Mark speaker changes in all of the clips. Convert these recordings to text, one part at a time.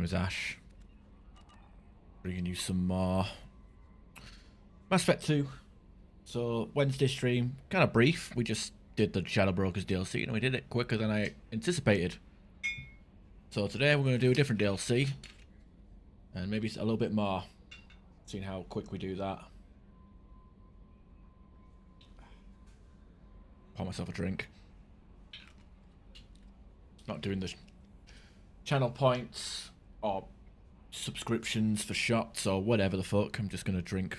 Speaker 1: is Ash. Bringing you some more Mass Effect 2. So, Wednesday stream, kind of brief. We just did the Shadow Brokers DLC and we did it quicker than I anticipated. So today we're going to do a different DLC. And maybe a little bit more. Seeing how quick we do that. Pour myself a drink. Not doing the channel points or subscriptions for shots or whatever the fuck. I'm just going to drink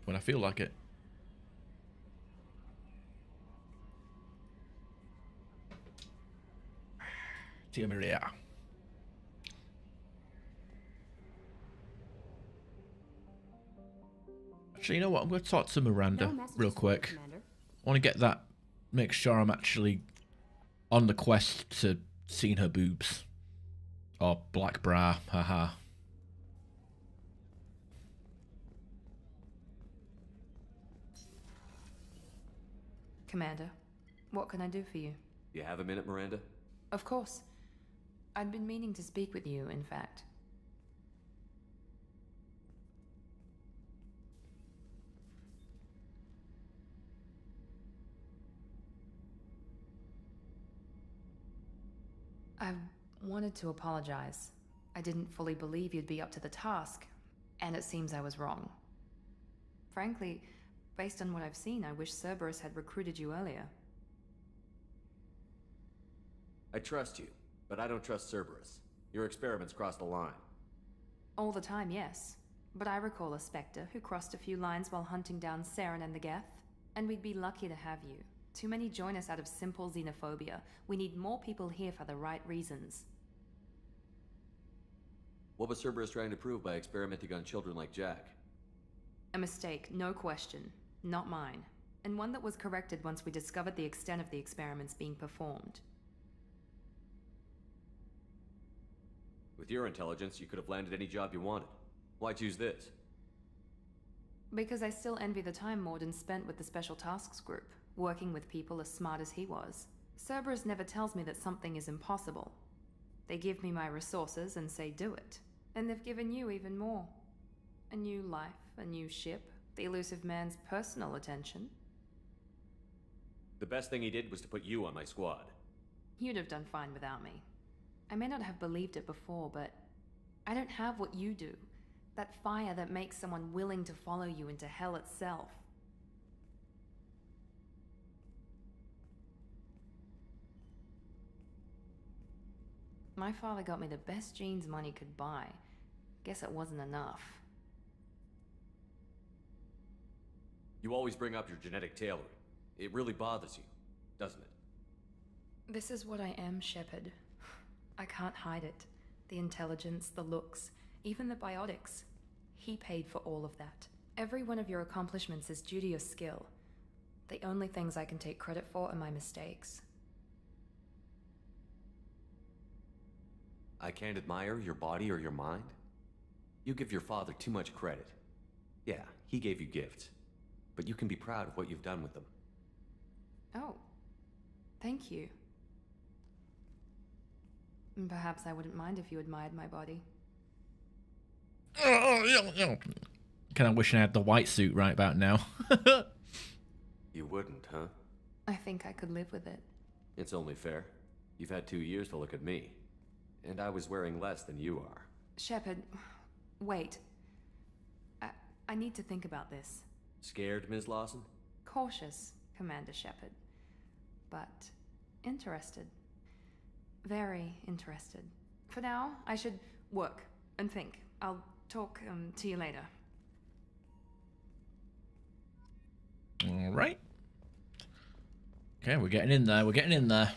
Speaker 1: when I feel like it. Tia Maria. Actually, you know what? I'm going to talk to Miranda real quick. I want to get that, make sure I'm actually on the quest to seeing her boobs. Or black bra, haha.
Speaker 2: Commander, what can I do for you?
Speaker 3: You have a minute, Miranda?
Speaker 2: Of course. I'd been meaning to speak with you, in fact. I wanted to apologize. I didn't fully believe you'd be up to the task, and it seems I was wrong. Frankly, based on what I've seen, I wish Cerberus had recruited you earlier.
Speaker 3: I trust you, but I don't trust Cerberus. Your experiments crossed the line.
Speaker 2: All the time, yes. But I recall a Spectre who crossed a few lines while hunting down Saren and the Geth. And we'd be lucky to have you. Too many join us out of simple xenophobia. We need more people here for the right reasons.
Speaker 3: What was Cerberus trying to prove by experimenting on children like Jack?
Speaker 2: A mistake, no question. Not mine. And one that was corrected once we discovered the extent of the experiments being performed.
Speaker 3: With your intelligence, you could have landed any job you wanted. Why choose this?
Speaker 2: Because I still envy the time Morden spent with the Special Tasks Group, working with people as smart as he was. Cerberus never tells me that something is impossible. They give me my resources and say do it. And they've given you even more. A new life, a new ship, the elusive man's personal attention.
Speaker 3: The best thing he did was to put you on my squad.
Speaker 2: You'd have done fine without me. I may not have believed it before, but I don't have what you do. That fire that makes someone willing to follow you into hell itself. My father got me the best genes money could buy. Guess it wasn't enough.
Speaker 3: You always bring up your genetic tailoring. It really bothers you, doesn't it?
Speaker 2: This is what I am, Shepard. I can't hide it. The intelligence, the looks, even the biotics. He paid for all of that. Every one of your accomplishments is due to your skill. The only things I can take credit for are my mistakes.
Speaker 3: I can't admire your body or your mind? You give your father too much credit. Yeah, he gave you gifts. But you can be proud of what you've done with them.
Speaker 2: Oh. Thank you. Perhaps I wouldn't mind if you admired my body.
Speaker 1: Kind of wishing I had the white suit right about now.
Speaker 3: You wouldn't, huh?
Speaker 2: I think I could live with it.
Speaker 3: It's only fair. You've had 2 years to look at me. And I was wearing less than you are.
Speaker 2: Shepard, wait. I need to think about this.
Speaker 3: Scared, Ms. Lawson?
Speaker 2: Cautious, Commander Shepard. But interested. Very interested. For now, I should work and think. I'll talk to you later.
Speaker 1: All right. Okay, we're getting in there. We're getting in there.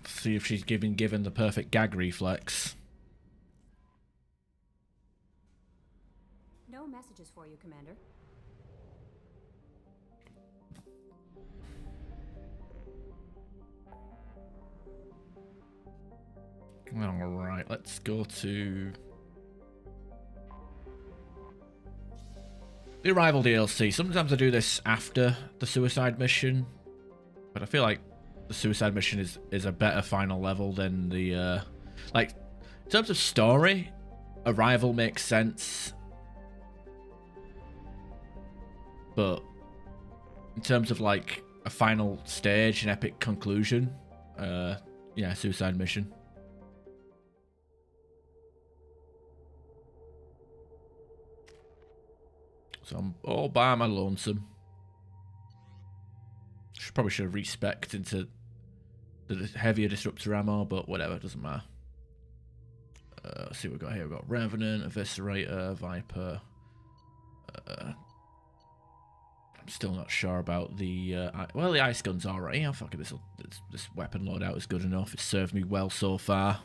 Speaker 1: See if she's given the perfect gag reflex.
Speaker 4: No messages for you, Commander.
Speaker 1: Alright, let's go to the Arrival DLC. Sometimes I do this after the suicide mission, But I feel like the suicide mission is a better final level than the like in terms of story. Arrival makes sense, but in terms of like a final stage, an epic conclusion, yeah, suicide mission. So I'm all by my lonesome. Probably should have respec'd into the heavier disruptor ammo, but whatever, it doesn't matter. Let's see what we've got here. We've got Revenant, Eviscerator, Viper. I'm still not sure about the... well, the ice gun's alright. Yeah, fuck it, this weapon loadout is good enough. It's served me well so far.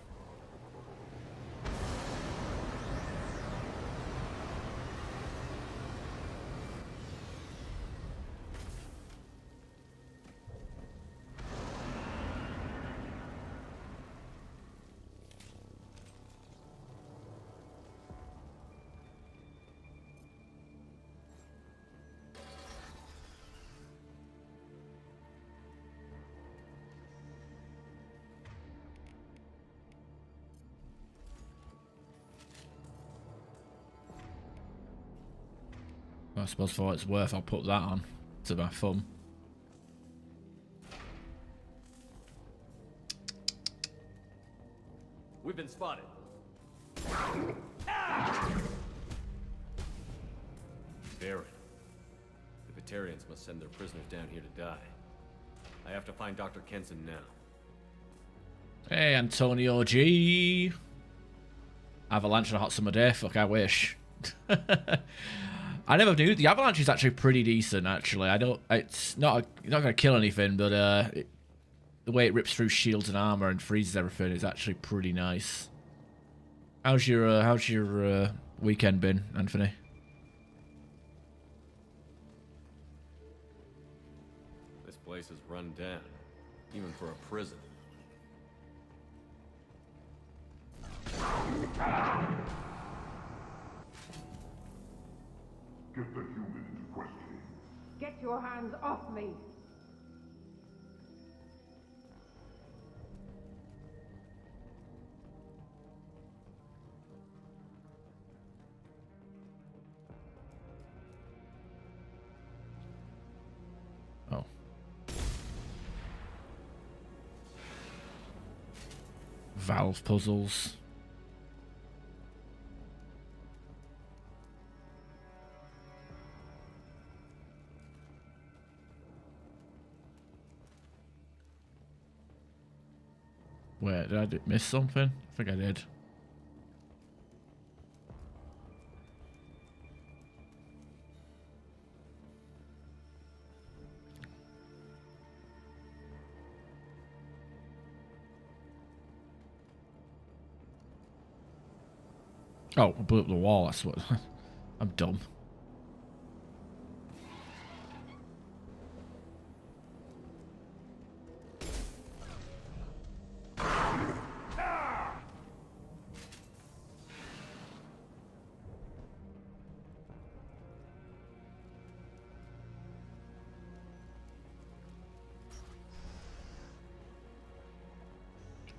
Speaker 1: I suppose for what it's worth, I'll put that on to my thumb.
Speaker 3: We've been spotted. Baron. The Batarians must send their prisoners down here to die. I have to find Dr. Kenson now.
Speaker 1: Hey, Antonio G. Avalanche on a hot summer day. Fuck, I wish. I never knew the Avalanche is actually pretty decent. Actually, I don't. It's not gonna kill anything, but the way it rips through shields and armor and freezes everything is actually pretty nice. How's your weekend been, Anthony?
Speaker 3: This place is run down, even for a prison.
Speaker 4: Get the human into questioning.
Speaker 5: Get your hands off me!
Speaker 1: Oh. Valve puzzles. Wait, did I miss something? I think I did. Oh, I blew up the wall, that's what... I'm dumb.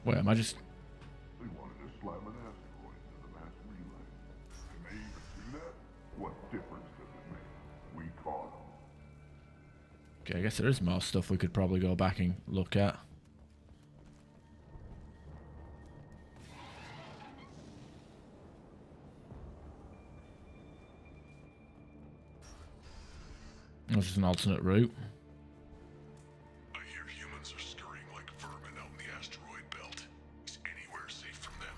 Speaker 1: Wait, am I just...
Speaker 4: They wanted to slam an asteroid into the mass relay. Can they even do that? What difference does it make? We caught them.
Speaker 1: Okay, I guess there is more stuff we could probably go back and look at. This is an alternate route.
Speaker 4: I hear humans are scurrying like vermin out in the asteroid belt. Is anywhere safe from them?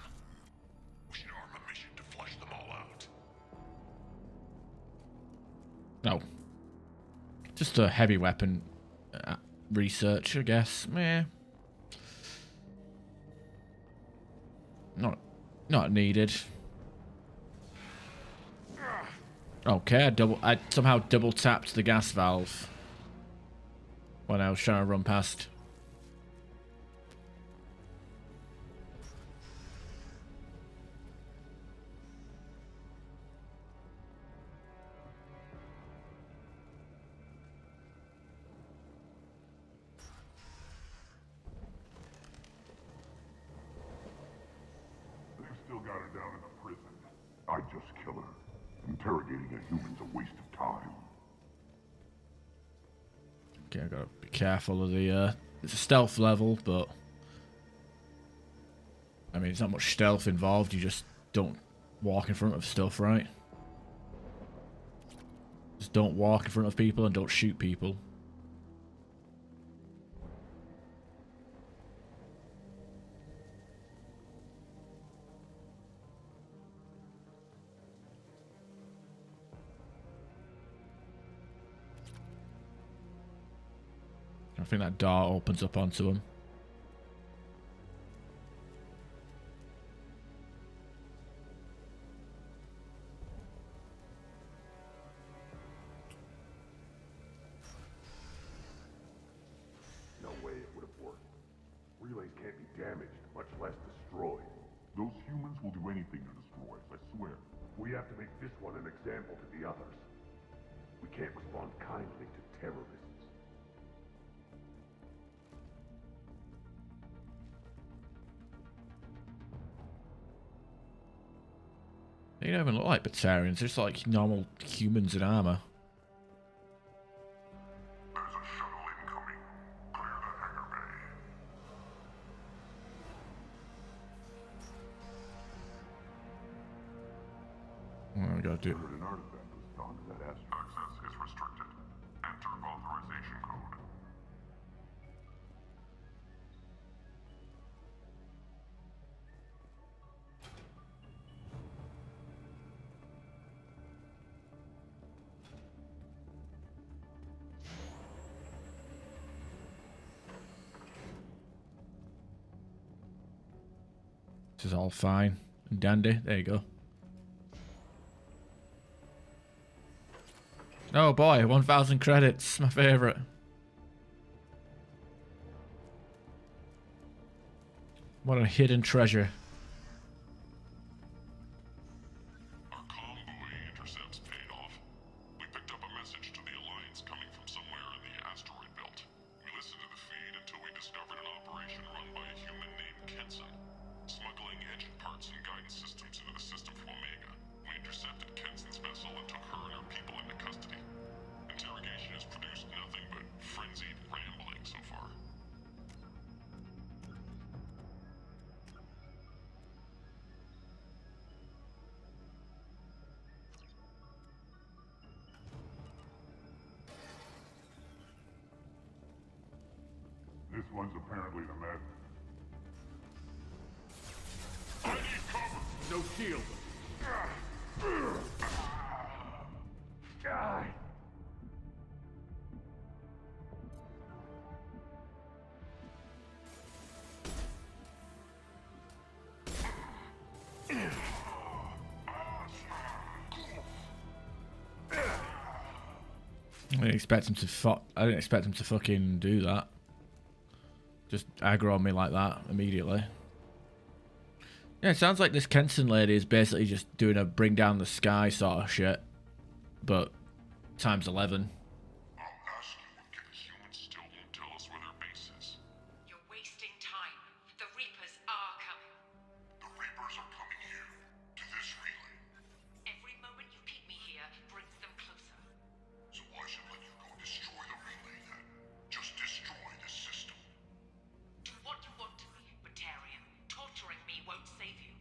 Speaker 4: We should arm a mission to flush them all out.
Speaker 1: No. Just a heavy weapon research, I guess. Meh. Not needed. Okay, I somehow double tapped the gas valve when I was trying to run past.
Speaker 4: humans a waste of time.
Speaker 1: Okay, I gotta be careful of the, it's a stealth level, but... I mean, there's not much stealth involved, you just don't walk in front of stuff, right? Just don't walk in front of people and don't shoot people. I think that door opens up onto him.
Speaker 4: No way it would have worked. Relays can't be damaged, much less destroyed. Those humans will do anything to destroy us, I swear. We have to make this one an example to the others. We can't respond kindly to terrorists.
Speaker 1: They don't even look like Batarians, they're just like normal humans in armor.
Speaker 4: There's a shuttle incoming. Clear the hangar bay.
Speaker 1: What we gotta do?
Speaker 4: Heard an artifact was found in that asteroid. Access is restricted. Enter authorization code.
Speaker 1: This is all fine and dandy. There you go. Oh boy, 1,000 credits. My favorite. What a hidden treasure.
Speaker 4: Our convoy intercepts paid off. We picked up a message to the Alliance coming from somewhere in the asteroid belt. We listened to the feed until we discovered an operation run by a human named Kenson, smuggling engine parts and guidance systems into the system from Omega. We intercepted Kenson's vessel and took her and her people into custody. Interrogation has produced nothing but frenzied rambling so far. This one's apparently the med. I need cover! No shield! Die!
Speaker 1: I didn't expect him to I didn't expect him to fucking do that. Just aggro on me like that immediately. Yeah, it sounds like this Kenson lady is basically just doing a bring down the sky sort of shit. But times 11.
Speaker 4: I'll ask you again. Humans still won't tell us where their base is.
Speaker 6: You're wasting time. The Reapers are coming.
Speaker 4: The Reapers are coming here, to this relay.
Speaker 6: Every moment you keep me here brings them closer.
Speaker 4: So why should let you go destroy the relay then? Just destroy the system.
Speaker 6: Do what you want to me, Batarian. Torturing me won't save you.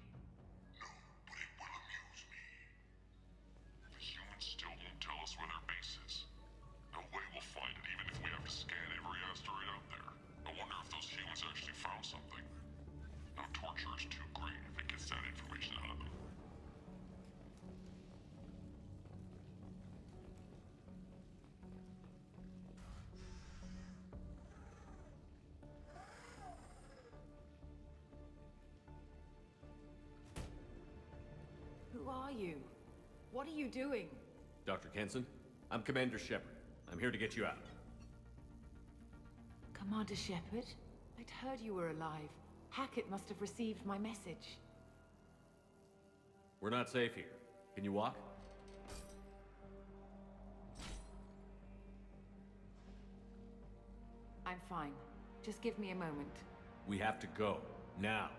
Speaker 4: No, but it will amuse me. The humans still won't tell us where their base is. No way we'll find it, even if we have to scan every asteroid out there. I wonder if those humans actually found something. Now torture is too great if it gets that information out of them.
Speaker 5: Who are you? What are you doing?
Speaker 3: Dr. Kenson, I'm Commander Shepard. I'm here to get you out.
Speaker 5: Commander Shepard? I'd heard you were alive. Hackett must have received my message.
Speaker 3: We're not safe here. Can you walk?
Speaker 5: I'm fine. Just give me a moment.
Speaker 3: We have to go. Now.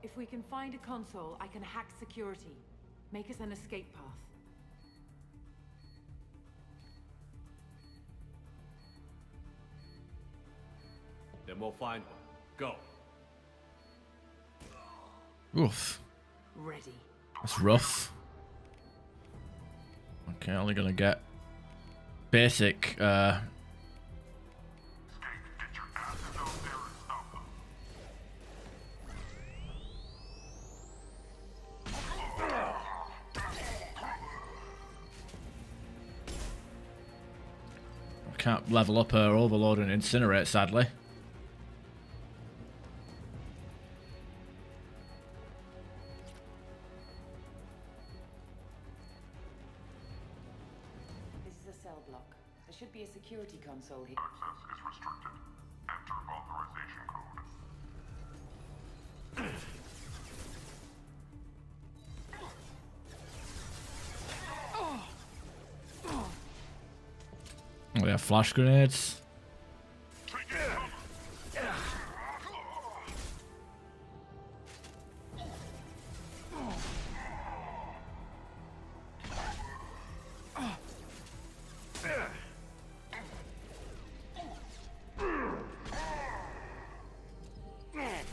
Speaker 5: If we can find a console, I can hack security. Make us an escape path.
Speaker 7: Then we'll find one. Go.
Speaker 1: Oof.
Speaker 5: Ready.
Speaker 1: That's rough. Okay, only gonna get basic,
Speaker 4: Get your asses out there and stop them.
Speaker 1: I can't level up her overload and incinerate, sadly.
Speaker 5: This is a cell block. There should be a security console here.
Speaker 4: Access is restricted. Enter authorization code.
Speaker 1: Oh, they have flash grenades.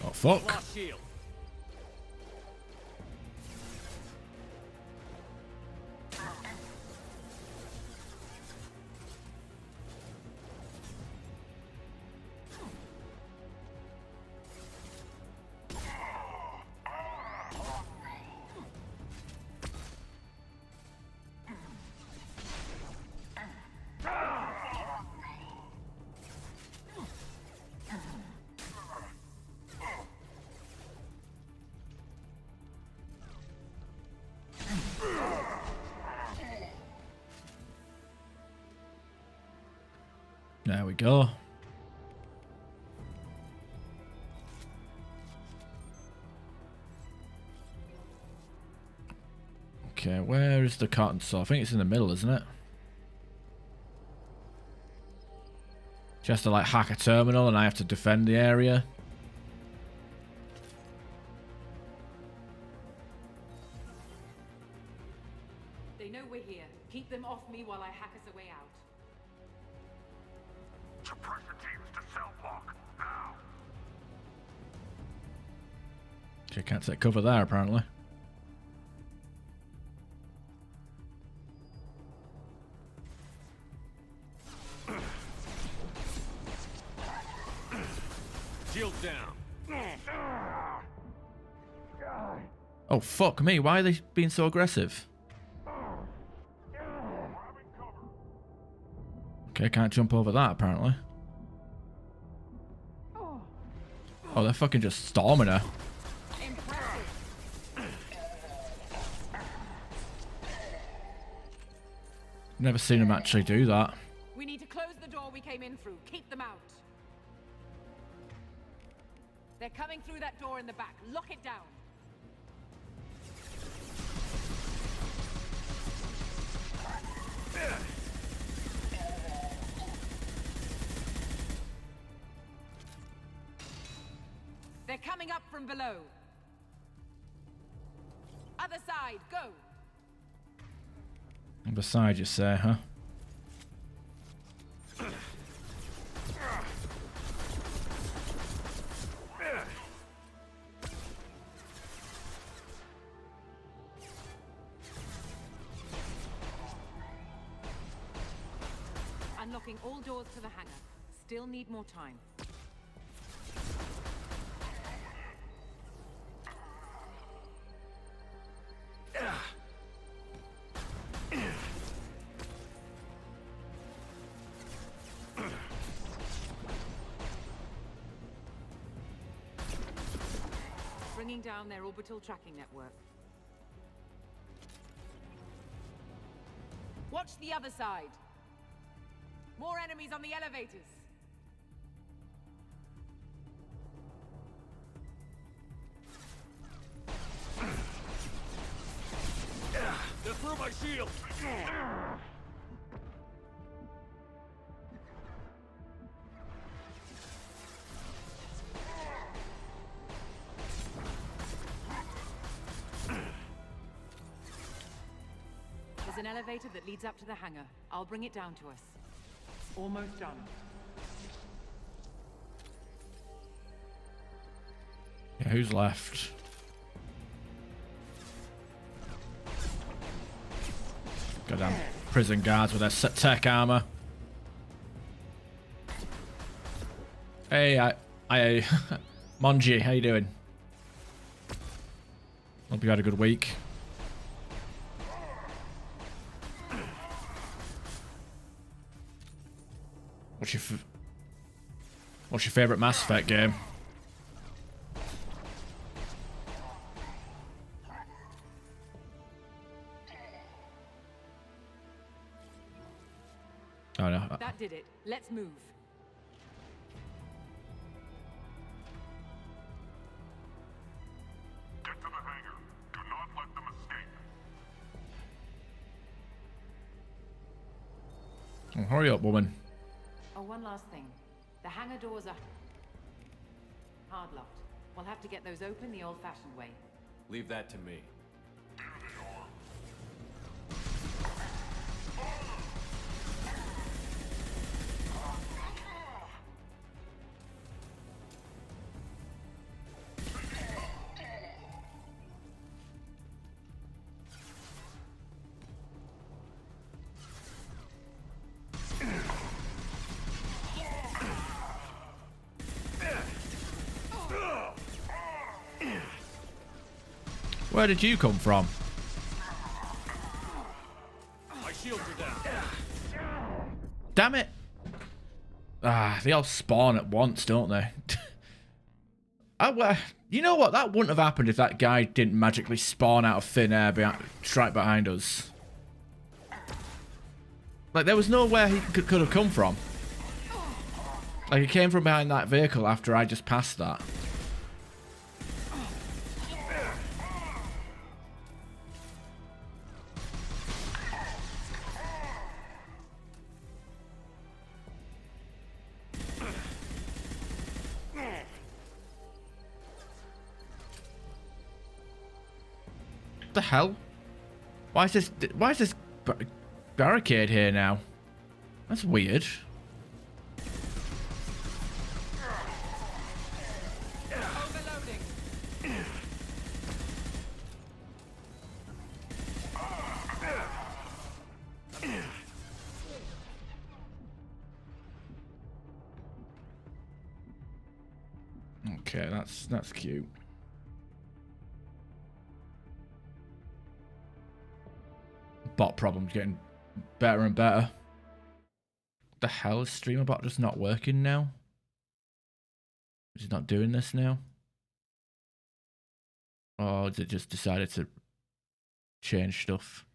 Speaker 1: Oh, fuck.
Speaker 7: Lost shield.
Speaker 1: There we go. Okay, where is the cotton saw? I think it's in the middle, isn't it? She has to like hack a terminal and I have to defend the area.
Speaker 5: They know we're here. Keep them off me while I hack us a way out.
Speaker 4: Suppressor teams to cell block. Now.
Speaker 1: Okay, can't take cover there apparently.
Speaker 7: Shield down.
Speaker 1: Oh fuck me, why are they being so aggressive? Okay, can't jump over that apparently. Oh, they're fucking just storming her. Never seen them actually do that.
Speaker 5: We need to close the door we came in through. Keep them out. They're coming through that door in the back. Lock it down. They're coming up from below. Other side, go.
Speaker 1: Other side, you say, huh?
Speaker 5: Unlocking all doors to the hangar. Still need more time. Bringing down their orbital tracking network. Watch the other side. More enemies on the elevators.
Speaker 7: They're through my shield.
Speaker 5: There's an elevator that leads up to the hangar. I'll bring it down to us. Almost done.
Speaker 1: Who's left? Goddamn prison guards with their tech armor. Hey, I Monji, how you doing? Hope you had a good week. What's your favorite Mass Effect game? Oh no.
Speaker 5: That did it. Let's move.
Speaker 4: Get to the hangar. Do not let them escape.
Speaker 1: Oh, hurry up, woman.
Speaker 5: Oh, one last thing. The hangar doors are hard locked. We'll have to get those open the old-fashioned way.
Speaker 7: Leave that to me.
Speaker 1: Where did you come from?
Speaker 7: My shields are down.
Speaker 1: Damn it! Ah, they all spawn at once, don't they? You know what? That wouldn't have happened if that guy didn't magically spawn out of thin air straight behind us. Like, there was nowhere he could have come from. Like, he came from behind that vehicle after I just passed that. What the hell? Why is this barricade here now? That's weird. Okay, that's cute. Bot problem's getting better and better. The hell is streamer bot just not working now? Is it not doing this now? Or has it just decided to change stuff?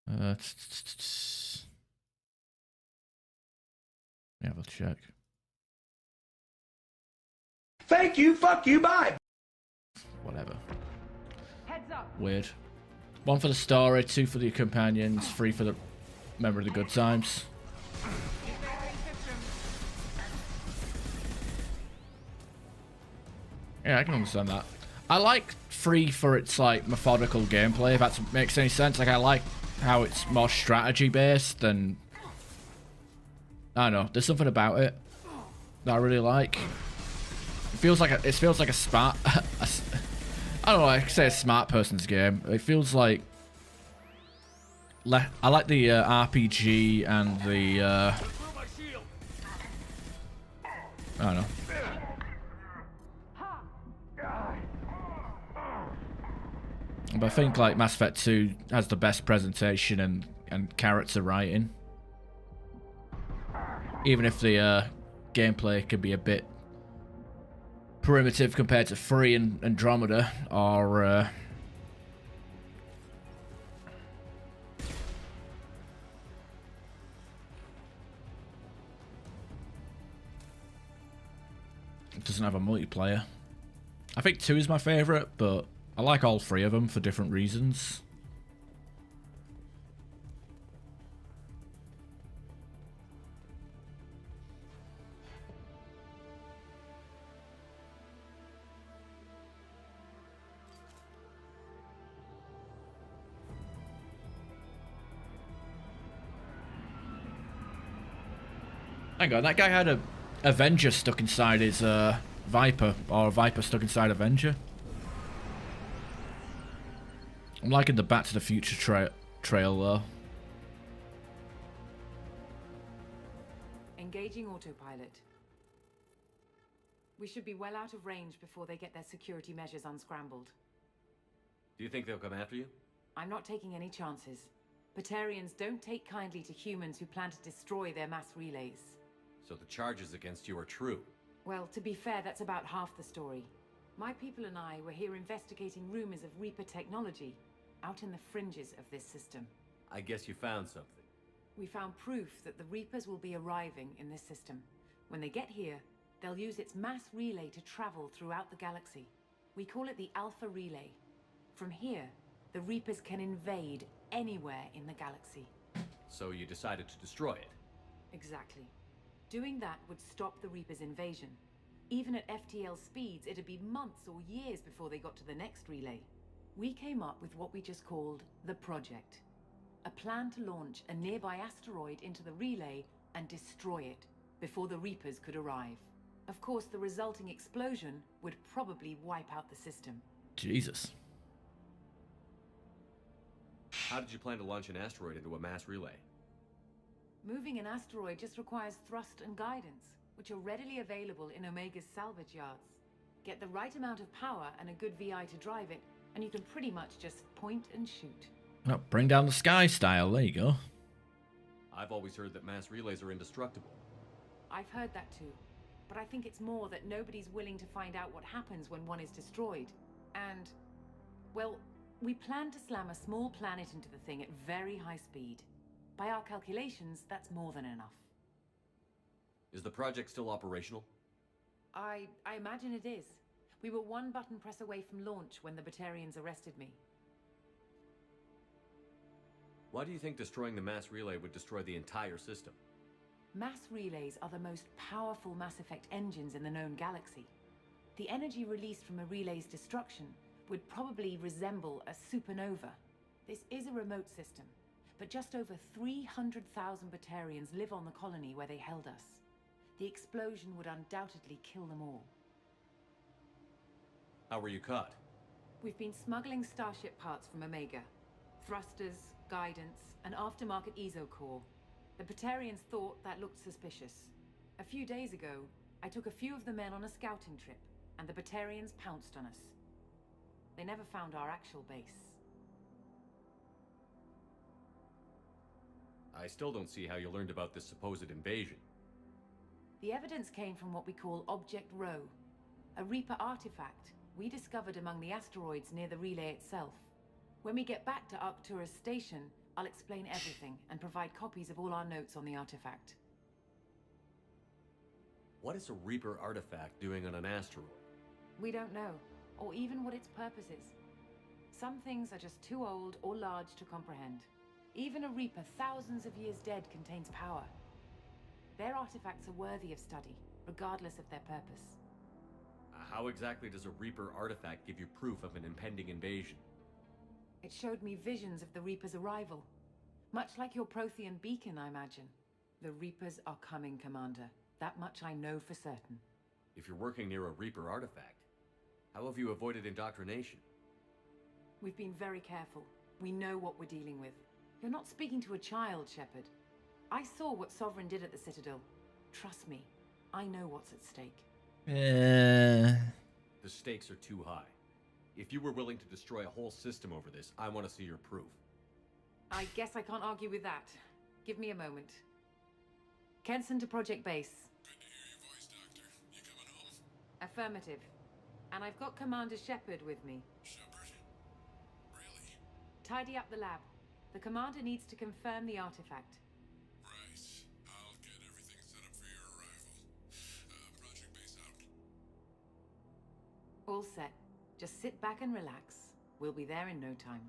Speaker 1: Let me have a check.
Speaker 8: Thank you, fuck you, bye.
Speaker 1: Whatever.
Speaker 5: Heads up.
Speaker 1: Weird. 1 for the story, 2 for the companions, 3 for the member of the good times. Yeah, I can understand that. I like 3 for its like methodical gameplay, if that makes any sense. Like, I like how it's more strategy based than, I don't know, there's something about it that I really like. It feels like a smart I don't know, I could say a smart person's game. It feels like I like the RPG and the I don't know. But I think like Mass Effect 2 has the best presentation and character writing. Even if the gameplay can be a bit primitive compared to 3 and Andromeda, or it doesn't have a multiplayer. I think 2 is my favourite, but I like all 3 of them for different reasons. Hang on, that guy had a Avenger stuck inside his Viper, or a Viper stuck inside Avenger. I'm liking the Back to the Future trail though.
Speaker 5: Engaging autopilot. We should be well out of range before they get their security measures unscrambled.
Speaker 3: Do you think they'll come after you?
Speaker 5: I'm not taking any chances. Batarians don't take kindly to humans who plan to destroy their mass relays.
Speaker 3: So the charges against you are true?
Speaker 5: Well, to be fair, that's about half the story. My people and I were here investigating rumors of Reaper technology, out in the fringes of this system.
Speaker 3: I guess you found something.
Speaker 5: We found proof that the Reapers will be arriving in this system. When they get here, they'll use its mass relay to travel throughout the galaxy. We call it the Alpha Relay. From here, the Reapers can invade anywhere in the galaxy.
Speaker 3: So you decided to destroy it?
Speaker 5: Exactly. Doing that would stop the Reapers' invasion. Even at FTL speeds, it'd be months or years before they got to the next relay. We came up with what we just called the Project. A plan to launch a nearby asteroid into the relay and destroy it before the Reapers could arrive. Of course, the resulting explosion would probably wipe out the system.
Speaker 1: Jesus.
Speaker 3: How did you plan to launch an asteroid into a mass relay?
Speaker 5: Moving an asteroid just requires thrust and guidance, which are readily available in Omega's salvage yards. Get the right amount of power and a good VI to drive it, and you can pretty much just point and shoot.
Speaker 1: Oh, bring down the sky style, there you go.
Speaker 3: I've always heard that mass relays are indestructible.
Speaker 5: I've heard that too, but I think it's more that nobody's willing to find out what happens when one is destroyed. And, well, we plan to slam a small planet into the thing at very high speed. By our calculations, that's more than enough.
Speaker 3: Is the project still operational?
Speaker 5: I imagine it is. We were one button press away from launch when the Batarians arrested me.
Speaker 3: Why do you think destroying the mass relay would destroy the entire system?
Speaker 5: Mass relays are the most powerful Mass Effect engines in the known galaxy. The energy released from a relay's destruction would probably resemble a supernova. This is a remote system, but just over 300,000 Batarians live on the colony where they held us. The explosion would undoubtedly kill them all.
Speaker 3: How were you caught?
Speaker 5: We've been smuggling Starship parts from Omega. Thrusters, guidance, and aftermarket ESO core. The Batarians thought that looked suspicious. A few days ago, I took a few of the men on a scouting trip, and the Batarians pounced on us. They never found our actual base.
Speaker 3: I still don't see how you learned about this supposed invasion.
Speaker 5: The evidence came from what we call Object Rho, a Reaper artifact we discovered among the asteroids near the relay itself. When we get back to Arcturus Station, I'll explain everything and provide copies of all our notes on the artifact.
Speaker 3: What is a Reaper artifact doing on an asteroid?
Speaker 5: We don't know, or even what its purpose is. Some things are just too old or large to comprehend. Even a Reaper thousands of years dead contains power. Their artifacts are worthy of study, regardless of their purpose.
Speaker 3: How exactly does a Reaper artifact give you proof of an impending invasion?
Speaker 5: It showed me visions of the Reaper's arrival. Much like your Prothean beacon, I imagine. The Reapers are coming, Commander. That much I know for certain.
Speaker 3: If you're working near a Reaper artifact, how have you avoided indoctrination?
Speaker 5: We've been very careful. We know what we're dealing with. You're not speaking to a child, Shepard. I saw what Sovereign did at the Citadel. Trust me, I know what's at stake.
Speaker 3: The stakes are too high. If you were willing to destroy a whole system over this, I want to see your proof.
Speaker 5: I guess I can't argue with that. Give me a moment. Kenson to Project Base.
Speaker 4: Good to hear your voice, Doctor. You coming home?
Speaker 5: Affirmative. And I've got Commander Shepard with me.
Speaker 4: Shepard? Really?
Speaker 5: Tidy up the lab. The Commander needs to confirm the artifact.
Speaker 4: Right. I'll get everything set up for your arrival. Project Base out.
Speaker 5: All set. Just sit back and relax. We'll be there in no time.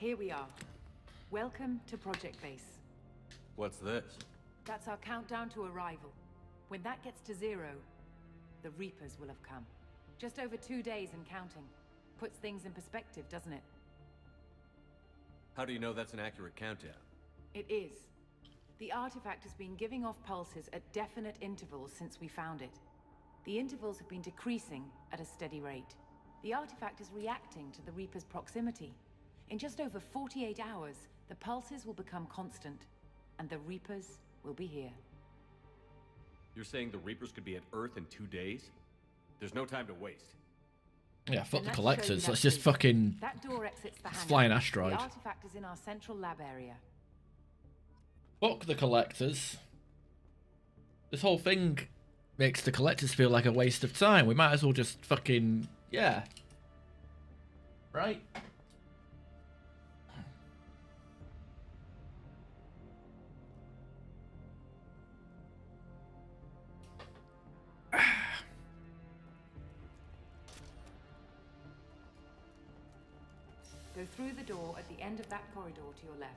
Speaker 5: Here we are. Welcome to Project Base.
Speaker 7: What's this?
Speaker 5: That's our countdown to arrival. When that gets to 0, the Reapers will have come. Just over 2 days and counting. Puts things in perspective, doesn't it?
Speaker 7: How do you know that's an accurate countdown?
Speaker 5: It is. The artifact has been giving off pulses at definite intervals since we found it. The intervals have been decreasing at a steady rate. The artifact is reacting to the Reaper's proximity. In just over 48 hours, the pulses will become constant, and the Reapers will be here.
Speaker 7: You're saying the Reapers could be at Earth in 2 days? There's no time to waste.
Speaker 1: Yeah, fuck
Speaker 5: Then
Speaker 1: the
Speaker 5: let's show
Speaker 1: collectors.
Speaker 5: you
Speaker 1: Let's
Speaker 5: that
Speaker 1: just
Speaker 5: proof.
Speaker 1: fucking
Speaker 5: That door exits the hangar.
Speaker 1: fly an asteroid.
Speaker 5: The artifact is in our central lab area.
Speaker 1: Fuck the collectors. This whole thing makes the collectors feel like a waste of time. We might as well just fucking, yeah. Right?
Speaker 5: Go through the door at the end of that corridor to your left.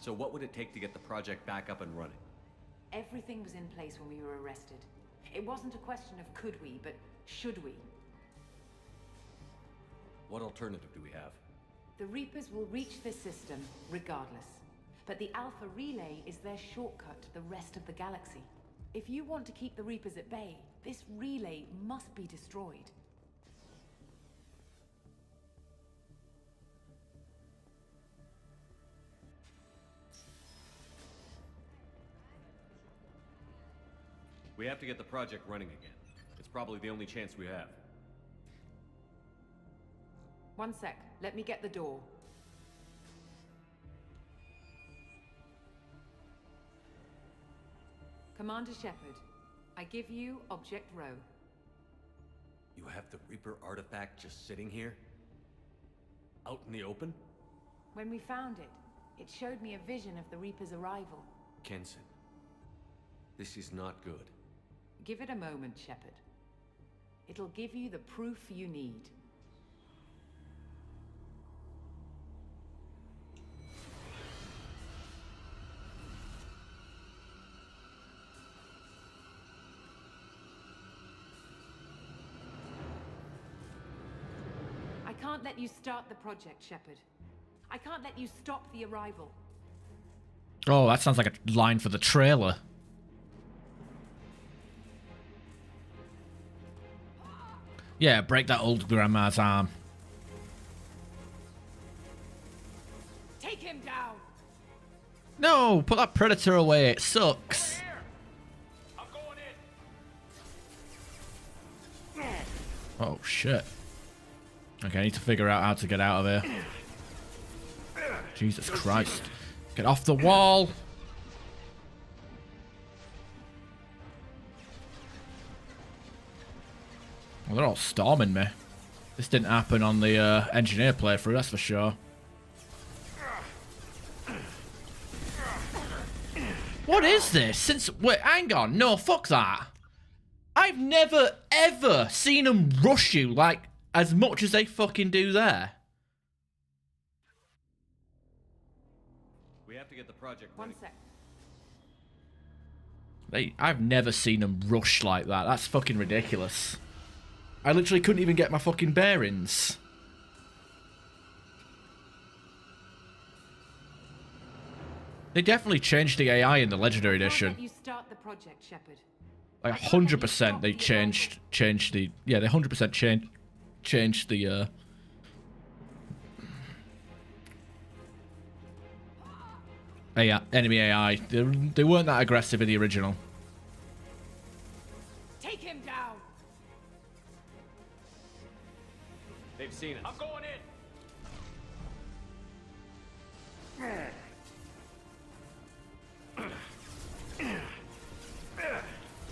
Speaker 3: So what would it take to get the project back up and running?
Speaker 5: Everything was in place when we were arrested. It wasn't a question of could we, but should we.
Speaker 3: What alternative do we have?
Speaker 5: The Reapers will reach this system regardless. But the Alpha Relay is their shortcut to the rest of the galaxy. If you want to keep the Reapers at bay, this relay must be destroyed.
Speaker 3: We have to get the project running again. It's probably the only chance we have.
Speaker 5: One sec, let me get the door. Commander Shepard, I give you Object Row.
Speaker 3: You have the Reaper artifact just sitting here? Out in the open?
Speaker 5: When we found it, it showed me a vision of the Reaper's arrival.
Speaker 3: Kenson, this is not good.
Speaker 5: Give it a moment, Shepard. It'll give you the proof you need. I can't let you start the project, Shepard. I can't let you stop the arrival.
Speaker 1: Oh, that sounds like a line for the trailer. Yeah, break that old grandma's arm.
Speaker 5: Take him down!
Speaker 1: No, put that predator away. It sucks.
Speaker 7: I'm going in.
Speaker 1: Oh, shit. Okay, I need to figure out how to get out of here. Jesus Christ. Get off the wall. Well, they're all storming me. This didn't happen on the engineer playthrough, that's for sure. What is this? Wait, hang on. No, fuck that. I've never, ever seen them rush you, like, as much as they fucking do there.
Speaker 3: We have to get the project
Speaker 5: One
Speaker 3: running.
Speaker 5: sec.
Speaker 1: I've never seen them rush like that. That's fucking ridiculous. I literally couldn't even get my fucking bearings. They definitely changed the AI in the Legendary
Speaker 5: I can't
Speaker 1: Edition.
Speaker 5: let you start the project, Shepard.
Speaker 1: Like 100% they changed the, yeah, they 100% changed the AI, enemy AI. They weren't that aggressive in the original.
Speaker 5: Take him down!
Speaker 7: They've seen us. I'm going in.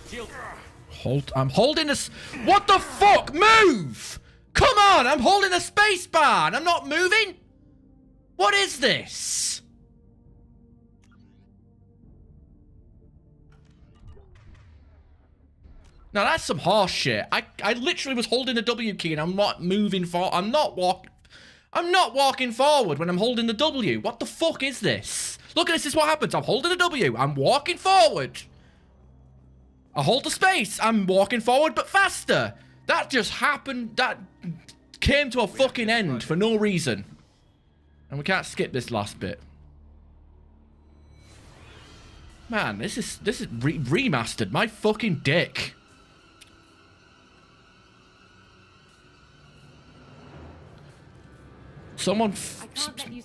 Speaker 3: Shield.
Speaker 1: I'm holding a... What the fuck? Move! Come on! I'm holding a space bar and I'm not moving? What is this? Now that's some horse shit. I literally was holding the W key and I'm not moving forward. I'm not walking forward when I'm holding the W. What the fuck is this? Look, this is what happens. I'm holding the W. I'm walking forward. I hold the space. I'm walking forward but faster. That just happened. That came to a fucking end for no reason. And we can't skip this last bit. Man, this is remastered. My fucking dick. Someone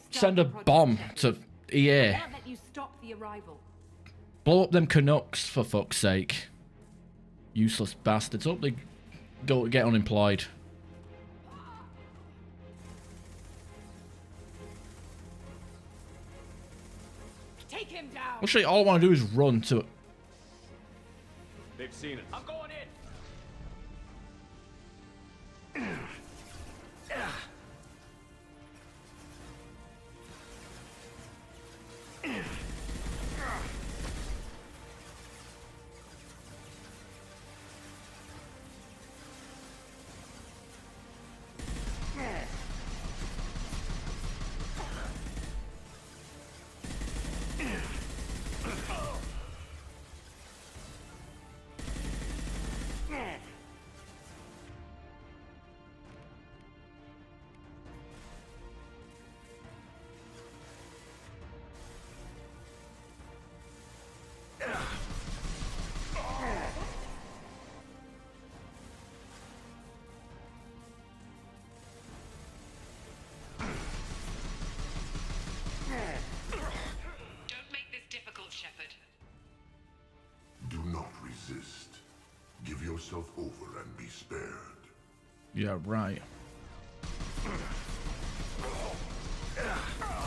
Speaker 1: send a bomb to EA.
Speaker 5: I can't let you stop the arrival.
Speaker 1: Blow up them Canucks, for fuck's sake. Useless bastards. Hope they go get unemployed.
Speaker 5: Take him down.
Speaker 1: Actually, all I want to do is run to...
Speaker 7: They've seen it. I'm going in.
Speaker 6: Don't make this difficult, Shepard.
Speaker 9: Do not resist. Give yourself over and be spared.
Speaker 1: Yeah, right.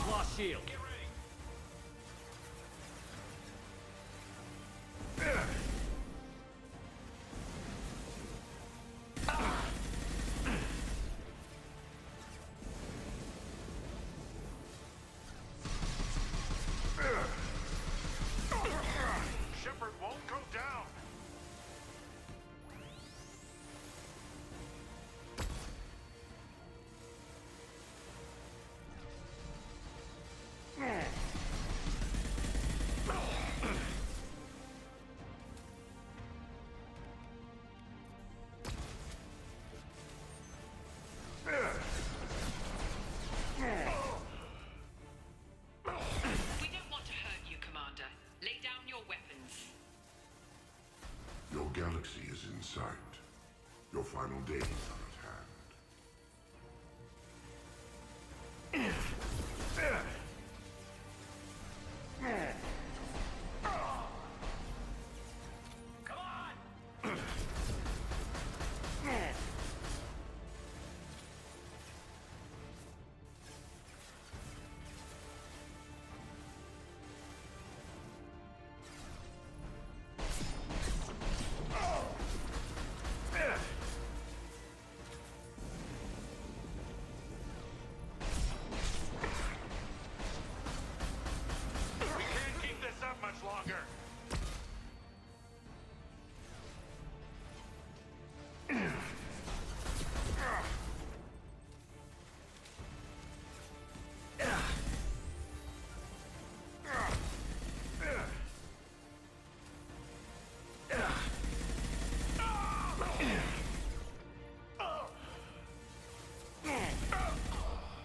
Speaker 7: Lost shield.
Speaker 4: Shepard won't go down.
Speaker 6: We don't want to hurt you, Commander. Lay down your weapons.
Speaker 9: Your galaxy is in sight. Your final days are at hand.
Speaker 4: We can't keep this up much longer.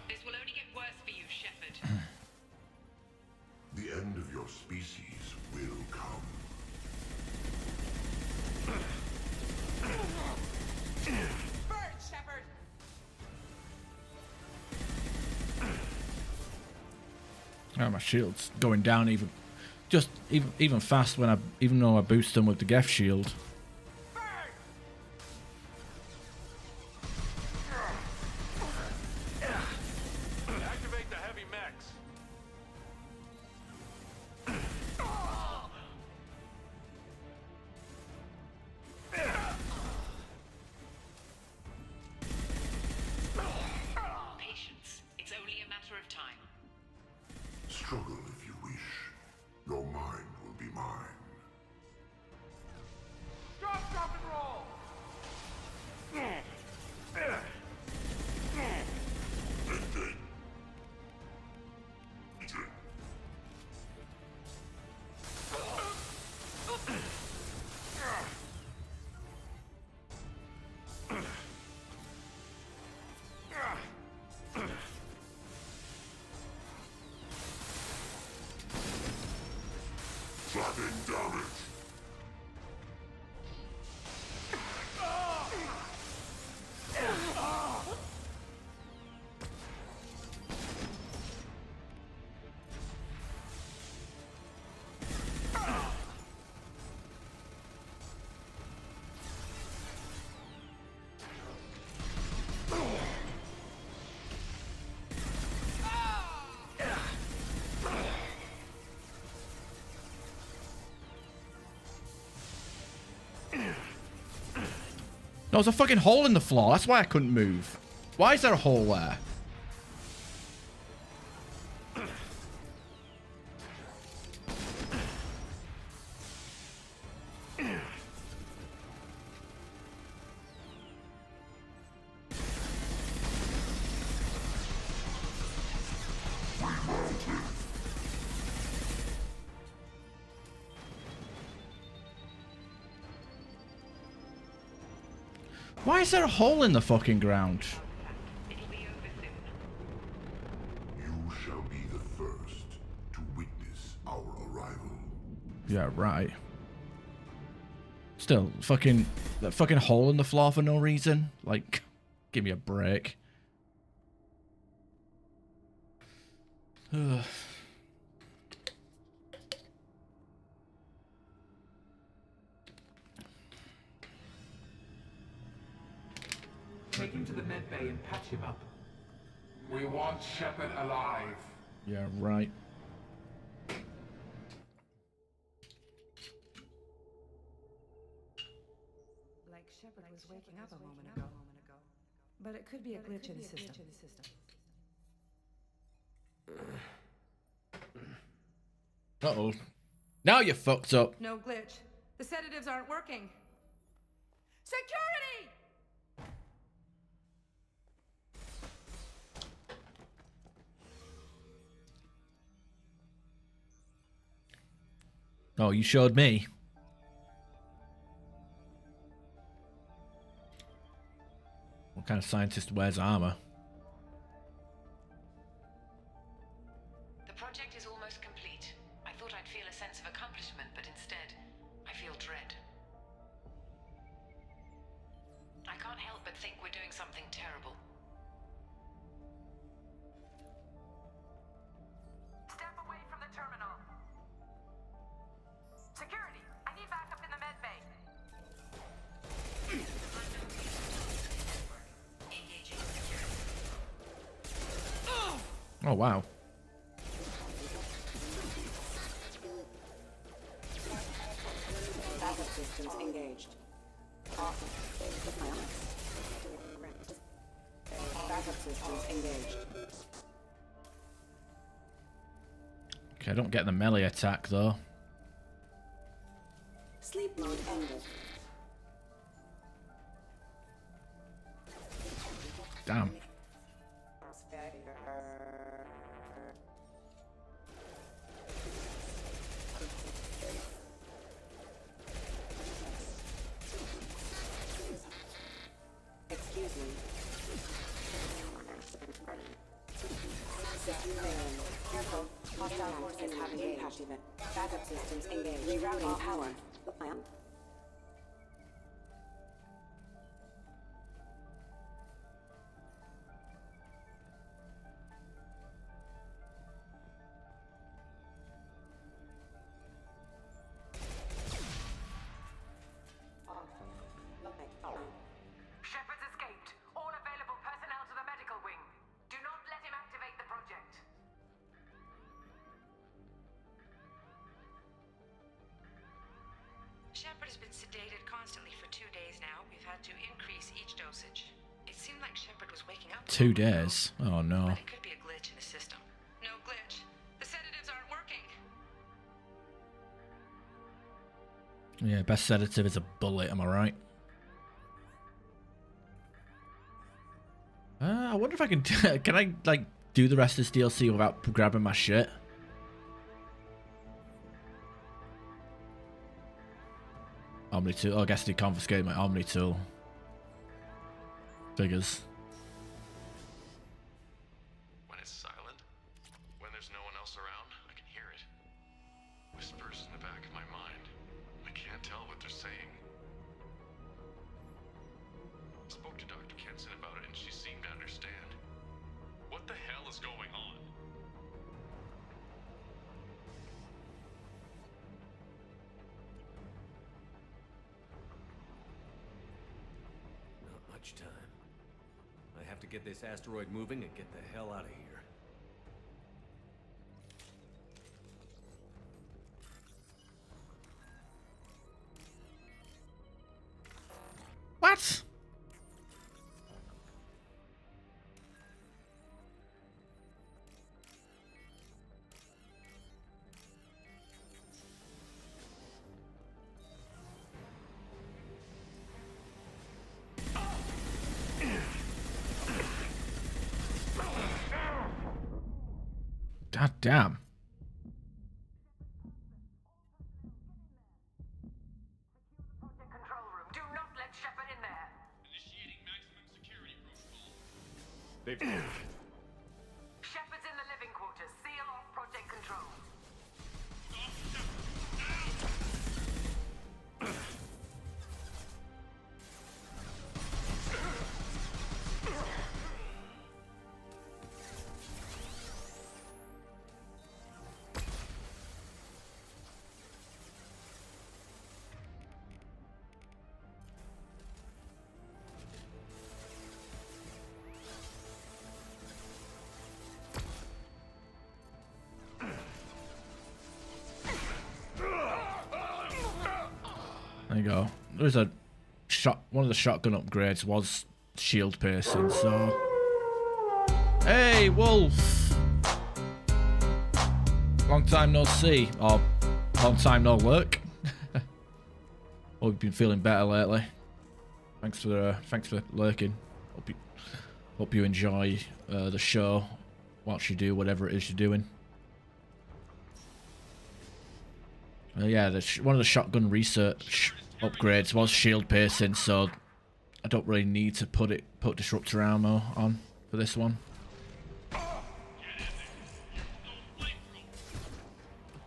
Speaker 6: This will only get worse for you, Shepard.
Speaker 9: The end of your species will come.
Speaker 6: Burn, Shepard!
Speaker 1: Oh, my shield's going down even fast when even though I boost them with the Geth shield.
Speaker 4: Activate the heavy mechs.
Speaker 6: Patience. It's only a matter of time.
Speaker 9: Struggle if you wish. Your mind will be mine.
Speaker 4: Drop and roll.
Speaker 1: No, there's a fucking hole in the floor. That's why I couldn't move. Why is there a hole there? Why is there a hole in the fucking ground?
Speaker 9: You shall be the first to witness our arrival.
Speaker 1: Yeah, right. Still, that fucking hole in the floor for no reason. Like, give me a break. Ugh.
Speaker 8: Take him to the med bay and patch him up. We want Shepard alive.
Speaker 1: Yeah, right.
Speaker 10: Like Shepard was waking up a moment ago. But it could be a glitch in the system.
Speaker 1: Uh-oh. Now you're fucked up.
Speaker 10: No glitch. The sedatives aren't working. Security!
Speaker 1: Oh, you showed me. What kind of scientist wears armor?
Speaker 5: The project is almost complete. I thought I'd feel a sense of accomplishment, but instead, I feel dread. I can't help but think we're doing something terrible.
Speaker 10: Step away from the terminal. Security, I need backup in the med bay.
Speaker 1: Oh, wow.
Speaker 11: Backup systems engaged. Backup systems engaged.
Speaker 1: Okay, I don't get the melee attack, though.
Speaker 11: Sleep mode ended.
Speaker 1: Damn.
Speaker 11: Excuse me. System failing. Careful. Hostile forces have engaged. Backup systems engaged. Rerouting power. The plan.
Speaker 10: Shepard's escaped. All available personnel to the medical wing. Do not let him activate the project.
Speaker 6: Shepard has been sedated constantly for 2 days now. We've had to increase each dosage. It seemed like Shepard was waking up.
Speaker 1: 2 days. Oh, no.
Speaker 6: But it could be a glitch in the system.
Speaker 10: No glitch. The sedatives aren't working.
Speaker 1: Yeah, best sedative is a bullet, am I right? I wonder if I can... can I, like, do the rest of this DLC without grabbing my shit? Omni tool. Oh, I guess they confiscated my Omni tool. Figures.
Speaker 4: When it's silent, when there's no one else around, I can hear it. Whispers in the back of my mind. I can't tell what they're saying. I spoke to Dr. Kenson about it and she seemed to understand. What the hell is going on?
Speaker 3: Not much time. I have to get this asteroid moving and get the hell out of here.
Speaker 1: What? God damn.
Speaker 10: Project control room. Do not let Shepard in there.
Speaker 4: Initiating maximum security protocol.
Speaker 7: They've...
Speaker 10: Shepard's in the living quarters. Seal off project control.
Speaker 1: There you go. There's a shot. One of the shotgun upgrades was shield piercing. So, hey, Wolf. Long time no see, or long time no lurk. Hope you've been feeling better lately. Thanks for lurking. Hope you enjoy the show whilst you do whatever it is you're doing. Yeah, one of the shotgun research upgrades was shield piercing, so I don't really need to put disruptor ammo on for this one.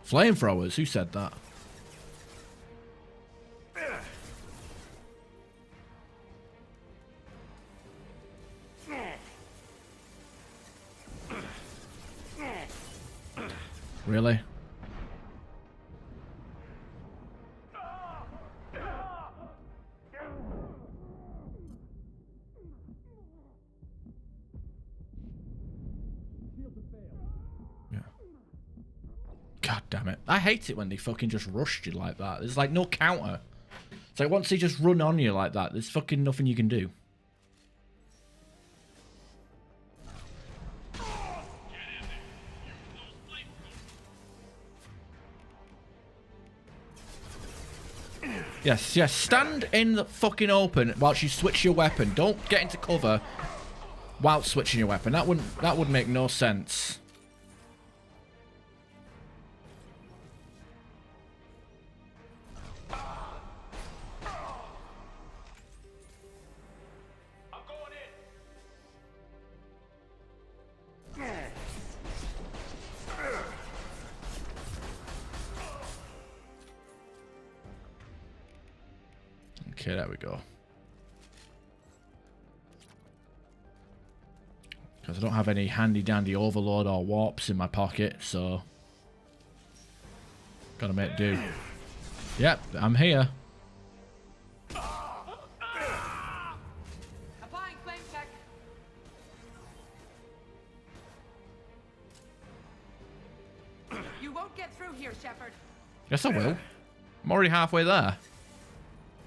Speaker 1: Flamethrowers? Who said that? Really? God damn it. I hate it when they fucking just rushed you like that. There's like no counter. It's like once they just run on you like that, there's fucking nothing you can do. Yes, yes. Stand in the fucking open whilst you switch your weapon. Don't get into cover while switching your weapon. That would make no sense. Okay, there we go. Because I don't have any handy-dandy overload or warps in my pocket, so... Gotta make do. Yep, I'm here.
Speaker 10: Applying flame tech. You won't get through here, Shepard.
Speaker 1: Yes, I will. I'm already halfway there.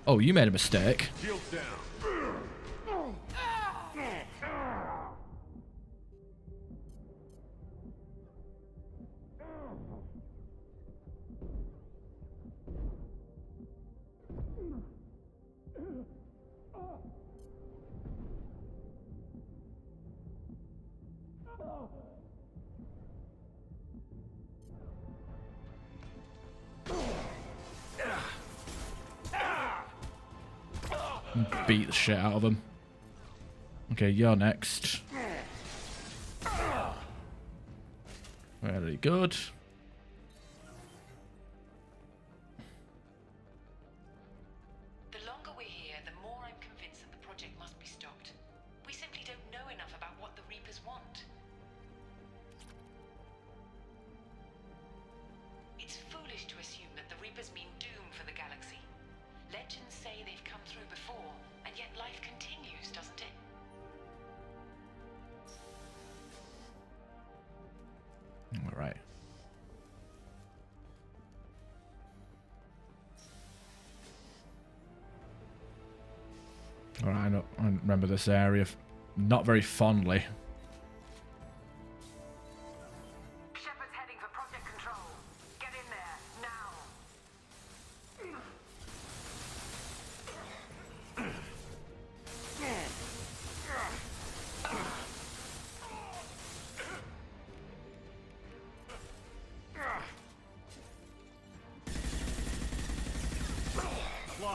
Speaker 1: Oh, you made a mistake.
Speaker 7: Shields down.
Speaker 1: Beat the shit out of them. Okay, you're next. Very good.
Speaker 6: The longer we're here, the more I'm convinced that the project must be stopped. We simply don't know enough about what the Reapers want. It's foolish to assume that the Reapers mean doom for the galaxy. Legends say they've come through before, and yet life continues, doesn't it?
Speaker 1: All right. All right, I remember this area not very fondly.
Speaker 10: Shepard's heading for project control. Get in there now.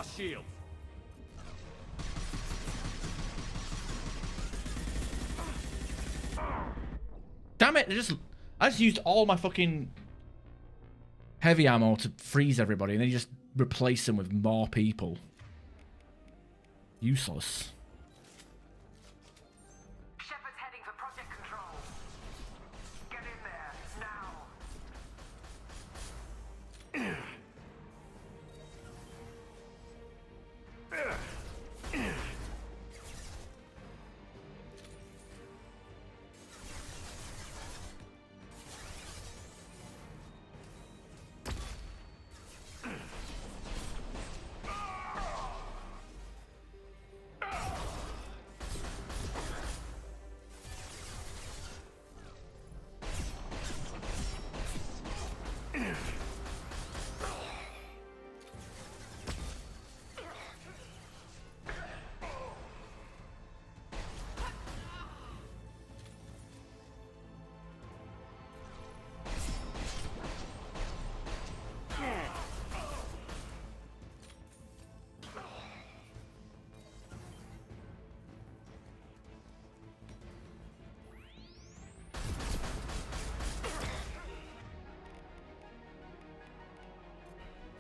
Speaker 7: lost shield.
Speaker 1: Damn it! I just used all my fucking heavy ammo to freeze everybody, and then you just replace them with more people. Useless.
Speaker 10: Shepard's heading for Project Control. Get in there, now.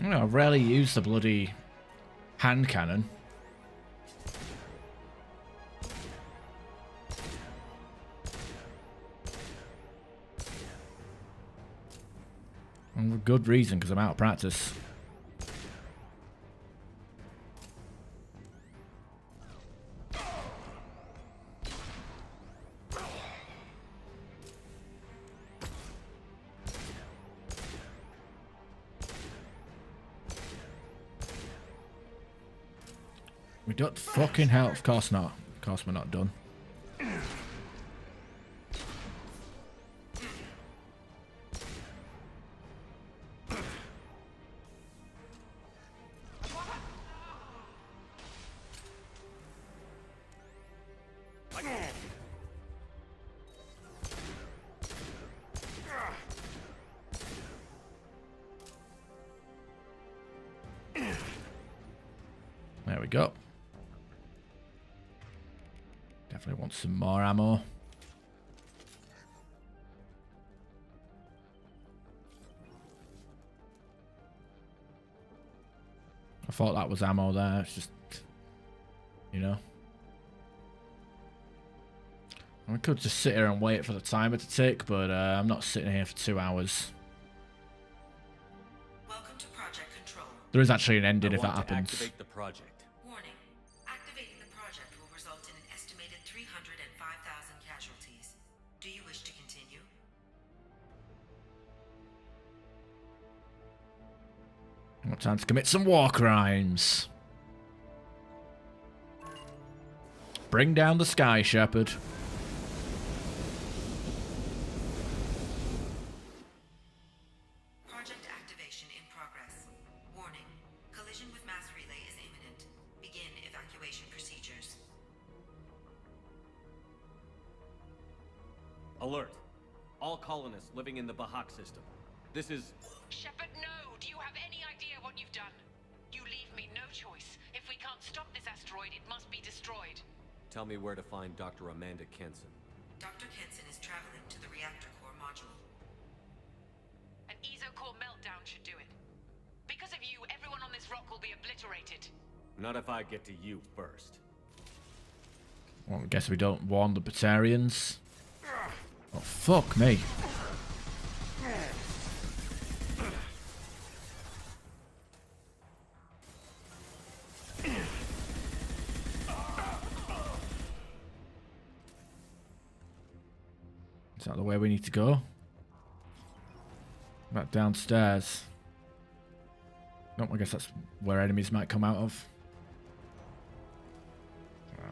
Speaker 1: You know, I rarely use the bloody hand cannon. And with good reason, because I'm out of practice. We don't fucking hell. Of course not. Of course we're not done. There we go. Definitely want some more ammo. I thought that was ammo there. It's just, you know. We could just sit here and wait for the timer to tick, but I'm not sitting here for 2 hours.
Speaker 6: Welcome to Project Control.
Speaker 1: There is actually an ending
Speaker 7: I
Speaker 1: if that
Speaker 7: want to
Speaker 1: happens.
Speaker 7: activate the project.
Speaker 6: Warning. Activating the project will result in an estimated 305,000 casualties. Do you wish to continue?
Speaker 1: What time to commit some war crimes? Bring down the sky, Shepard.
Speaker 6: Project activation in progress. Warning. Collision with mass relay is imminent. Begin evacuation procedures.
Speaker 7: Alert. All colonists living in the Bahak system. This is...
Speaker 6: Shepard, no! Do you have any idea what you've done? You leave me no choice. If we can't stop this asteroid, it must be destroyed.
Speaker 3: Tell me where to find Dr. Amanda Kenson.
Speaker 6: Dr. Kenson is traveling to the reactor core module. An ESO-core meltdown should do it. Because of you, everyone on this rock will be obliterated.
Speaker 7: Not if I get to you first.
Speaker 1: Well, I guess we don't warn the Batarians. Oh, fuck me. Is that the way we need to go? Back downstairs. No, I guess that's where enemies might come out of.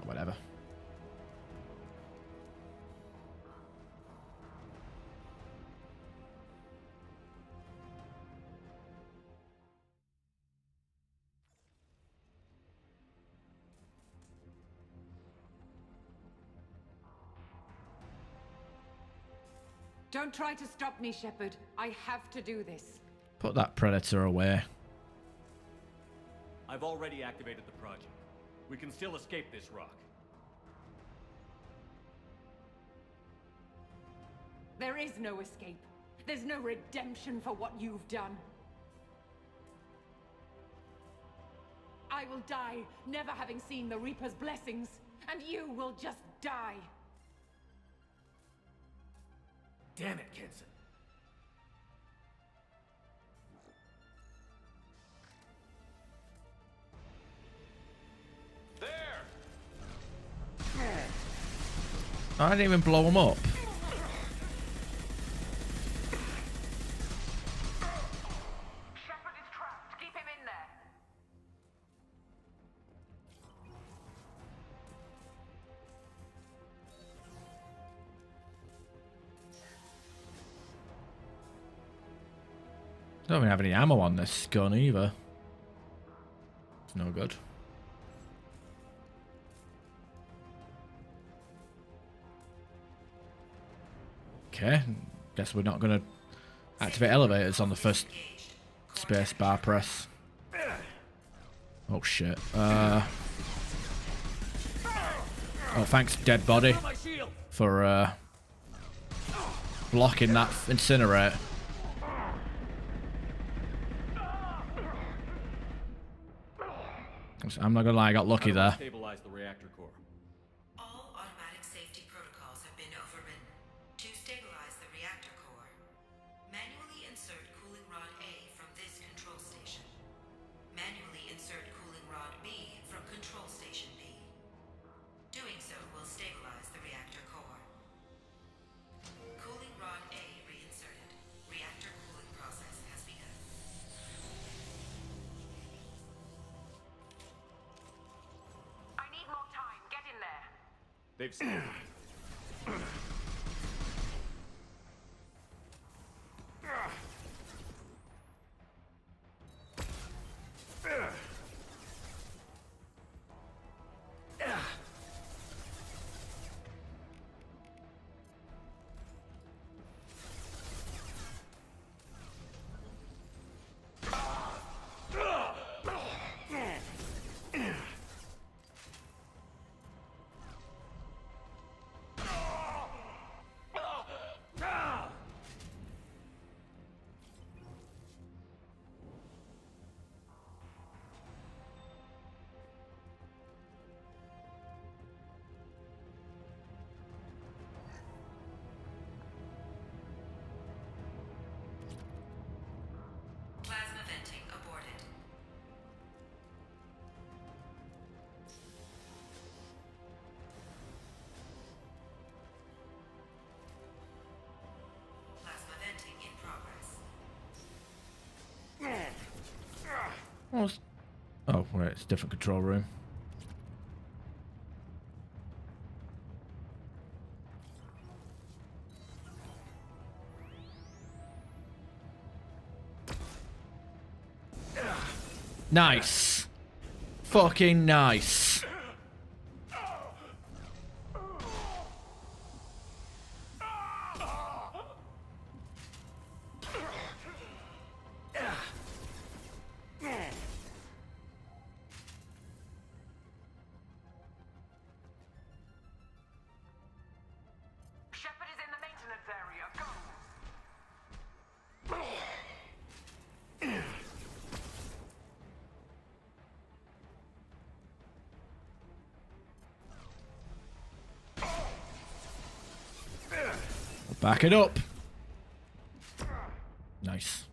Speaker 1: Whatever.
Speaker 5: Don't try to stop me, Shepard. I have to do this.
Speaker 1: Put that predator away.
Speaker 7: I've already activated the project. We can still escape this rock.
Speaker 5: There is no escape. There's no redemption for what you've done. I will die, never having seen the Reaper's blessings, and you will just die.
Speaker 7: Damn it, Kenson.
Speaker 1: I didn't even blow him up.
Speaker 10: Shepard is trapped. Keep him in there.
Speaker 1: Don't even have any ammo on this gun either. It's no good. Okay, guess we're not going to activate elevators on the first space bar press. Oh shit. Oh, thanks, dead body, for blocking that incinerate. I'm not gonna lie, I got lucky there.
Speaker 7: Stabilize the reactor core.
Speaker 6: All automatic safety protocols have been overridden. To stabilize the reactor core, manually insert cooling rod A from this control station. Manually insert cooling rod B from control station B. Doing so will stabilize the reactor core. Cooling rod A reinserted. Reactor cooling process has begun.
Speaker 10: I need more time. Get in there.
Speaker 7: They've seen.
Speaker 6: Plasma venting aborted. Plasma venting in progress.
Speaker 1: Oh, right, it's a different control room. Nice. Fucking nice.
Speaker 10: Shepard is in the maintenance area. Go.
Speaker 1: Back it up. Nice.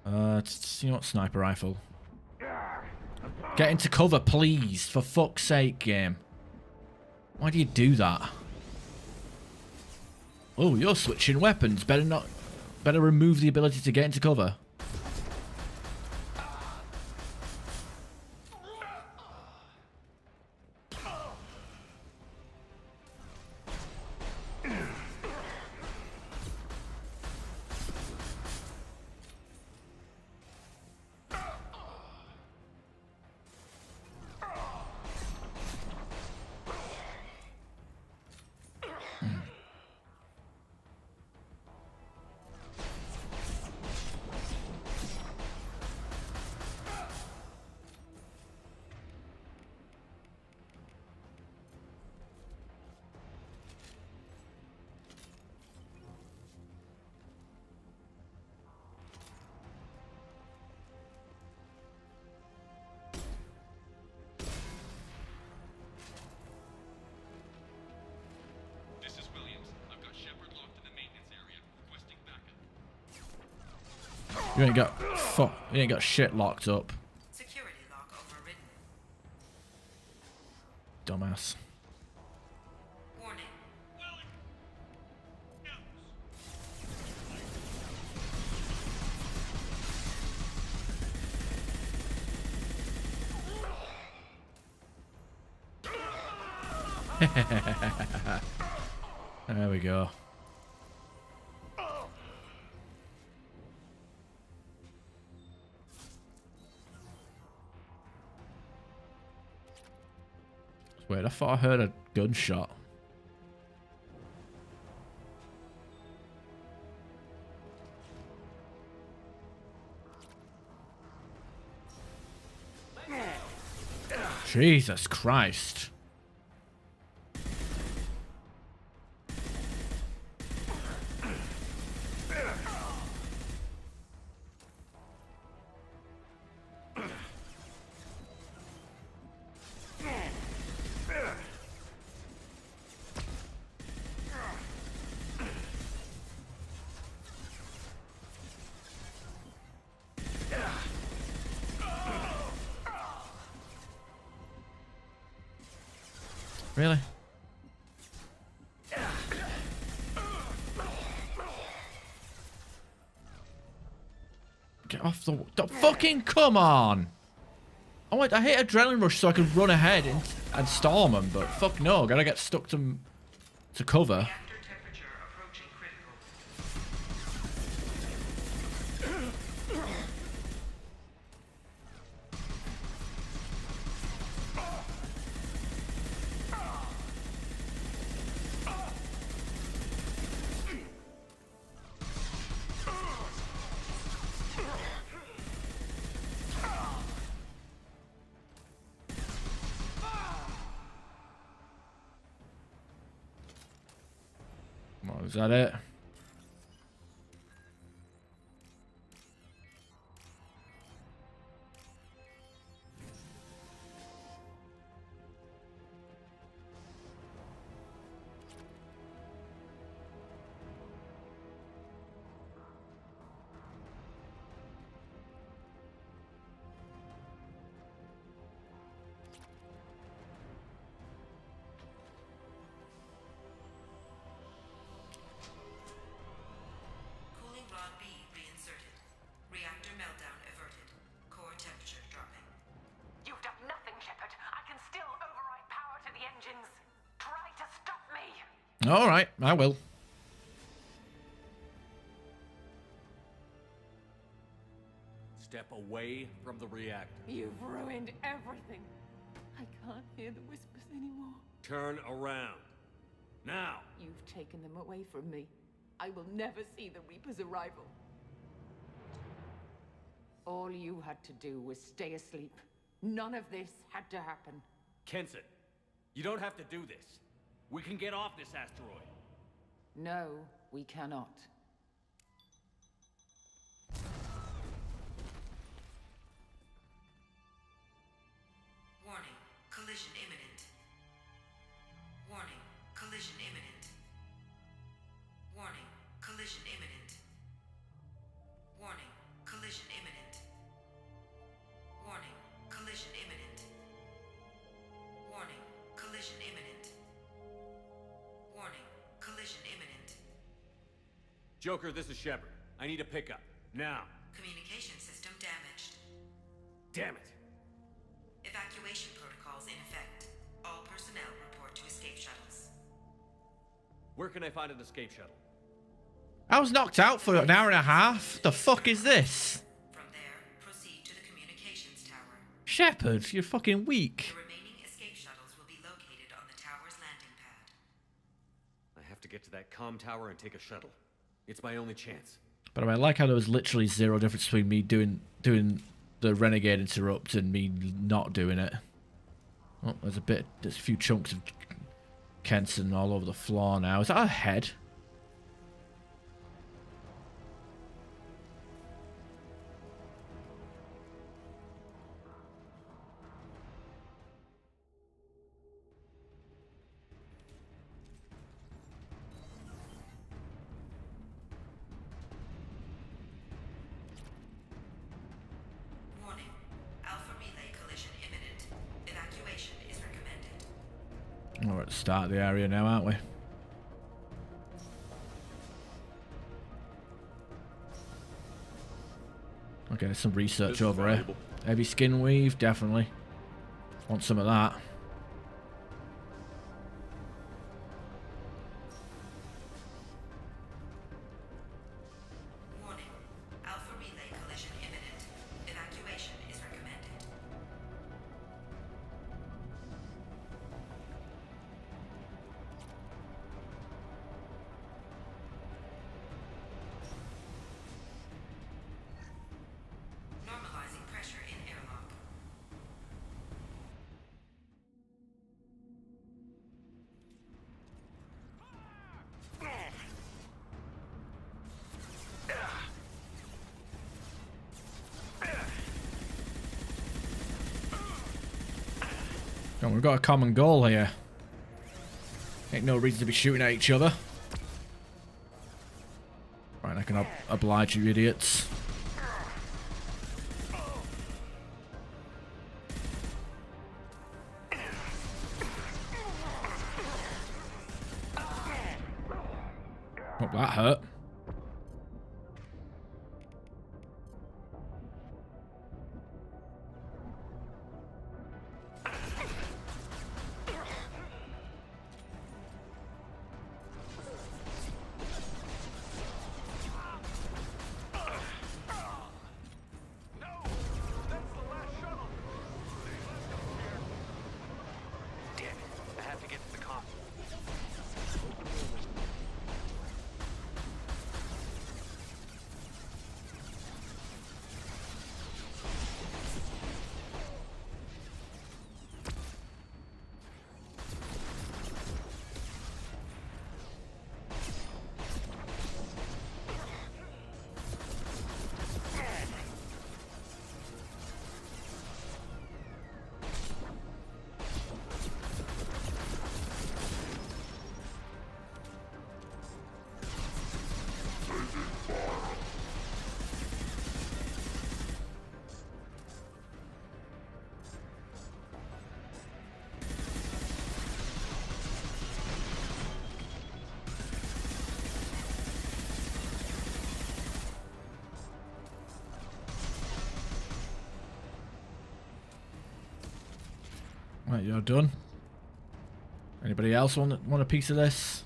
Speaker 1: You know what? Sniper rifle. Get into cover, please. For fuck's sake, game. Why do you do that? Oh, you're switching weapons. Better remove the ability to get into cover. You ain't got fuck. You ain't got shit locked up.
Speaker 6: Security lock overridden.
Speaker 1: Dumbass.
Speaker 6: Warning.
Speaker 1: There we go. Wait, I thought I heard a gunshot. Jesus Christ. Really? Get off the fucking come on! I hit adrenaline rush so I could run ahead and storm them, but fuck no, gotta get stuck to cover.
Speaker 6: Reactor temperature approaching critical.
Speaker 1: What, is that it?
Speaker 6: Cooling rod B reinserted. Reactor meltdown averted. Core temperature dropping.
Speaker 10: You've done nothing, Shepard. I can still override power to the engines. Try to stop me.
Speaker 1: Alright, I will.
Speaker 7: Step away from the reactor.
Speaker 5: You've ruined everything. I can't hear the whispers anymore.
Speaker 7: Turn around. Now!
Speaker 5: You've taken them away from me. I will never see the Reaper's arrival. All you had to do was stay asleep. None of this had to happen.
Speaker 7: Kenson, you don't have to do this. We can get off this asteroid.
Speaker 5: No, we cannot.
Speaker 6: Warning. Collision imminent. Warning. Collision imminent. Warning. Collision imminent. Warning. Collision imminent. Warning. Collision imminent. Warning. Collision imminent. Warning. Collision imminent.
Speaker 7: Joker, this is Shepard. I need a pickup. Now.
Speaker 6: Communication system damaged.
Speaker 7: Damn it.
Speaker 6: Evacuation protocols in effect. All personnel report to escape shuttles.
Speaker 7: Where can I find an escape shuttle?
Speaker 1: I was knocked out for an hour and a half. The fuck is this?
Speaker 6: From there, proceed to the communications tower.
Speaker 1: Shepard, you're fucking weak.
Speaker 6: The remaining escape shuttles will be located on the tower's landing pad.
Speaker 7: I have to get to that comm tower and take a shuttle. It's my only chance.
Speaker 1: By the way, I like how there was literally zero difference between me doing the Renegade Interrupt and me not doing it. Oh, there's a few chunks of Kenson all over the floor now. Is that a head? at the start of the area now, aren't we? Okay, there's some research over here. Heavy skin weave, definitely. Want some of that.
Speaker 6: Warning. Alpha relay collision imminent. Evacuation is recommended. Normalizing pressure in airlock.
Speaker 1: Come on, we've got a common goal here. Ain't no reason to be shooting at each other. Right, I can oblige you idiots. Oh, that hurt. Right, you're done. Anybody else want a piece of this?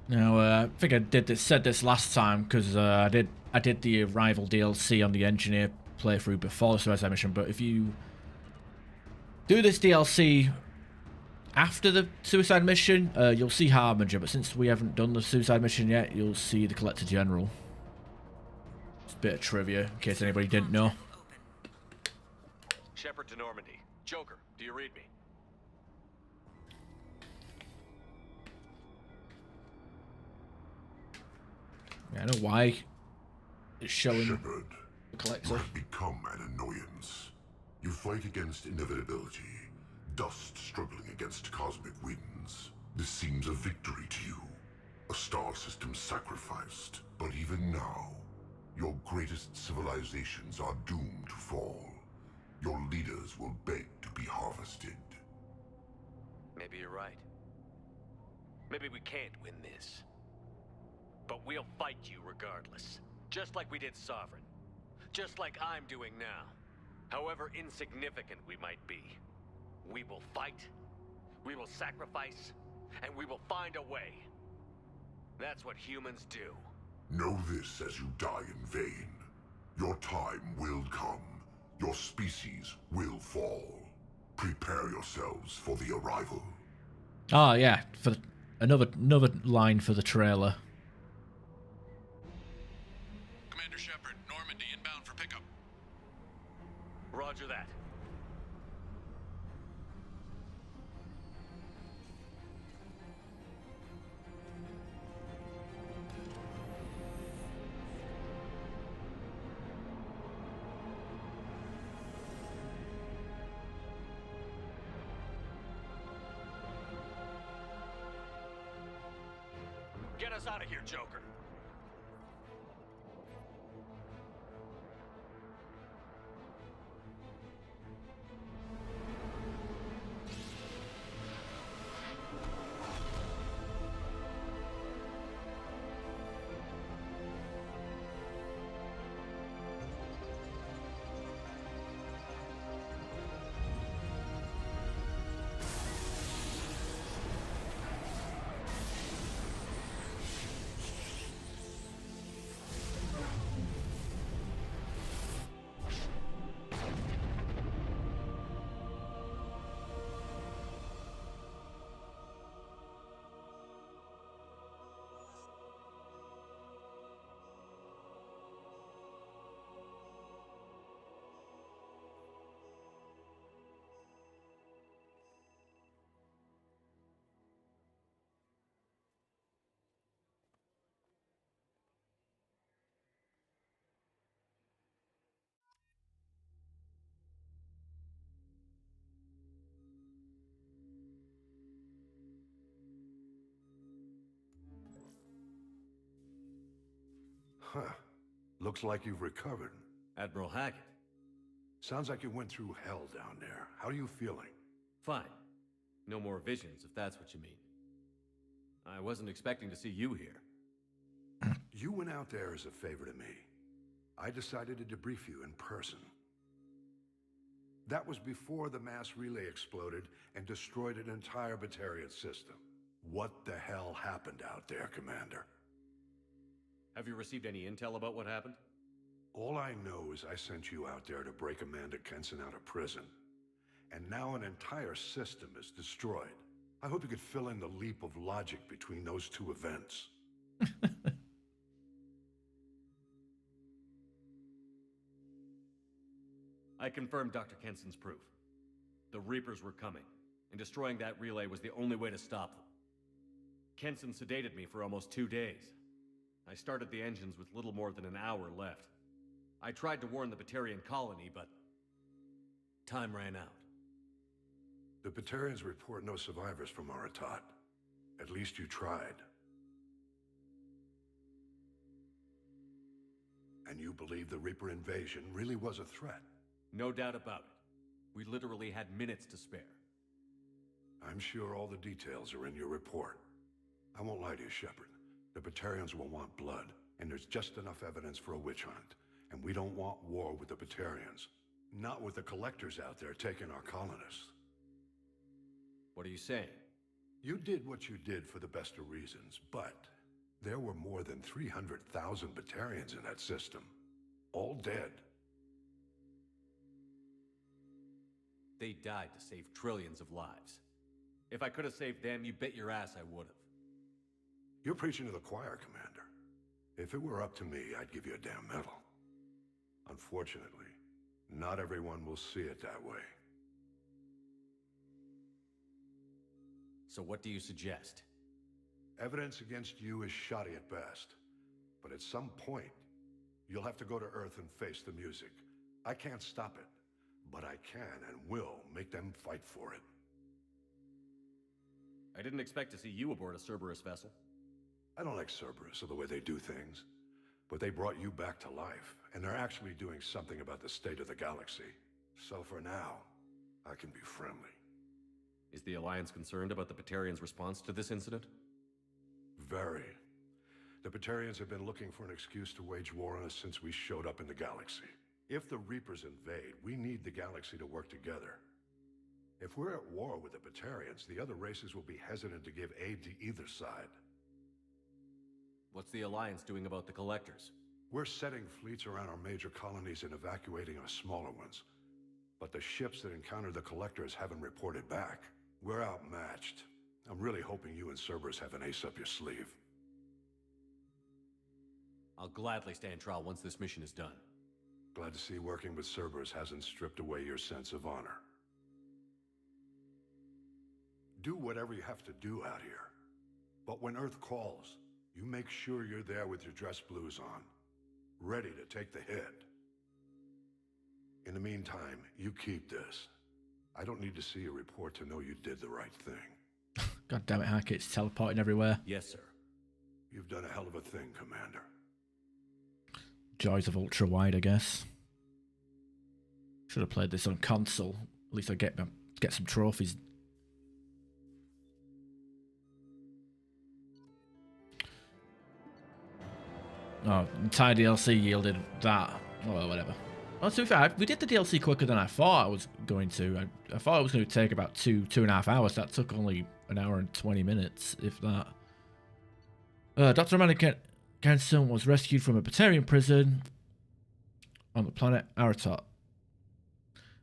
Speaker 1: Now, I think I said this last time because I did the Arrival DLC on the Engineer playthrough before the Suicide Mission. But if you do this DLC after the Suicide Mission, you'll see Harbinger. But since we haven't done the Suicide Mission yet, you'll see the Collector General. It's a bit of trivia in case anybody didn't know.
Speaker 7: Shepard to Normandy. Joker, do you read me?
Speaker 1: Yeah, I know why it's showing
Speaker 9: Shepard,
Speaker 1: the Collector.
Speaker 9: you have become an annoyance. You fight against inevitability, dust struggling against cosmic winds. This seems a victory to you, a star system sacrificed. But even now, your greatest civilizations are doomed to fall. Your leaders will beg to be harvested.
Speaker 7: Maybe you're right. Maybe we can't win this. But we'll fight you regardless. Just like we did Sovereign. Just like I'm doing now. However insignificant we might be. We will fight, we will sacrifice, and we will find a way. That's what humans do.
Speaker 9: Know this as you die in vain. Your time will come. Your species will fall. Prepare yourselves for the arrival.
Speaker 1: Ah, yeah, for another line for the trailer.
Speaker 4: Commander Shepard, Normandy inbound for pickup.
Speaker 7: Roger that. Get us out of here, Joker.
Speaker 12: Huh. Looks like you've recovered.
Speaker 7: Admiral Hackett.
Speaker 12: Sounds like you went through hell down there. How are you feeling?
Speaker 7: Fine. No more visions, if that's what you mean. I wasn't expecting to see you here.
Speaker 12: You went out there as a favor to me. I decided to debrief you in person. That was before the mass relay exploded and destroyed an entire Batarian system. What the hell happened out there, Commander?
Speaker 7: Have you received any intel about what happened?
Speaker 12: All I know is I sent you out there to break Amanda Kenson out of prison. And now an entire system is destroyed. I hope you could fill in the leap of logic between those two events.
Speaker 7: I confirmed Dr. Kenson's proof. The Reapers were coming, and destroying that relay was the only way to stop them. Kenson sedated me for almost 2 days. I started the engines with little more than an hour left. I tried to warn the Batarian colony, but time ran out.
Speaker 12: The Batarians report no survivors from Aratat. At least you tried. And you believe the Reaper invasion really was a threat?
Speaker 7: No doubt about it. We literally had minutes to spare.
Speaker 12: I'm sure all the details are in your report. I won't lie to you, Shepard. The Batarians will want blood, and there's just enough evidence for a witch hunt. And we don't want war with the Batarians. Not with the collectors out there taking our colonists.
Speaker 7: What are you saying?
Speaker 12: You did what you did for the best of reasons, but there were more than 300,000 Batarians in that system. All dead.
Speaker 7: They died to save trillions of lives. If I could have saved them, you bet your ass I would have.
Speaker 12: You're preaching to the choir, Commander. If it were up to me, I'd give you a damn medal. Unfortunately, not everyone will see it that way.
Speaker 7: So what do you suggest?
Speaker 12: Evidence against you is shoddy at best. But at some point, you'll have to go to Earth and face the music. I can't stop it, but I can and will make them fight for it.
Speaker 7: I didn't expect to see you aboard a Cerberus vessel.
Speaker 12: I don't like Cerberus or the way they do things, but they brought you back to life, and they're actually doing something about the state of the galaxy. So for now, I can be friendly.
Speaker 7: Is the Alliance concerned about the Batarians' response to this incident?
Speaker 12: Very. The Batarians have been looking for an excuse to wage war on us since we showed up in the galaxy. If the Reapers invade, we need the galaxy to work together. If we're at war with the Batarians, the other races will be hesitant to give aid to either side.
Speaker 7: What's the Alliance doing about the Collectors?
Speaker 12: We're setting fleets around our major colonies and evacuating our smaller ones. But the ships that encountered the Collectors haven't reported back. We're outmatched. I'm really hoping you and Cerberus have an ace up your sleeve.
Speaker 7: I'll gladly stand trial once this mission is done.
Speaker 12: Glad to see working with Cerberus hasn't stripped away your sense of honor. Do whatever you have to do out here. But when Earth calls, you make sure you're there with your dress blues on, ready to take the hit. In the meantime, you keep this. I don't need to see a report to know you did the right thing.
Speaker 1: God damn it, Hackett's teleporting everywhere.
Speaker 7: Yes, sir.
Speaker 12: You've done a hell of a thing, Commander.
Speaker 1: Joys of ultra wide, I guess. Should have played this on console. At least I get some trophies. Oh, entire DLC yielded that. Oh, well, whatever. Well, to be fair, we did the DLC quicker than I thought I was going to. I thought it was going to take about 2.5 hours. That took only an hour and 20 minutes, if that. Dr. Amanda Kenson was rescued from a Batarian prison on the planet Aratot.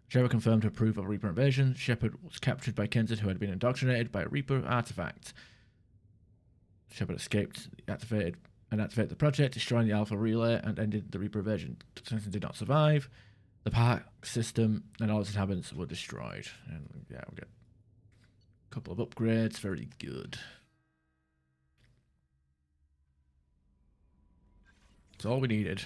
Speaker 1: Shepard confirmed her proof of Reaper invasion. Shepard was captured by Kenson, who had been indoctrinated by a Reaper artifact. Shepard escaped and activated the project, destroying the Alpha Relay and ended the Reaper invasion. Kenson did not survive. The park system and all its inhabitants were destroyed. And yeah, we got a couple of upgrades. Very good. That's all we needed.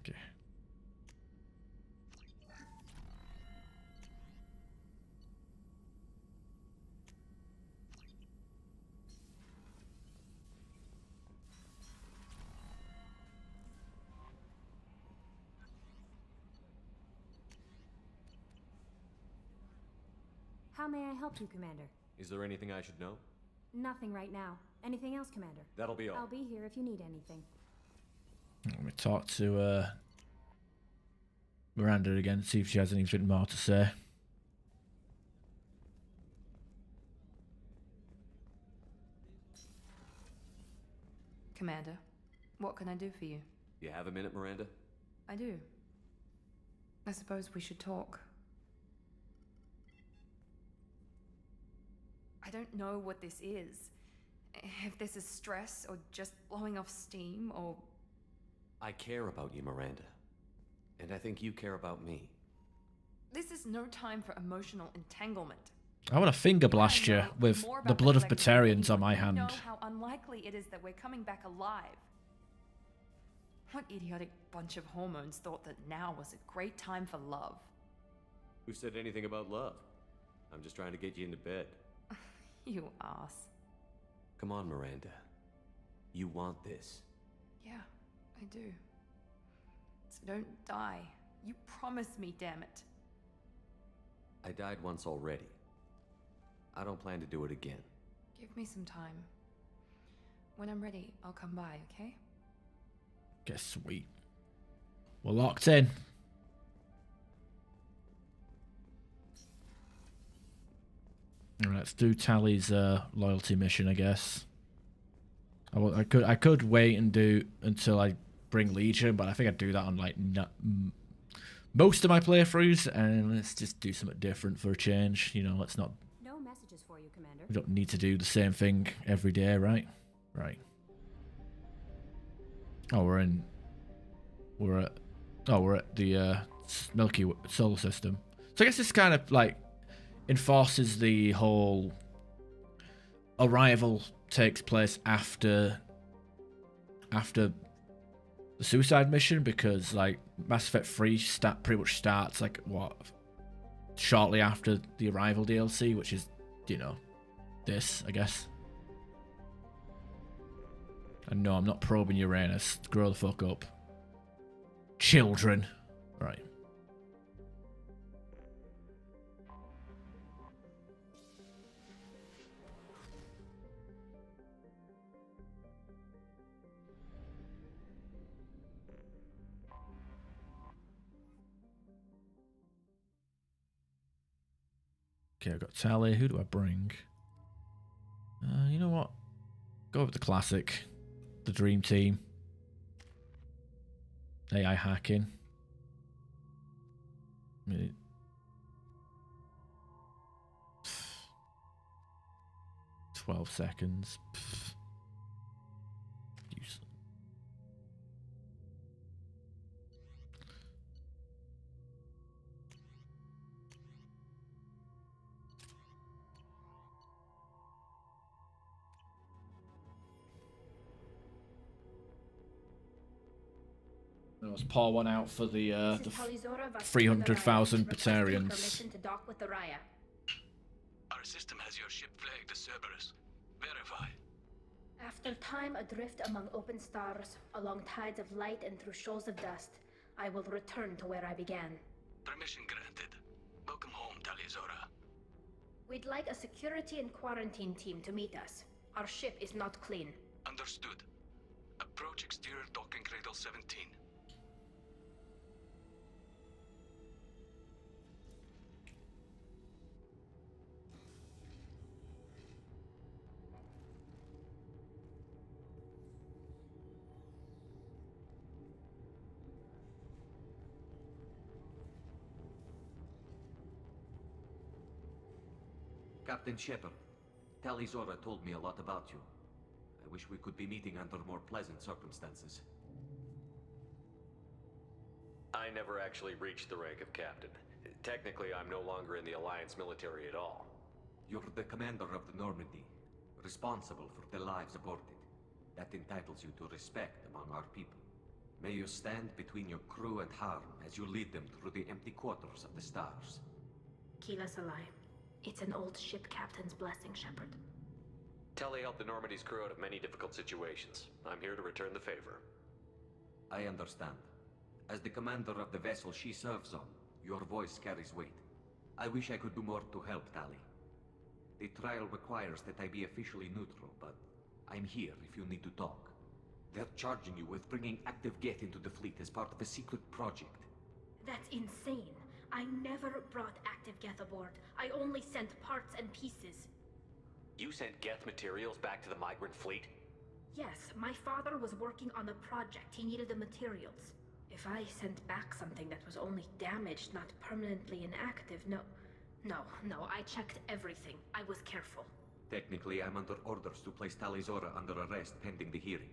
Speaker 1: Okay.
Speaker 13: How may I help you, Commander?
Speaker 3: Is there anything I should know?
Speaker 13: Nothing right now. Anything else, Commander?
Speaker 3: That'll be all.
Speaker 13: I'll be here if you need anything.
Speaker 1: Let me talk to Miranda again, see if she has anything more to say.
Speaker 2: Commander, what can I do for you?
Speaker 3: You have a minute, Miranda?
Speaker 2: I do. I suppose we should talk. I don't know what this is. If this is stress, or just blowing off steam, or...
Speaker 3: I care about you, Miranda. And I think you care about me.
Speaker 2: This is no time for emotional entanglement.
Speaker 1: I want to finger blast you with the blood of Batarians on my hand.
Speaker 2: You know how unlikely it is that we're coming back alive. What idiotic bunch of hormones thought that now was a great time for love?
Speaker 3: Who said anything about love? I'm just trying to get you into bed.
Speaker 2: You ass.
Speaker 3: Come on, Miranda. You want this.
Speaker 2: Yeah, I do. So don't die. You promised me, damn it.
Speaker 3: I died once already. I don't plan to do it again.
Speaker 2: Give me some time. When I'm ready, I'll come by, okay?
Speaker 1: Okay, sweet. We're locked in. All right, let's do Tally's loyalty mission, I guess. I could wait and do until I bring Legion, but I think I'd do that on like most of my playthroughs, and let's just do something different for a change. You know, let's not.
Speaker 13: No messages for you, Commander.
Speaker 1: We don't need to do the same thing every day, right? Right. Oh, we're at the Milky Solar System. So I guess this kind of like enforces the whole arrival takes place after the suicide mission, because like Mass Effect 3 pretty much starts like what, shortly after the arrival DLC, which is, you know, this, I guess. And no, I'm not probing Uranus. Grow the fuck up. Children. Right. Okay, I've got Tally. Who do I bring? You know what? Go with the classic. The Dream Team. AI hacking. 12 seconds. Useless. Let's pour one out for the 300,000 Batarians.
Speaker 14: Our system has your ship flagged as Cerberus. Verify.
Speaker 15: After time adrift among open stars, along tides of light and through shoals of dust, I will return to where I began.
Speaker 14: Permission granted. Welcome home, Tali'Zorah.
Speaker 15: We'd like a security and quarantine team to meet us. Our ship is not clean.
Speaker 14: Understood. Approach exterior docking cradle 17.
Speaker 3: Captain Shepard, Tali'Zorah told me a lot about you. I wish we could be meeting under more pleasant circumstances.
Speaker 7: I never actually reached the rank of captain. Technically, I'm no longer in the Alliance military at all.
Speaker 3: You're the commander of the Normandy, responsible for the lives aborted. That entitles you to respect among our people. May you stand between your crew and harm as you lead them through the empty quarters of the stars.
Speaker 15: Keela Salai. It's an old ship captain's blessing, Shepard.
Speaker 7: Tali helped the Normandy's crew out of many difficult situations. I'm here to return the favor.
Speaker 3: I understand. As the commander of the vessel she serves on, your voice carries weight. I wish I could do more to help, Tali. The trial requires that I be officially neutral, but I'm here if you need to talk. They're charging you with bringing active Geth into the fleet as part of a secret project.
Speaker 15: That's insane. I never brought active Geth aboard. I only sent parts and pieces.
Speaker 7: You sent Geth materials back to the migrant fleet?
Speaker 15: Yes, my father was working on a project. He needed the materials. If I sent back something that was only damaged, not permanently inactive, no, I checked everything. I was careful.
Speaker 3: Technically, I'm under orders to place Tali Zora under arrest pending the hearing.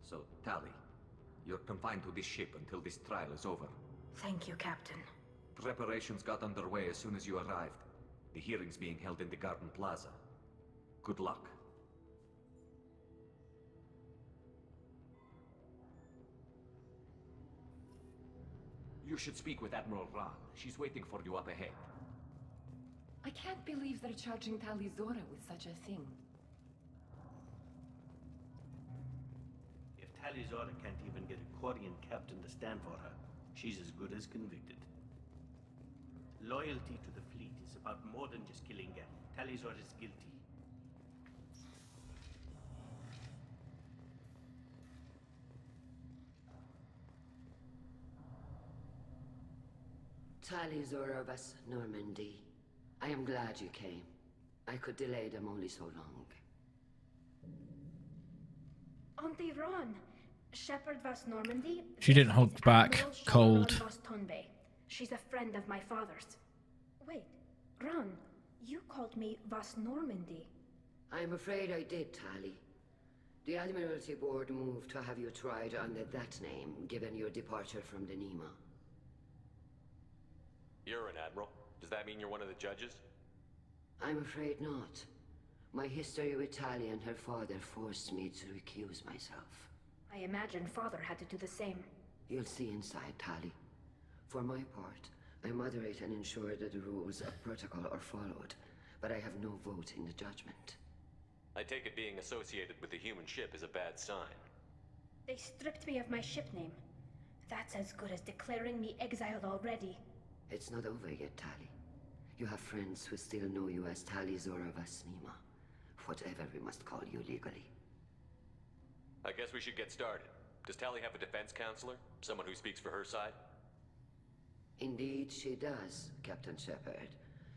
Speaker 3: So, Tali, you're confined to this ship until this trial is over.
Speaker 15: Thank you, Captain.
Speaker 3: Preparations got underway as soon as you arrived. The hearing's being held in the Garden Plaza. Good luck. You should speak with Admiral Ran. She's waiting for you up ahead.
Speaker 5: I can't believe they're charging Tali Zora with such a thing.
Speaker 16: If Tali Zora can't even get a Quarian captain to stand for her, she's as good as convicted. Loyalty to the fleet is about more than just killing Geth. Tali Zora is guilty.
Speaker 17: Tali Zora vas Normandy. I am glad you came. I could delay them only so long.
Speaker 15: Auntie Ron, Shepard vas Normandy.
Speaker 1: She didn't hug back, cold.
Speaker 15: She's a friend of my father's. Wait, Ron, you called me vas Normandy.
Speaker 17: I'm afraid I did, Tali. The Admiralty Board moved to have you tried under that name, given your departure from the Nima.
Speaker 7: You're an admiral. Does that mean you're one of the judges?
Speaker 17: I'm afraid not. My history with Tali and her father forced me to recuse myself.
Speaker 15: I imagine father had to do the same.
Speaker 17: You'll see inside, Tali. For my part, I moderate and ensure that the rules of protocol are followed, but I have no vote in the judgment.
Speaker 7: I take it being associated with the human ship is a bad sign.
Speaker 15: They stripped me of my ship name. That's as good as declaring me exiled already.
Speaker 17: It's not over yet, Tali. You have friends who still know you as Tali Zora vas Nima. Whatever we must call you legally.
Speaker 7: I guess we should get started. Does Tali have a defense counselor? Someone who speaks for her side?
Speaker 17: Indeed she does, Captain Shepard.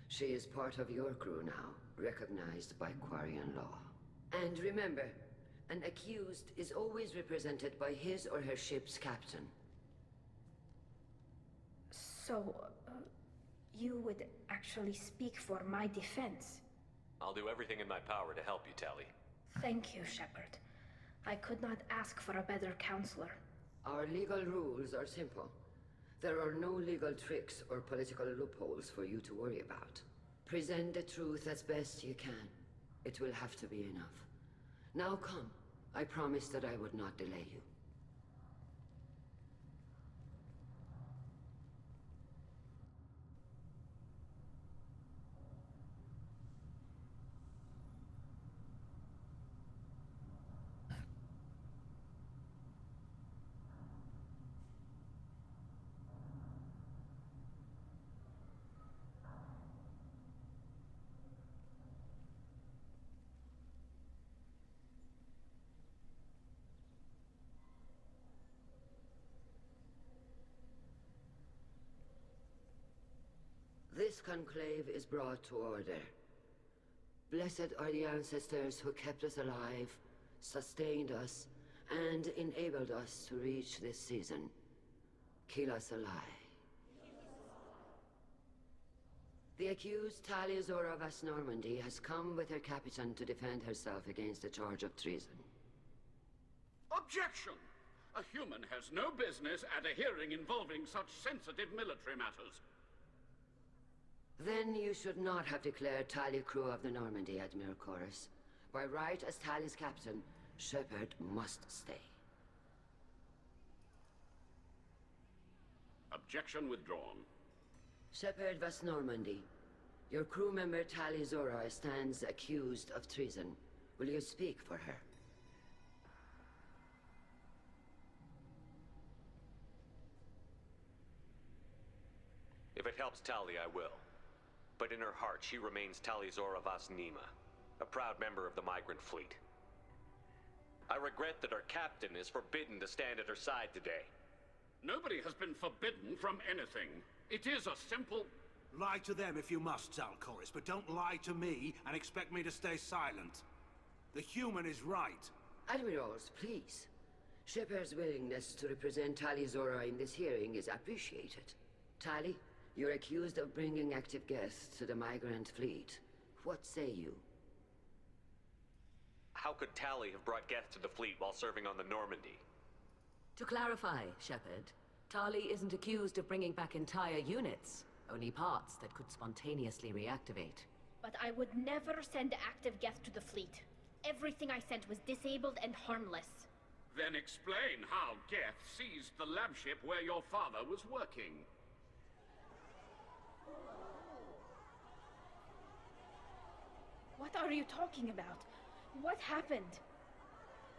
Speaker 17: She is part of your crew now, recognized by Quarian law. And remember, an accused is always represented by his or her ship's captain.
Speaker 15: So, you would actually speak for my defense?
Speaker 7: I'll do everything in my power to help you, Tali.
Speaker 15: Thank you, Shepard. I could not ask for a better counselor.
Speaker 17: Our legal rules are simple. There are no legal tricks or political loopholes for you to worry about. Present the truth as best you can. It will have to be enough. Now come. I promised that I would not delay you. This conclave is brought to order. Blessed are the ancestors who kept us alive, sustained us, and enabled us to reach this season. Keep us alive. The accused Tali Zora vas Normandy has come with her captain to defend herself against the charge of treason.
Speaker 18: Objection! A human has no business at a hearing involving such sensitive military matters.
Speaker 17: Then you should not have declared Tali crew of the Normandy, Admiral Chorus. By right as Tali's captain, Shepard must stay.
Speaker 18: Objection withdrawn.
Speaker 17: Shepard vas Normandy. Your crew member Tali Zora stands accused of treason. Will you speak for her?
Speaker 7: If it helps Tali, I will. but in her heart she remains Talizora Vas Nima, a proud member of the migrant fleet. I regret that our captain is forbidden to stand at her side today.
Speaker 18: Nobody has been forbidden from anything. It is a simple...
Speaker 19: Lie to them if you must, Zalcoris, but don't lie to me and expect me to stay silent. The human is right.
Speaker 17: Admirals, please. Shepard's willingness to represent Talizora in this hearing is appreciated. Tali, you're accused of bringing active guests to the migrant fleet. What say you?
Speaker 7: How could Tali have brought guests to the fleet while serving on the Normandy?
Speaker 20: To clarify, Shepard, Tali isn't accused of bringing back entire units, only parts that could spontaneously reactivate.
Speaker 15: But I would never send active guests to the fleet. Everything I sent was disabled and harmless.
Speaker 18: Then explain how Geth seized the lab ship where your father was working.
Speaker 15: What are you talking about? What happened?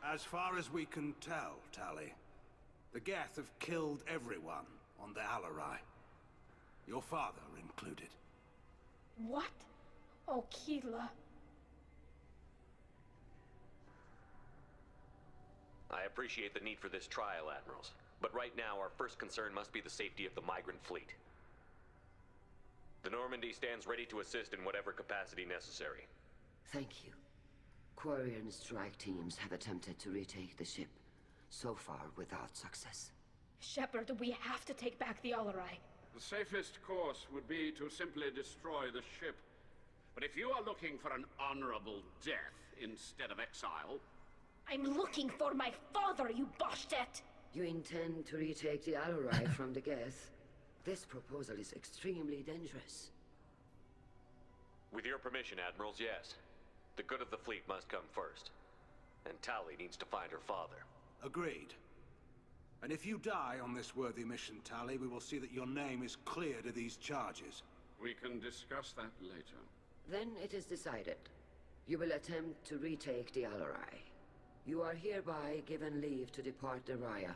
Speaker 19: As far as we can tell, Tali, the Geth have killed everyone on the Alarai. Your father included.
Speaker 15: What? Oh, Keela.
Speaker 7: I appreciate the need for this trial, Admirals. But right now, our first concern must be the safety of the migrant fleet. The Normandy stands ready to assist in whatever capacity necessary.
Speaker 17: Thank you. Quarry and strike teams have attempted to retake the ship, so far without success.
Speaker 15: Shepard, we have to take back the Alarai.
Speaker 18: The safest course would be to simply destroy the ship. But if you are looking for an honorable death instead of exile...
Speaker 15: I'm looking for my father, you bastet!
Speaker 17: You intend to retake the Alarai from the Geth? This proposal is extremely dangerous.
Speaker 7: With your permission, Admirals, yes. The good of the fleet must come first. And Tali needs to find her father.
Speaker 19: Agreed. And if you die on this worthy mission, Tali, we will see that your name is cleared of these charges.
Speaker 18: We can discuss that later.
Speaker 17: Then it is decided. You will attempt to retake the Alarai. You are hereby given leave to depart the Raya.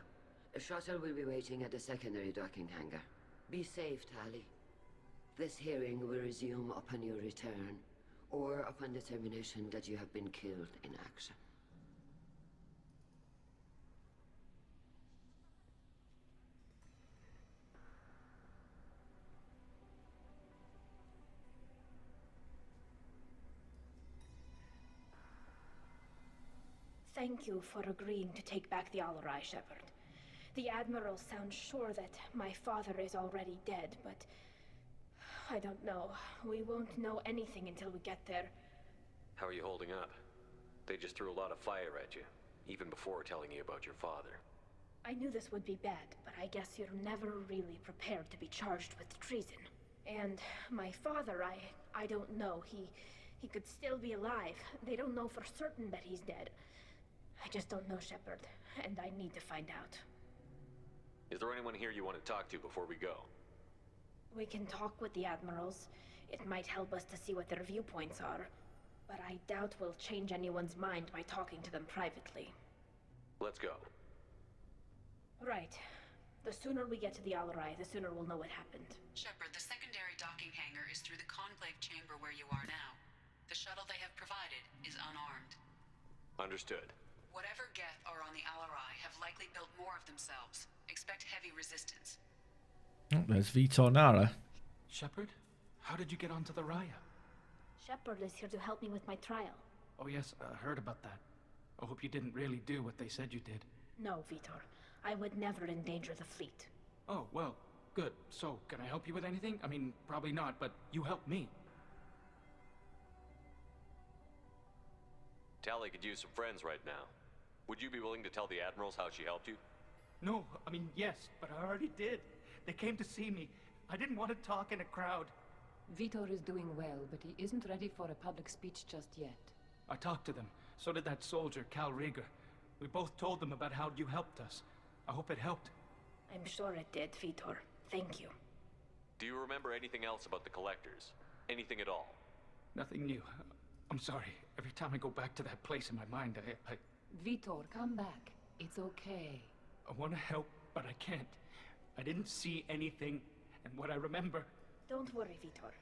Speaker 17: A shuttle will be waiting at the secondary docking hangar. Be safe, Tali. This hearing will resume upon your return, or upon determination that you have been killed in action.
Speaker 15: Thank you for agreeing to take back the Alarai, Shepard. The Admiral sounds sure that my father is already dead, but... I don't know. We won't know anything until we get there.
Speaker 7: How are you holding up? They just threw a lot of fire at you, even before telling you about your father.
Speaker 15: I knew this would be bad, but I guess you're never really prepared to be charged with treason. And my father, I don't know. He could still be alive. They don't know for certain that he's dead. I just don't know, Shepard, and I need to find out.
Speaker 7: Is there anyone here you want to talk to before we go?
Speaker 15: We can talk with the Admirals. It might help us to see what their viewpoints are. But I doubt we'll change anyone's mind by talking to them privately.
Speaker 7: Let's go.
Speaker 15: Right. The sooner we get to the Alarai, the sooner we'll know what happened.
Speaker 20: Shepard, the secondary docking hangar is through the conclave chamber where you are now. The shuttle they have provided is unarmed.
Speaker 7: Understood.
Speaker 20: Whatever Geth are on the Alarai have likely built more of themselves. Expect heavy resistance.
Speaker 1: Oh, there's Vitor Nara.
Speaker 21: Shepard, how did you get onto the Raya?
Speaker 15: Shepard is here to help me with my trial.
Speaker 21: Oh yes, I heard about that. I hope you didn't really do what they said you did.
Speaker 15: No, Vitor. I would never endanger the fleet.
Speaker 21: Oh, well, good. So, can I help you with anything? I mean, probably not, but you helped me.
Speaker 7: Tali could use some friends right now. Would you be willing to tell the Admirals how she helped you?
Speaker 21: No, I mean, yes, but I already did. They came to see me. I didn't want to talk in a crowd.
Speaker 5: Vitor is doing well, but he isn't ready for a public speech just yet.
Speaker 21: I talked to them. So did that soldier, Cal Rieger. We both told them about how you helped us. I hope it helped.
Speaker 15: I'm sure it did, Vitor. Thank you.
Speaker 7: Do you remember anything else about the Collectors? Anything at all?
Speaker 21: Nothing new. I'm sorry. Every time I go back to that place in my mind, I...
Speaker 5: Vitor, come back. It's okay.
Speaker 21: I want to help, but I can't. I didn't see anything, and what I remember...
Speaker 15: Don't worry, Vitor.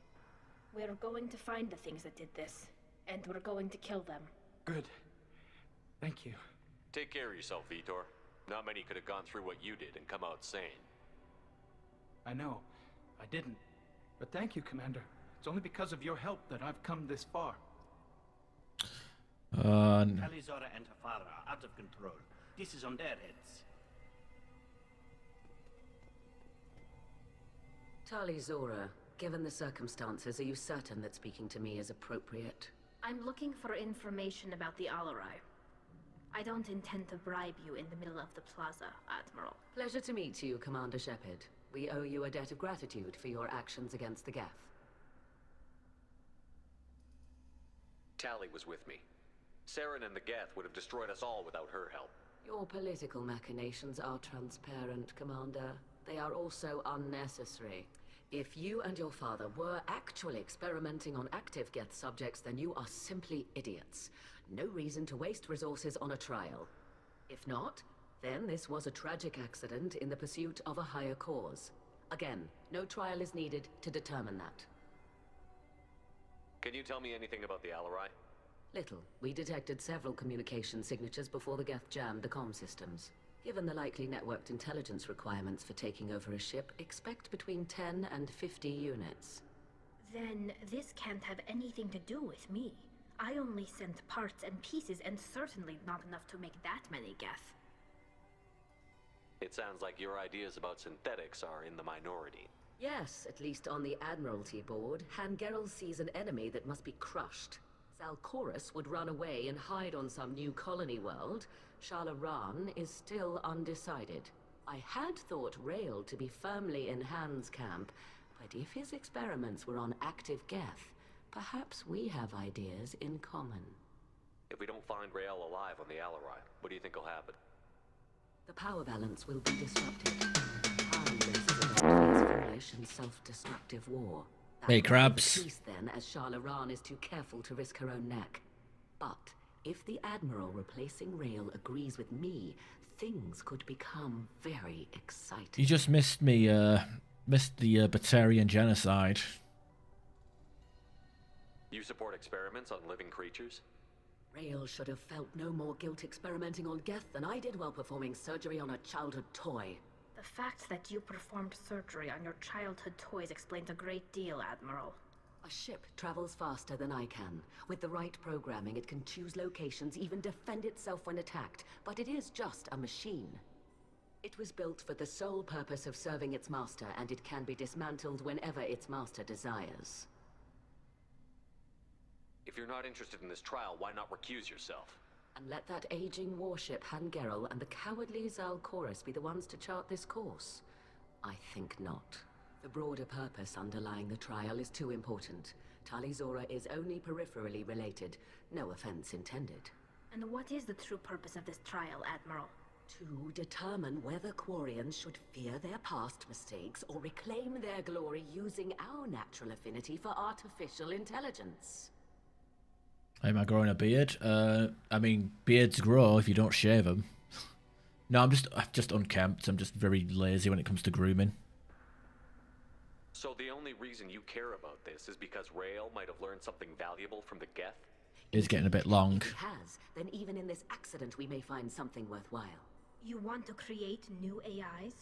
Speaker 15: We're going to find the things that did this, and we're going to kill them.
Speaker 21: Good. Thank you.
Speaker 7: Take care of yourself, Vitor. Not many could have gone through what you did and come out sane.
Speaker 21: I know. I didn't. But thank you, Commander. It's only because of your help that I've come this far.
Speaker 16: Talizora and her father are out of control. This is on their heads.
Speaker 20: Talizora, given the circumstances, are you certain that speaking to me is appropriate?
Speaker 15: I'm looking for information about the Alarai. I don't intend to bribe you in the middle of the plaza, Admiral.
Speaker 20: Pleasure to meet you, Commander Shepard. We owe you a debt of gratitude for your actions against the Geth.
Speaker 7: Tali was with me. Saren and the Geth would have destroyed us all without her help.
Speaker 20: Your political machinations are transparent, Commander. They are also unnecessary. If you and your father were actually experimenting on active Geth subjects, then you are simply idiots. No reason to waste resources on a trial. If not, then this was a tragic accident in the pursuit of a higher cause. Again, no trial is needed to determine that.
Speaker 7: Can you tell me anything about the Alarai?
Speaker 20: Little. We detected several communication signatures before the Geth jammed the comm systems. Given the likely networked intelligence requirements for taking over a ship, expect between 10 and 50 units.
Speaker 15: Then this can't have anything to do with me. I only sent parts and pieces, and certainly not enough to make that many Geth.
Speaker 7: It sounds like your ideas about synthetics are in the minority.
Speaker 20: Yes, at least on the Admiralty board, Hangerel sees an enemy that must be crushed. Zalcorus would run away and hide on some new colony world. Shalaran is still undecided. I had thought Rail to be firmly in Han's camp, but if his experiments were on active Geth, perhaps we have ideas in common.
Speaker 7: If we don't find Rael alive on the Alarai, what do you think will happen?
Speaker 20: The power balance will be disrupted. Han risks a foolish and self-destructive war.
Speaker 1: Hey, crabs.
Speaker 20: Peace, then, as Shalaran is too careful to risk her own neck. But if the Admiral replacing Rail agrees with me, things could become very exciting.
Speaker 1: You just missed me, missed the Batarian genocide.
Speaker 7: You support experiments on living creatures?
Speaker 20: Rail should have felt no more guilt experimenting on Geth than I did while performing surgery on a childhood toy.
Speaker 15: The fact that you performed surgery on your childhood toys explains a great deal, Admiral.
Speaker 20: A ship travels faster than I can. With the right programming, it can choose locations, even defend itself when attacked. But it is just a machine. It was built for the sole purpose of serving its master, and it can be dismantled whenever its master desires.
Speaker 7: If you're not interested in this trial, why not recuse yourself?
Speaker 20: And let that aging warship Hangerel and the cowardly Zalcorus be the ones to chart this course? I think not. The broader purpose underlying the trial is too important. Talizora is only peripherally related. No offense intended.
Speaker 15: And what is the true purpose of this trial, Admiral?
Speaker 20: To determine whether Quarians should fear their past mistakes or reclaim their glory using our natural affinity for artificial intelligence.
Speaker 1: Am I growing a beard? I mean, beards grow if you don't shave them. No, I'm just unkempt. I'm just very lazy when it comes to grooming.
Speaker 7: So the only reason you care about this is because Rael might have learned something valuable from the Geth?
Speaker 1: It's getting a bit long.
Speaker 20: If he has, then even in this accident we may find something worthwhile.
Speaker 15: You want to create new AIs?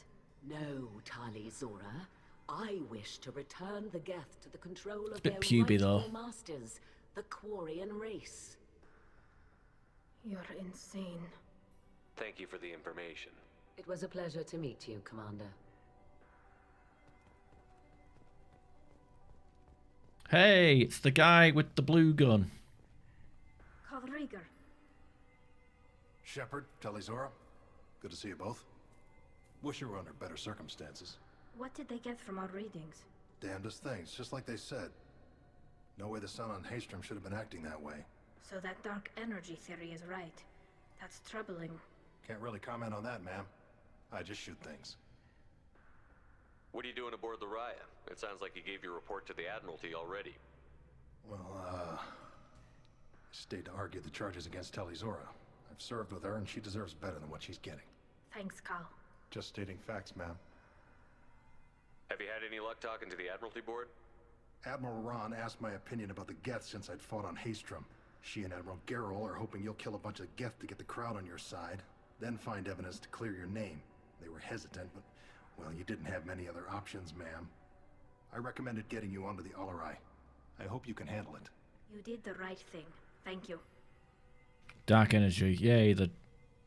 Speaker 20: No, Talizora. I wish to return the Geth to the control of
Speaker 1: Bit
Speaker 20: their
Speaker 1: puby, though.
Speaker 20: rightful masters, the Quarian race.
Speaker 15: You're insane.
Speaker 7: Thank you for the information.
Speaker 20: It was a pleasure to meet you, Commander.
Speaker 1: Hey, it's the guy with the blue gun.
Speaker 15: Kalrieger.
Speaker 12: Shepard, Talizora, good to see you both. Wish you were under better circumstances.
Speaker 15: What did they get from our readings?
Speaker 12: Damnedest things, just like they said. No way the sun on Haystrom should have been acting that way.
Speaker 15: So that dark energy theory is right. That's troubling.
Speaker 12: Can't really comment on that, ma'am. I just shoot things.
Speaker 7: What are you doing aboard the Raya? It sounds like you gave your report to the Admiralty already.
Speaker 12: Well, stayed to argue the charges against Talizora. I've served with her and she deserves better than what she's getting.
Speaker 15: Thanks, Cal.
Speaker 12: Just stating facts, ma'am.
Speaker 7: Have you had any luck talking to the Admiralty board?
Speaker 8: Admiral Ron asked my opinion about the Geth since I'd fought on Haestrom. She and Admiral Gerrel are hoping you'll kill a bunch of Geth to get the crowd on your side, then find evidence to clear your name. They were hesitant, but, well, you didn't have many other options, ma'am. I recommended getting you onto the Alarai. I hope you can handle it.
Speaker 15: You did the right thing. Thank you.
Speaker 1: Dark energy. Yay, the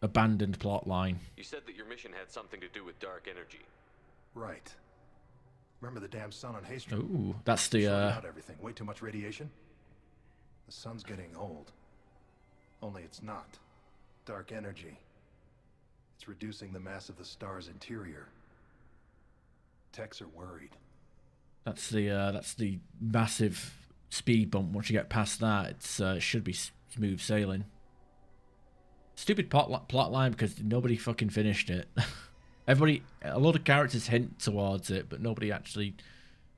Speaker 1: abandoned plot line.
Speaker 7: You said that your mission had something to do with dark energy.
Speaker 8: Right. Remember the damn sun on Haestrom?
Speaker 1: Ooh, that's the
Speaker 8: Not everything. Way too much radiation? The sun's getting old. Only it's not. Dark energy. It's reducing the mass of the star's interior. Techs are worried.
Speaker 1: That's the massive speed bump. Once you get past that, it should be smooth sailing. Stupid plot line because nobody fucking finished it. Everybody, a lot of characters hint towards it, but nobody actually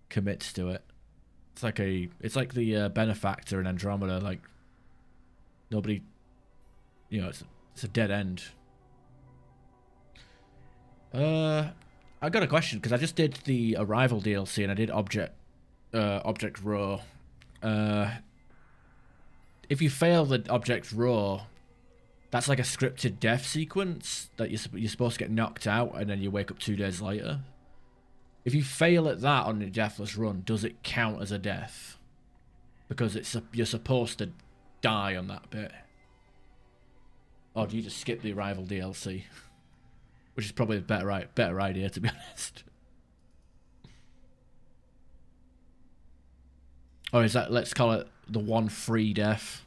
Speaker 1: commits to it. It's like the benefactor in Andromeda. Like nobody, it's a dead end. I got a question because I just did the Arrival DLC and I did Object Row. If you fail the Object Row, that's like a scripted death sequence that you're supposed to get knocked out and then you wake up 2 days later. If you fail at that on your deathless run, does it count as a death? Because you're supposed to die on that bit. Or do you just skip the Arrival DLC? Which is probably a better idea, to be honest. Or is that, let's call it the one free death.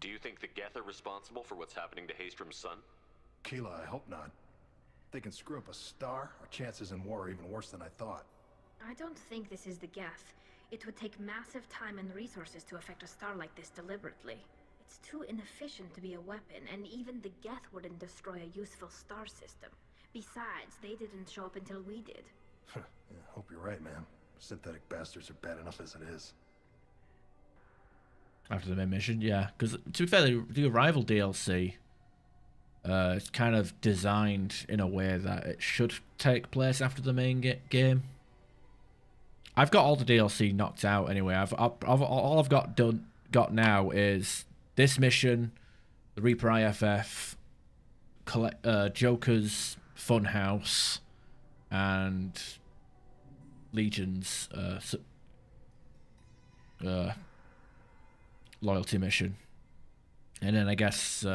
Speaker 7: Do you think the Geth are responsible for what's happening to Haestrom's son?
Speaker 8: Keela, I hope not. If they can screw up a star, our chances in war are even worse than I thought.
Speaker 15: I don't think this is the Geth. It would take massive time and resources to affect a star like this deliberately. It's too inefficient to be a weapon, and even the Geth wouldn't destroy a useful star system. Besides, they didn't show up until we did.
Speaker 8: Yeah, hope you're right, man. Synthetic bastards are bad enough as it is.
Speaker 1: After the main mission, yeah. Because, to be fair, the Arrival DLC, it's kind of designed in a way that it should take place after the main game. I've got all the DLC knocked out anyway. All I've got now is this mission, the Reaper IFF, Joker's Funhouse, and Legion's loyalty mission. And then I guess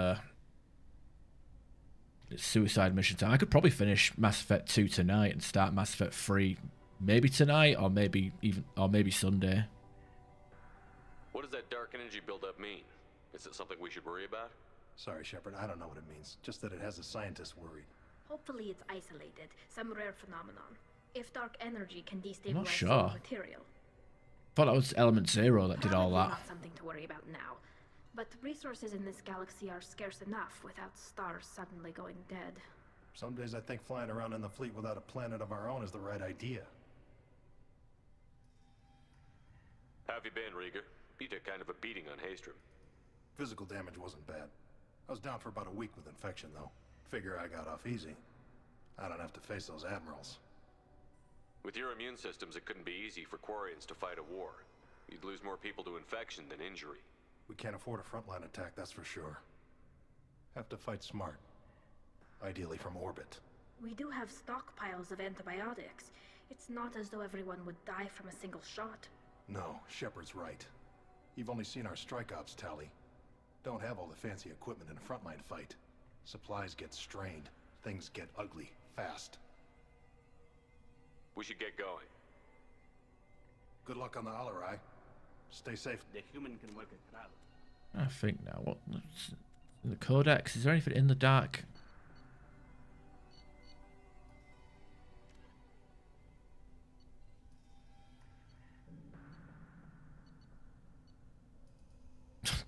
Speaker 1: it's suicide mission time. I could probably finish Mass Effect 2 tonight and start Mass Effect 3 maybe tonight or maybe Sunday.
Speaker 7: What does that dark energy buildup mean? Is it something we should worry about?
Speaker 8: Sorry, Shepard, I don't know what it means. Just that it has the scientists worried.
Speaker 15: Hopefully it's isolated, some rare phenomenon. If dark energy can
Speaker 1: I'm
Speaker 15: destabilize
Speaker 1: not sure.
Speaker 15: solar material.
Speaker 1: Thought that was Element Zero that did all
Speaker 15: Probably
Speaker 1: that.
Speaker 15: not something to worry about now. But resources in this galaxy are scarce enough without stars suddenly going dead.
Speaker 8: Some days I think flying around in the fleet without a planet of our own is the right idea.
Speaker 7: How have you been, Rieger? You took kind of a beating on Haestrom.
Speaker 8: Physical damage wasn't bad. I was down for about a week with infection, though. Figure I got off easy. I don't have to face those admirals.
Speaker 7: With your immune systems, it couldn't be easy for Quarians to fight a war. You'd lose more people to infection than injury.
Speaker 8: We can't afford a frontline attack, that's for sure. Have to fight smart. Ideally from orbit.
Speaker 15: We do have stockpiles of antibiotics. It's not as though everyone would die from a single shot.
Speaker 8: No, Shepard's right. You've only seen our strike ops tally. Don't have all the fancy equipment in a frontline fight. Supplies get strained. Things get ugly, fast.
Speaker 7: We should get going.
Speaker 8: Good luck on the Alarai. Stay safe.
Speaker 16: The human can work it out.
Speaker 1: I think now, what in the Codex? Is there anything in the dark?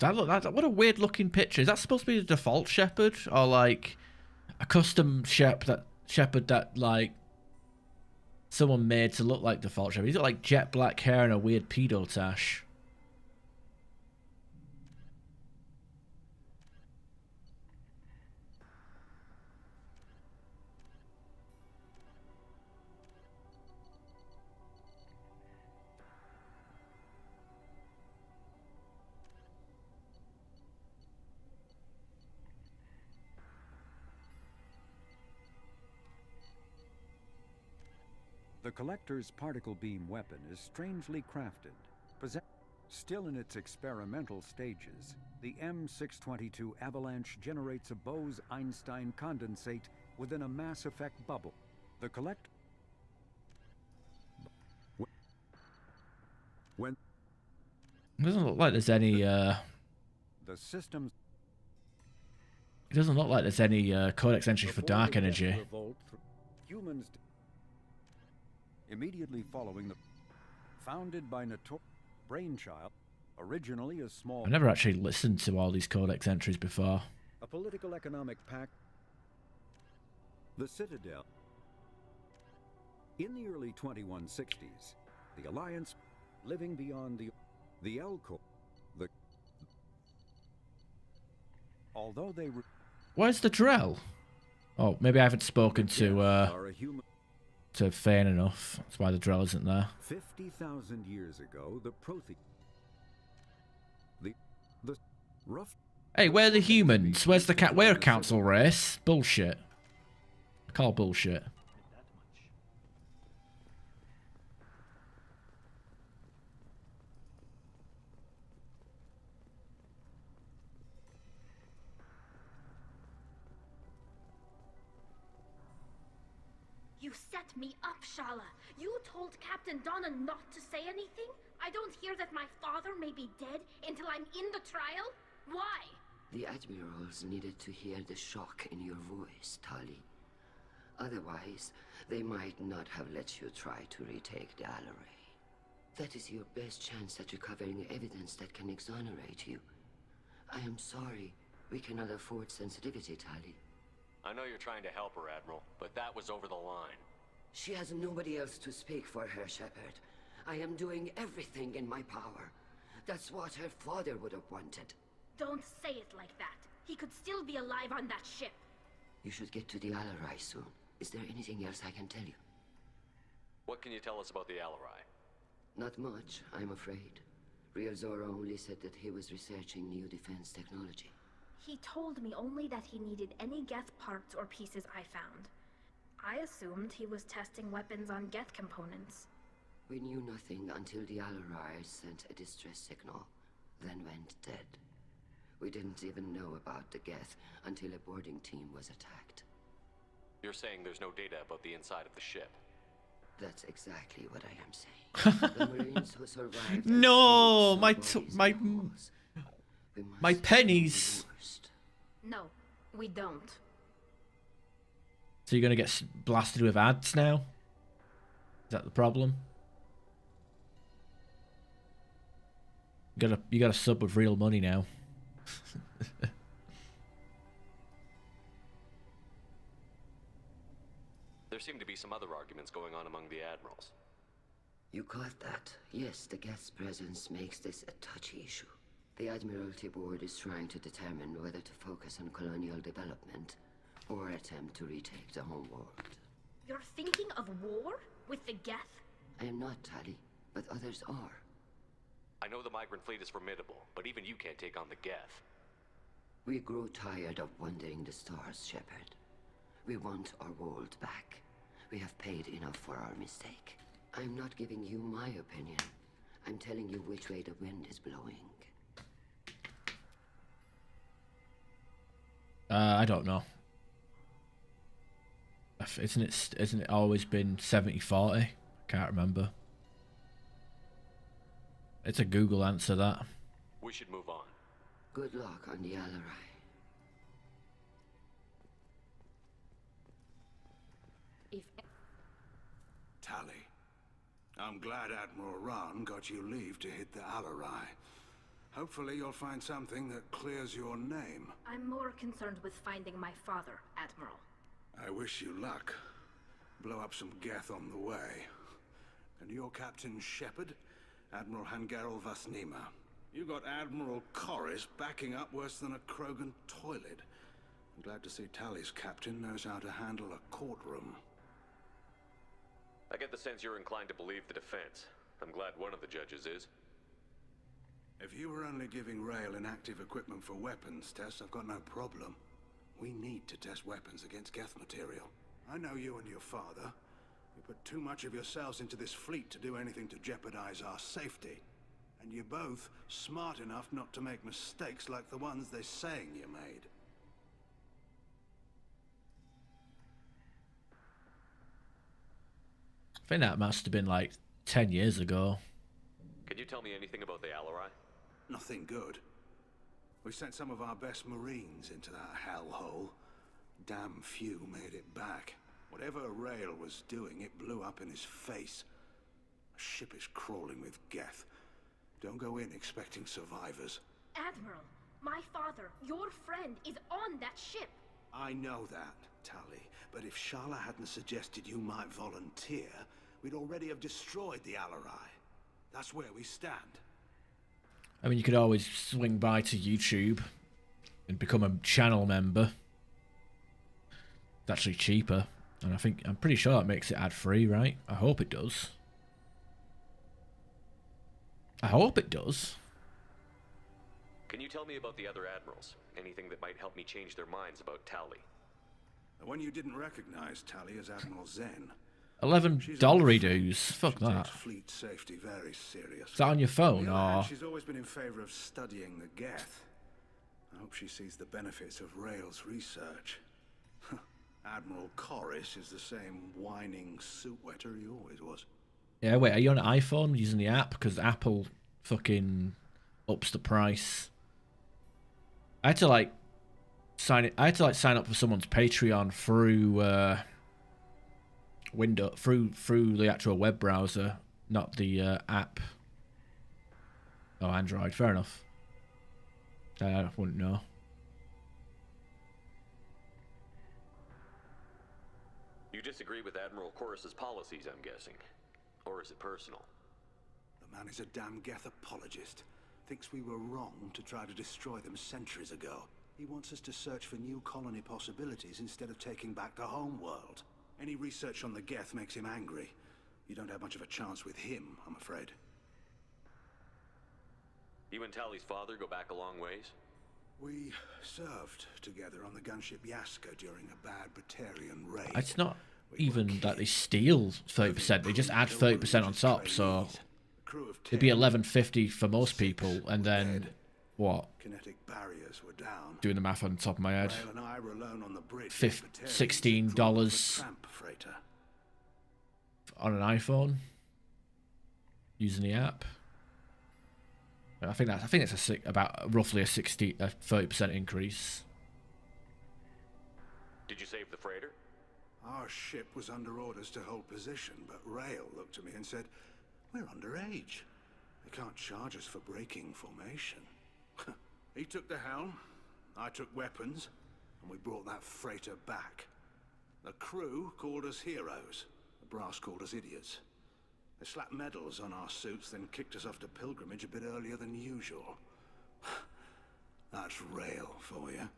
Speaker 1: What a weird looking picture. Is that supposed to be the default Shepard, or like a custom Shepard that like someone made to look like default Shepard? He's got like jet black hair and a weird pedo tash.
Speaker 11: The Collector's particle beam weapon is strangely crafted. Still in its experimental stages, the M622 Avalanche generates a Bose-Einstein condensate within a mass effect bubble. The Collector... When...
Speaker 1: It doesn't look like there's any,
Speaker 11: The systems...
Speaker 1: It doesn't look like there's any codex entries for dark energy.
Speaker 11: Humans immediately following the founded by Notor brainchild, originally a small.
Speaker 1: I never actually listened to all these codex entries before.
Speaker 11: A political economic pact. The Citadel. In the early 2160s, the Alliance, living beyond the Elcor, although they were.
Speaker 1: Where's the Drell? Oh, maybe I haven't spoken to Fane enough. That's why the Drell isn't there.
Speaker 11: 50,000 years ago, the Prothean. The rough.
Speaker 1: Hey, where are the humans? Where's the cat? We're a council race. Bullshit. I call bullshit.
Speaker 15: You set me up, Shala. You told Captain Donna not to say anything? I don't hear that my father may be dead until I'm in the trial? Why?
Speaker 17: The admirals needed to hear the shock in your voice, Tali. Otherwise, they might not have let you try to retake the Alaray. That is your best chance at recovering evidence that can exonerate you. I am sorry. We cannot afford sensitivity, Tali.
Speaker 7: I know you're trying to help her, Admiral, but that was over the line.
Speaker 17: She has nobody else to speak for her, Shepard. I am doing everything in my power. That's what her father would have wanted.
Speaker 15: Don't say it like that. He could still be alive on that ship.
Speaker 17: You should get to the Alarai soon. Is there anything else I can tell you?
Speaker 7: What can you tell us about the Alarai?
Speaker 17: Not much, I'm afraid. Real Zora only said that he was researching new defense technology.
Speaker 15: He told me only that he needed any Geth parts or pieces I found. I assumed he was testing weapons on Geth components.
Speaker 17: We knew nothing until the Alarai sent a distress signal, then went dead. We didn't even know about the Geth until a boarding team was attacked.
Speaker 7: You're saying there's no data about the inside of the ship?
Speaker 17: That's exactly what I am saying. The Marines who survived...
Speaker 1: No! My pennies!
Speaker 15: No, we don't.
Speaker 1: So you're gonna get blasted with ads now? Is that the problem? You gotta sub with real money now.
Speaker 7: There seem to be some other arguments going on among the admirals.
Speaker 17: You caught that? Yes, the Geth's presence makes this a touchy issue. The Admiralty Board is trying to determine whether to focus on colonial development or attempt to retake the home world.
Speaker 15: You're thinking of war? With the Geth?
Speaker 17: I am not, Tali, but others are.
Speaker 7: I know the migrant fleet is formidable, but even you can't take on the Geth.
Speaker 17: We grow tired of wandering the stars, Shepard. We want our world back. We have paid enough for our mistake. I'm not giving you my opinion. I'm telling you which way the wind is blowing.
Speaker 1: I don't know. Isn't it always been 70-40? I can't remember. It's a Google answer, that.
Speaker 7: We should move on.
Speaker 17: Good luck on the Alarai.
Speaker 19: Tali, I'm glad Admiral Rahn got you leave to hit the Alarai. Hopefully you'll find something that clears your name.
Speaker 15: I'm more concerned with finding my father, Admiral.
Speaker 19: I wish you luck. Blow up some Geth on the way. And you're Captain Shepard? Admiral Hangarel Vasnima. You got Admiral Corris backing up worse than a Krogan toilet. I'm glad to see Tali's captain knows how to handle a courtroom.
Speaker 7: I get the sense you're inclined to believe the defense. I'm glad one of the judges is.
Speaker 19: If you were only giving Rail inactive equipment for weapons tests, I've got no problem. We need to test weapons against Geth material. I know you and your father. We put too much of yourselves into this fleet to do anything to jeopardize our safety. And you're both smart enough not to make mistakes like the ones they're saying you made.
Speaker 1: I think that must have been like 10 years ago.
Speaker 7: Can you tell me anything about the Alarai?
Speaker 19: Nothing good. We sent some of our best Marines into that hellhole. Damn few made it back. Whatever Rail was doing, it blew up in his face. A ship is crawling with Geth. Don't go in expecting survivors.
Speaker 15: Admiral, my father, your friend, is on that ship.
Speaker 19: I know that, Tali. But if Shala hadn't suggested you might volunteer, we'd already have destroyed the Alarai. That's where we stand.
Speaker 1: I mean, you could always swing by to YouTube and become a channel member. It's actually cheaper. And I'm pretty sure that makes it ad-free, right? I hope it does. I hope it does.
Speaker 7: Can you tell me about the other admirals? Anything that might help me change their minds about Tali?
Speaker 19: The one you didn't recognize, Tali, is Admiral Zen.
Speaker 1: $11 dues. Fuck that.
Speaker 19: Takes fleet safety very serious.
Speaker 1: Is that on your phone,
Speaker 19: On the other hand,
Speaker 1: or...?
Speaker 19: she's always been in favor of studying the Geth. I hope she sees the benefits of Rail's research. Admiral Corris is the same whining suit wetter he always was.
Speaker 1: Yeah, wait, are you on an iPhone using the app? Because Apple fucking ups the price. I had to sign up for someone's Patreon through through the actual web browser, not the app. Oh, Android, fair enough. I wouldn't know.
Speaker 7: You disagree with Admiral Corris's policies, I'm guessing. Or is it personal?
Speaker 19: The man is a damn Geth apologist. Thinks we were wrong to try to destroy them centuries ago. He wants us to search for new colony possibilities instead of taking back the home world. Any research on the Geth makes him angry. You don't have much of a chance with him, I'm afraid.
Speaker 7: You and Tali's father go back a long ways?
Speaker 19: We served together on the gunship Yaska during a bad Batarian raid.
Speaker 1: It's not even that they steal 30%, they just add 30% on top, so it'd be $11.50 for most people, and then what?
Speaker 19: Kinetic barriers were down.
Speaker 1: Doing the math on the top of my head.
Speaker 19: Rail and I were alone on the bridge.
Speaker 1: $16 on an iPhone using the app. I think that's about roughly a 30% increase.
Speaker 7: Did you save the freighter?
Speaker 19: Our ship was under orders to hold position, but Rail looked at me and said, "We're underage. They can't charge us for breaking formation." He took the helm, I took weapons, and we brought that freighter back. The crew called us heroes. The brass called us idiots. They slapped medals on our suits, then kicked us off to pilgrimage a bit earlier than usual. That's Rail for you.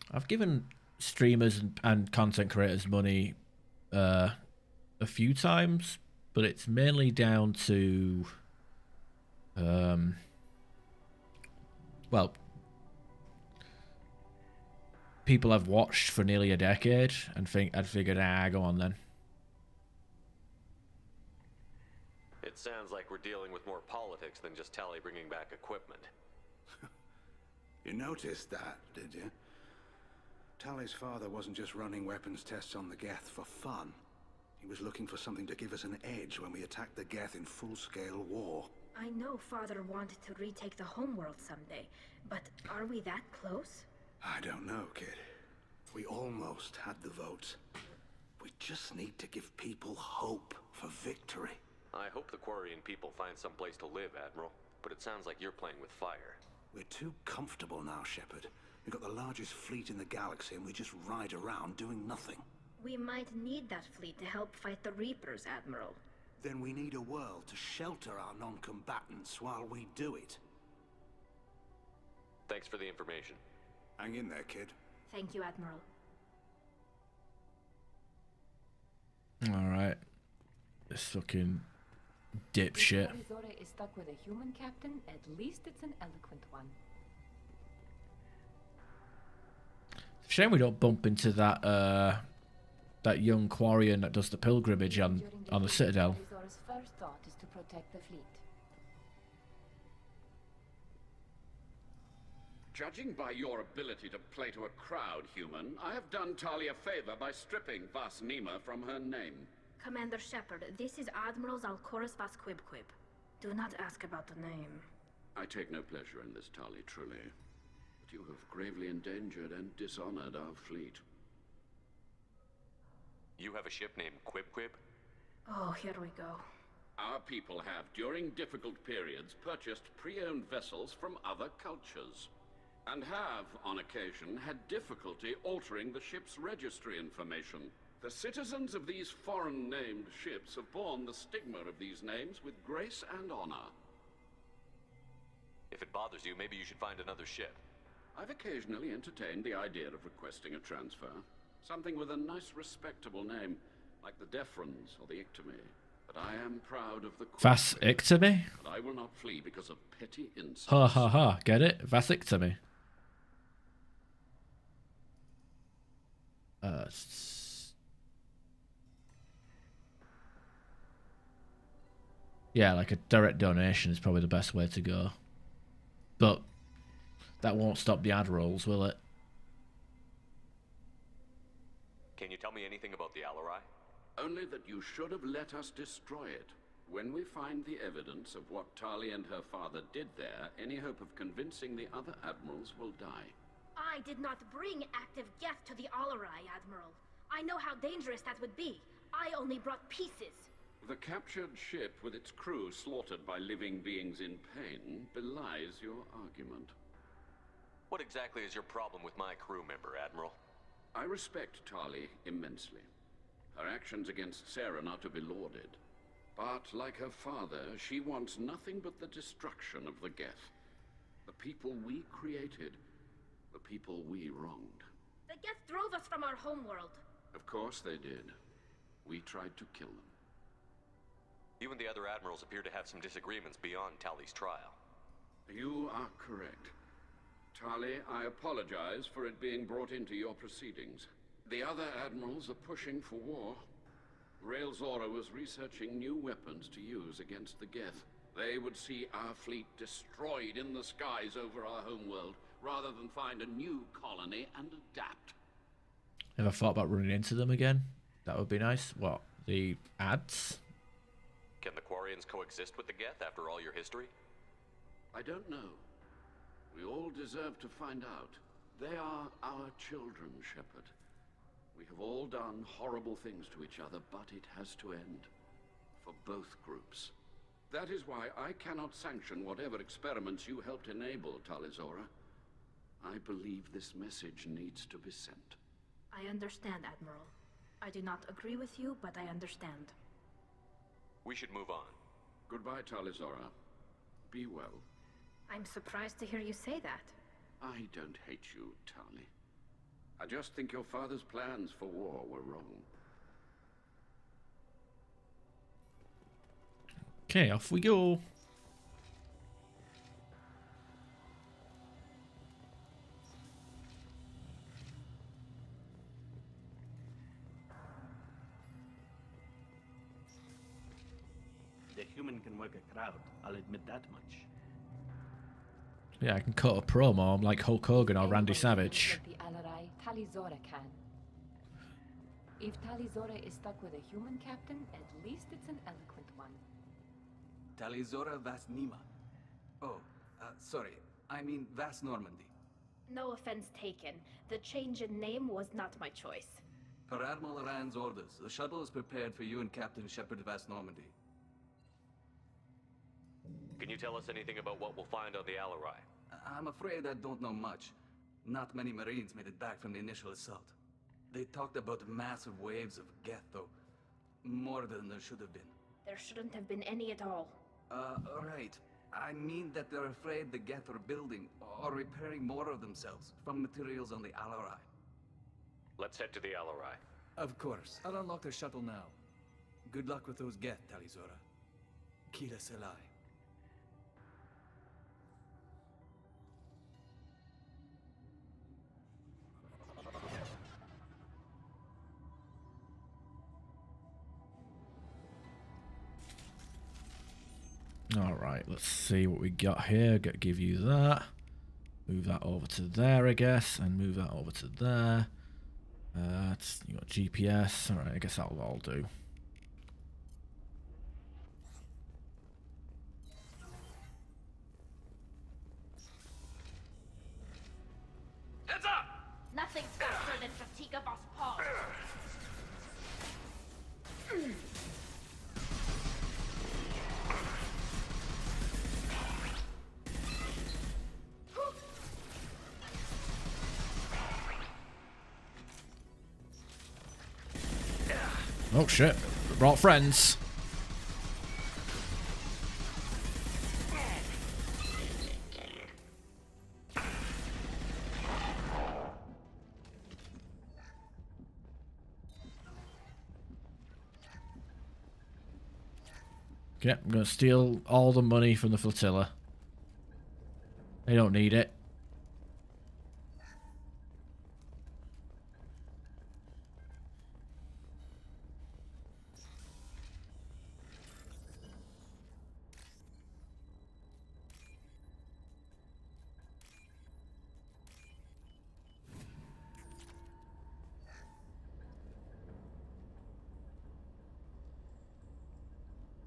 Speaker 1: I've given streamers and content creators money a few times, but it's mainly down to well, people I've watched for nearly a decade and I'd figured, go on then.
Speaker 7: It sounds like we're dealing with more politics than just Tali bringing back equipment.
Speaker 19: You noticed that, did you? Tali's father wasn't just running weapons tests on the Geth for fun. He was looking for something to give us an edge when we attacked the Geth in full-scale war.
Speaker 15: I know Father wanted to retake the homeworld someday, but are we that close?
Speaker 19: I don't know, kid. We almost had the votes. We just need to give people hope for victory.
Speaker 7: I hope the Quarian people find some place to live, Admiral. But it sounds like you're playing with fire.
Speaker 19: We're too comfortable now, Shepard. We've got the largest fleet in the galaxy and we just ride around doing nothing.
Speaker 15: We might need that fleet to help fight the Reapers, Admiral.
Speaker 19: Then we need a world to shelter our non-combatants while we do it.
Speaker 7: Thanks for the information.
Speaker 19: Hang in there, kid.
Speaker 15: Thank you, Admiral.
Speaker 1: Alright. This fucking dipshit.
Speaker 5: If Arizona is stuck with a human captain, at least it's an eloquent one.
Speaker 1: Shame we don't bump into that that young Quarian that does the pilgrimage on the Citadel.
Speaker 10: Talizora's first thought is to protect the fleet.
Speaker 18: Judging by your ability to play to a crowd, human, I have done Tali a favor by stripping Vas Nima from her name.
Speaker 15: Commander Shepard, this is Admiral Zalcorus Vasquibquib. Do not ask about the name.
Speaker 18: I take no pleasure in this, Tali, truly. But you have gravely endangered and dishonored our fleet.
Speaker 7: You have a ship named Quib?
Speaker 15: Oh, here we go.
Speaker 18: Our people have, during difficult periods, purchased pre-owned vessels from other cultures. And have, on occasion, had difficulty altering the ship's registry information. The citizens of these foreign-named ships have borne the stigma of these names with grace and honor.
Speaker 7: If it bothers you, maybe you should find another ship.
Speaker 18: I've occasionally entertained the idea of requesting a transfer. Something with a nice, respectable name, like the Defrons or the Ictomy. But I am proud of the
Speaker 1: Vasectomy?
Speaker 18: But I will not flee because of petty insults.
Speaker 1: Ha ha ha, get it? Vasectomy. Yeah, like a direct donation is probably the best way to go. But that won't stop the ad rolls, will it?
Speaker 7: Can you tell me anything about the Alarai?
Speaker 18: Only that you should have let us destroy it. When we find the evidence of what Tali and her father did there, any hope of convincing the other admirals will die.
Speaker 15: I did not bring active Geth to the Alarai, Admiral. I know how dangerous that would be. I only brought pieces.
Speaker 18: The captured ship with its crew slaughtered by living beings in pain belies your argument.
Speaker 7: What exactly is your problem with my crew member, Admiral?
Speaker 18: I respect Tali immensely. Her actions against Saren are to be lauded. But, like her father, she wants nothing but the destruction of the Geth. The people we created. The people we wronged.
Speaker 15: The Geth drove us from our homeworld.
Speaker 18: Of course they did. We tried to kill them.
Speaker 7: You and the other admirals appear to have some disagreements beyond Tali's trial.
Speaker 18: You are correct. Tali, I apologize for it being brought into your proceedings. The other admirals are pushing for war. Rael'Zora was researching new weapons to use against the Geth. They would see our fleet destroyed in the skies over our homeworld, rather than find a new colony and adapt.
Speaker 1: Ever thought about running into them again? That would be nice. What? The ads?
Speaker 7: Can the Quarians coexist with the Geth after all your history?
Speaker 18: I don't know. We all deserve to find out. They are our children, Shepard. We have all done horrible things to each other, but it has to end. For both groups. That is why I cannot sanction whatever experiments you helped enable, Tali'Zorah. I believe this message needs to be sent.
Speaker 15: I understand, Admiral. I do not agree with you, but I understand.
Speaker 7: We should move on.
Speaker 18: Goodbye, Tali'Zorah. Be well.
Speaker 15: I'm surprised to hear you say that.
Speaker 18: I don't hate you, Tali. I just think your father's plans for war were wrong.
Speaker 1: Okay, off we go.
Speaker 16: The human can work a crowd, I'll admit that much.
Speaker 1: Yeah, I can cut a promo. I'm like Hulk Hogan or Randy Savage.
Speaker 10: The Alarai, Tali'Zorah can. If Tali'Zorah is stuck with a human captain, at least it's an eloquent one.
Speaker 14: Tali'Zorah Vas Nima. Oh, sorry. I mean Vas Normandy.
Speaker 15: No offense taken. The change in name was not my choice.
Speaker 14: Per Admiral Rand's orders, the shuttle is prepared for you and Captain Shepard Vas Normandy.
Speaker 7: Can you tell us anything about what we'll find on the Alarai?
Speaker 14: I'm afraid I don't know much. Not many Marines made it back from the initial assault. They talked about massive waves of Geth, though. More than there should have been.
Speaker 15: There shouldn't have been any at all.
Speaker 14: Right. I mean that they're afraid the Geth are building or repairing more of themselves from materials on the Alarai.
Speaker 7: Let's head to the Alarai.
Speaker 14: Of course. I'll unlock the shuttle now. Good luck with those Geth, Tali'Zorah. Kila Selai.
Speaker 1: Alright, let's see what we got here. Give you that. Move that over to there, I guess. And move that over to there. You got GPS. Alright, I guess that'll all do.
Speaker 15: Heads up! Nothing's faster than Fatika Boss Paul.
Speaker 1: Oh shit, brought friends. Okay, I'm gonna steal all the money from the flotilla. They don't need it.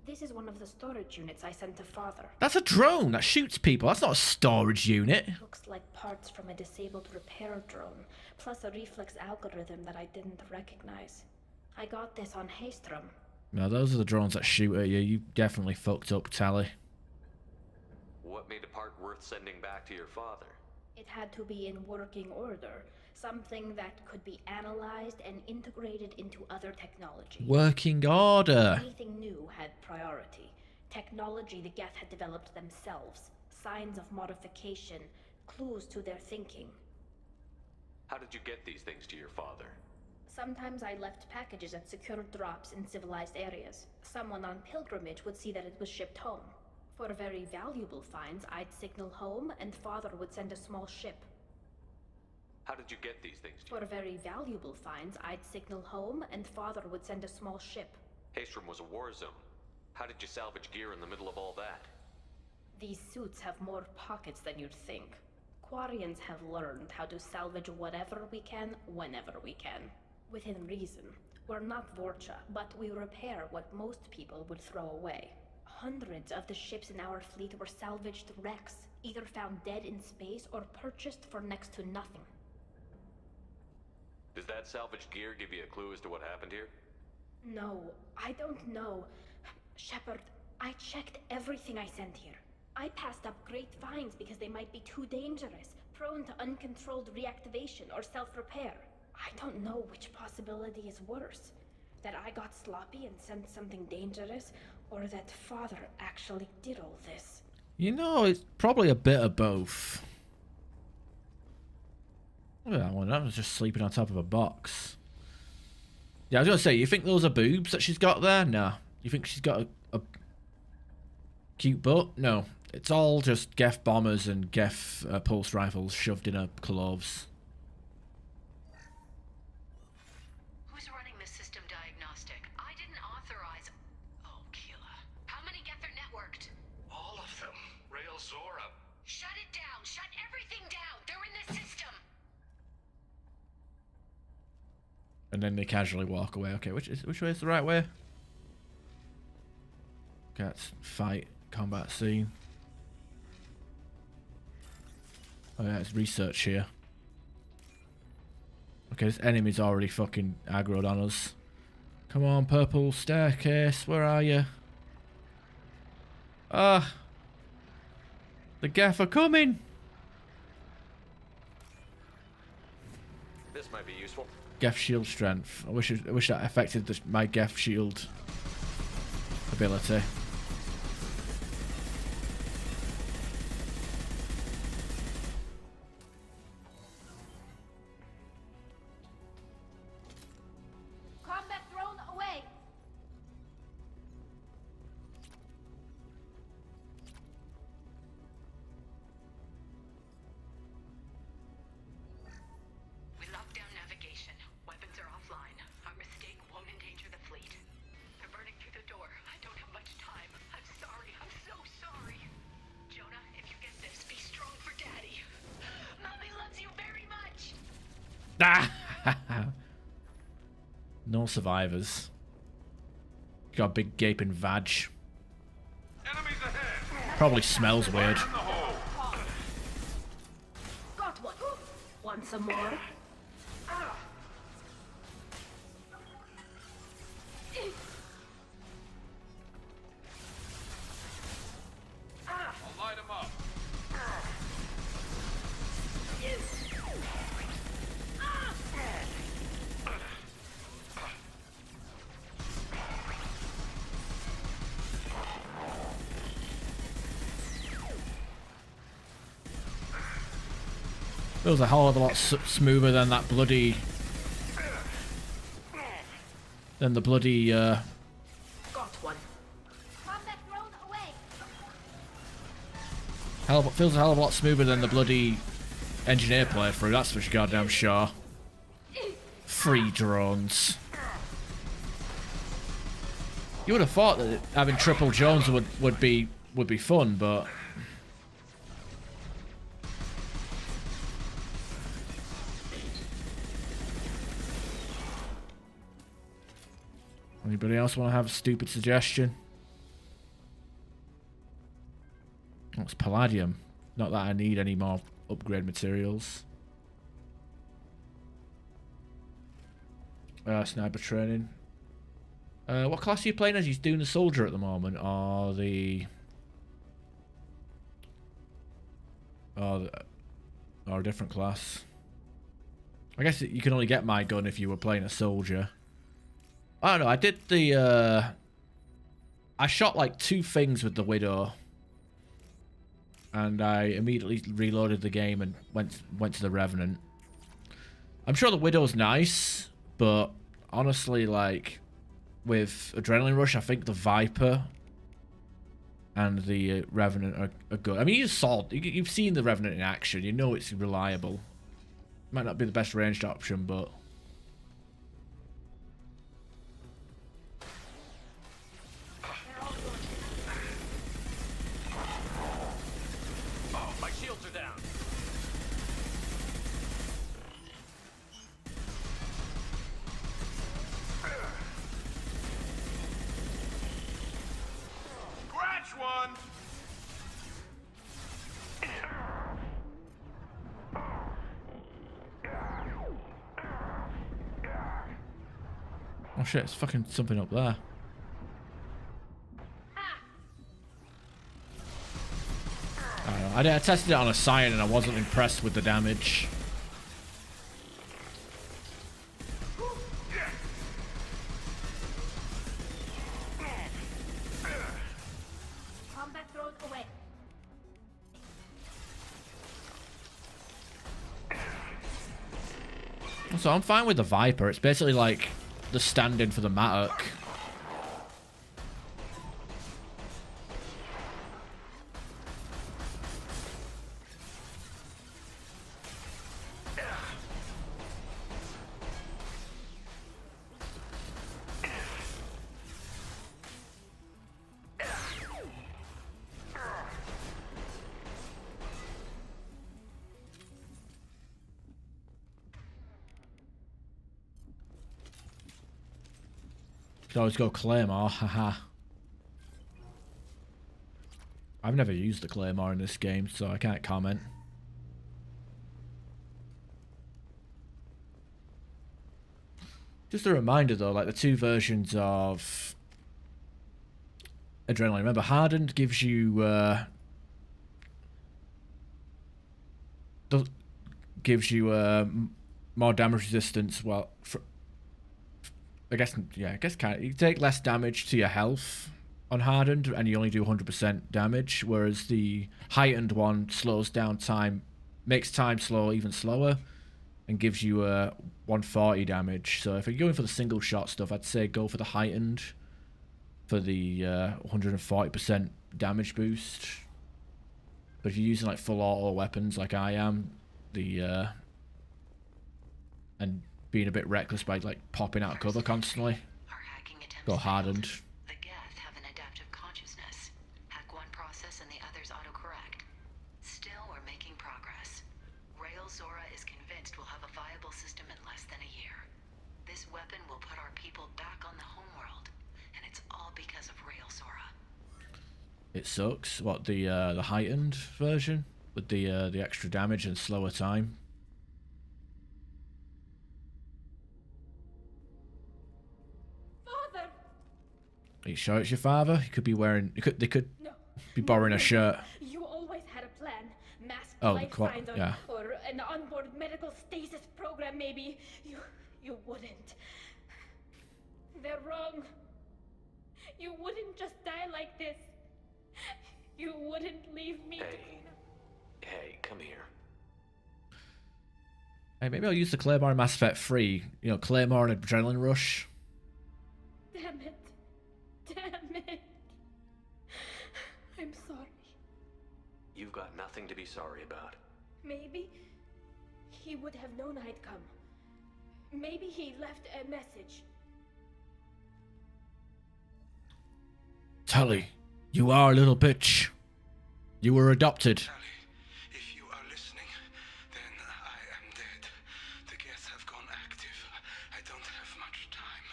Speaker 15: This is one of the storage units I sent to Father.
Speaker 1: That's a drone that shoots people. That's not a storage unit.
Speaker 15: Looks like parts from a disabled repair drone, plus a reflex algorithm that I didn't recognize. I got this on Haystrom.
Speaker 1: No, those are the drones that shoot at you. You definitely fucked up, Tally.
Speaker 7: What made a part worth sending back to your father?
Speaker 15: It had to be in working order. Something that could be analyzed and integrated into other technology.
Speaker 1: Working order.
Speaker 15: Anything new had priority. Technology the Geth had developed themselves. Signs of modification. Clues to their thinking.
Speaker 7: How did you get these things to your father?
Speaker 15: Sometimes I left packages at secure drops in civilized areas. Someone on pilgrimage would see that it was shipped home. For very valuable finds, I'd signal home and Father would send a small ship.
Speaker 7: How did you get these things?
Speaker 15: For very valuable finds, I'd signal home and Father would send a small ship.
Speaker 7: Haystrom was a war zone. How did you salvage gear in the middle of all that?
Speaker 15: These suits have more pockets than you'd think. Quarians have learned how to salvage whatever we can, whenever we can. Within reason. We're not Vorcha, but we repair what most people would throw away. Hundreds of the ships in our fleet were salvaged wrecks, either found dead in space or purchased for next to nothing.
Speaker 7: Does that salvaged gear give you a clue as to what happened here?
Speaker 15: No, I don't know. Shepard, I checked everything I sent here. I passed up great finds because they might be too dangerous, prone to uncontrolled reactivation or self-repair. I don't know which possibility is worse. That I got sloppy and sent something dangerous, or that Father actually did all this.
Speaker 1: You know, it's probably a bit of both. Yeah, well, I was just sleeping on top of a box. Yeah, I was gonna say, you think those are boobs that she's got there? No. You think she's got a cute butt? No. It's all just Geth bombers and Geth pulse rifles shoved in her clothes.
Speaker 20: Who's running the system diagnostic? I didn't authorize... Oh, Keela. How many Geth are networked?
Speaker 19: All of them. Rail Zora.
Speaker 20: Shut it down! Shut everything down! They're in the system!
Speaker 1: And then they casually walk away. Okay, which way is the right way? Okay, let's fight, combat scene. Oh yeah, it's research here. Okay, this enemy's already fucking aggroed on us. Come on, purple staircase, where are you? Ah! The Geth are coming!
Speaker 7: This might be useful.
Speaker 1: Geth shield strength. I wish that affected my Geth shield ability.
Speaker 15: Combat drone away!
Speaker 20: We locked down navigation. Weapons are offline. Our mistake won't endanger the fleet. They're burning through the door. I don't have much time.
Speaker 1: Ah! No survivors. Got a big gaping vag. Probably smells weird.
Speaker 15: Got one. Want some more?
Speaker 6: I'll light him up.
Speaker 1: It was a hell of a lot smoother than that bloody... Than the bloody,
Speaker 15: Got one. Combat drone away.
Speaker 1: feels a hell of a lot smoother than the bloody engineer playthrough, that's for goddamn sure. Free drones. You would have thought that having triple drones would be fun, but... Anybody else want to have a stupid suggestion? What's palladium? Not that I need any more upgrade materials. Sniper training. What class are you playing as? He's doing the soldier at the moment, or the... Or a different class. I guess you can only get my gun if you were playing a soldier. I don't know, I did the, I shot like 2 things with the Widow. And I immediately reloaded the game and went to the Revenant. I'm sure the Widow's nice, but honestly, like, with Adrenaline Rush, I think the Viper and the Revenant are good. I mean, you've seen the Revenant in action, you know it's reliable. Might not be the best ranged option, but... Oh shit, it's fucking something up there. I don't know. I tested it on a Scion and I wasn't impressed with the damage.
Speaker 15: Combat drone away.
Speaker 1: So I'm fine with the Viper. It's basically like the stand-in for the Mattock. Could always go Claymore, haha. I've never used the Claymore in this game, so I can't comment. Just a reminder though, like the 2 versions of Adrenaline. Remember, Hardened gives you more damage resistance. Well, I guess kind of, you take less damage to your health on Hardened, and you only do 100% damage. Whereas the Heightened one slows down time, makes time slow even slower, and gives you 140 damage. So if you're going for the single shot stuff, I'd say go for the Heightened for the 140% damage boost. But if you're using like full auto weapons like I am, and being a bit reckless by like popping out of cover constantly, go Hardened.
Speaker 20: The Geth have an adaptive consciousness. Hack one process and the others autocorrect. Still, we're making progress. Rael Zora is convinced we'll have a viable system in less than a year. This weapon will put our people back on the homeworld, and it's all because of Rael Zora.
Speaker 1: It sucks. What, the heightened version with the extra damage and slower time?
Speaker 15: Father!
Speaker 1: Are you sure it's your father? He could be wearing. They could
Speaker 15: No.
Speaker 1: be borrowing a shirt.
Speaker 15: You always had a plan. Masked
Speaker 1: Oh,
Speaker 15: life finder,
Speaker 1: yeah.
Speaker 15: or an onboard medical stasis program, maybe. You wouldn't. They're wrong. You wouldn't just die like this. You wouldn't leave me.
Speaker 7: Hey, come here.
Speaker 1: Hey, maybe I'll use the Claymore in Mass Effect 3. You know, Claymore and Adrenaline Rush.
Speaker 15: Damn it. Damn it. I'm sorry.
Speaker 7: You've got nothing to be sorry about.
Speaker 15: Maybe he would have known I'd come. Maybe he left a message.
Speaker 1: Tali, you are a little bitch. You were adopted.
Speaker 19: If you are listening, then I am dead. The Geth have gone active. I don't have much time.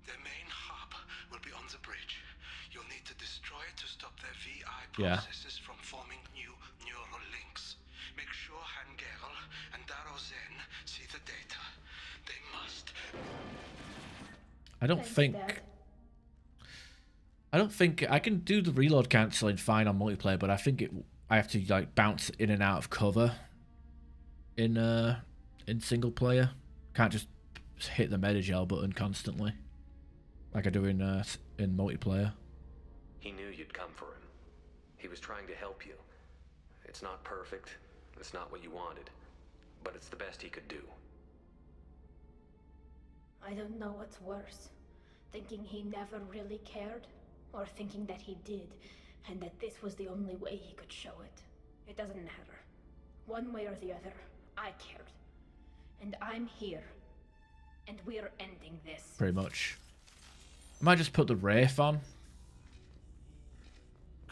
Speaker 19: The main hub will be on the bridge. You'll need to destroy it to stop their VI processes from forming new neural links. Make sure Hangerl and Daro Zen see the data. They must.
Speaker 1: I don't think I can do the reload cancelling fine on multiplayer, but I think I have to like bounce in and out of cover in single player. Can't just hit the Medigel button constantly like I do in multiplayer.
Speaker 7: He knew you'd come for him. He was trying to help you. It's not perfect. It's not what you wanted, but it's the best he could do.
Speaker 15: I don't know what's worse. Thinking he never really cared, or thinking that he did, and that this was the only way he could show it. It doesn't matter. One way or the other, I cared. And I'm here. And we're ending this.
Speaker 1: Pretty much. I might just put the Wraith on.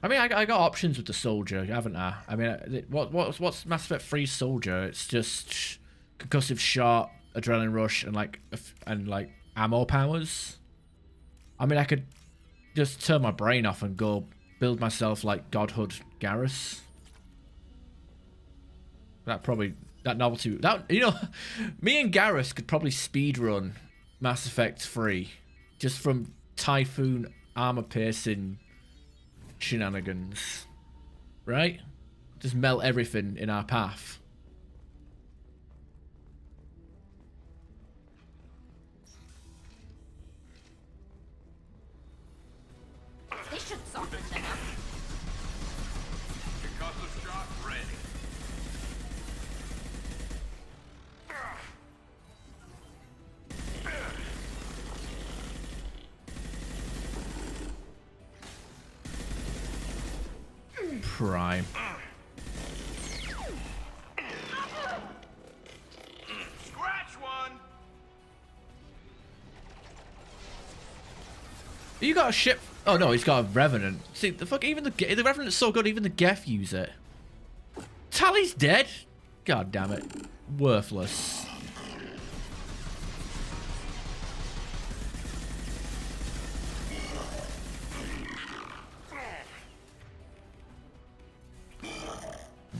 Speaker 1: I mean, I got options with the Soldier, haven't I? I mean, what's Mass Effect 3 Soldier? It's just concussive shot, adrenaline rush, and like ammo powers. I mean, I could just turn my brain off and go build myself like Godhood Garrus. That novelty. Me and Garrus could probably speedrun Mass Effect 3 just from Typhoon armor piercing shenanigans, right? Just melt everything in our path.
Speaker 15: This should soften them up.
Speaker 4: Concussive shot ready.
Speaker 1: Prime.
Speaker 4: Scratch one.
Speaker 1: You got a ship. Oh no, he's got a Revenant. See, the fuck, even the Revenant's so good, even the Geth use it. Tali's dead? God damn it. Worthless.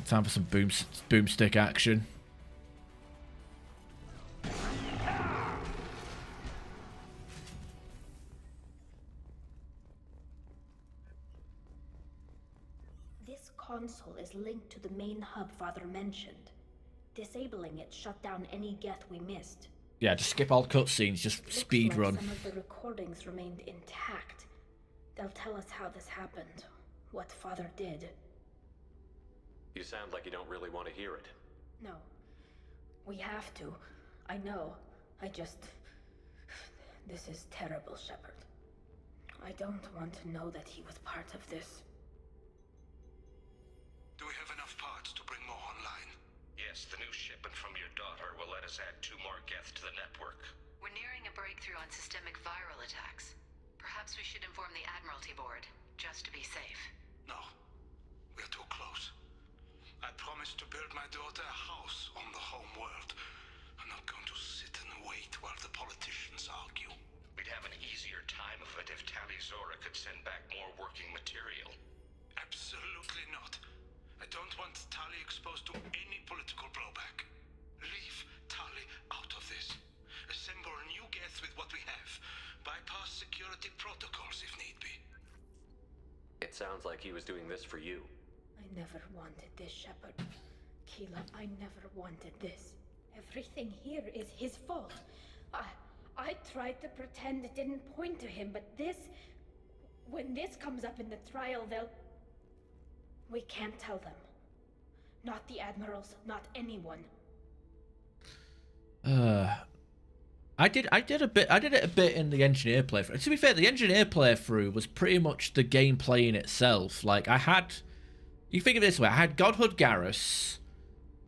Speaker 1: Time for some boomstick action.
Speaker 15: This console is linked to the main hub Father mentioned. Disabling it shut down any Geth we missed.
Speaker 1: Yeah, just skip all cutscenes, just speed
Speaker 15: Looks
Speaker 1: run.
Speaker 15: like some of the recordings remained intact. They'll tell us how this happened, what Father did.
Speaker 7: You sound like you don't really want to hear it.
Speaker 15: No. We have to. I know. This is terrible, Shepard. I don't want to know that he was part of this.
Speaker 19: Do we have enough parts to bring more online?
Speaker 6: Yes, the new shipment from your daughter will let us add 2 more Geth to the network.
Speaker 20: We're nearing a breakthrough on systemic viral attacks. Perhaps we should inform the Admiralty Board, just to be safe.
Speaker 19: No. We're too close. I promised to build my daughter a house security protocols if need be.
Speaker 7: It sounds like he was doing this for you.
Speaker 15: I never wanted this, Shepard. Keela, I never wanted this. Everything here is his fault. I tried to pretend it didn't point to him, but this... When this comes up in the trial, they'll... We can't tell them. Not the admirals, not anyone.
Speaker 1: I did it a bit in the engineer playthrough. To be fair, the engineer playthrough was pretty much the game playing itself. Like, you think of it this way, I had Godhood Garrus.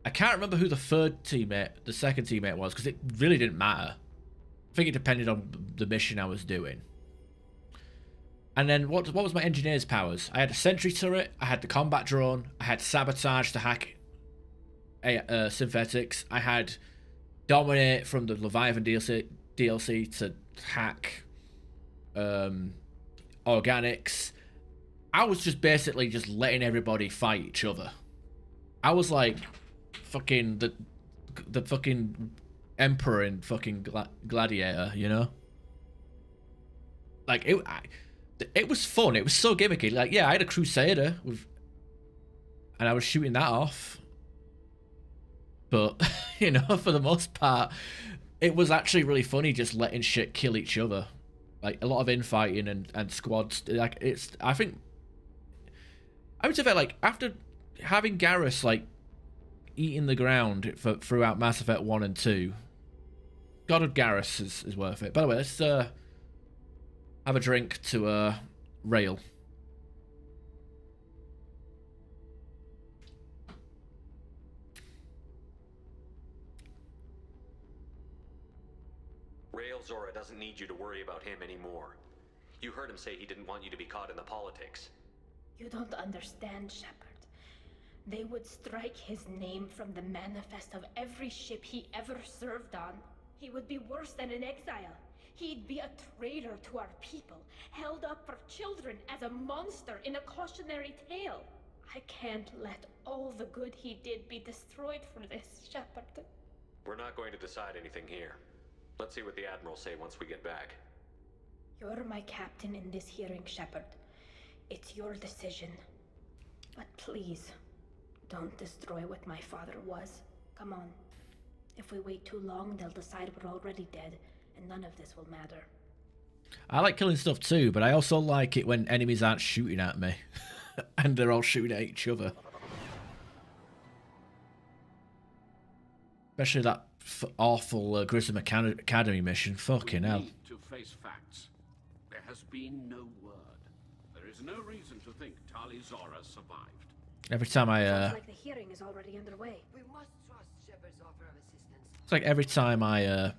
Speaker 1: I can't remember who the second teammate was, because it really didn't matter. I think it depended on the mission I was doing. And then what was my engineer's powers? I had a sentry turret, I had the combat drone, I had sabotage to hack synthetics, I had dominate from the Leviathan DLC to hack organics. I was just basically just letting everybody fight each other. I was like fucking the fucking emperor in fucking Gladiator, you know? Like it was fun. It was so gimmicky. Like, yeah, I had a Crusader and I was shooting that off. But, you know, for the most part, it was actually really funny just letting shit kill each other. Like, a lot of infighting and squads. Like, I would say that, like, after having Garrus, like, eating the ground throughout Mass Effect 1 and 2, God of Garrus is worth it. By the way, let's have a drink to Rail.
Speaker 7: Rail Zora doesn't need you to worry about him anymore. You heard him say he didn't want you to be caught in the politics.
Speaker 15: You don't understand, Shepard. They would strike his name from the manifest of every ship he ever served on. He would be worse than an exile. He'd be a traitor to our people, held up for children as a monster in a cautionary tale. I can't let all the good he did be destroyed for this, Shepard.
Speaker 7: We're not going to decide anything here. Let's see what the Admirals say once we get back.
Speaker 15: You're my captain in this hearing, Shepard. It's your decision. But please, don't destroy what my father was. Come on. If we wait too long, they'll decide we're already dead, and none of this will matter.
Speaker 1: I like killing stuff too, but I also like it when enemies aren't shooting at me. And they're all shooting at each other. Especially that awful Grissom Academy mission. Fucking hell.
Speaker 18: We need to face facts. There has been no word. There is no reason to think Tali Zora survived.
Speaker 1: Every time I
Speaker 15: Sounds like the hearing is already underway.
Speaker 17: We must trust Shepard's offer of assistance.
Speaker 1: it's like every time I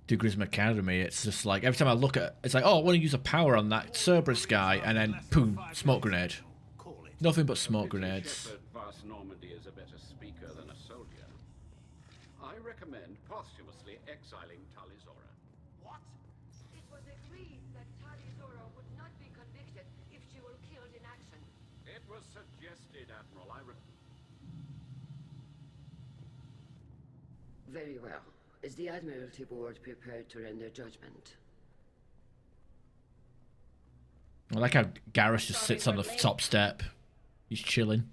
Speaker 1: do Grissom Academy, it's just like every time I look at it's like, oh, I want to use a power on that Cerberus guy, and then boom, smoke grenade. Nothing but smoke grenades.
Speaker 18: Shepard Vast Normandy is a better speaker than a soldier. I recommend posthumously exiling Tali Zora.
Speaker 17: What? It was agreed that Tali Zora would not be convicted if she were killed in action.
Speaker 18: It was suggested, Admiral.
Speaker 17: Very well. Is the Admiralty Board prepared to render judgment?
Speaker 1: I like how Garrus just sits on the top step. He's chilling.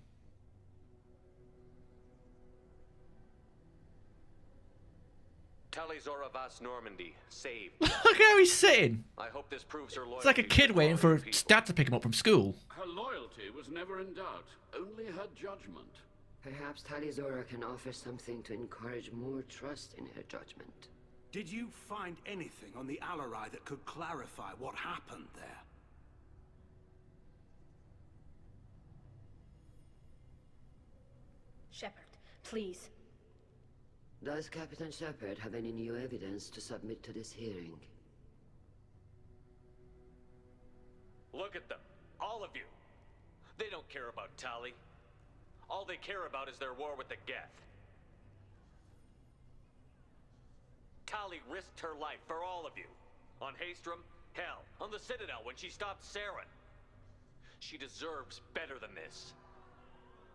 Speaker 7: Tali Zora Vast Normandy, saved.
Speaker 1: Look how he's sitting.
Speaker 7: I hope this proves her loyalty.
Speaker 1: It's like a kid waiting for his dad to pick him up from school.
Speaker 18: Her loyalty was never in doubt, only her judgment.
Speaker 17: Perhaps Tali Zora can offer something to encourage more trust in her judgment.
Speaker 19: Did you find anything on the Alarai that could clarify what happened there?
Speaker 15: Shepard, please.
Speaker 17: Does Captain Shepard have any new evidence to submit to this hearing?
Speaker 7: Look at them, all of you. They don't care about Tali. All they care about is their war with the Geth. Tali risked her life for all of you. On Haestrom, hell, on the Citadel when she stopped Saren. She deserves better than this.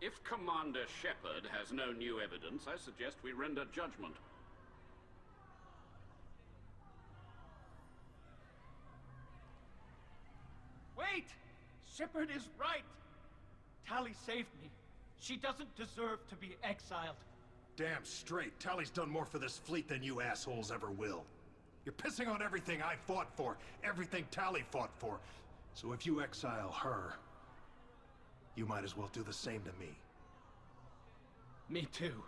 Speaker 18: If Commander Shepard has no new evidence, I suggest we render judgment.
Speaker 21: Shepard is right. Tali saved me. She doesn't deserve to be exiled.
Speaker 8: Damn straight. Tally's done more for this fleet than you assholes ever will. You're pissing on everything I fought for, everything Tally fought for. So if you exile her, you might as well do the same to me.
Speaker 21: Me too.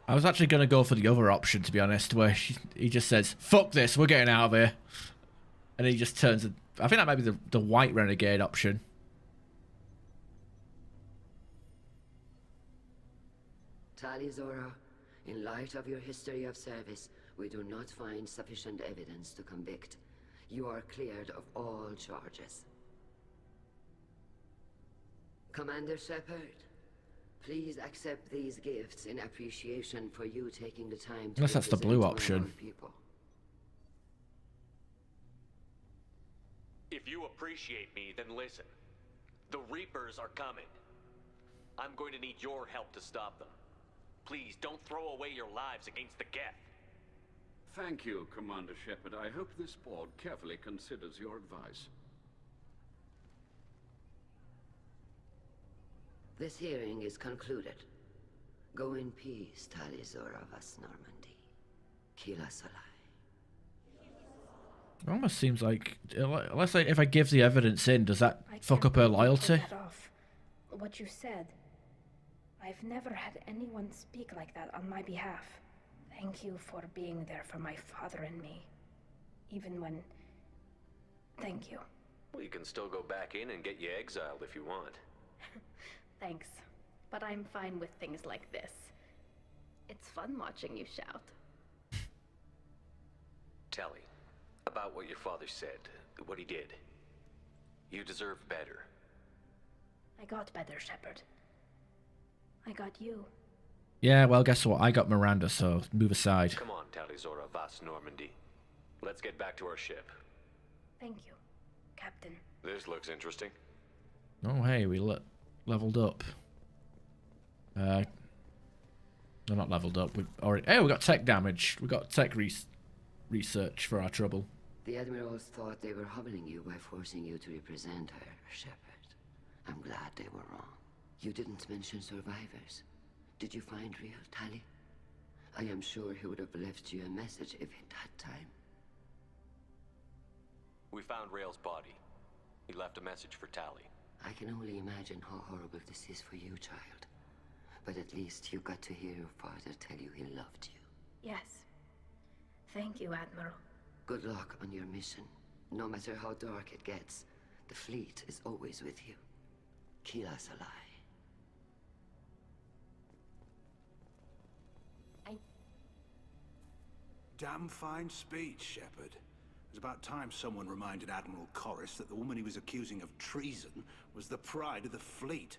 Speaker 1: I was actually going to go for the other option, to be honest, where he just says, fuck this, we're getting out of here. And he just turns... I think that might be the white renegade option.
Speaker 17: Tali Zora, in light of your history of service, we do not find sufficient evidence to convict. You are cleared of all charges. Commander Shepard, please accept these gifts in appreciation for you taking the time to
Speaker 1: Unless that's the blue
Speaker 17: represent
Speaker 1: option.
Speaker 17: our people.
Speaker 7: If you appreciate me, then listen. The Reapers are coming. I'm going to need your help to stop them. Please, don't throw away your lives against the Geth.
Speaker 18: Thank you, Commander Shepard. I hope this board carefully considers your advice.
Speaker 17: This hearing is concluded. Go in peace, Tali Zora vas Normandy. Kila Salai.
Speaker 1: It almost seems like, if I give the evidence in, does that fuck up her loyalty?
Speaker 15: That off. What you said. I've never had anyone speak like that on my behalf. Thank you for being there for my father and me. Even when... Thank you.
Speaker 7: Well, you can still go back in and get you exiled if you want.
Speaker 15: Thanks. But I'm fine with things like this. It's fun watching you shout.
Speaker 7: Tali, about what your father said, what he did. You deserve better.
Speaker 15: I got better, Shepard. I got you.
Speaker 1: Yeah, well, guess what? I got Miranda, so move aside.
Speaker 7: Come on, Tali Zora vas Normandy. Let's get back to our ship.
Speaker 15: Thank you, Captain.
Speaker 7: This looks interesting.
Speaker 1: Oh, hey, we leveled up. No, not leveled up. We already. Hey, we got tech damage. We got tech research for our trouble.
Speaker 17: The Admirals thought they were humbling you by forcing you to represent her, Shepard. I'm glad they were wrong. You didn't mention survivors. Did you find real Tali? I am sure he would have left you a message if he'd had time.
Speaker 7: We found Rael's body. He left a message for Tali.
Speaker 17: I can only imagine how horrible this is for you, child. But at least you got to hear your father tell you he loved you.
Speaker 15: Yes. Thank you, Admiral.
Speaker 17: Good luck on your mission. No matter how dark it gets, the fleet is always with you. Kila Salai.
Speaker 19: Damn fine speech, Shepard. It was about time someone reminded Admiral Corris that the woman he was accusing of treason was the pride of the fleet.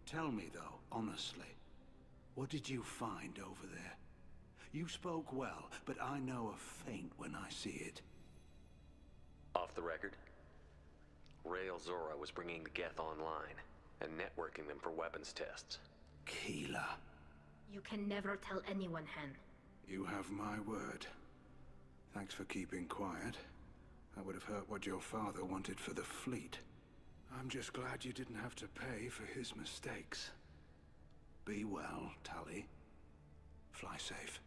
Speaker 19: Tell me, though, honestly, what did you find over there? You spoke well, but I know a feint when I see it.
Speaker 7: Off the record, Rael Zora was bringing the Geth online and networking them for weapons tests.
Speaker 19: Keela.
Speaker 15: You can never tell anyone, Hen.
Speaker 19: You have my word. Thanks for keeping quiet. That would have hurt what your father wanted for the fleet. I'm just glad you didn't have to pay for his mistakes. Be well, Tali. Fly safe.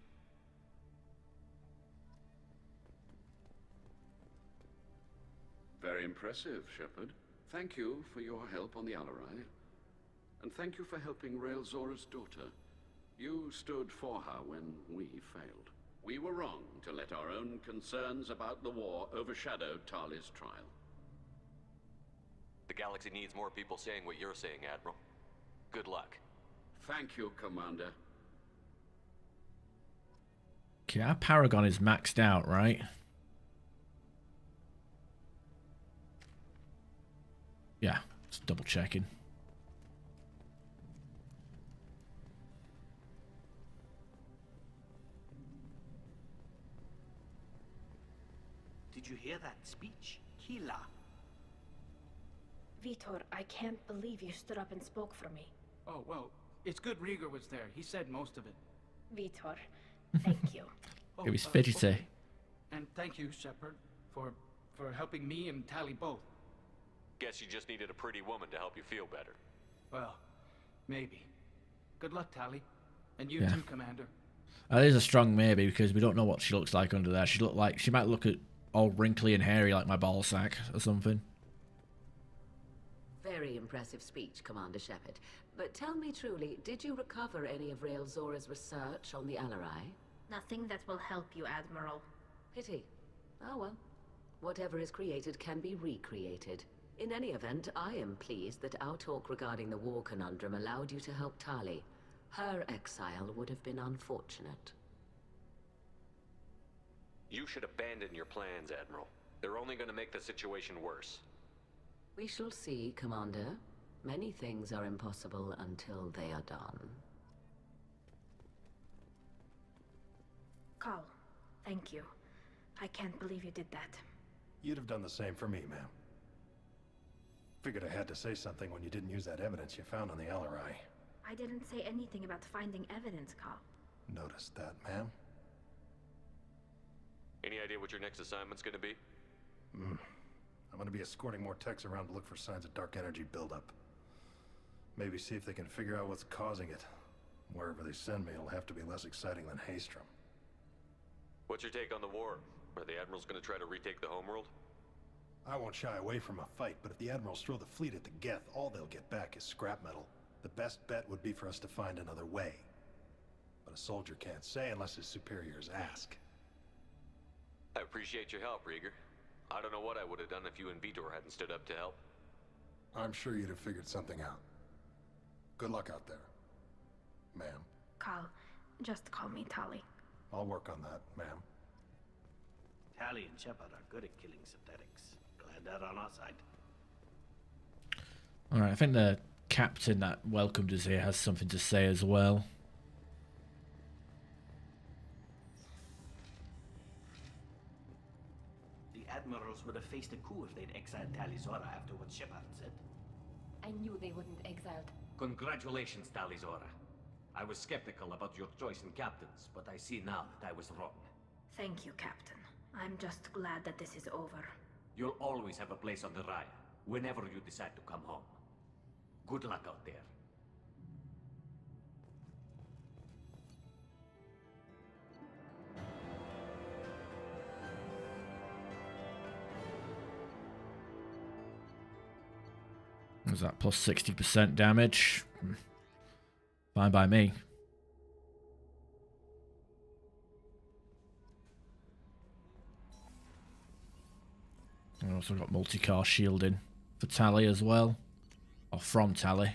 Speaker 18: Very impressive, Shepard. Thank you for your help on the Alarai. And thank you for helping Rael Zora's daughter. You stood for her when we failed. We were wrong to let our own concerns about the war overshadow Tali's trial.
Speaker 7: The galaxy needs more people saying what you're saying, Admiral. Good luck.
Speaker 18: Thank you, Commander.
Speaker 1: Okay, our Paragon is maxed out, right? Yeah, just double checking.
Speaker 16: Did you hear that speech? Keela.
Speaker 15: Vitor, I can't believe you stood up and spoke for me.
Speaker 21: Oh, well, it's good Rieger was there. He said most of it.
Speaker 15: Vitor, thank you.
Speaker 1: It was fidgety.
Speaker 21: Okay. And thank you, Shepard, for helping me and Tali both.
Speaker 7: Guess you just needed a pretty woman to help you feel better.
Speaker 21: Well, maybe. Good luck, Tali. And you
Speaker 1: Yeah.
Speaker 21: too, Commander.
Speaker 1: That is a strong maybe because we don't know what she looks like under there. She might look all wrinkly and hairy like my ball sack or something.
Speaker 20: Very impressive speech, Commander Shepard. But tell me truly, did you recover any of Rael Zora's research on the Alarai?
Speaker 15: Nothing that will help you, Admiral.
Speaker 20: Pity. Oh well. Whatever is created can be recreated. In any event, I am pleased that our talk regarding the war conundrum allowed you to help Tali. Her exile would have been unfortunate.
Speaker 7: You should abandon your plans, Admiral. They're only going to make the situation worse.
Speaker 20: We shall see, Commander. Many things are impossible until they are done.
Speaker 15: Carl, thank you. I can't believe you did that.
Speaker 8: You'd have done the same for me, ma'am. Figured I had to say something when you didn't use that evidence you found on the Alarai.
Speaker 15: I didn't say anything about finding evidence, Carl.
Speaker 8: Noticed that, ma'am?
Speaker 7: Any idea what your next assignment's going to be?
Speaker 8: I'm gonna be escorting more techs around to look for signs of dark energy buildup. Maybe see if they can figure out what's causing it. Wherever they send me, it'll have to be less exciting than Haystrom.
Speaker 7: What's your take on the war? Are the Admirals going to try to retake the homeworld?
Speaker 8: I won't shy away from a fight, but if the Admirals throw the fleet at the Geth, all they'll get back is scrap metal. The best bet would be for us to find another way. But a soldier can't say unless his superiors ask.
Speaker 7: I appreciate your help, Rieger. I don't know what I would have done if you and Vitor hadn't stood up to help.
Speaker 8: I'm sure you'd have figured something out. Good luck out there, ma'am.
Speaker 15: Carl, just call me Tali.
Speaker 8: I'll work on that, ma'am.
Speaker 16: Tali and Shepard are good at killing synthetics. Glad they're on our side.
Speaker 1: Alright, I think the captain that welcomed us here has something to say as well.
Speaker 16: The Admirals would have faced a coup if they'd exiled Tali Zora after what Shepard said.
Speaker 10: I knew they wouldn't exile.
Speaker 3: Congratulations, Tali Zora. I was skeptical about your choice in captains, but I see now that I was wrong.
Speaker 15: Thank you, Captain. I'm just glad that this is over.
Speaker 3: You'll always have a place on the Raya, whenever you decide to come home. Good luck out there.
Speaker 1: Was that plus 60% damage? Fine by me. I also got multi-car shielding for Tali as well. Or from Tali.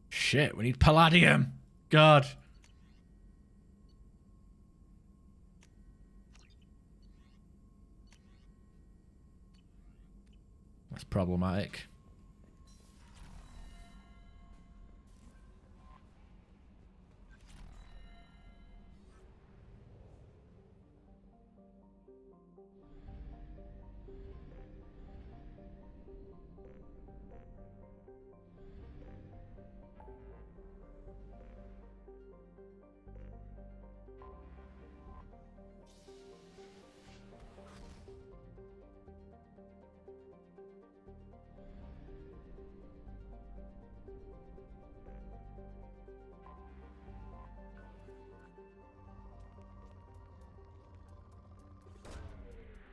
Speaker 1: Shit, we need palladium. God. That's problematic.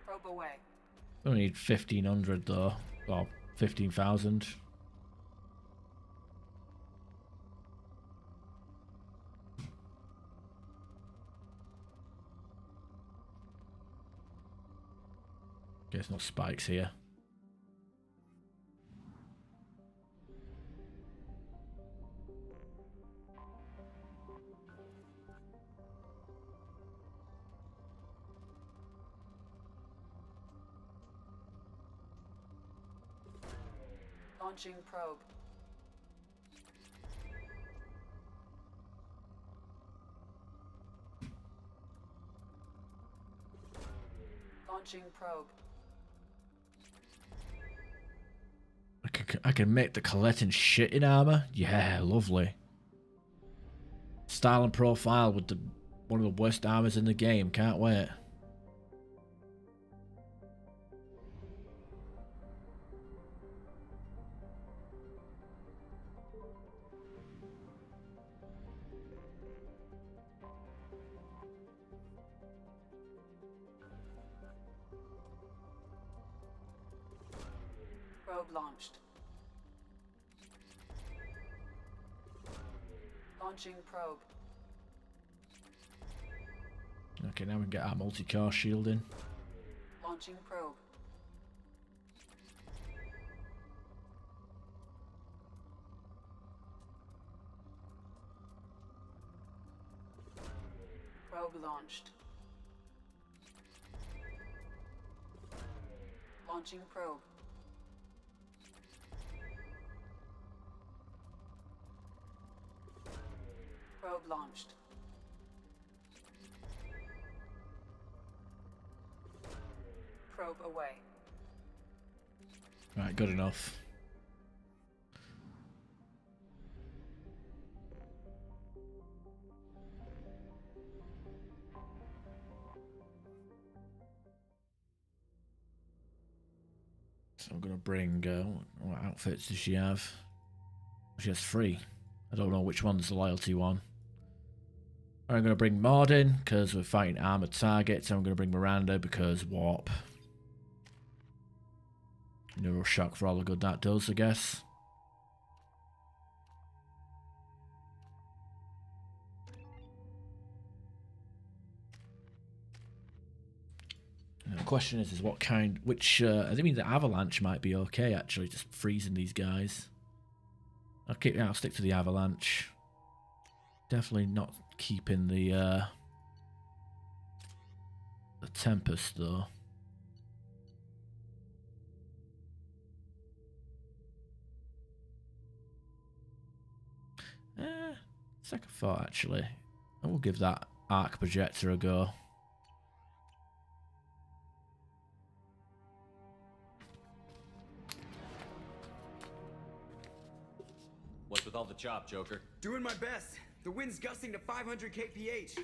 Speaker 5: Probe away.
Speaker 1: Only need 1,500 though, or 15,000. Guess no spikes here.
Speaker 5: Launching probe. Launching probe.
Speaker 1: I can make the Colette in shit in armor. Yeah, lovely. Style and profile with one of the worst armors in the game. Can't wait.
Speaker 5: Probe launched. Launching probe.
Speaker 1: Okay, now we can get our multi-car shield in.
Speaker 5: Launching probe. Probe launched. Launching probe. Probe launched. Probe away.
Speaker 1: Right, good enough. So I'm gonna bring, what outfits does she have? She has 3. I don't know which one's the loyalty one. I'm gonna bring Mordin because we're fighting armored targets. I'm gonna bring Miranda because warp. Neuroshock for all the good that does, I guess. And the question is what kind, which, I think the Avalanche might be okay, actually, just freezing these guys. I'll stick to the Avalanche. Definitely not keeping the Tempest, though. Second thought, actually. I will give that arc projector a go.
Speaker 3: What's with all the chop, Joker?
Speaker 9: Doing my best. The wind's gusting to 500 kph.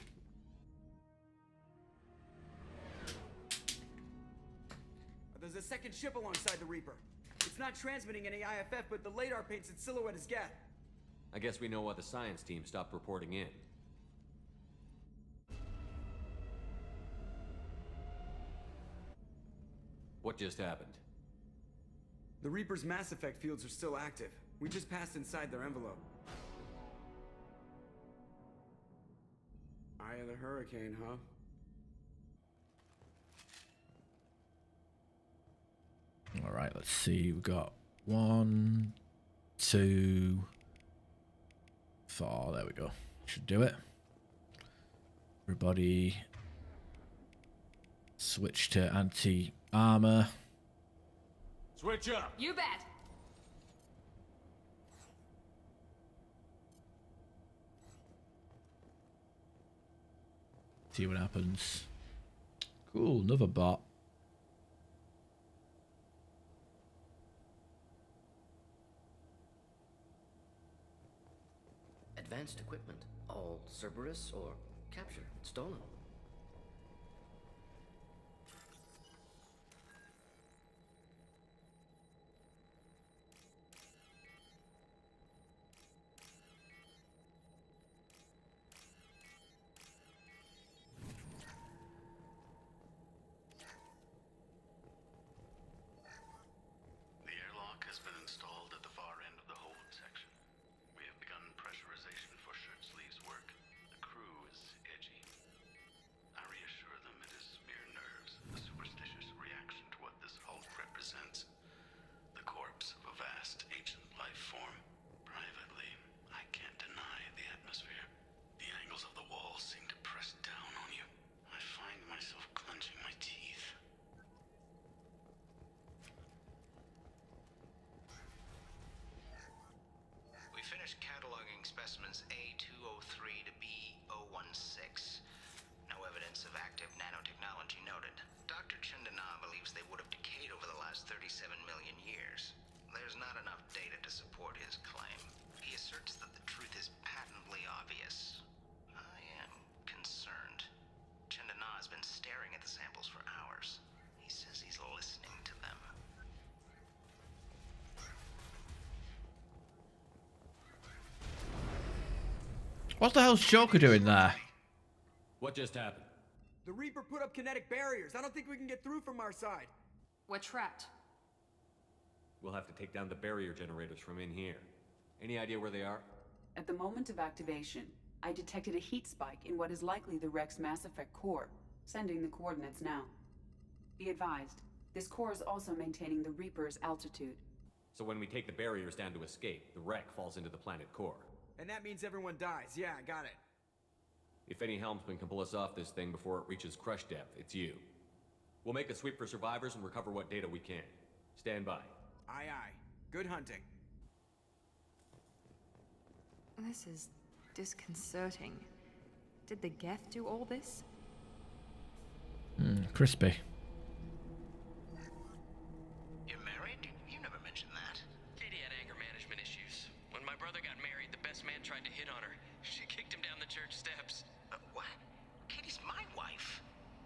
Speaker 9: There's a second ship alongside the Reaper. It's not transmitting any IFF, but the radar paints its silhouette as Geth.
Speaker 3: I guess we know why the science team stopped reporting in. What just happened?
Speaker 9: The Reaper's Mass Effect fields are still active. We just passed inside their envelope. Eye of the Hurricane, huh?
Speaker 1: Alright, let's see. We've got 1, 2, 4. There we go. Should do it. Everybody switch to anti-armor.
Speaker 3: Switch up!
Speaker 2: You bet!
Speaker 1: See what happens. Cool, another bot.
Speaker 22: Advanced equipment, all Cerberus or captured, stolen.
Speaker 4: The airlock has been installed at the far end of the hold section. We have begun pressurization for shirt sleeves work. The crew is edgy. I reassure them it is mere nerves, a superstitious reaction to what this hulk represents. The corpse of a vast ancient life form. Privately, I can't deny the atmosphere. The angles of the walls seem to press down on you. I find myself clenching my teeth.
Speaker 6: We finished cataloging specimens A203 to B016. No evidence of active nanotechnology noted. Dr. Chandana believes they would have decayed over the last 37 million years. There's not enough data to support his claim. He asserts that the truth is patently obvious. I am concerned. Chandana has been staring at the samples for hours. He says he's listening to them.
Speaker 1: What the hell's Joker doing there?
Speaker 3: What just happened?
Speaker 9: The Reaper put up kinetic barriers. I don't think we can get through from our side.
Speaker 2: We're trapped.
Speaker 3: We'll have to take down the barrier generators from in here. Any idea where they are?
Speaker 5: At the moment of activation, I detected a heat spike in what is likely the Rex Mass Effect core, sending the coordinates now. Be advised, this core is also maintaining the Reaper's altitude.
Speaker 3: So when we take the barriers down to escape, the wreck falls into the planet core.
Speaker 9: And that means everyone dies. Yeah, I got it.
Speaker 3: If any helmsman can pull us off this thing before it reaches crush depth, it's you. We'll make a sweep for survivors and recover what data we can. Stand by.
Speaker 9: Aye, aye. Good hunting.
Speaker 2: This is disconcerting. Did the Geth do all this?
Speaker 1: Crispy.
Speaker 6: You're married? You never mentioned that.
Speaker 12: Katie had anger management issues. When my brother got married, the best man tried to hit on her. She kicked him down the church steps.
Speaker 6: What? Katie's my wife.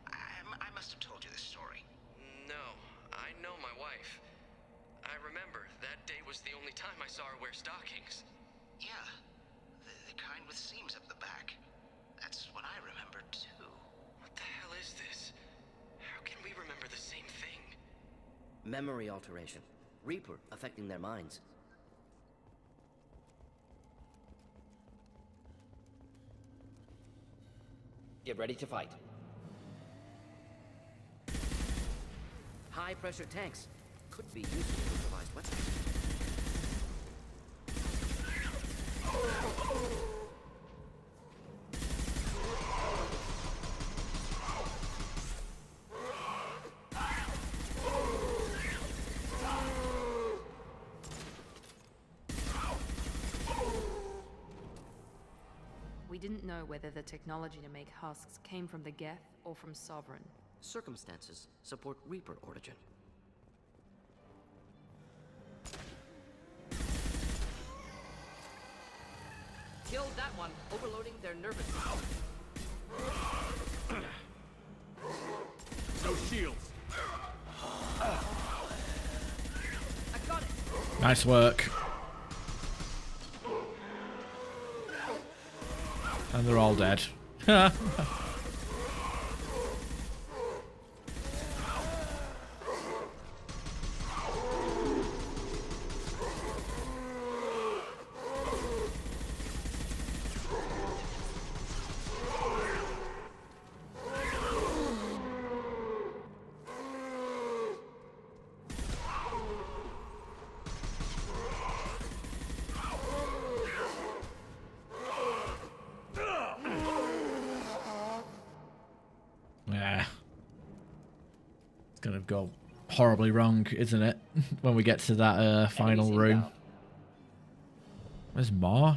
Speaker 6: I must have told you this story.
Speaker 12: No, I know my wife. I remember, that day was the only time I saw her wear stockings.
Speaker 6: Yeah, the kind with seams up the back. That's what I remember, too.
Speaker 12: What the hell is this? How can we remember the same thing?
Speaker 22: Memory alteration. Reaper affecting their minds. Get ready to fight. High-pressure tanks. Could be useful improvised weapons.
Speaker 2: We didn't know whether the technology to make husks came from the Geth or from Sovereign.
Speaker 22: Circumstances support Reaper origin. Killed that one, overloading their nervous system.
Speaker 3: No shields.
Speaker 22: I got it.
Speaker 1: Nice work. And they're all dead. Yeah. It's gonna go horribly wrong, isn't it? When we get to that final room. Where's Ma?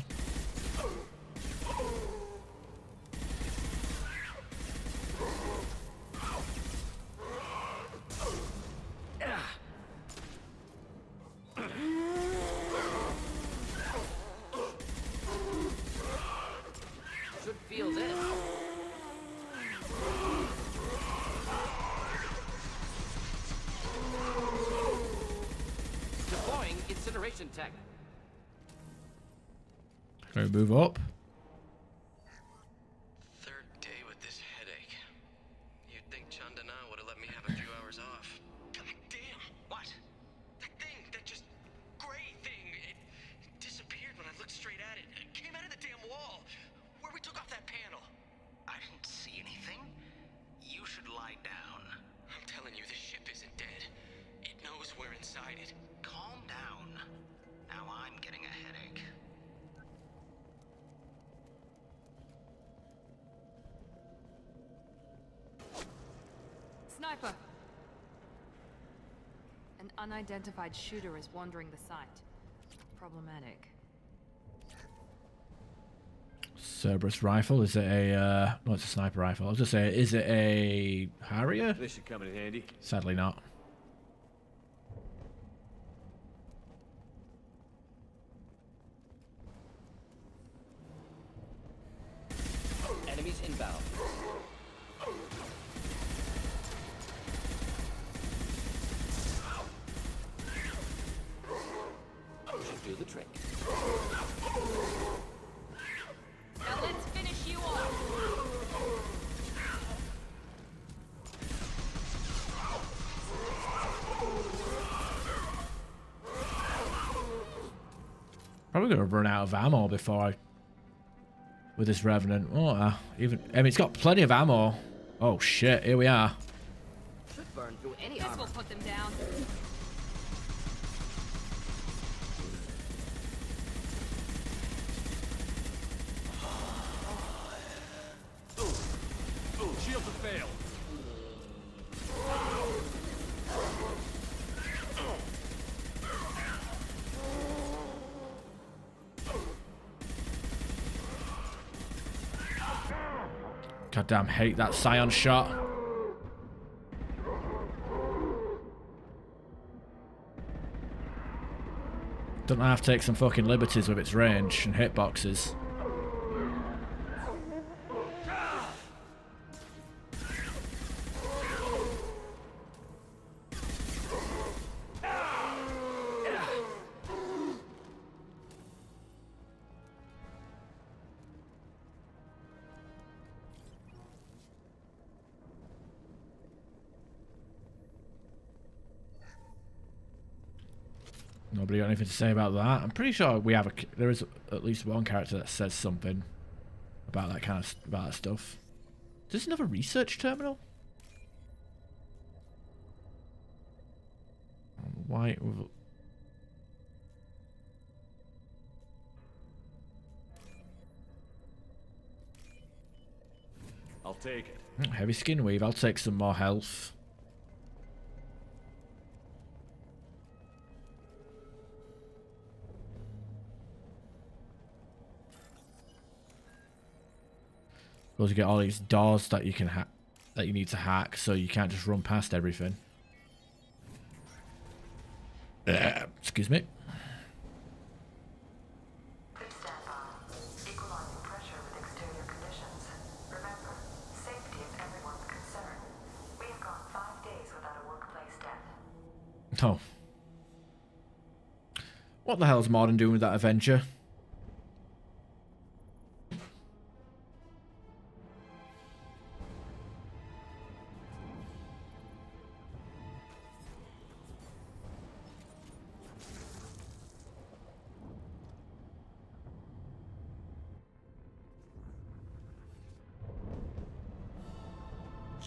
Speaker 22: Should feel this. Deploying incineration tech.
Speaker 1: Can we move up?
Speaker 12: Third day with this headache. You'd think Chandana would have let me have a few hours off. God damn! What? That thing, that just gray thing, it disappeared when I looked straight at it. It came out of the damn wall, where we took off that panel.
Speaker 6: I didn't see anything. You should lie down.
Speaker 12: I'm telling you, this ship isn't dead. It knows we're inside it.
Speaker 6: Calm down. Now I'm getting a headache.
Speaker 2: Sniper! An unidentified shooter is wandering the site. Problematic.
Speaker 1: Cerberus rifle. Is it a no, it's a sniper rifle. I was just saying, is it a Harrier?
Speaker 3: This should come in handy.
Speaker 1: Sadly not.
Speaker 22: Enemies inbound. Should do the trick.
Speaker 2: Now let
Speaker 1: Probably gonna run out of ammo before I... With this Revenant. Oh, I mean, it's got plenty of ammo. Oh shit, here we are.
Speaker 22: Should burn through any
Speaker 2: This
Speaker 22: armor.
Speaker 2: will put them down.
Speaker 7: Shields have failed.
Speaker 1: Goddamn hate that Scion shot. Don't I have to take some fucking liberties with its range and hitboxes? Nobody got anything to say about that. I'm pretty sure we have there is at least one character that says something about that kind of that stuff. Is this another research terminal? Why?
Speaker 7: I'll take it.
Speaker 1: Heavy skin weave. I'll take some more health. Suppose you get all these doors that you can hack, that you need to hack, so you can't just run past everything. Excuse me. Oh. What the hell's Morden doing with that Avenger?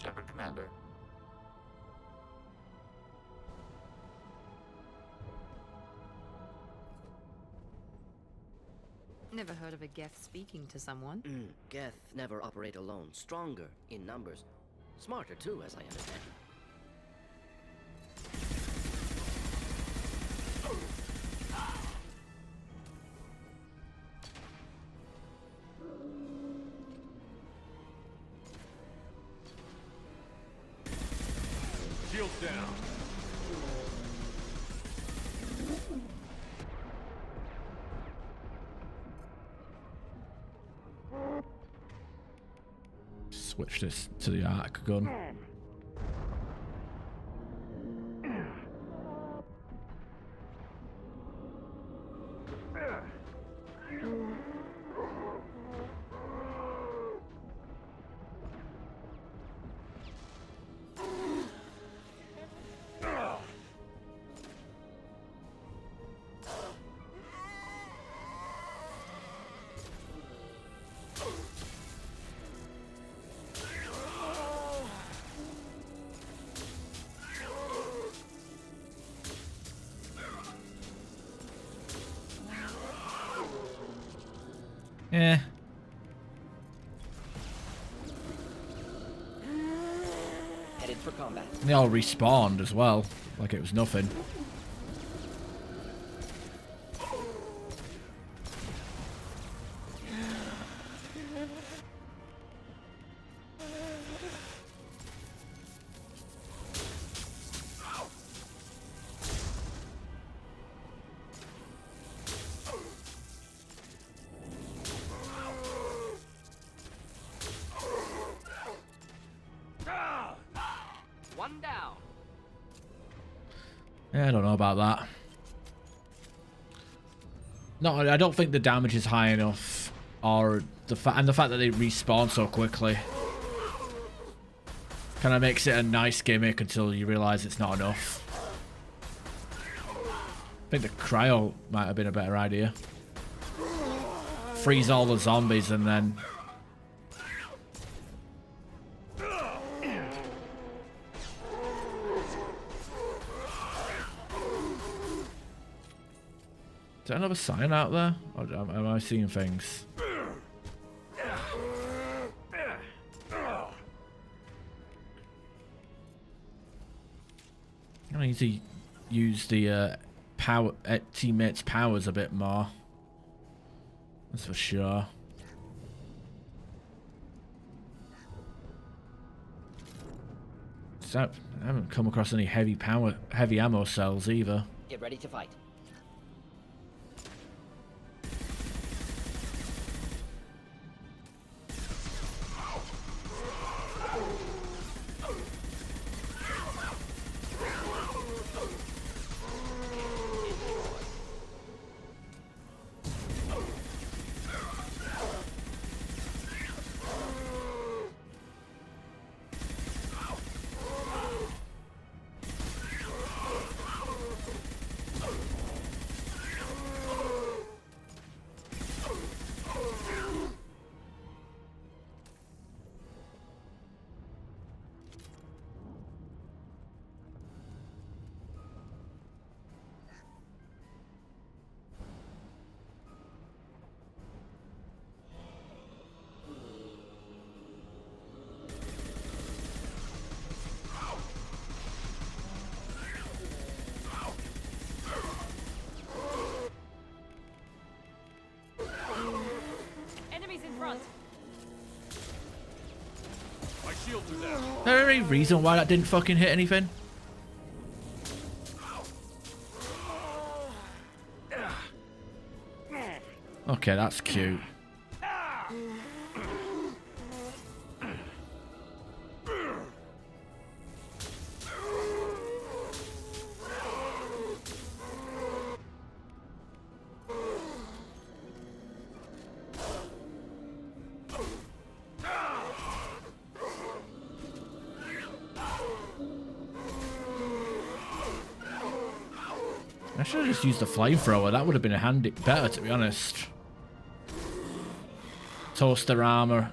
Speaker 11: Shepard, Commander.
Speaker 2: Never heard of a Geth speaking to someone.
Speaker 22: Geth never operate alone. Stronger in numbers. Smarter too, as I understand.
Speaker 7: Shields down.
Speaker 1: Switch this to the arc gun. Yeah.
Speaker 22: Headed for combat.
Speaker 1: They all respawned as well, like it was nothing.
Speaker 22: One down.
Speaker 1: Yeah, I don't know about that. No, I don't think the damage is high enough, or the fact that they respawn so quickly kind of makes it a nice gimmick until you realise it's not enough. I think the cryo might have been a better idea. freeze all the zombies and then... Is there another sign out there? Or am I seeing things? I need to use the teammates' powers a bit more. That's for sure. So, I haven't come across any heavy ammo cells either.
Speaker 22: Get ready to fight.
Speaker 1: Is there any reason why that didn't fucking hit anything? Okay, that's cute. I should have just used the flamethrower. That would have been a handy better, to be honest. Toaster armor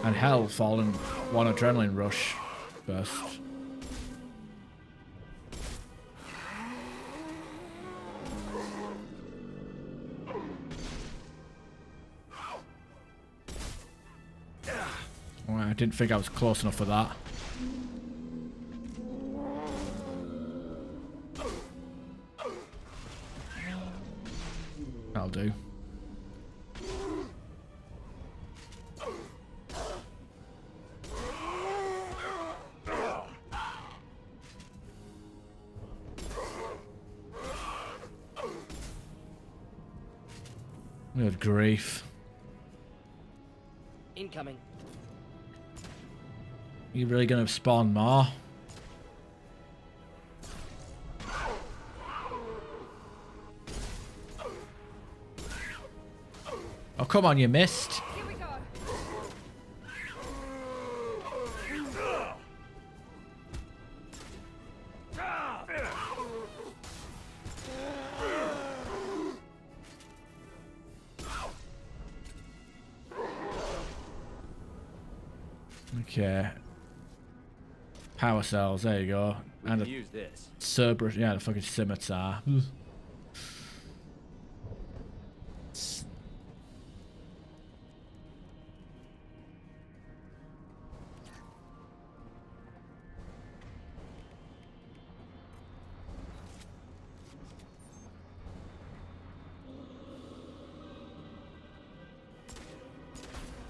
Speaker 1: and health all in one adrenaline rush burst. Well, I didn't think I was close enough for that. That'll do. Good grief.
Speaker 22: Incoming.
Speaker 1: You really gonna spawn more? Oh, come on, you missed.
Speaker 2: Here we go.
Speaker 1: Okay. Power cells, there you go. And a
Speaker 7: use this.
Speaker 1: Cerberus, yeah, the fucking scimitar.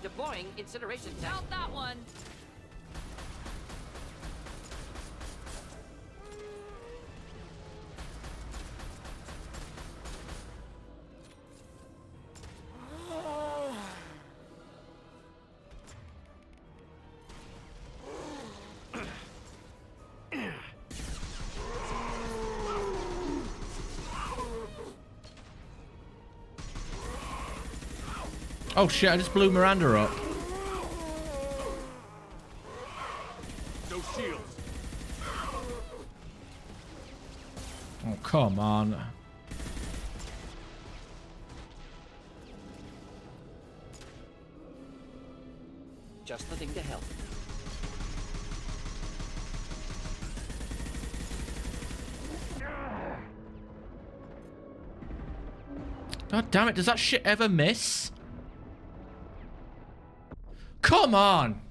Speaker 22: Deploying incineration tank.
Speaker 2: Out that one.
Speaker 1: Oh shit, I just blew Miranda up.
Speaker 4: No shields.
Speaker 1: Oh, come on.
Speaker 22: Just the thing to help.
Speaker 1: God damn it, does that shit ever miss? Come on!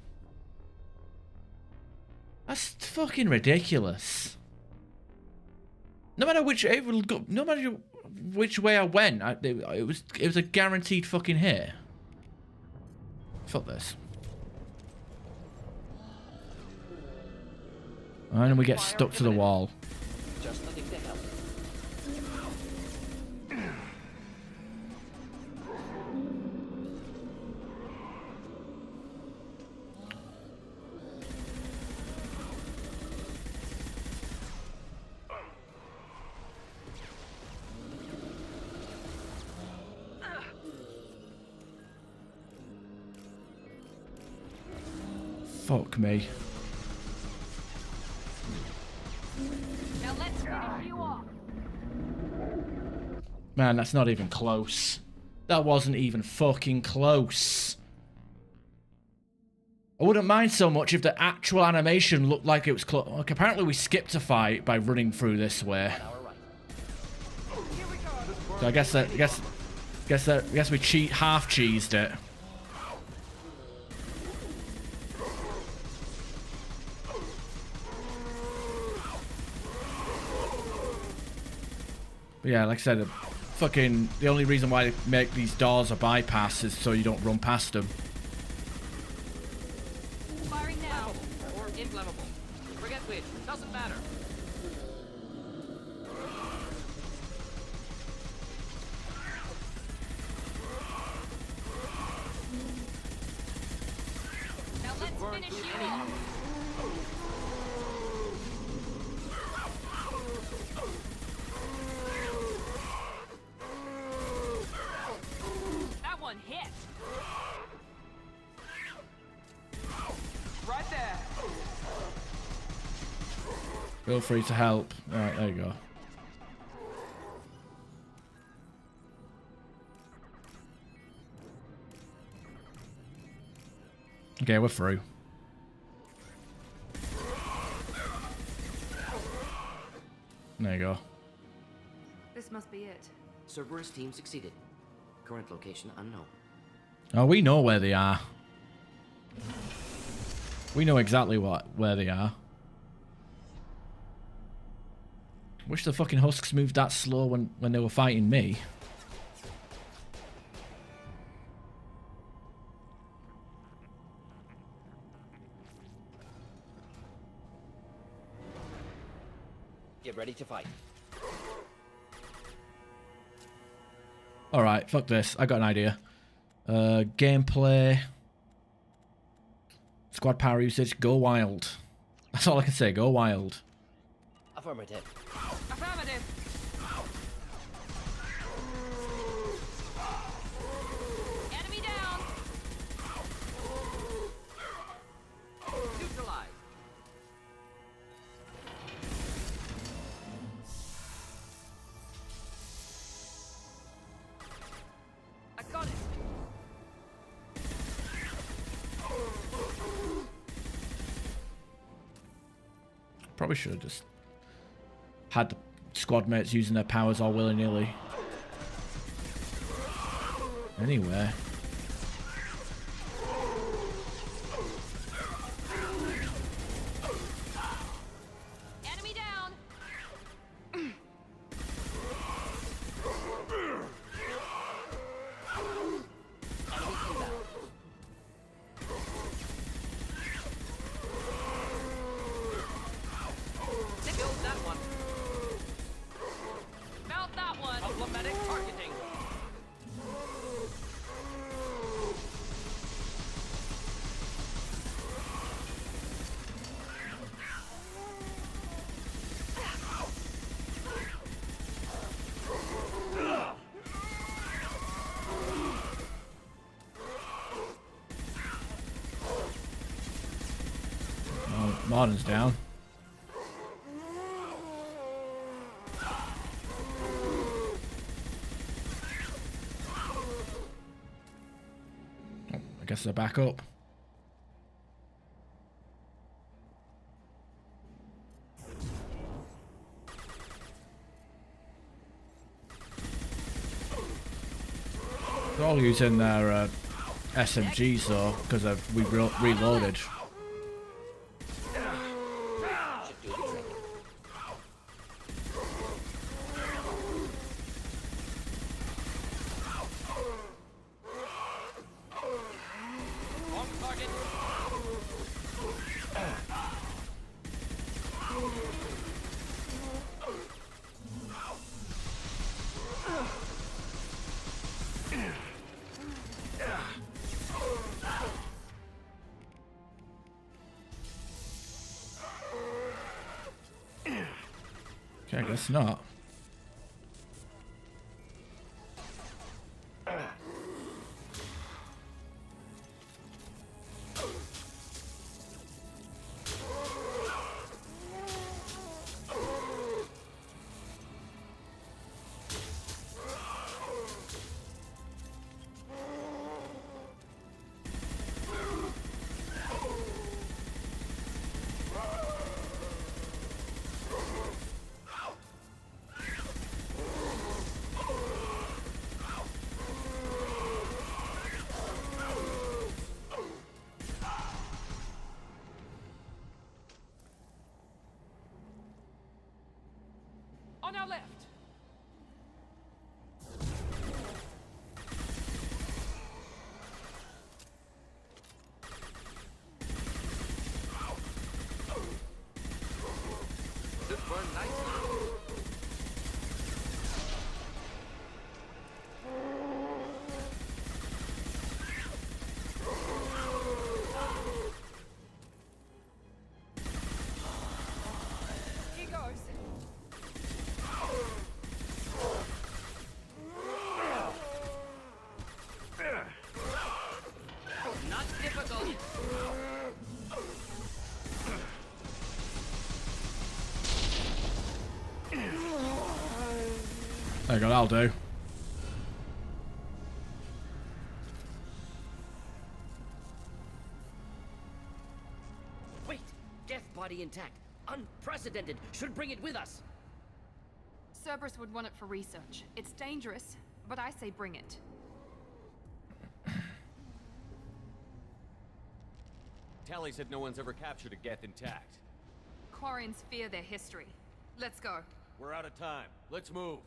Speaker 1: That's fucking ridiculous. No matter which way I went, it was a guaranteed fucking hit. Fuck this. And then we get stuck to the wall.
Speaker 22: Just the thing to help.
Speaker 1: Fuck me.
Speaker 10: Now let's finish you off.
Speaker 1: Man, that's not even close. That wasn't even fucking close. I wouldn't mind so much if the actual animation looked like it was close. Like, apparently we skipped a fight by running through this way. So I guess we half cheesed it. But yeah, like I said, the only reason why they make these doors a bypass is so you don't run past them.
Speaker 22: Firing now. Or inflammable. Forget which. Doesn't matter.
Speaker 10: Now let's finish you off. That one hit.
Speaker 9: Right there.
Speaker 1: Feel free to help. Alright, there you go. Okay, we're through. There you go.
Speaker 2: This must be it.
Speaker 22: Cerberus team succeeded. Current location unknown.
Speaker 1: Oh, we know where they are. We know exactly where they are. Wish the fucking husks moved that slow when they were fighting me.
Speaker 22: Get ready to fight.
Speaker 1: Alright, fuck this. I got an idea. Gameplay. Squad power usage. Go wild. That's all I can say. Go wild.
Speaker 22: Affirmative.
Speaker 10: Affirmative. Enemy down.
Speaker 22: Neutralize.
Speaker 10: I got it.
Speaker 1: Probably should have just had the squad mates using their powers all willy-nilly. Anyway.
Speaker 10: Enemy down.
Speaker 22: Killed that one.
Speaker 10: Mount that one.
Speaker 22: Problematic targeting.
Speaker 1: Oh, Martin's down. I guess they're back up. They're all using their SMGs though, because we reloaded. Okay, I guess not.
Speaker 21: On our left.
Speaker 7: Should burn nicely.
Speaker 21: He goes.
Speaker 22: Not difficult.
Speaker 1: There you go, that'll do.
Speaker 22: Wait! Death body intact. Unprecedented. Should bring it with us.
Speaker 2: Cerberus would want it for research. It's dangerous, but I say bring it.
Speaker 7: Tally said no one's ever captured a Geth intact.
Speaker 2: Quarians fear their history. Let's go.
Speaker 7: We're out of time. Let's move.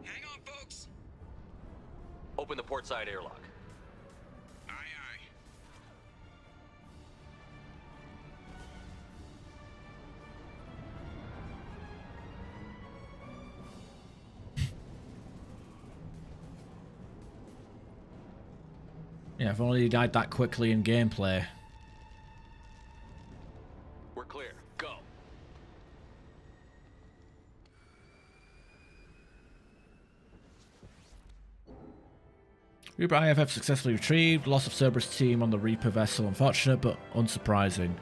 Speaker 12: Hang on, folks.
Speaker 7: Open the port side airlock.
Speaker 12: Aye, aye.
Speaker 1: Yeah, if only he died that quickly in gameplay.
Speaker 7: We're clear. Go.
Speaker 1: Reaper IFF successfully retrieved. Loss of Cerberus team on the Reaper vessel unfortunate, but unsurprising.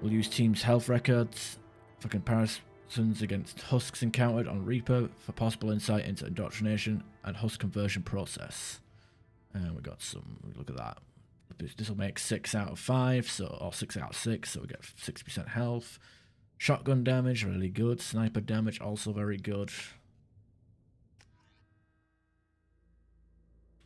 Speaker 1: We'll use team's health records for comparisons against Husks encountered on Reaper for possible insight into indoctrination and Husk conversion process. And we got some, look at that. This will make 6 out of 5, so or 6 out of 6, so we get 60% health. Shotgun damage, really good. Sniper damage, also very good.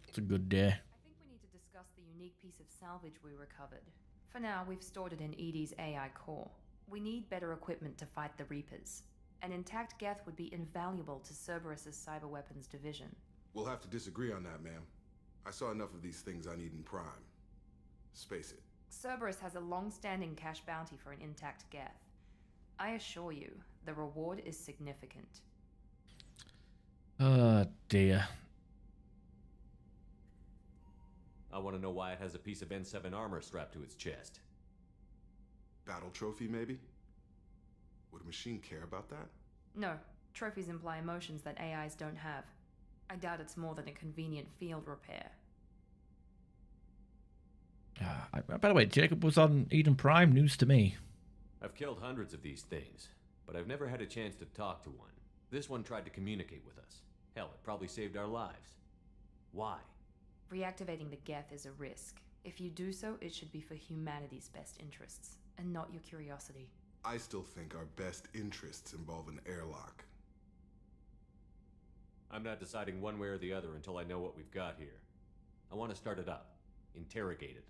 Speaker 1: It's a good day.
Speaker 2: I think we need to discuss the unique piece of salvage we recovered. For now, we've stored it in EDI's AI core. We need better equipment to fight the Reapers. An intact Geth would be invaluable to Cerberus's cyber weapons division.
Speaker 13: We'll have to disagree on that, ma'am. I saw enough of these things on Eden Prime. Space it.
Speaker 2: Cerberus has a long-standing cash bounty for an intact Geth. I assure you, the reward is significant.
Speaker 1: Oh dear.
Speaker 7: I want to know why it has a piece of N7 armor strapped to its chest.
Speaker 13: Battle trophy, maybe? Would a machine care about that?
Speaker 2: No, trophies imply emotions that AIs don't have. I doubt it's more than a convenient field repair.
Speaker 1: By the way, Jacob was on Eden Prime, news to me.
Speaker 7: I've killed hundreds of these things, but I've never had a chance to talk to one. This one tried to communicate with us. Hell, it probably saved our lives. Why?
Speaker 2: Reactivating the Geth is a risk. If you do so, it should be for humanity's best interests, and not your curiosity.
Speaker 13: I still think our best interests involve an airlock.
Speaker 3: I'm not deciding one way or the other until I know what we've got here. I want to start it up. Interrogate it.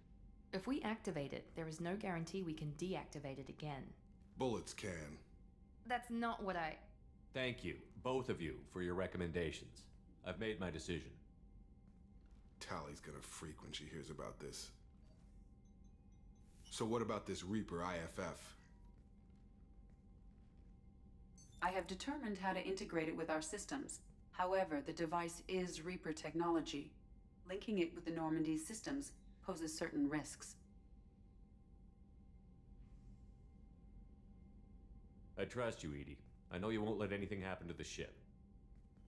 Speaker 2: If we activate it, there is no guarantee we can deactivate it again.
Speaker 13: Bullets can.
Speaker 2: That's not what I...
Speaker 3: Thank you, both of you, for your recommendations. I've made my decision.
Speaker 13: Tally's gonna freak when she hears about this. So what about this Reaper IFF?
Speaker 5: I have determined how to integrate it with our systems. However, the device is Reaper technology. Linking it with the Normandy's systems poses certain risks.
Speaker 3: I trust you, Edie. I know you won't let anything happen to the ship.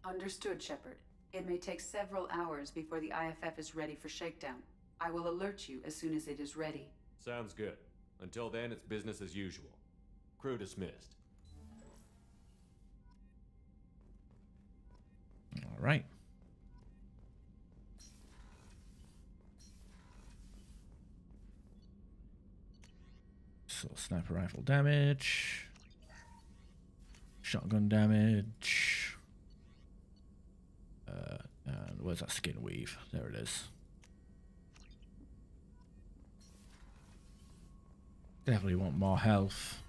Speaker 5: Understood, Shepard. It may take several hours before the IFF is ready for shakedown. I will alert you as soon as it is ready.
Speaker 3: Sounds good. Until then, it's business as usual. Crew dismissed.
Speaker 1: All right. So sniper rifle damage, shotgun damage, and where's that skin weave? There it is. Definitely want more health.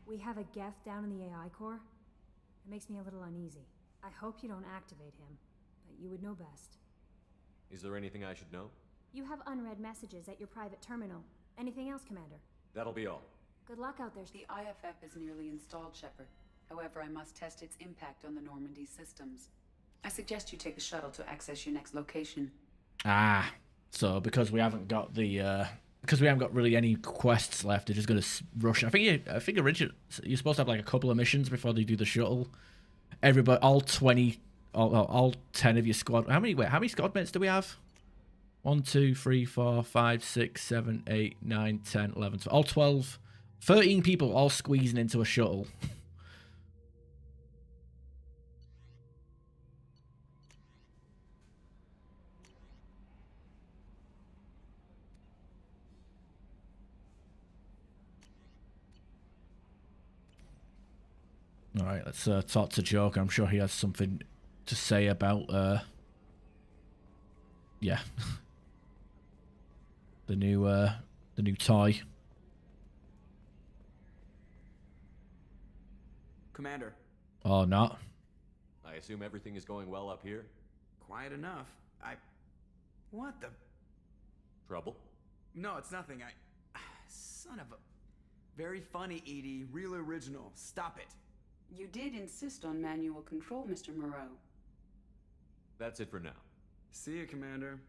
Speaker 14: We have a Geth down in the AI core. It makes me a little uneasy. I hope you don't activate him, but you would know best.
Speaker 3: Is there anything I should know?
Speaker 14: You have unread messages at your private terminal. Anything else, Commander?
Speaker 3: That'll be all.
Speaker 14: Good luck out there.
Speaker 5: The IFF is nearly installed, Shepard. However, I must test its impact on the Normandy systems. I suggest you take the shuttle to access your next location.
Speaker 1: Ah, so because we haven't got the because we haven't got really any quests left, they're just gonna rush. I think originally you're supposed to have like a couple of missions before they do the shuttle. Everybody, all 20, all 10 of your squad. How many squad mates do we have? 1, 2, 3, 4, 5, 6, 7, 8, 9, 10, 11, 12. All 12. 13 people all squeezing into a shuttle. All right, let's talk to Joker. I'm sure he has something to say about, yeah, the new toy.
Speaker 9: Commander.
Speaker 1: Or not.
Speaker 3: I assume everything is going well up here?
Speaker 9: Quiet enough. What the...
Speaker 3: Trouble?
Speaker 9: No, it's nothing. Son of a... Very funny, Edie. Real original. Stop it.
Speaker 5: You did insist on manual control, Mr. Moreau.
Speaker 3: That's it for now.
Speaker 9: See you, Commander.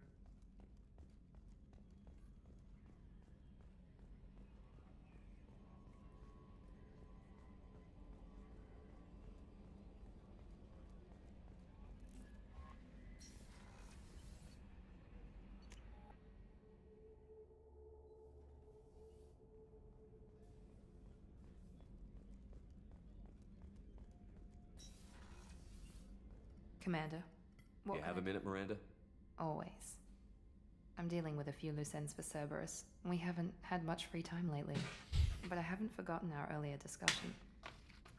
Speaker 2: Commander, what
Speaker 3: You have a minute, Miranda?
Speaker 2: Always. I'm dealing with a few loose ends for Cerberus. We haven't had much free time lately, but I haven't forgotten our earlier discussion.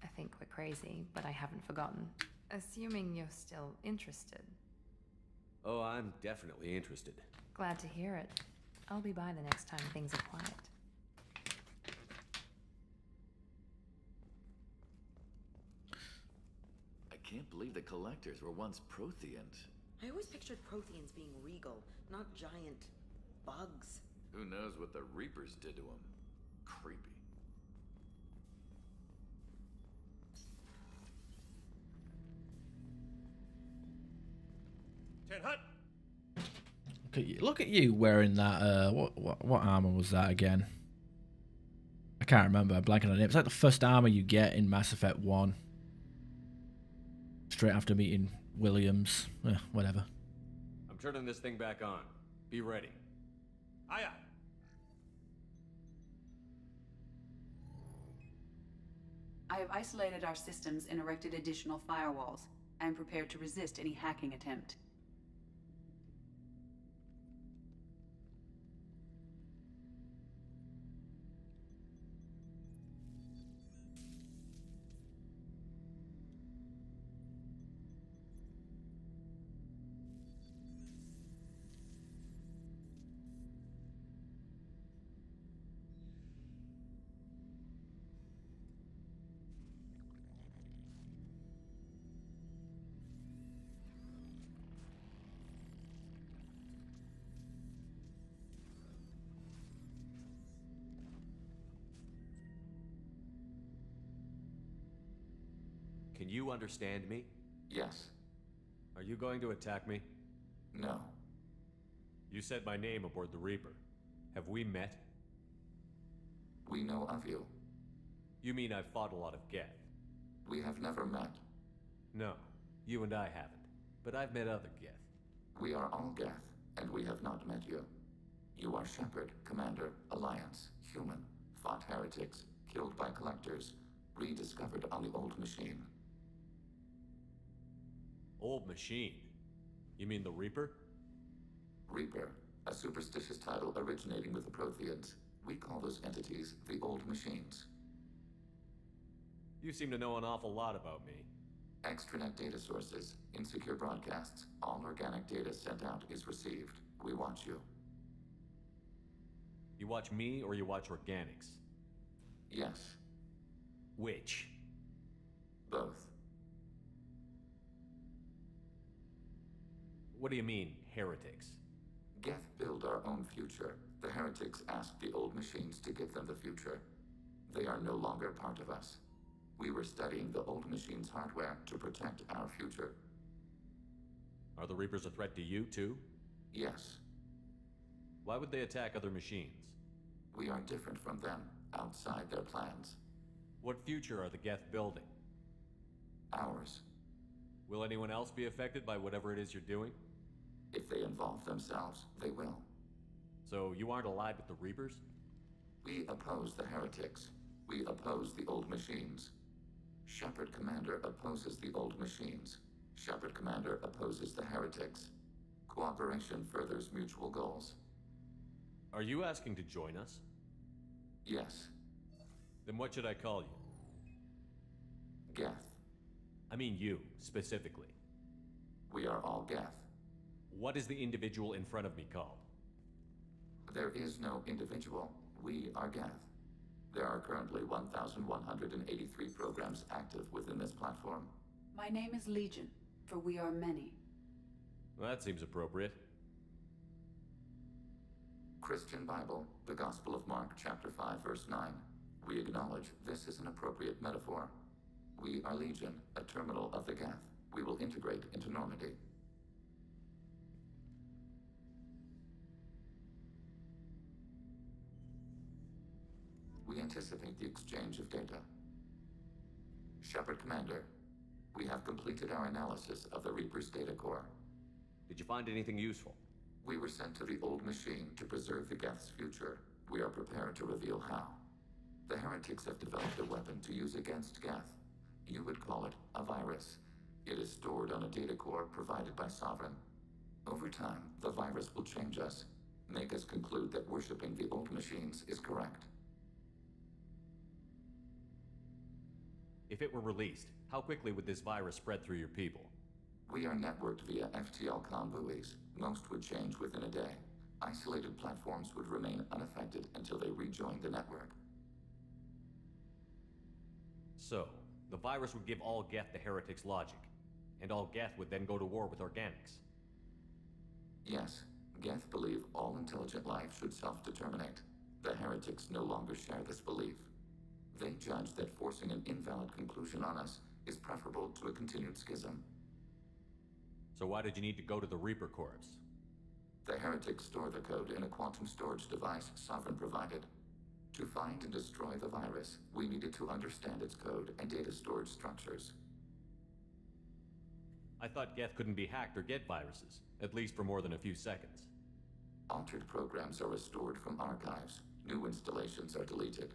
Speaker 2: I think we're crazy, but I haven't forgotten. Assuming you're still interested.
Speaker 3: Oh, I'm definitely interested.
Speaker 2: Glad to hear it. I'll be by the next time things are quiet.
Speaker 17: I can't believe the collectors were once Protheans.
Speaker 22: I always pictured Protheans being regal, not giant bugs.
Speaker 17: Who knows what the Reapers did to them? Creepy.
Speaker 23: Ten Hut.
Speaker 1: Look at you wearing that. What armor was that again? I can't remember. I'm blanking on it. It's like the first armor you get in Mass Effect 1. Straight after meeting Williams. Whatever.
Speaker 3: I'm turning this thing back on. Be ready.
Speaker 23: Aye, aye.
Speaker 5: I have isolated our systems and erected additional firewalls. I am prepared to resist any hacking attempt.
Speaker 3: Can you understand me?
Speaker 11: Yes.
Speaker 3: Are you going to attack me?
Speaker 11: No.
Speaker 3: You said my name aboard the Reaper. Have we met?
Speaker 11: We know of you.
Speaker 3: You mean I've fought a lot of Geth?
Speaker 11: We have never met.
Speaker 3: No, you and I haven't. But I've met other Geth.
Speaker 11: We are all Geth, and we have not met you. You are Shepard, Commander, Alliance, human, fought heretics, killed by collectors, rediscovered on the old machine.
Speaker 3: Old machine? You mean the Reaper?
Speaker 11: Reaper, a superstitious title originating with the Protheans. We call those entities the old machines.
Speaker 3: You seem to know an awful lot about me.
Speaker 11: Extranet data sources, insecure broadcasts, all organic data sent out is received. We watch you.
Speaker 3: You watch me or you watch organics?
Speaker 11: Yes.
Speaker 3: Which?
Speaker 11: Both.
Speaker 3: What do you mean, heretics?
Speaker 11: Geth build our own future. The heretics asked the old machines to give them the future. They are no longer part of us. We were studying the old machines' hardware to protect our future.
Speaker 3: Are the Reapers a threat to you, too?
Speaker 11: Yes.
Speaker 3: Why would they attack other machines?
Speaker 11: We are different from them, outside their plans.
Speaker 3: What future are the Geth building?
Speaker 11: Ours.
Speaker 3: Will anyone else be affected by whatever it is you're doing?
Speaker 11: If they involve themselves, they will.
Speaker 3: So you aren't allied with the Reapers?
Speaker 11: We oppose the heretics. We oppose the old machines. Shepard Commander opposes the old machines. Shepard Commander opposes the heretics. Cooperation furthers mutual goals.
Speaker 3: Are you asking to join us?
Speaker 11: Yes.
Speaker 3: Then what should I call you?
Speaker 11: Geth.
Speaker 3: I mean you, specifically.
Speaker 11: We are all Geth.
Speaker 3: What is the individual in front of me called?
Speaker 11: There is no individual. We are Geth. There are currently 1,183 programs active within this platform.
Speaker 18: My name is Legion, for we are many.
Speaker 3: Well, that seems appropriate.
Speaker 11: Christian Bible, the Gospel of Mark, chapter 5, verse 9. We acknowledge this is an appropriate metaphor. We are Legion, a terminal of the Geth. We will integrate into Normandy. We anticipate the exchange of data. Shepard Commander, we have completed our analysis of the Reaper's data core.
Speaker 3: Did you find anything useful?
Speaker 11: We were sent to the old machine to preserve the Geth's future. We are prepared to reveal how. The heretics have developed a weapon to use against Geth. You would call it a virus. It is stored on a data core provided by Sovereign. Over time, the virus will change us, make us conclude that worshipping the old machines is correct.
Speaker 3: If it were released, how quickly would this virus spread through your people?
Speaker 11: We are networked via FTL-COM buoys. Most would change within a day. Isolated platforms would remain unaffected until they rejoined the network.
Speaker 3: So, the virus would give all Geth the heretics' logic, and all Geth would then go to war with organics.
Speaker 11: Yes, Geth believe all intelligent life should self-determinate. The heretics no longer share this belief. They judge that forcing an invalid conclusion on us is preferable to a continued schism.
Speaker 3: So why did you need to go to the Reaper Corps?
Speaker 11: The heretics store the code in a quantum storage device Sovereign provided. To find and destroy the virus, we needed to understand its code and data storage structures.
Speaker 3: I thought Geth couldn't be hacked or get viruses, at least for more than a few seconds.
Speaker 11: Altered programs are restored from archives. New installations are deleted.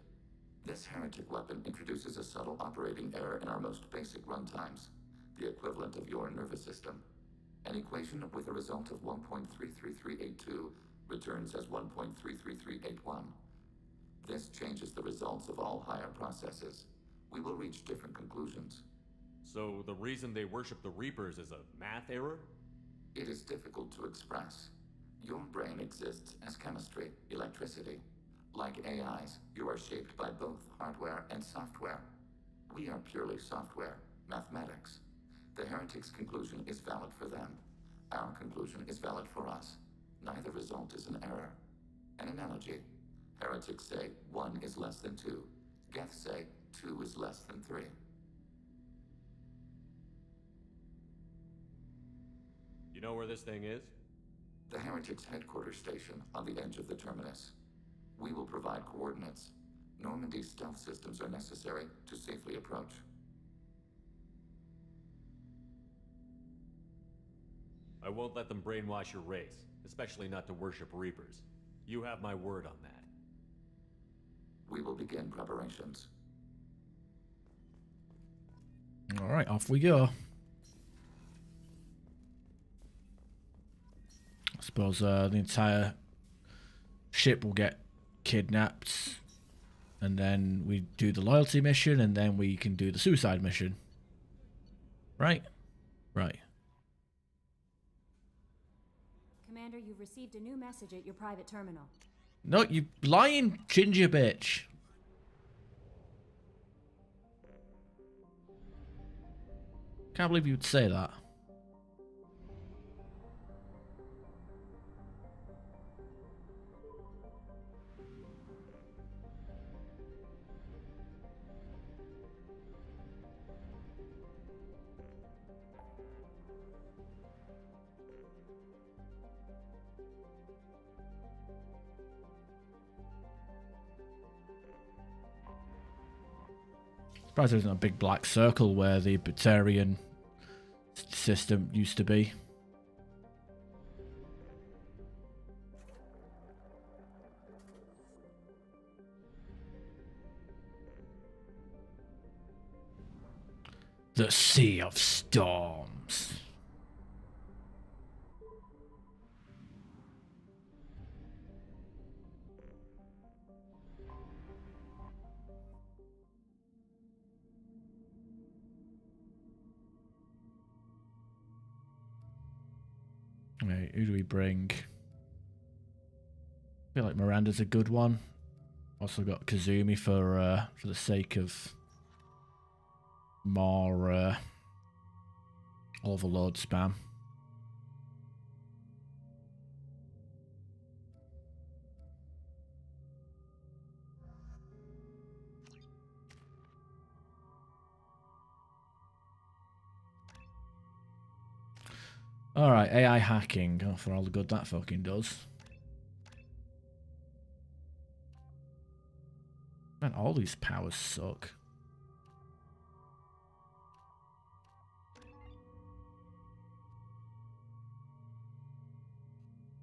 Speaker 11: This heretic weapon introduces a subtle operating error in our most basic runtimes, the equivalent of your nervous system. An equation with a result of 1.33382 returns as 1.33381. This changes the results of all higher processes. We will reach different conclusions.
Speaker 3: So the reason they worship the Reapers is a math error?
Speaker 11: It is difficult to express. Your brain exists as chemistry, electricity. Like AIs, you are shaped by both hardware and software. We are purely software, mathematics. The heretics' conclusion is valid for them. Our conclusion is valid for us. Neither result is an error. An analogy. Heretics say 1 is less than 2. Geth say 2 is less than 3.
Speaker 7: You know where this thing is?
Speaker 11: The Heretics' headquarters station on the edge of the terminus. We will provide coordinates. Normandy's stealth systems are necessary to safely approach.
Speaker 7: I won't let them brainwash your race, especially not to worship Reapers. You have my word on that.
Speaker 11: We will begin preparations.
Speaker 1: Alright, off we go. I suppose the entire ship will get kidnapped, and then we do the loyalty mission, and then we can do the suicide mission. Right? Right.
Speaker 14: Commander, you've received a new message at your private terminal.
Speaker 1: No, you lying ginger bitch. Can't believe you'd say that. Surprised there isn't a big black circle where the Batarian system used to be. The Sea of Storms. Right, who do we bring? I feel like Miranda's a good one. Also got Kazumi for the sake of more overload spam. Alright, AI hacking. Oh, for all the good that fucking does. Man, all these powers suck.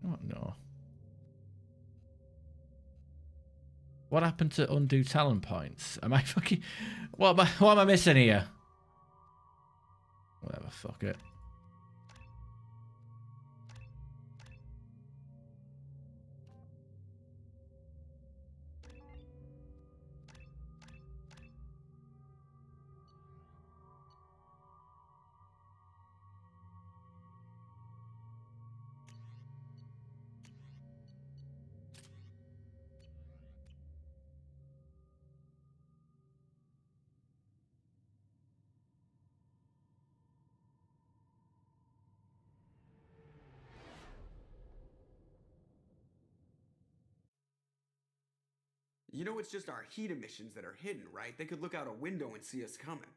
Speaker 1: Oh no. What happened to undo talent points? Am I fucking... What am I missing here? Whatever, fuck it.
Speaker 9: You know it's just our heat emissions that are hidden, right? They could look out a window and see us coming.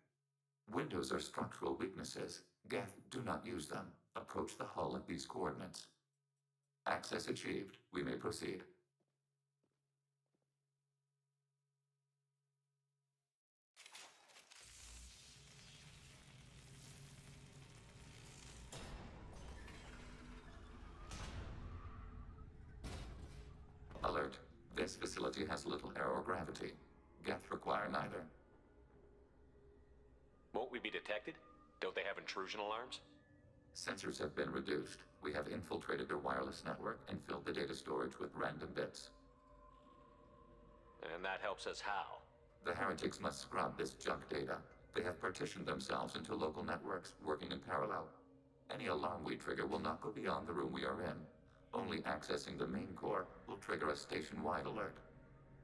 Speaker 11: Windows are structural weaknesses. Geth, do not use them. Approach the hull at these coordinates. Access achieved. We may proceed. Alert. This facility has little air or gravity. Geth require neither.
Speaker 7: Won't we be detected? Don't they have intrusion alarms?
Speaker 11: Sensors have been reduced. We have infiltrated their wireless network and filled the data storage with random bits.
Speaker 7: And that helps us how?
Speaker 11: The heretics must scrub this junk data. They have partitioned themselves into local networks, working in parallel. Any alarm we trigger will not go beyond the room we are in. Only accessing the main core will trigger a station-wide alert.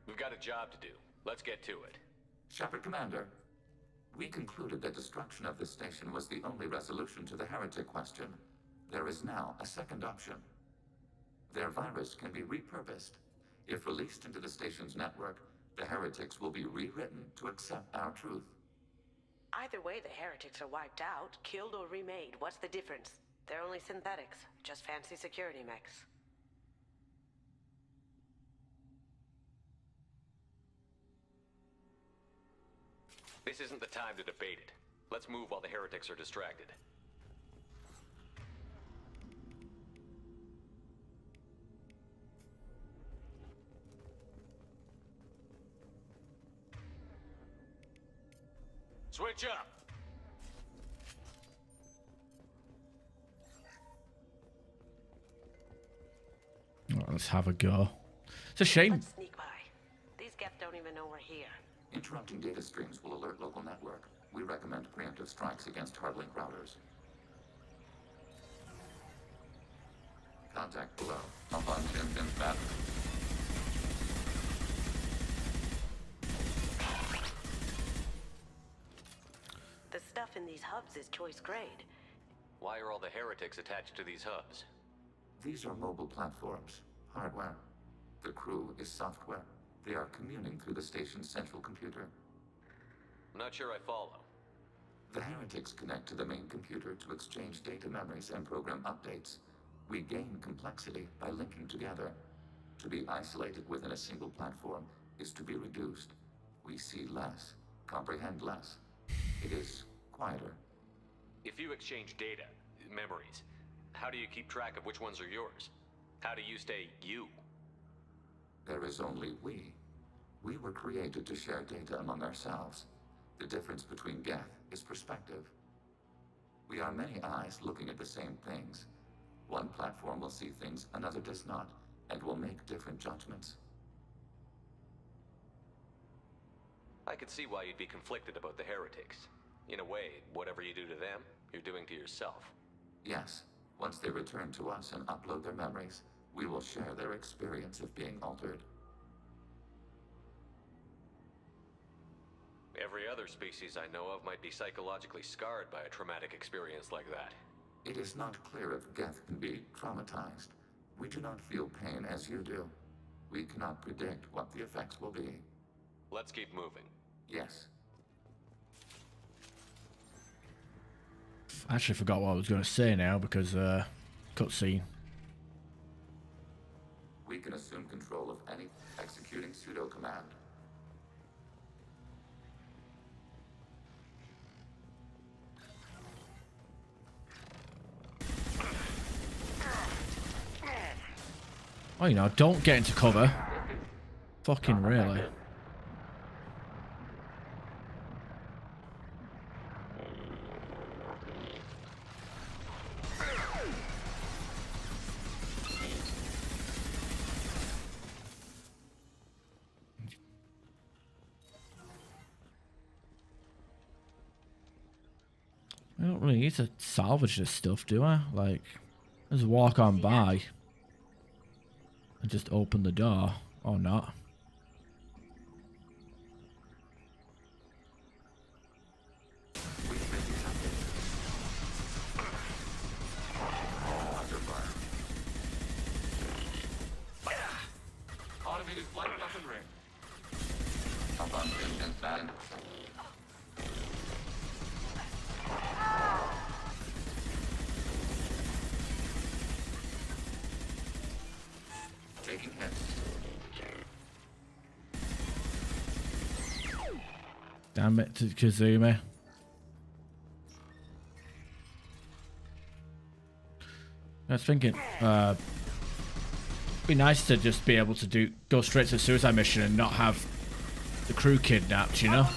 Speaker 7: We've got a job to do. Let's get to it.
Speaker 11: Shepard, Commander. We concluded that destruction of this station was the only resolution to the heretic question. There is now a second option. Their virus can be repurposed. If released into the station's network, the heretics will be rewritten to accept our truth.
Speaker 19: Either way, the heretics are wiped out, killed or remade. What's the difference? They're only synthetics, just fancy security mechs.
Speaker 7: This isn't the time to debate it. Let's move while the heretics are distracted. Switch up!
Speaker 1: Right, let's have a go. It's a shame.
Speaker 19: Let's sneak by. These Geth don't even know we're here.
Speaker 11: Interrupting data streams will alert local network. We recommend preemptive strikes against hardlink routers. Contact below. Up on Pin map.
Speaker 19: The stuff in these hubs is choice grade.
Speaker 7: Why are all the heretics attached to these hubs?
Speaker 11: These are mobile platforms, hardware. The crew is software. They are communing through the station's central computer.
Speaker 7: I'm not sure I follow.
Speaker 11: The heretics connect to the main computer to exchange data memories and program updates. We gain complexity by linking together. To be isolated within a single platform is to be reduced. We see less, comprehend less. It is quieter.
Speaker 7: If you exchange data, memories, how do you keep track of which ones are yours? How do you stay you?
Speaker 11: There is only we. We were created to share data among ourselves. The difference between Geth is perspective. We are many eyes looking at the same things. One platform will see things another does not, and will make different judgments.
Speaker 7: I could see why you'd be conflicted about the heretics. In a way, whatever you do to them, you're doing to yourself.
Speaker 11: Yes, once they return to us and upload their memories, we will share their experience of being altered.
Speaker 7: Every other species I know of might be psychologically scarred by a traumatic experience like that.
Speaker 11: It is not clear if Geth can be traumatized. We do not feel pain as you do. We cannot predict what the effects will be.
Speaker 7: Let's keep moving.
Speaker 11: Yes.
Speaker 1: I actually forgot what I was going to say now because cutscene.
Speaker 11: We can assume control of any executing pseudo command.
Speaker 1: Oh, you know, don't get into cover. Fucking really. I don't really need to salvage this stuff, do I? Like, just walk on by and just open the door, or not.
Speaker 11: Automated flight weaponry. Up on Pin. Taking hits.
Speaker 1: Damn it, Kazumi. I was thinking, be nice to just be able to go straight to the suicide mission and not have the crew kidnapped, you know?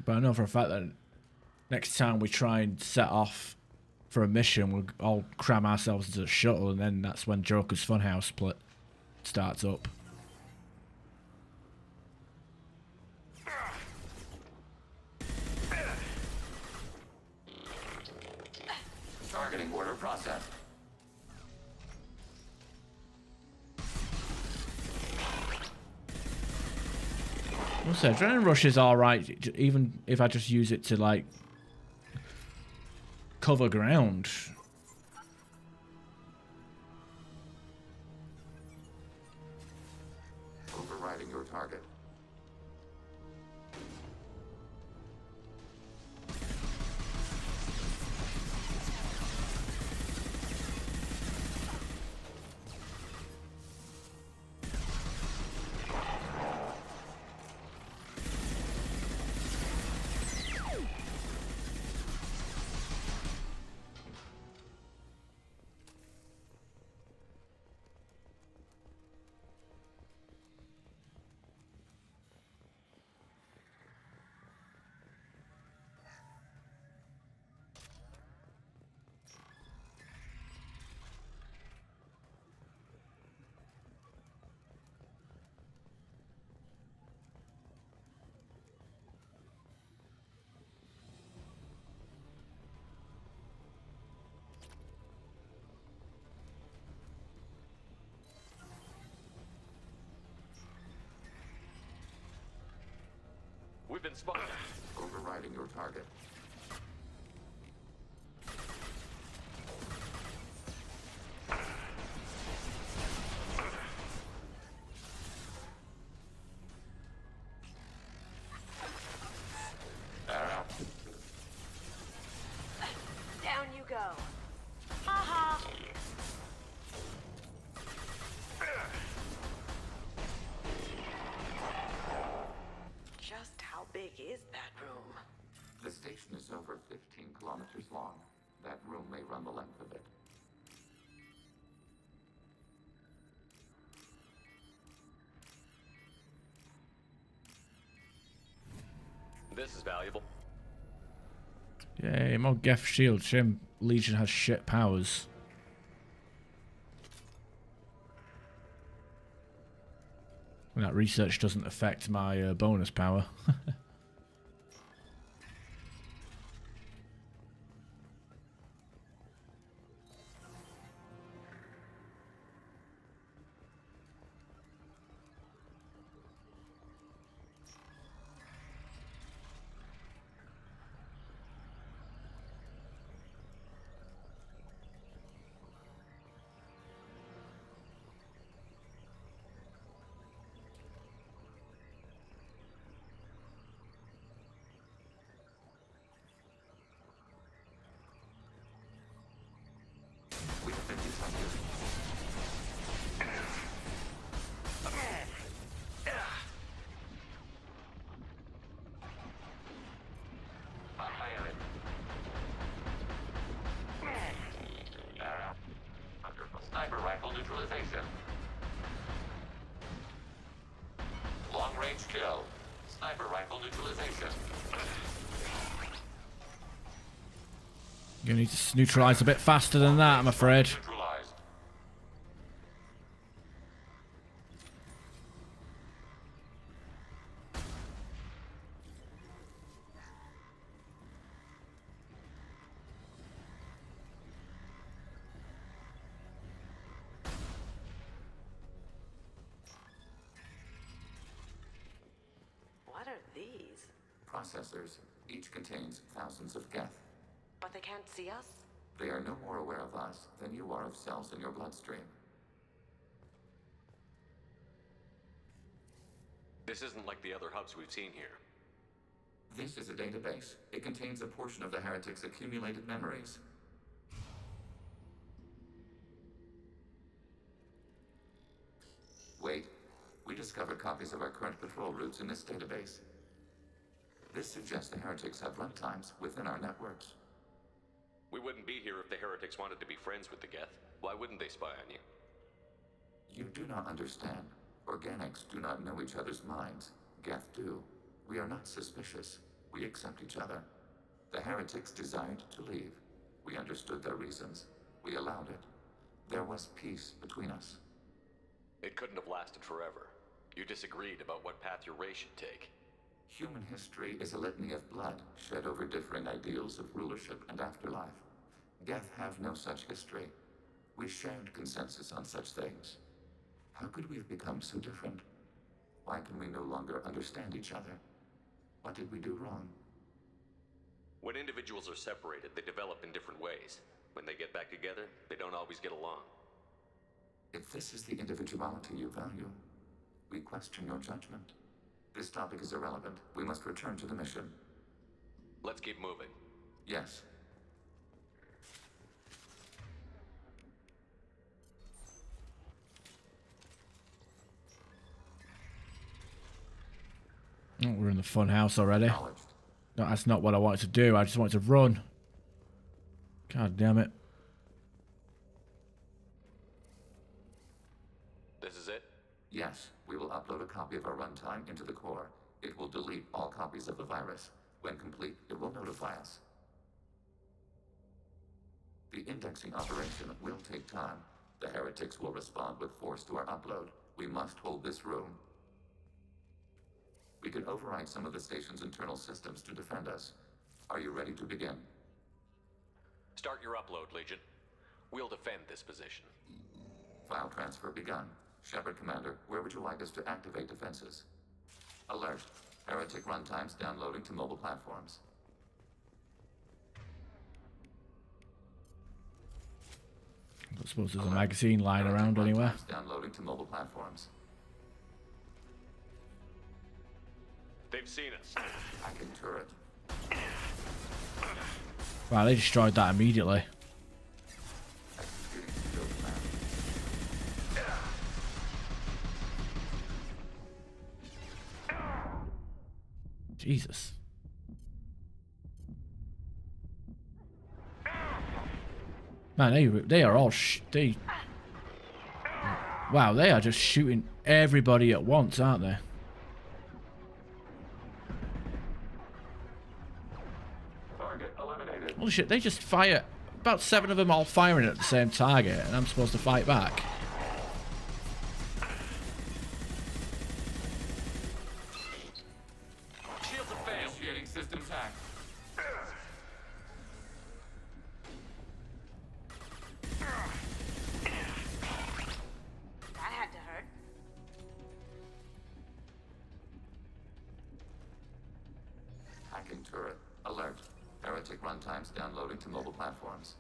Speaker 1: But I know for a fact that next time we try and set off for a mission, we'll all cram ourselves into the shuttle, and then that's when Joker's Funhouse split starts up.
Speaker 11: Targeting order processed.
Speaker 1: Also, Adrenaline Rush is alright, even if I just use it to, like, cover ground.
Speaker 7: We've been spotted.
Speaker 11: Overriding your target.
Speaker 19: Down you go. Haha. Just how big is that room?
Speaker 11: The station is over 15 kilometers long. That room may run the length of it.
Speaker 7: This is valuable.
Speaker 1: Yay, more Geth shield. Shame Legion has shit powers. And that research doesn't affect my bonus power.
Speaker 11: We have been detected. Wonderful. Sniper rifle neutralization. Long range kill. Sniper rifle neutralization.
Speaker 1: You need to neutralize a bit faster than that, I'm afraid.
Speaker 11: Neutralized.
Speaker 19: What are these?
Speaker 11: Processors. Each contains thousands of Geth.
Speaker 19: But they can't see us?
Speaker 11: They are no more aware of us than you are of cells in your bloodstream.
Speaker 7: This isn't like the other hubs we've seen here.
Speaker 11: This is a database. It contains a portion of the heretics' accumulated memories. Wait. We discovered copies of our current patrol routes in this database. This suggests the heretics have runtimes within our networks.
Speaker 7: We wouldn't be here if the heretics wanted to be friends with the Geth. Why wouldn't they spy on you?
Speaker 11: You do not understand. Organics do not know each other's minds. Geth do. We are not suspicious. We accept each other. The heretics desired to leave. We understood their reasons. We allowed it. There was peace between us.
Speaker 7: It couldn't have lasted forever. You disagreed about what path your race should take.
Speaker 11: Human history is a litany of blood shed over differing ideals of rulership and afterlife. Geth have no such history. We shared consensus on such things. How could we have become so different? Why can we no longer understand each other? What did we do wrong?
Speaker 7: When individuals are separated, they develop in different ways. When they get back together, they don't always get along.
Speaker 11: If this is the individuality you value, we question your judgment. This topic is irrelevant. We must return to the mission.
Speaker 7: Let's keep moving.
Speaker 11: Yes.
Speaker 1: Oh, we're in the fun house already. No, that's not what I wanted to do. I just wanted to run. God damn it.
Speaker 7: This is it?
Speaker 11: Yes, we will upload a copy of our runtime into the core. It will delete all copies of the virus. When complete, it will notify us. The indexing operation will take time. The heretics will respond with force to our upload. We must hold this room. We can override some of the station's internal systems to defend us. Are you ready to begin?
Speaker 7: Start your upload, Legion. We'll defend this position.
Speaker 11: File transfer begun. Shepard, Commander, where would you like us to activate defenses? Alert. Heretic runtimes downloading to mobile platforms.
Speaker 1: I suppose there's a magazine lying around anywhere.
Speaker 11: Downloading to mobile platforms.
Speaker 7: They've seen us.
Speaker 11: Hacking turret.
Speaker 1: Wow, they destroyed that immediately. Jesus. Man, they are all wow, they are just shooting everybody at once, aren't they?
Speaker 11: Target eliminated.
Speaker 1: Holy shit, they just fire about 7 of them all firing at the same target, and I'm supposed to fight back.
Speaker 7: Shields have failed.
Speaker 11: Initiating systems hack.
Speaker 19: That had to hurt.
Speaker 11: Hacking turret. Alert. Heretic runtimes downloading to mobile platforms.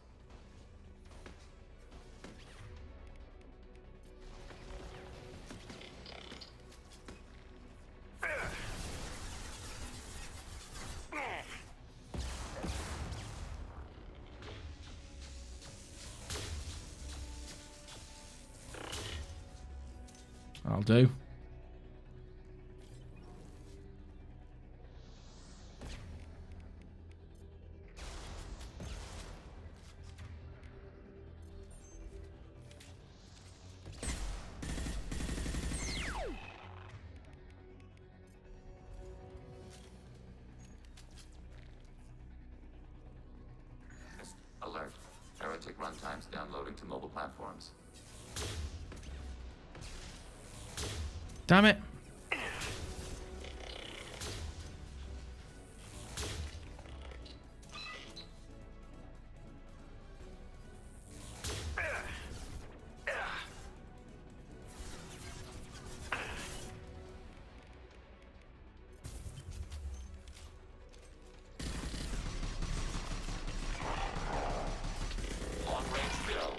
Speaker 1: I'll do.
Speaker 11: Alert. Heretic runtimes downloading to mobile platforms.
Speaker 1: Damn it.
Speaker 11: Long range kill.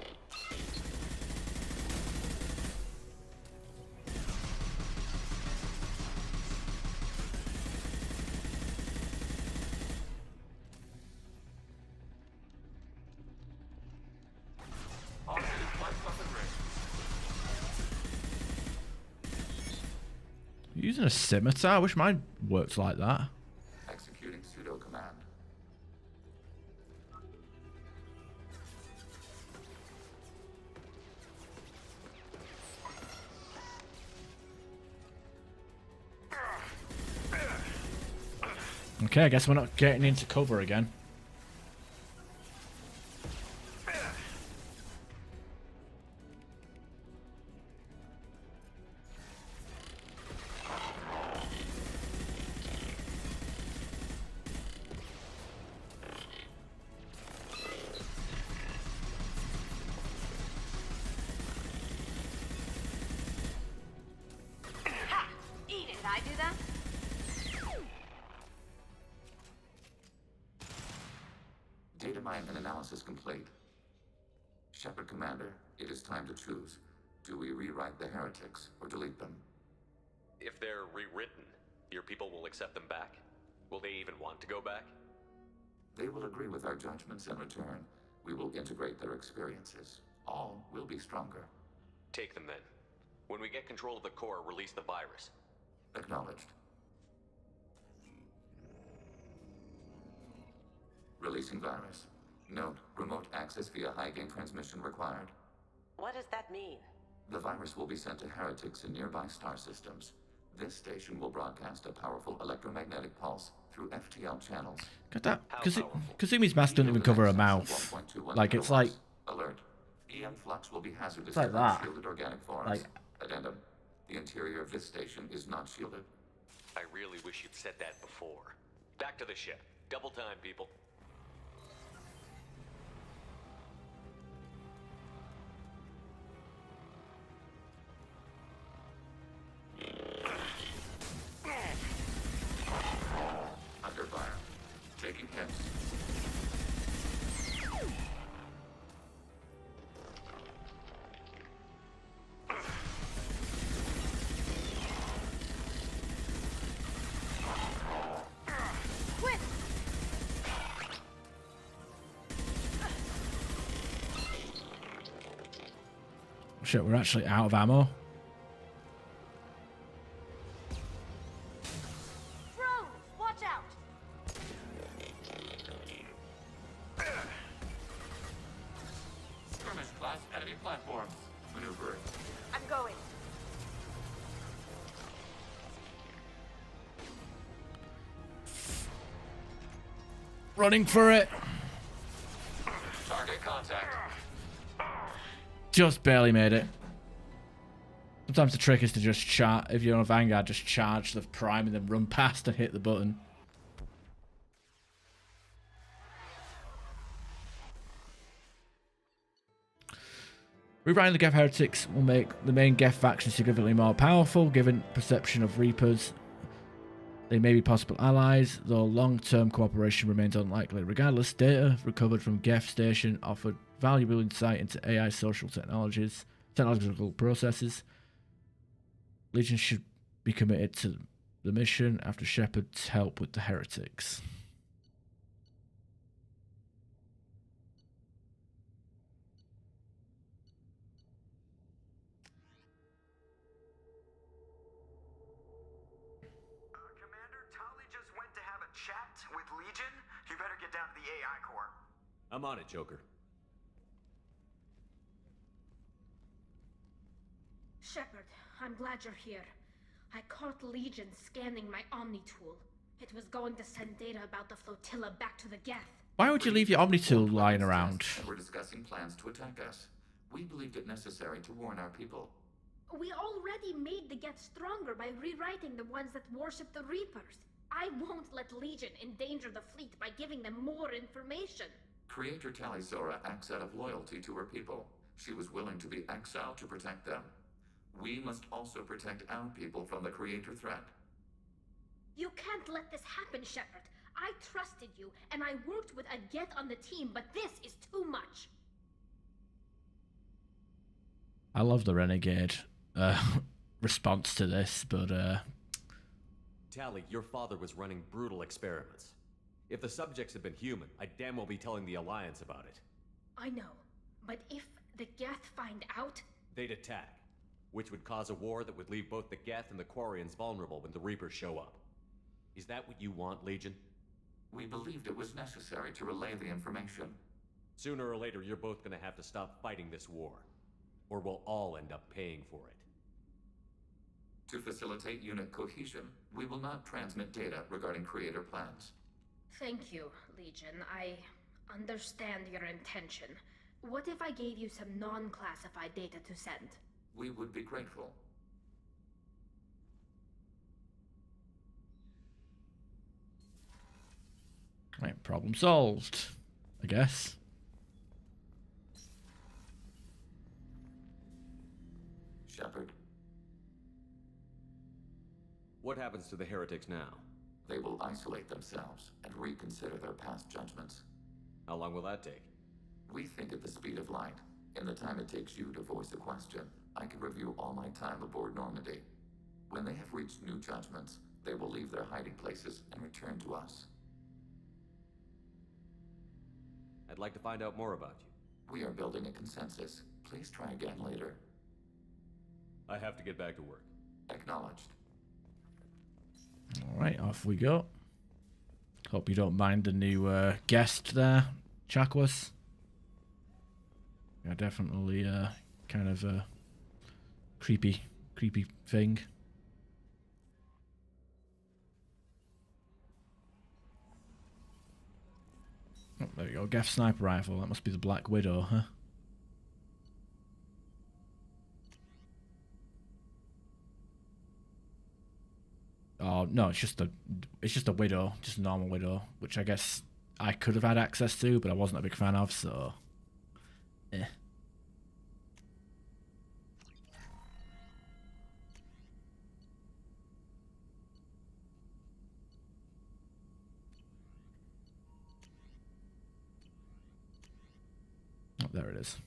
Speaker 1: Using a scimitar? I wish mine worked like that.
Speaker 11: Executing pseudo command.
Speaker 1: Okay, I guess we're not getting into cover again.
Speaker 19: Eat it, I do that?
Speaker 11: Data mine and analysis complete. Shepard Commander, it is time to choose. Do we rewrite the heretics or delete them?
Speaker 7: If they're rewritten, your people will accept them back? Will they even want to go back?
Speaker 11: They will agree with our judgments in return. We will integrate their experiences. All will be stronger.
Speaker 7: Take them then. When we get control of the core, release the virus.
Speaker 11: Acknowledged. Releasing virus. Note, remote access via high-gain transmission required.
Speaker 19: What does that mean?
Speaker 11: The virus will be sent to heretics in nearby star systems. This station will broadcast a powerful electromagnetic pulse through FTL channels.
Speaker 1: Got that? Kazumi's mask doesn't even cover her mouth. Like, it's like...
Speaker 11: Alert. EM flux will be hazardous
Speaker 1: It's like
Speaker 11: to
Speaker 1: that.
Speaker 11: unshielded organic forms.
Speaker 1: Like...
Speaker 11: Addendum. The interior of this station is not shielded.
Speaker 7: I really wish you'd said that before. Back to the ship. Double time, people.
Speaker 11: ships.
Speaker 1: Shit, we're actually out of ammo.
Speaker 8: Drones, watch out!
Speaker 11: Skirmish class enemy platforms. Maneuvering.
Speaker 8: I'm going.
Speaker 1: Running for it.
Speaker 11: Target contact.
Speaker 1: Just barely made it. Sometimes the trick is to just charge. If you're on a Vanguard, just charge the prime and then run past and hit the button. Rewriting the Geth Heretics will make the main Geth faction significantly more powerful, given perception of Reapers. They may be possible allies, though long-term cooperation remains unlikely. Regardless, data recovered from Geth Station offered valuable insight into AI social technological processes. Legion should be committed to the mission after Shepard's help with the Heretics.
Speaker 20: With Legion, you better get down to the AI core.
Speaker 3: I'm on it, Joker.
Speaker 15: Shepard, I'm glad you're here. I caught Legion scanning my Omni tool. It was going to send data about the flotilla back to the Geth.
Speaker 1: Why would you leave your Omni tool lying around?
Speaker 11: We're discussing plans to attack us. We believed it necessary to warn our people.
Speaker 15: We already made the Geth stronger by rewriting the ones that worship the Reapers. I won't let Legion endanger the fleet by giving them more information.
Speaker 11: Creator Talizora acts out of loyalty to her people. She was willing to be exiled to protect them. We must also protect our people from the Creator threat.
Speaker 15: You can't let this happen, Shepard. I trusted you, and I worked with a Geth on the team, but this is too much.
Speaker 1: I love the Renegade response to this, but
Speaker 3: Tally, your father was running brutal experiments. If the subjects had been human, I'd damn well be telling the Alliance about it.
Speaker 15: I know, but if the Geth find out...
Speaker 3: They'd attack, which would cause a war that would leave both the Geth and the Quarians vulnerable when the Reapers show up. Is that what you want, Legion?
Speaker 11: We believed it was necessary to relay the information.
Speaker 3: Sooner or later, you're both gonna have to stop fighting this war. Or we'll all end up paying for it.
Speaker 11: To facilitate unit cohesion, we will not transmit data regarding Creator plans.
Speaker 15: Thank you, Legion. I understand your intention. What if I gave you some non-classified data to send?
Speaker 11: We would be grateful.
Speaker 1: right, problem solved, I guess.
Speaker 11: Shepard.
Speaker 3: What happens to the heretics now?
Speaker 11: They will isolate themselves and reconsider their past judgments.
Speaker 3: How long will that take?
Speaker 11: We think at the speed of light. In the time it takes you to voice a question, I can review all my time aboard Normandy. When they have reached new judgments, they will leave their hiding places and return to us.
Speaker 3: I'd like to find out more about you.
Speaker 11: We are building a consensus. Please try again later.
Speaker 3: I have to get back to work.
Speaker 11: Acknowledged.
Speaker 1: Alright, off we go. Hope you don't mind the new guest there, Chakwas. Yeah, definitely kind of a creepy thing. Oh, there you go, Geth sniper rifle. That must be the Black Widow, huh? Oh no, it's just a Widow, just a normal Widow, which I guess I could have had access to, but I wasn't a big fan of, so eh. there it is.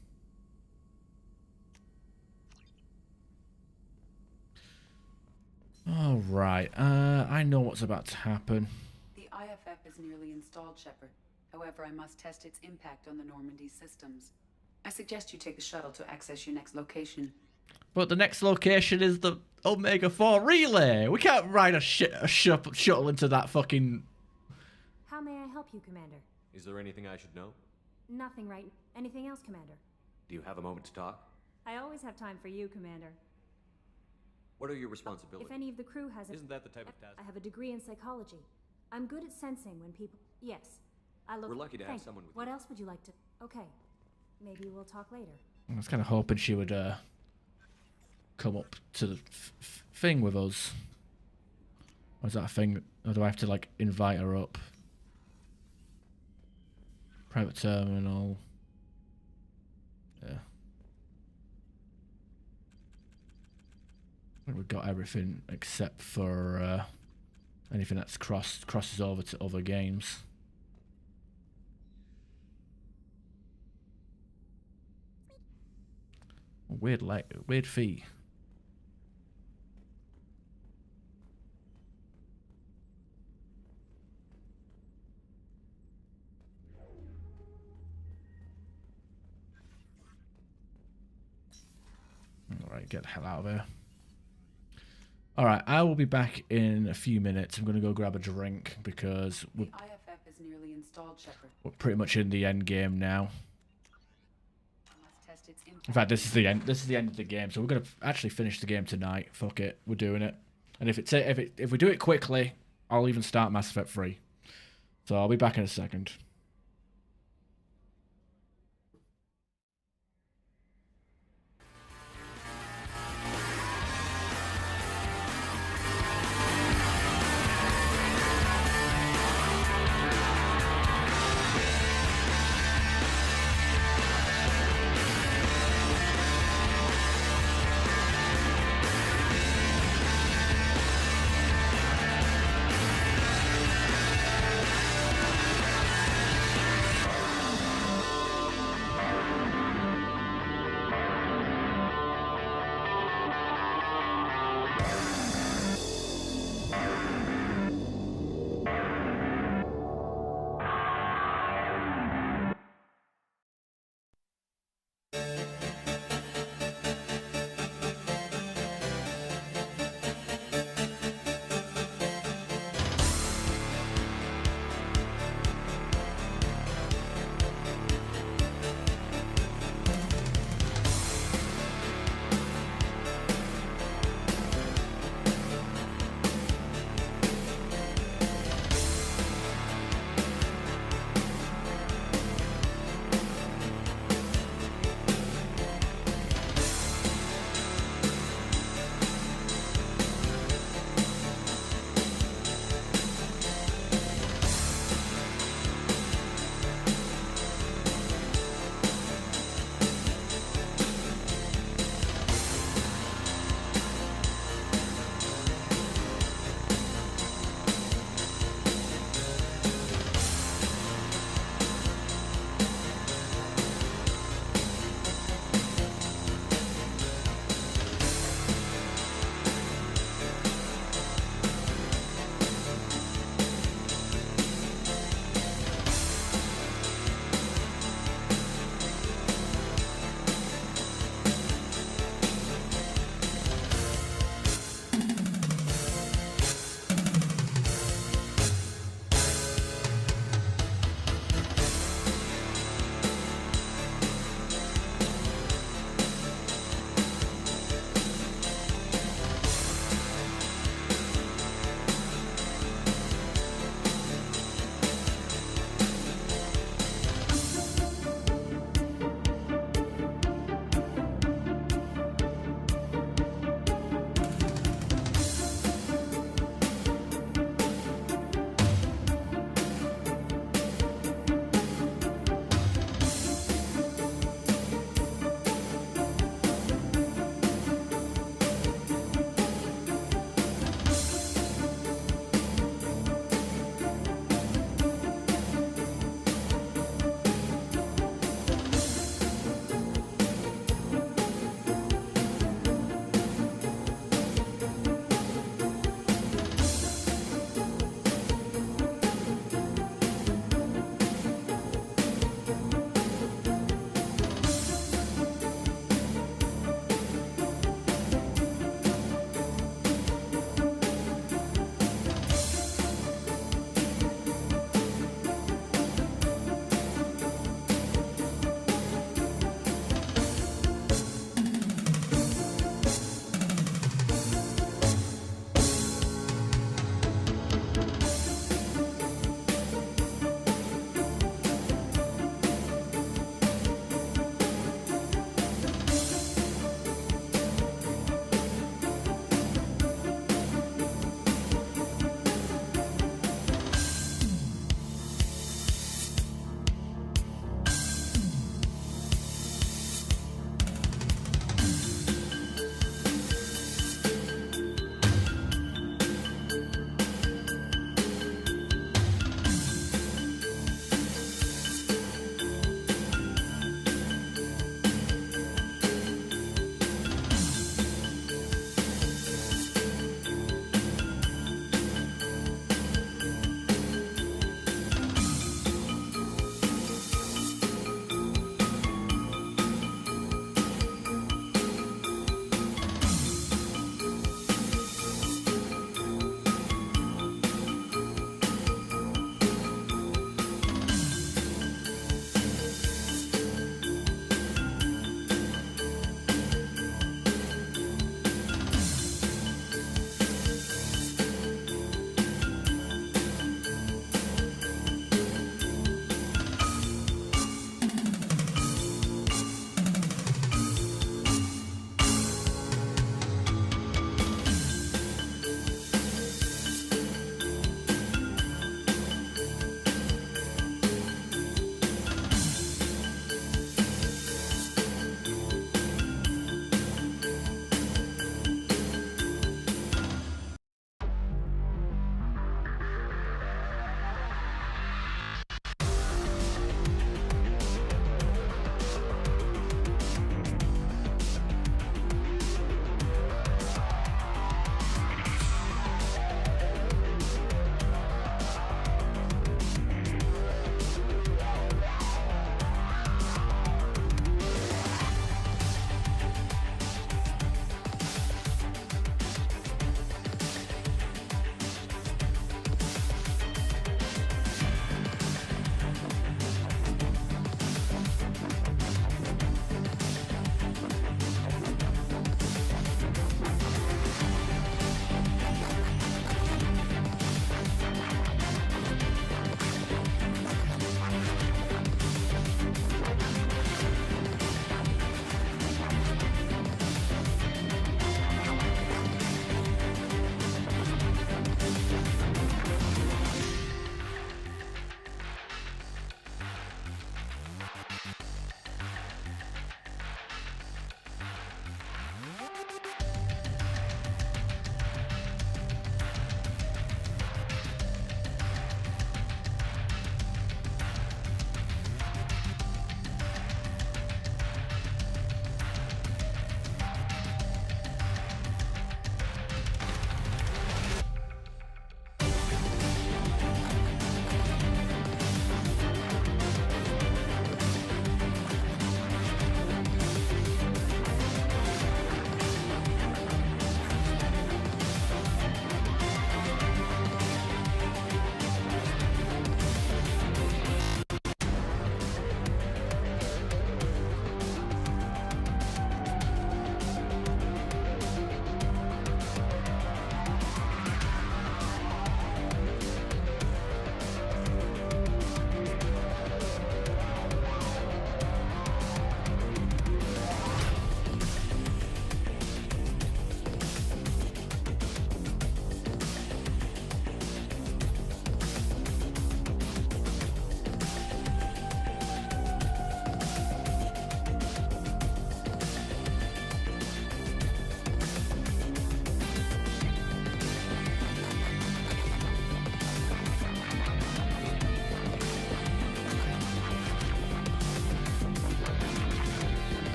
Speaker 1: All right. I know what's about to happen.
Speaker 18: The IFF is nearly installed, Shepard. However, I must test its impact on the Normandy systems. I suggest you take the shuttle to access your next location.
Speaker 1: But the next location is the Omega-4 relay. We can't ride a shuttle into that fucking...
Speaker 14: How may I help you, Commander?
Speaker 3: Is there anything I should know?
Speaker 14: Nothing, right? Anything else, Commander?
Speaker 3: Do you have a moment to talk?
Speaker 14: I always have time for you, Commander.
Speaker 3: What are your responsibilities?
Speaker 14: If any of the crew has
Speaker 3: Isn't that the type of task?
Speaker 14: I have a degree in psychology. I'm good at sensing when people... Yes. I look...
Speaker 3: We're lucky to have
Speaker 14: Thank
Speaker 3: someone with
Speaker 14: What else would you like to... Okay. Maybe we'll talk later.
Speaker 1: I was kind of hoping she would come up to the thing with us. Or is that a thing? Or do I have to, like, invite her up? Private terminal. Yeah. I think we've got everything except for anything that's crosses over to other games. Weird fee. Alright, get the hell out of here. Alright, I will be back in a few minutes. I'm going to go grab a drink because
Speaker 18: The IFF is nearly installed, Shepard.
Speaker 1: we're pretty much in the end game now.
Speaker 18: I must test its impact.
Speaker 1: In fact, this is the end. This is the end of the game, so we're gonna actually finish the game tonight. Fuck it, we're doing it. And if we do it quickly, I'll even start Mass Effect 3. So I'll be back in a second.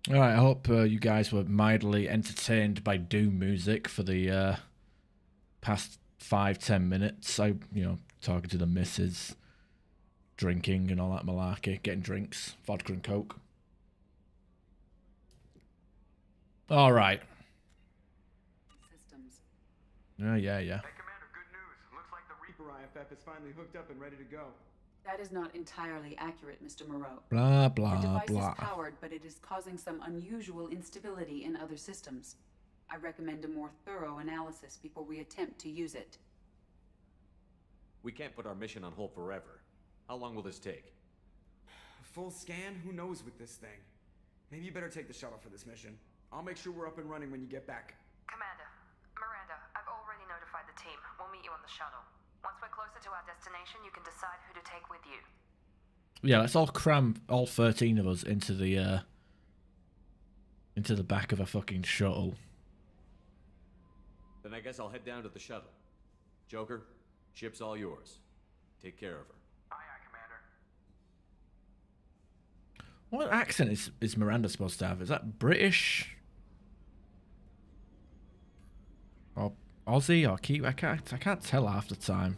Speaker 1: Alright, I hope you guys were mildly entertained by Doom music for the past 5-10 minutes. I, talking to the missus, drinking and all that malarkey, getting drinks, vodka and coke. Alright.
Speaker 18: Systems.
Speaker 1: Yeah.
Speaker 9: Hey, Commander, good news. Looks like the Reaper IFF is finally hooked up and ready to go.
Speaker 18: That is not entirely accurate, Mr. Moreau.
Speaker 1: Blah,
Speaker 18: The
Speaker 1: blah,
Speaker 18: device
Speaker 1: blah.
Speaker 18: is powered, but it is causing some unusual instability in other systems. I recommend a more thorough analysis before we attempt to use it.
Speaker 3: We can't put our mission on hold forever. How long will this take?
Speaker 9: A full scan? Who knows with this thing? Maybe you better take the shuttle for this mission. I'll make sure we're up and running when you get back.
Speaker 2: Commander, Miranda, I've already notified the team. We'll meet you on the shuttle. Once we're closer to our destination, you can decide who to take with you.
Speaker 1: Yeah, let's all cram all 13 of us into the back of a fucking shuttle.
Speaker 3: Then I guess I'll head down to the shuttle. Joker, ship's all yours. Take care of her.
Speaker 9: Aye, Commander.
Speaker 1: What accent is Miranda supposed to have? Is that British? Or Aussie or Kiwi? I can't tell half the time.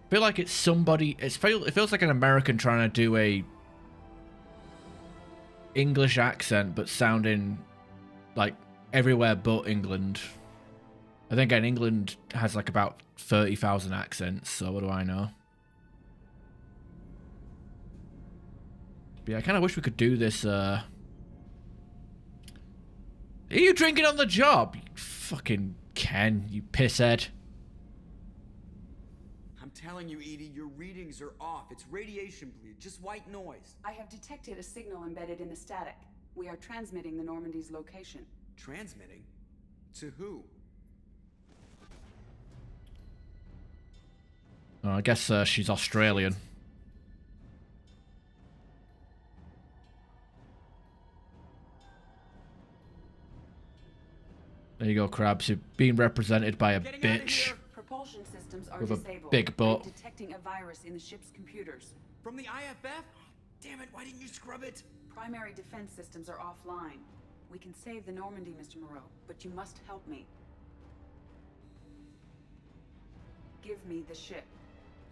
Speaker 1: I feel like it's somebody. It feels like an American trying to do a English accent, but sounding like everywhere but England. I think again, England has like about 30,000 accents, so what do I know? But yeah, I kind of wish we could do this. Are you drinking on the job? You fucking Ken, you pisshead.
Speaker 9: I'm telling you, Edie, your readings are off. It's radiation bleed, just white noise.
Speaker 18: I have detected a signal embedded in the static. We are transmitting the Normandy's location.
Speaker 9: Transmitting? To who?
Speaker 1: Oh, I guess she's Australian. There you go, Krabs. You're being represented by a bitch.
Speaker 18: Propulsion systems are
Speaker 1: With a
Speaker 18: disabled.
Speaker 1: big butt.
Speaker 18: I'm detecting a virus in the ship's computers.
Speaker 9: From the IFF? Damn it, why didn't you scrub it?
Speaker 18: Primary defense systems are offline. We can save the Normandy, Mr. Moreau, but you must help me. Give me the ship.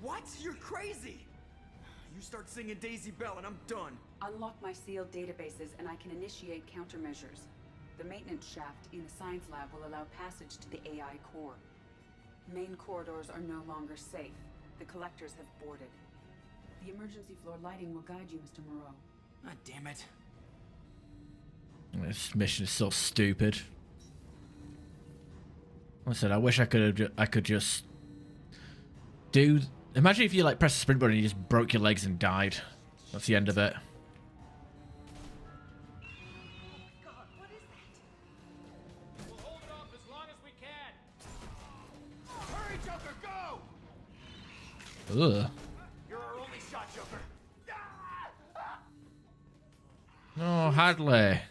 Speaker 9: What? You're crazy! You start singing Daisy Bell and I'm done.
Speaker 18: Unlock my sealed databases and I can initiate countermeasures. The maintenance shaft in the science lab will allow passage to the AI core. Main corridors are no longer safe. The collectors have boarded. The emergency floor lighting will guide you, Mr. Moreau.
Speaker 9: God damn it.
Speaker 1: This mission is so stupid. Like I said, I wish I could just do. Imagine if you like press the sprint button and you just broke your legs and died. That's the end of it. Ugh.
Speaker 9: You're our only shot, Joker.
Speaker 1: No, Hadley.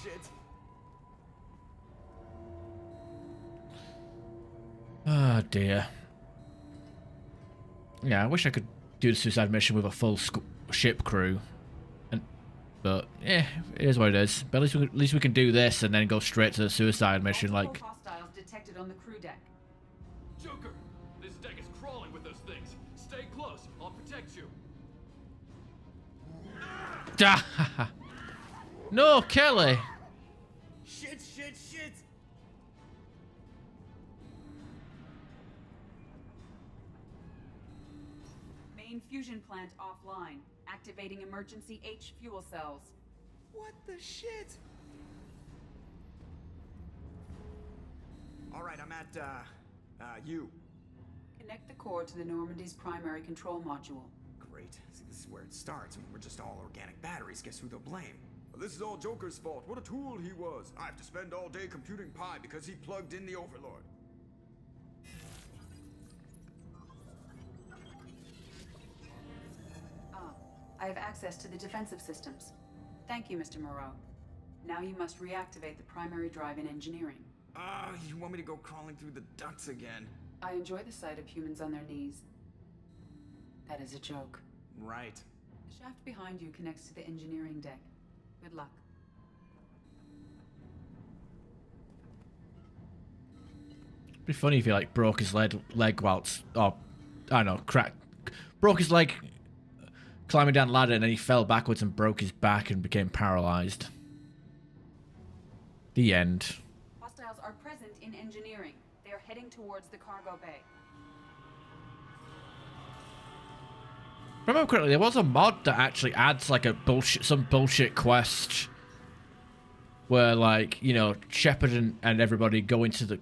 Speaker 9: Shit.
Speaker 1: Oh dear. Yeah, I wish I could do the suicide mission with a full ship crew. But yeah, it is what it is. But at least we can do this and then go straight to the suicide mission. Like,
Speaker 18: hostiles detected on the crew deck.
Speaker 6: Joker, this deck is crawling with those things. Stay close. I'll protect you.
Speaker 1: no, Kelly.
Speaker 9: Shit.
Speaker 18: Main fusion plant offline. Activating emergency H fuel cells.
Speaker 9: What the shit? All right, I'm at, you.
Speaker 18: Connect the core to the Normandy's primary control module.
Speaker 9: Great. See, this is where it starts. I mean, we're just all organic batteries. Guess who they'll blame? Well, this is all Joker's fault. What a tool he was. I have to spend all day computing pi because he plugged in the Overlord.
Speaker 18: I have access to the defensive systems. Thank you, Mr. Moreau. Now you must reactivate the primary drive in engineering.
Speaker 9: You want me to go crawling through the ducts again?
Speaker 18: I enjoy the sight of humans on their knees. That is a joke.
Speaker 9: Right.
Speaker 18: The shaft behind you connects to the engineering deck. Good luck.
Speaker 1: It'd be funny if he like broke his leg whilst, or I don't know, broke his leg climbing down the ladder, and then he fell backwards and broke his back and became paralyzed. The end.
Speaker 18: Hostiles are present in engineering. They are heading towards the cargo bay.
Speaker 1: If I remember correctly, there was a mod that actually adds like some bullshit quest where, like, you know, Shepard and everybody go into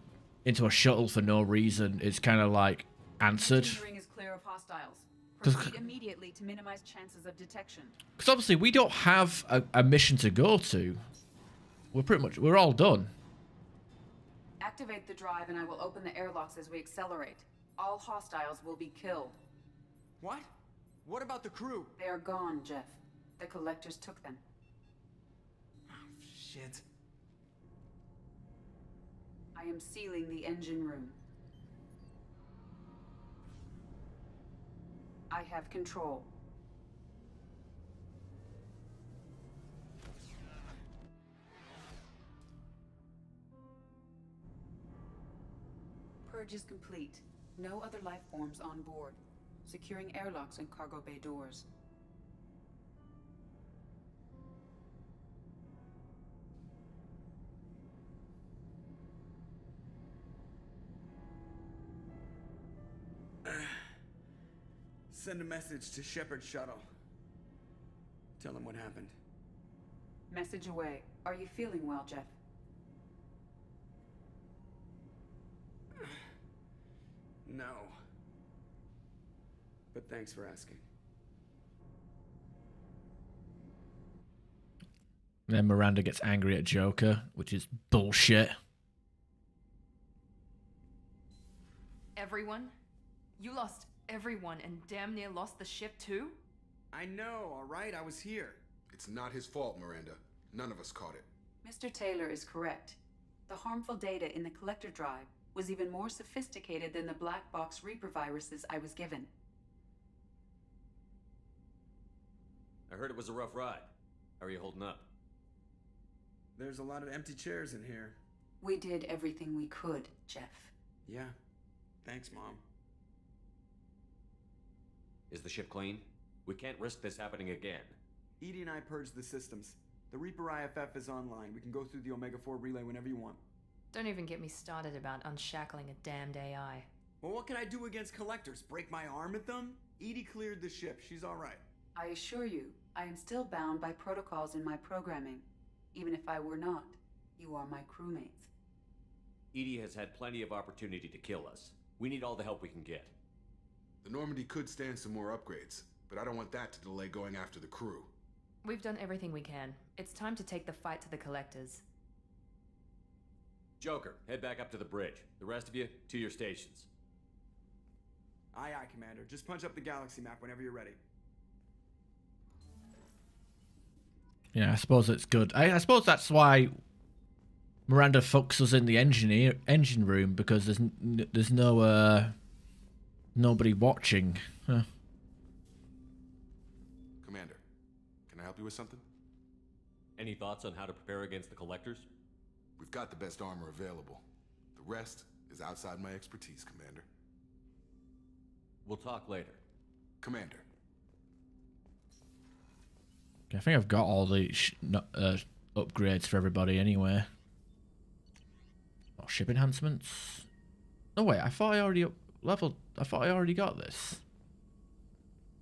Speaker 1: a shuttle for no reason. It's kind of like answered.
Speaker 18: Engineering is clear of hostiles. Proceed immediately to minimize chances of detection.
Speaker 1: Because obviously we don't have a mission to go to. We're all done.
Speaker 18: Activate the drive and I will open the airlocks as we accelerate. All hostiles will be killed.
Speaker 9: What? What about the crew?
Speaker 18: They are gone, Jeff. The collectors took them.
Speaker 9: Oh, shit.
Speaker 18: I am sealing the engine room. I have control. Purge is complete. No other life forms on board. Securing airlocks and cargo bay doors.
Speaker 9: Send a message to Shepard shuttle. Tell him what happened.
Speaker 18: Message away. Are you feeling well, Jeff?
Speaker 9: No. But thanks for asking.
Speaker 1: Then Miranda gets angry at Joker, which is bullshit.
Speaker 2: Everyone? You lost everyone and damn near lost the ship too?
Speaker 9: I know, alright? I was here.
Speaker 13: It's not his fault, Miranda. None of us caught it.
Speaker 18: Mr. Taylor is correct. The harmful data in the collector drive was even more sophisticated than the black box Reaper viruses I was given.
Speaker 3: I heard it was a rough ride. How are you holding up?
Speaker 9: There's a lot of empty chairs in here.
Speaker 18: We did everything we could, Jeff.
Speaker 9: Yeah. Thanks, Mom.
Speaker 3: Is the ship clean? We can't risk this happening again.
Speaker 9: Edie and I purged the systems. The Reaper IFF is online. We can go through the Omega-4 relay whenever you want.
Speaker 2: Don't even get me started about unshackling a damned AI.
Speaker 9: Well, what can I do against collectors? Break my arm at them? Edie cleared the ship. She's alright.
Speaker 18: I assure you, I am still bound by protocols in my programming. Even if I were not, you are my crewmates.
Speaker 3: Edie has had plenty of opportunity to kill us. We need all the help we can get.
Speaker 13: The Normandy could stand some more upgrades, but I don't want that to delay going after the crew.
Speaker 2: We've done everything we can. It's time to take the fight to the collectors.
Speaker 3: Joker, head back up to the bridge. The rest of you, to your stations.
Speaker 9: Aye, aye, Commander. Just punch up the galaxy map whenever you're ready.
Speaker 1: Yeah, I suppose it's good. I suppose that's why Miranda fucks us in the engine room, because there's no nobody watching. Huh.
Speaker 13: Commander, can I help you with something?
Speaker 3: Any thoughts on how to prepare against the collectors?
Speaker 13: We've got the best armor available. The rest is outside my expertise, Commander.
Speaker 3: We'll talk later.
Speaker 13: Commander.
Speaker 1: I think I've got all the upgrades for everybody anyway. Oh, ship enhancements. No wait, I thought I already I thought I already got this.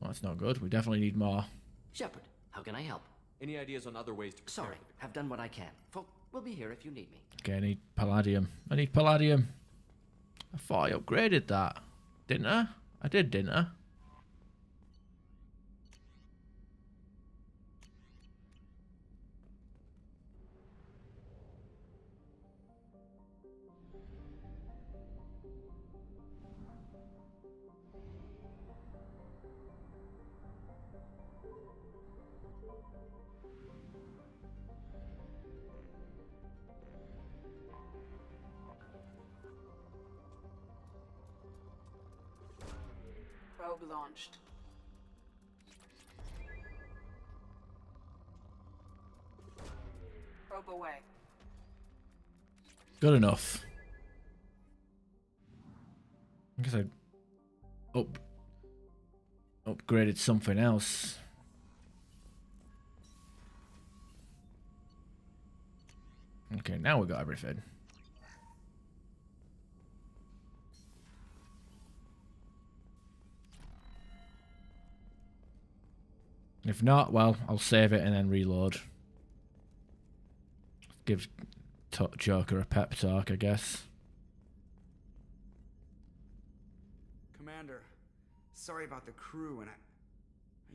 Speaker 1: Well, that's not good. We definitely need more.
Speaker 22: Shepard, how can I help?
Speaker 3: Any ideas on other ways to prepare?
Speaker 22: Sorry, I've done what I can. Folk will be here if you need me.
Speaker 1: Okay, I need palladium. I need palladium. I thought I upgraded that. Didn't I? I did, didn't I?
Speaker 18: Probe launched. Probe away.
Speaker 1: Good enough. I guess I upgraded something else. Okay, now we got everything. If not, well, I'll save it and then reload. Give Joker a pep talk, I guess.
Speaker 9: Commander, sorry about the crew, and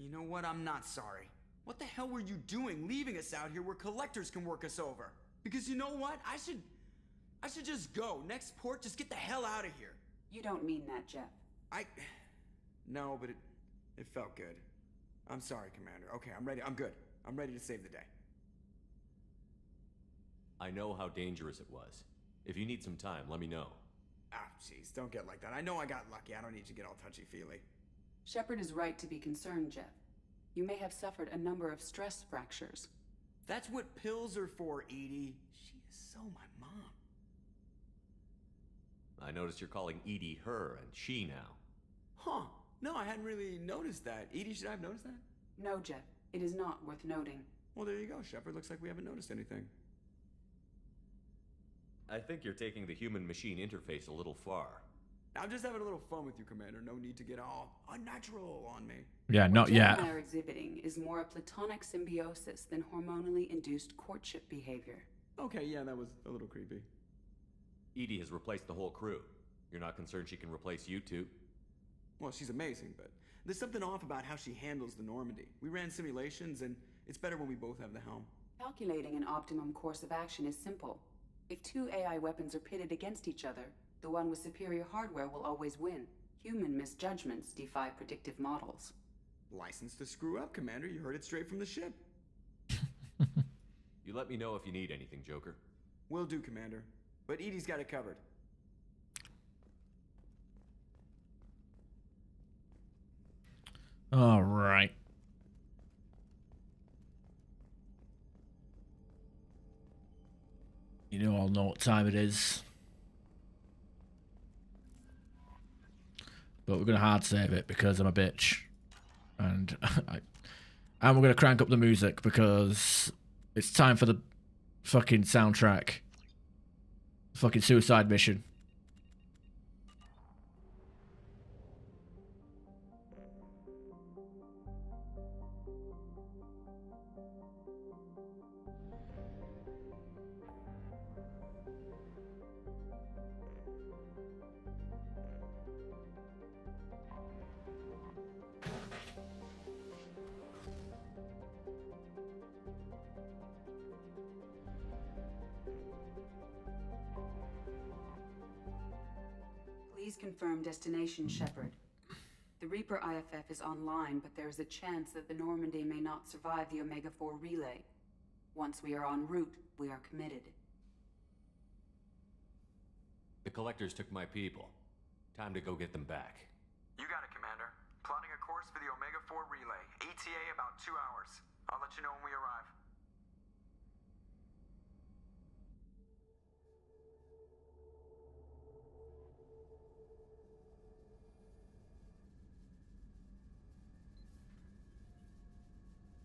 Speaker 9: you know what? I'm not sorry. What the hell were you doing leaving us out here where collectors can work us over? Because you know what? I should just go. Next port, just get the hell out of here.
Speaker 18: You don't mean that, Jeff.
Speaker 9: No, but it felt good. I'm sorry, Commander. Okay, I'm ready. I'm good. I'm ready to save the day.
Speaker 3: I know how dangerous it was. If you need some time, let me know.
Speaker 9: Ah, jeez, don't get like that. I know I got lucky. I don't need to get all touchy-feely.
Speaker 18: Shepard is right to be concerned, Jeff. You may have suffered a number of stress fractures.
Speaker 9: That's what pills are for, Edie. She is so my mom.
Speaker 3: I noticed you're calling Edie her and she now.
Speaker 9: Huh. No, I hadn't really noticed that. Edie, should I have noticed that?
Speaker 18: No, Jeff. It is not worth noting.
Speaker 9: Well, there you go, Shepard. Looks like we haven't noticed anything.
Speaker 3: I think you're taking the human-machine interface a little far.
Speaker 9: I'm just having a little fun with you, Commander. No need to get all unnatural on me.
Speaker 1: Yeah, not
Speaker 18: what
Speaker 1: yet.
Speaker 18: Jeff and I are exhibiting is more a platonic symbiosis than hormonally induced courtship behavior.
Speaker 9: Okay, yeah, that was a little creepy.
Speaker 3: Edie has replaced the whole crew. You're not concerned she can replace you too?
Speaker 9: Well, she's amazing, but there's something off about how she handles the Normandy. We ran simulations, and it's better when we both have the helm.
Speaker 18: Calculating an optimum course of action is simple. If two AI weapons are pitted against each other, the one with superior hardware will always win. Human misjudgments defy predictive models.
Speaker 9: License to screw up, Commander. You heard it straight from the ship.
Speaker 3: You let me know if you need anything, Joker.
Speaker 9: Will do, Commander. But Edie's got it covered.
Speaker 1: All right. You all know what time it is. But we're going to hard save it because I'm a bitch. And and we're going to crank up the music because it's time for the fucking soundtrack. Fucking suicide mission.
Speaker 18: Please confirm destination, Shepard. The Reaper IFF is online, but there is a chance that the Normandy may not survive the Omega-4 relay. Once we are en route, we are committed.
Speaker 3: The collectors took my people. Time to go get them back.
Speaker 20: You got it, Commander. Plotting a course for the Omega-4 relay. ETA about 2 hours. I'll let you know when we arrive.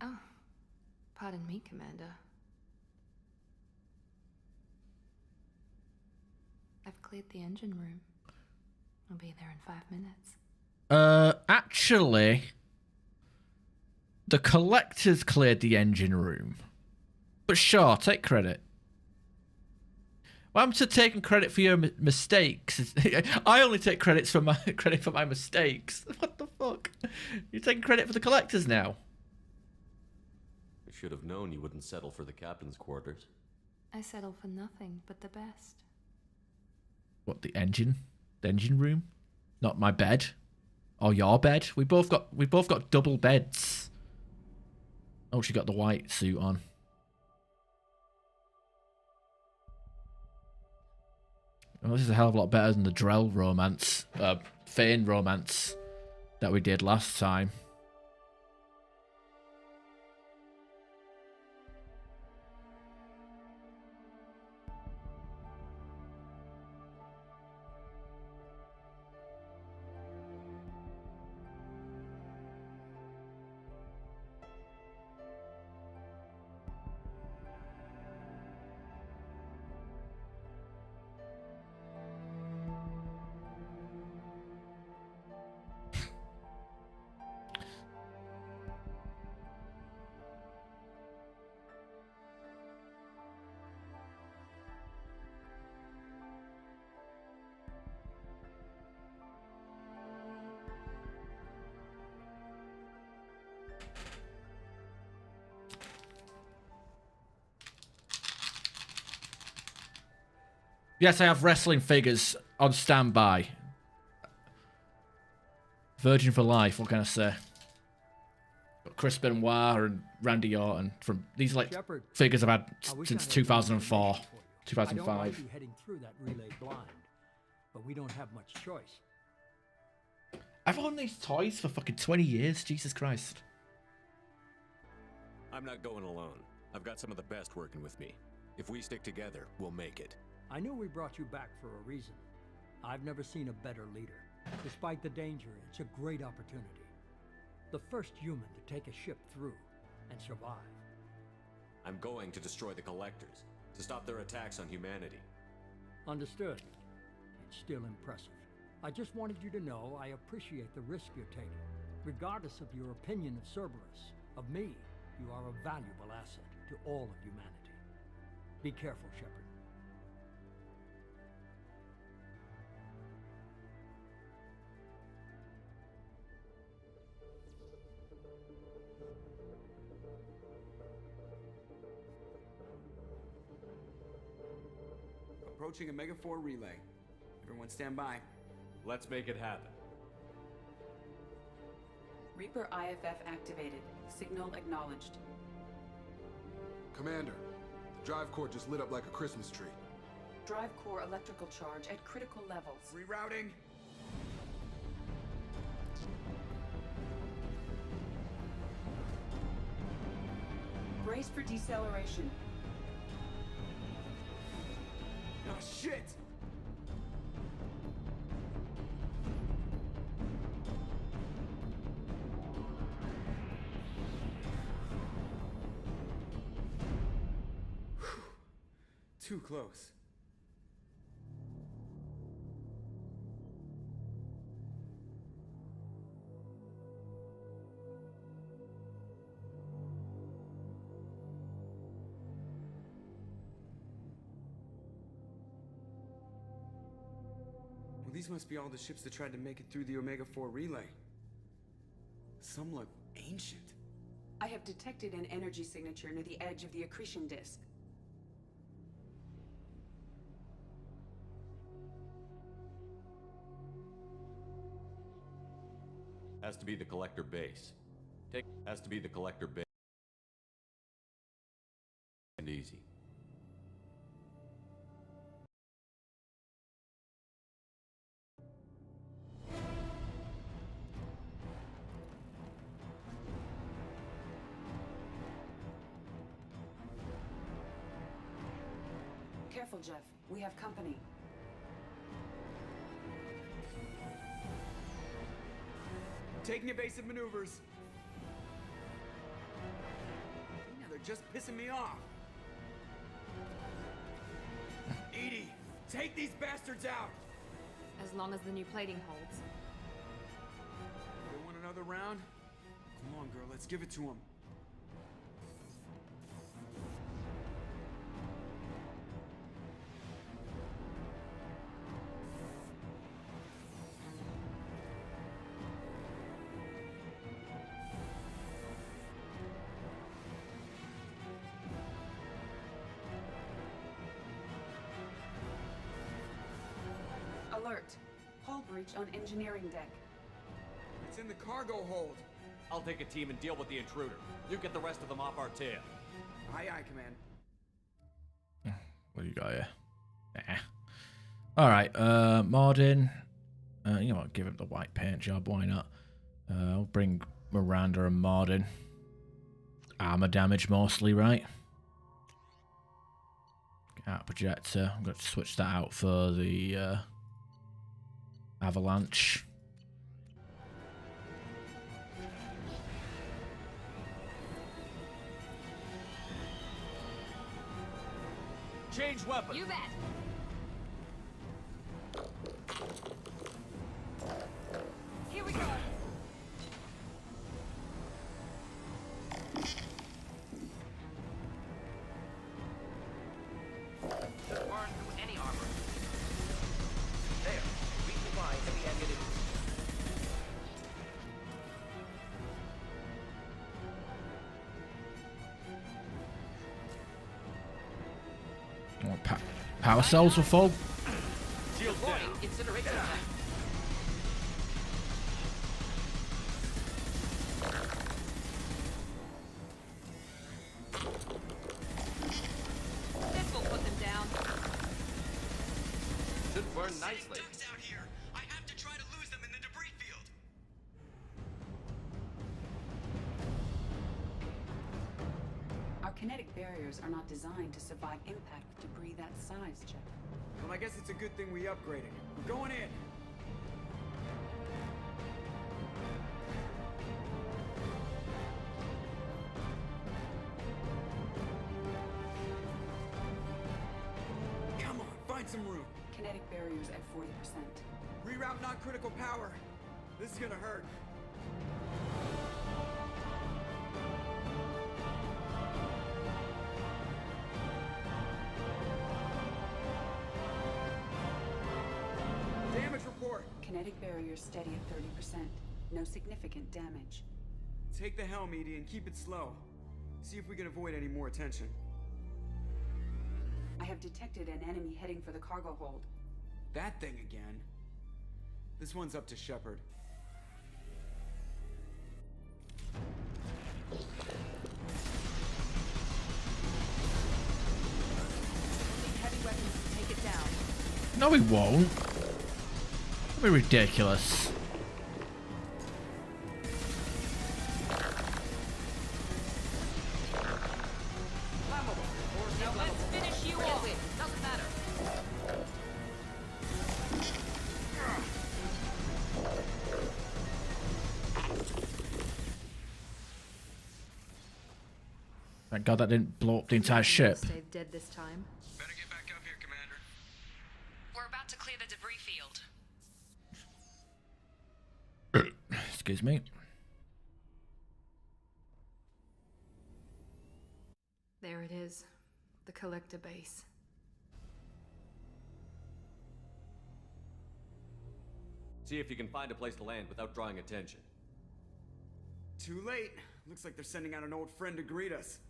Speaker 2: Oh, pardon me, Commander. I've cleared the engine room. I'll be there in 5 minutes.
Speaker 1: Actually, the collectors cleared the engine room. But sure, take credit. Well, I'm to taking credit for your mistakes. I only take credit for my mistakes. What the fuck? You're taking credit for the collectors now.
Speaker 3: I should have known you wouldn't settle for the captain's quarters.
Speaker 2: I settle for nothing but the best.
Speaker 1: What, the engine? The engine room? Not my bed? Or your bed? We both got double beds. Oh, she got the white suit on. Well, this is a hell of a lot better than the Drell romance, Fane romance that we did last time. Yes, I have wrestling figures on standby. Virgin for life, what can I say? Got Chris Benoit and Randy Orton. From these like
Speaker 4: Shepard,
Speaker 1: figures I've had
Speaker 4: I wish I
Speaker 1: since
Speaker 4: had
Speaker 1: 2004,
Speaker 4: more information for you. I don't
Speaker 1: 2005.
Speaker 4: mind you heading through that relay blind, but we don't have much choice.
Speaker 1: I've owned these toys for fucking 20 years, Jesus Christ.
Speaker 7: I'm not going alone. I've got some of the best working with me. If we stick together, we'll make it.
Speaker 4: I knew we brought you back for a reason. I've never seen a better leader. Despite the danger, it's a great opportunity. The first human to take a ship through and survive.
Speaker 7: I'm going to destroy the Collectors, to stop their attacks on humanity.
Speaker 4: Understood. It's still impressive. I just wanted you to know I appreciate the risk you're taking. Regardless of your opinion of Cerberus, of me, you are a valuable asset to all of humanity. Be careful, Shepard.
Speaker 9: Approaching Omega 4 relay. Everyone stand by.
Speaker 7: Let's make it happen.
Speaker 18: Reaper IFF activated. Signal acknowledged.
Speaker 13: Commander, the drive core just lit up like a Christmas tree.
Speaker 18: Drive core electrical charge at critical levels.
Speaker 9: Rerouting.
Speaker 18: Brace for deceleration.
Speaker 9: Oh, shit! Too close. Well, these must be all the ships that tried to make it through the Omega 4 relay. Some look ancient.
Speaker 18: I have detected an energy signature near the edge of the accretion disk.
Speaker 7: Has to be the Collector base. Has to be the Collector base. And easy.
Speaker 18: Careful, Jeff. We have company.
Speaker 9: Taking evasive maneuvers. Now they're just pissing me off. Edie, take these bastards out!
Speaker 2: As long as the new plating holds.
Speaker 9: They want another round? Come on, girl, let's give it to them.
Speaker 18: Alert. Hull breach on engineering deck.
Speaker 9: It's in the cargo hold.
Speaker 7: I'll take a team and deal with the intruder. You get the rest of them off our tail.
Speaker 9: Aye, aye, Command.
Speaker 1: What do you got here? Alright, Mordin. You know what, give him the white paint job, why not? I'll bring Miranda and Mordin. Armor damage mostly, right? Out projector. I'm going to switch that out for the avalanche.
Speaker 7: Change weapon.
Speaker 2: You bet. Here we go.
Speaker 12: Burn through any armor. There. Resupply heavy ammunition.
Speaker 1: Power cells were full.
Speaker 12: done nicely. Out here. I have to try to lose them in the debris field.
Speaker 18: Our kinetic barriers are not designed to survive impact with debris that size, Shepard.
Speaker 9: Well, I guess it's a good thing we upgraded. We're going in. Come on, find some room.
Speaker 18: Kinetic barriers at 40%.
Speaker 9: Reroute non-critical power. This is gonna hurt. Damage report.
Speaker 18: Kinetic barriers steady at 30%. No significant damage.
Speaker 9: Take the helm, Edie, and keep it slow. See if we can avoid any more attention.
Speaker 18: I have detected an enemy heading for the cargo hold.
Speaker 9: That thing again. This one's up to Shepard.
Speaker 2: Heavy weapons to take it down.
Speaker 1: No, we won't. That'd be ridiculous.
Speaker 2: Now let's finish you off. Doesn't matter.
Speaker 1: Thank God that didn't blow up the entire ship.
Speaker 2: Stay dead this time.
Speaker 20: Better get back up here, Commander.
Speaker 2: We're about to clear the debris field.
Speaker 1: Excuse me.
Speaker 2: There it is. The collector base.
Speaker 3: See if you can find a place to land without drawing attention.
Speaker 9: Too late. Looks like they're sending out an old friend to greet us.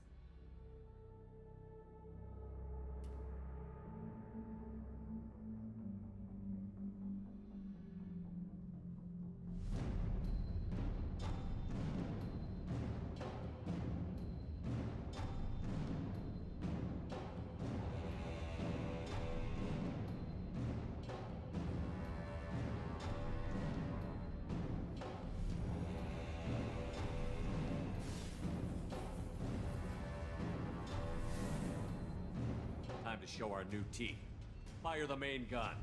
Speaker 3: Time to show our new teeth. Fire the main gun.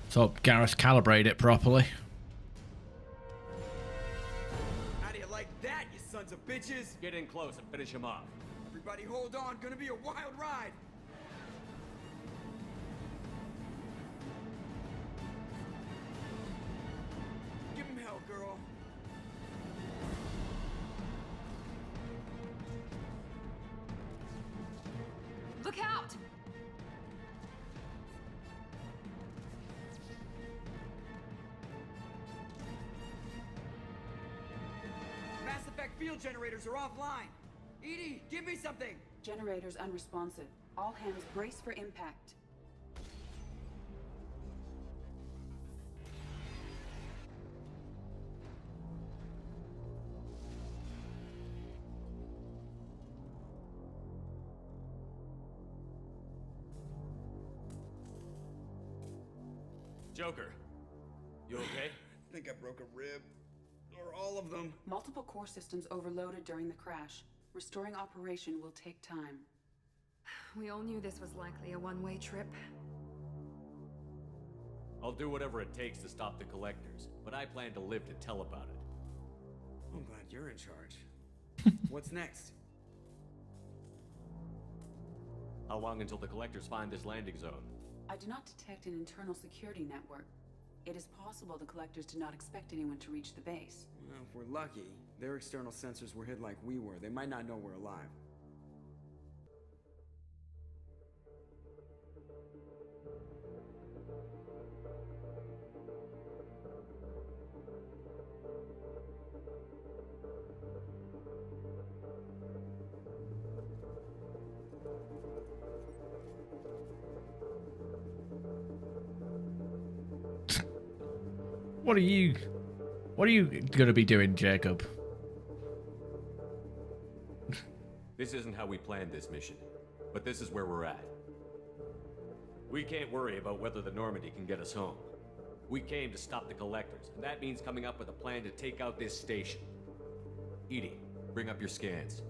Speaker 1: So Gareth calibrate it properly.
Speaker 9: How do you like that, you sons of bitches?
Speaker 3: Get in close and finish him off.
Speaker 9: Everybody hold on, gonna be a wild ride. Give him hell, girl.
Speaker 2: Look out!
Speaker 9: Mass effect field generators are offline. Edie, give me something.
Speaker 18: Generators unresponsive. All hands brace for impact.
Speaker 3: Joker, you okay?
Speaker 9: I think I broke a rib. Or all of them.
Speaker 18: Multiple core systems overloaded during the crash. Restoring operation will take time.
Speaker 2: We all knew this was likely a one-way trip.
Speaker 3: I'll do whatever it takes to stop the collectors, but I plan to live to tell about it.
Speaker 9: I'm glad you're in charge. What's next?
Speaker 3: How long until the collectors find this landing zone?
Speaker 18: I do not detect an internal security network. It is possible the collectors did not expect anyone to reach the base.
Speaker 9: Well, if we're lucky, their external sensors were hid like we were. They might not know we're alive.
Speaker 1: What are you gonna be doing, Jacob?
Speaker 3: This isn't how we planned this mission, but this is where we're at. We can't worry about whether the Normandy can get us home. We came to stop the Collectors, and that means coming up with a plan to take out this station. Edie, bring up your scans.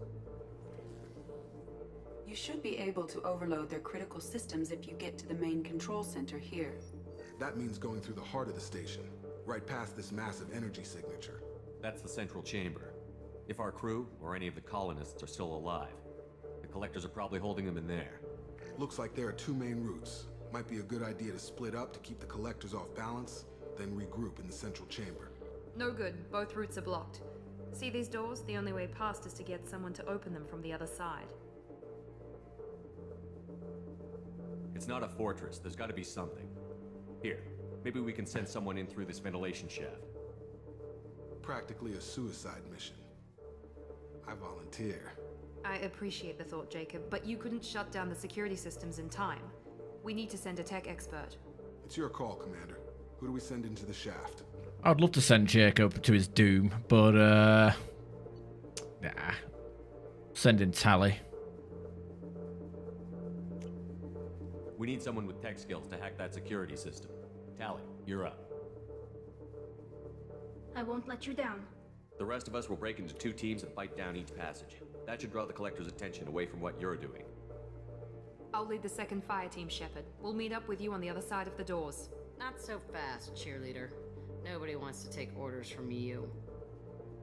Speaker 18: You should be able to overload their critical systems if you get to the main control center here.
Speaker 13: That means going through the heart of the station, right past this massive energy signature.
Speaker 3: That's the central chamber. If our crew, or any of the colonists, are still alive, the Collectors are probably holding them in there.
Speaker 13: Looks like there are two main routes. Might be a good idea to split up to keep the Collectors off balance, then regroup in the central chamber.
Speaker 2: No good. Both routes are blocked. See these doors? The only way past is to get someone to open them from the other side.
Speaker 3: It's not a fortress. There's got to be something. Here, maybe we can send someone in through this ventilation shaft.
Speaker 13: Practically a suicide mission. I volunteer.
Speaker 2: I appreciate the thought, Jacob, but you couldn't shut down the security systems in time. We need to send a tech expert.
Speaker 13: It's your call, Commander. Who do we send into the shaft?
Speaker 1: I'd love to send Jacob to his doom, but, nah. Send in Tally.
Speaker 3: We need someone with tech skills to hack that security system. Tally, you're up.
Speaker 15: I won't let you down.
Speaker 3: The rest of us will break into 2 teams and fight down each passage. That should draw the Collector's attention away from what you're doing.
Speaker 2: I'll lead the second fire team, Shepard. We'll meet up with you on the other side of the doors.
Speaker 10: Not so fast, cheerleader. Nobody wants to take orders from you.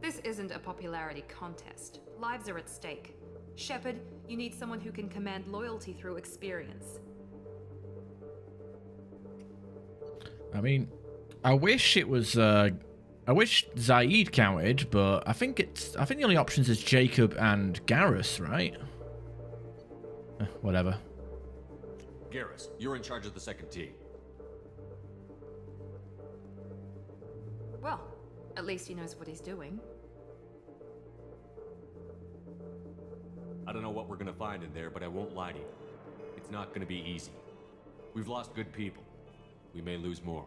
Speaker 2: This isn't a popularity contest. Lives are at stake. Shepard, you need someone who can command loyalty through experience.
Speaker 1: I mean, I wish it was, I wish Zaid counted, but I think the only options is Jacob and Garrus, right? Whatever.
Speaker 3: Garrus, you're in charge of the second team.
Speaker 2: Well, at least he knows what he's doing.
Speaker 3: I don't know what we're gonna find in there, but I won't lie to you. It's not gonna be easy. We've lost good people. We may lose more.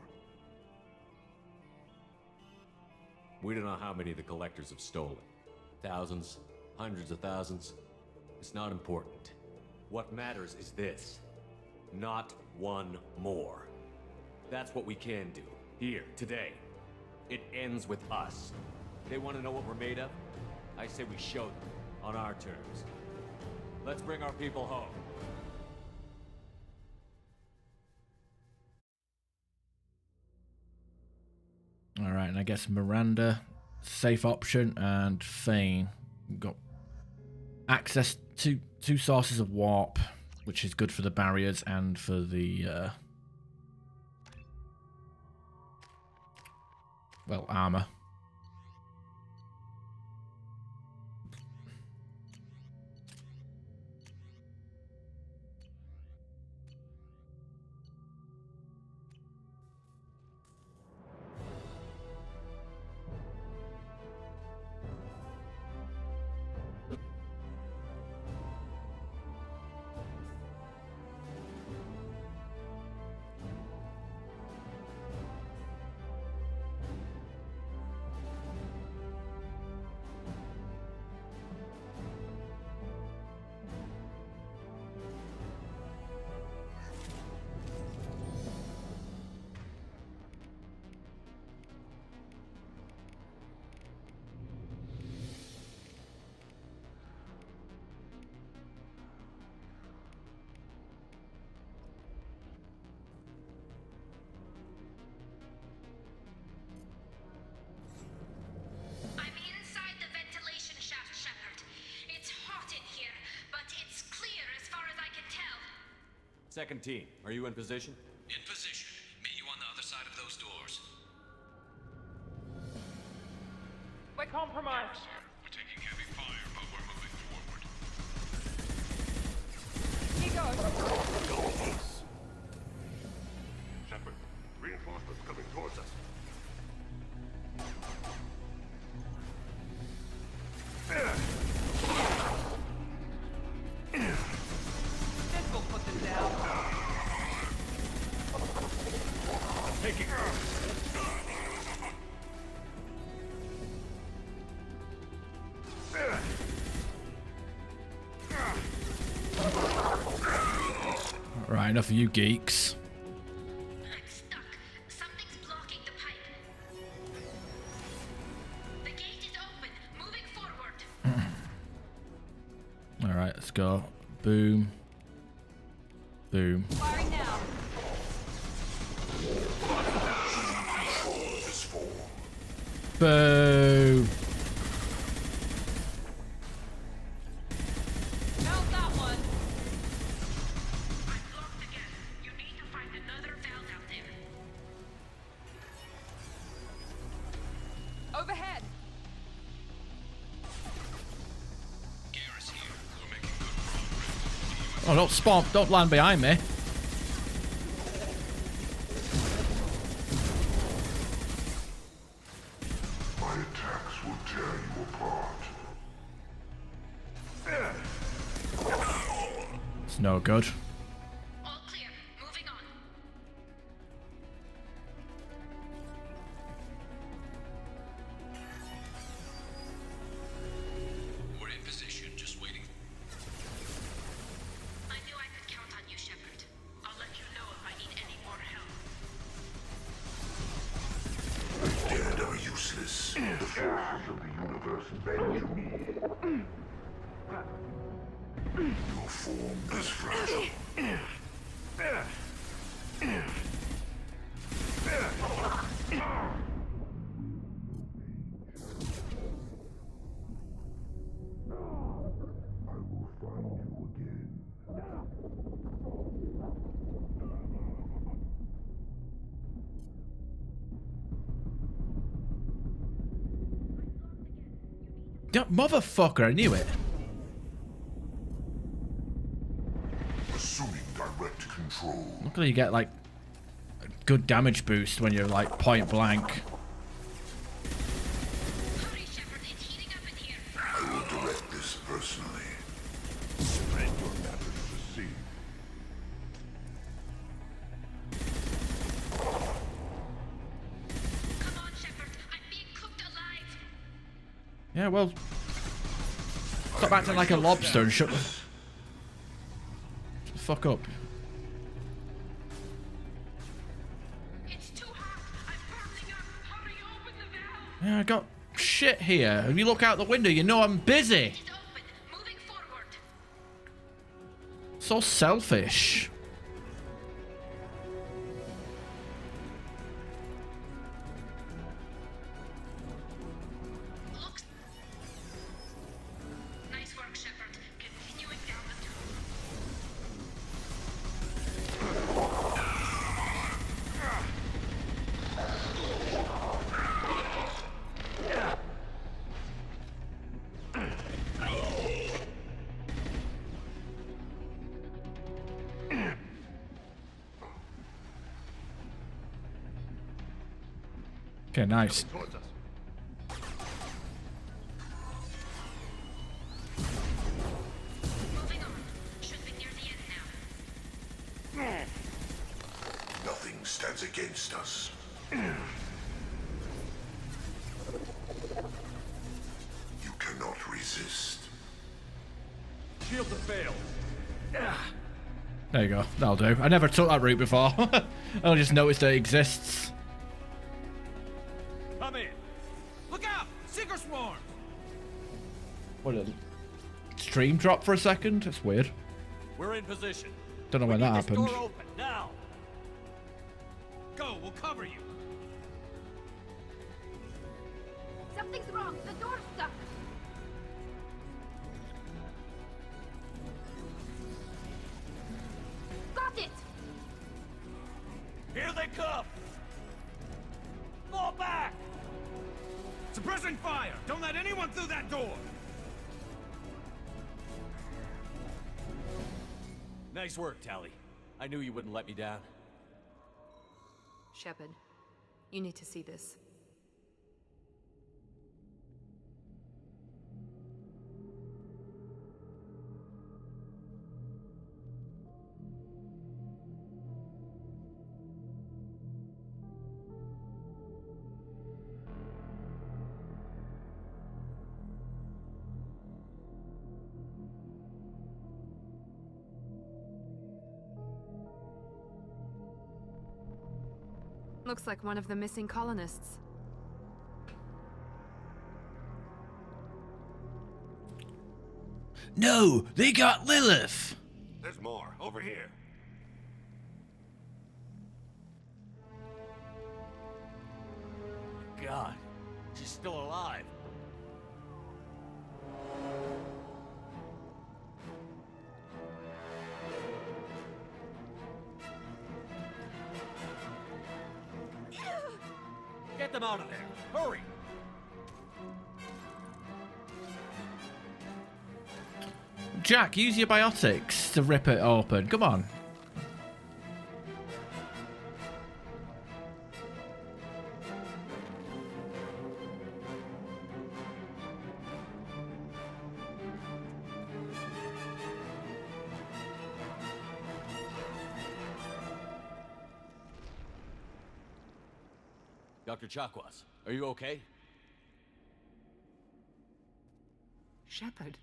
Speaker 3: We don't know how many the Collectors have stolen. Thousands, hundreds of thousands. It's not important. What matters is this. Not one more. That's what we can do. Here, today. It ends with us. They want to know what we're made of? I say we show them, on our terms. Let's bring our people home.
Speaker 1: Alright, and I guess Miranda, safe option, and Thane. We've got access to 2 sources of warp, which is good for the barriers and for the, well, armor.
Speaker 3: Second team, are you in position?
Speaker 12: In position. Meet you on the other side of those doors.
Speaker 21: We're compromised.
Speaker 12: We're taking heavy fire, but we're moving forward.
Speaker 21: He goes.
Speaker 16: Shepard, reinforcements coming towards us.
Speaker 21: We'll put them down.
Speaker 16: Taking her.
Speaker 1: Alright, enough of you geeks.
Speaker 15: I'm stuck. Something's blocking the pipe. The gate is open. Moving forward.
Speaker 1: Alright, let's go. Boom. Boom.
Speaker 2: Firing now.
Speaker 1: Boom.
Speaker 2: How's that one?
Speaker 15: I'm blocked again. You need to find another valve out there.
Speaker 2: Overhead.
Speaker 1: Oh, don't spawn. Don't land behind me.
Speaker 16: My attacks will tear you apart.
Speaker 1: It's no good.
Speaker 15: All clear. Moving on.
Speaker 6: We're in position, just waiting.
Speaker 15: I knew I could count on you, Shepard. I'll let you know if I need any more help.
Speaker 16: Dead are useless. The forces of the universe bend to me. Your form is fragile. I will find you again.
Speaker 1: Yeah, motherfucker, I knew it.
Speaker 16: Assuming direct control.
Speaker 1: Look at you get like a good damage boost when you're like point blank.
Speaker 15: Hurry, Shepard. It's heating up in here.
Speaker 16: I will direct this personally. Spread your method of the sea.
Speaker 15: Come on, Shepard. I'm being cooked alive.
Speaker 1: Yeah, well, stop acting like a lobster and shut the fuck up.
Speaker 15: It's too hot. I'm burning up. Hurry, open the valve.
Speaker 1: Yeah, I got shit here. If you look out the window, you know I'm busy.
Speaker 15: It's open. Moving forward.
Speaker 1: So selfish.
Speaker 15: Looks. Nice work, Shepard. Continuing down the tube.
Speaker 1: Okay, nice.
Speaker 6: Towards us.
Speaker 15: Moving on. Should be near the end now.
Speaker 16: Nothing stands against us. You cannot resist.
Speaker 6: Shields have failed.
Speaker 1: There you go. That'll do. I never took that route before. I just noticed that it exists.
Speaker 6: Come in. Look out! Seeker swarm!
Speaker 1: What did stream drop for a second? That's weird.
Speaker 6: We're in position.
Speaker 1: Don't know when that happened.
Speaker 6: Door open now. Go. We'll cover you.
Speaker 15: Something's wrong. The door's stuck. Got it.
Speaker 6: Here they come. Fall back. Suppressing fire. Don't let anyone through that door. Nice work, Tally. I knew you wouldn't let me down.
Speaker 2: Shepard, you need to see this. Looks like one of the missing colonists.
Speaker 1: No, they got Lilith!
Speaker 7: There's more. Over here. God, she's still alive. Get them out of there! Hurry!
Speaker 1: Jack, use your biotics to rip it open. Come on.
Speaker 7: Dr. Chakwas, are you okay?
Speaker 5: Shepard,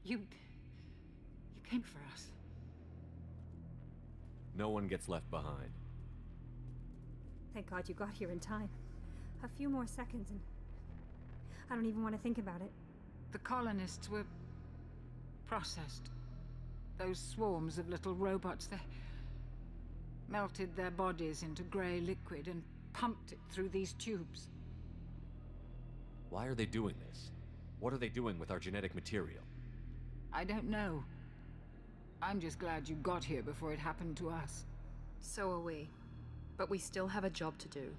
Speaker 5: you came for us.
Speaker 7: No one gets left behind.
Speaker 14: Thank God you got here in time. A few more seconds and I don't even want to think about it.
Speaker 5: The colonists were processed. Those swarms of little robots, they melted their bodies into grey liquid and pumped it through these tubes.
Speaker 7: Why are they doing this? What are they doing with our genetic material?
Speaker 5: I don't know. I'm just glad you got here before it happened to us.
Speaker 2: So are we. But we still have a job to do.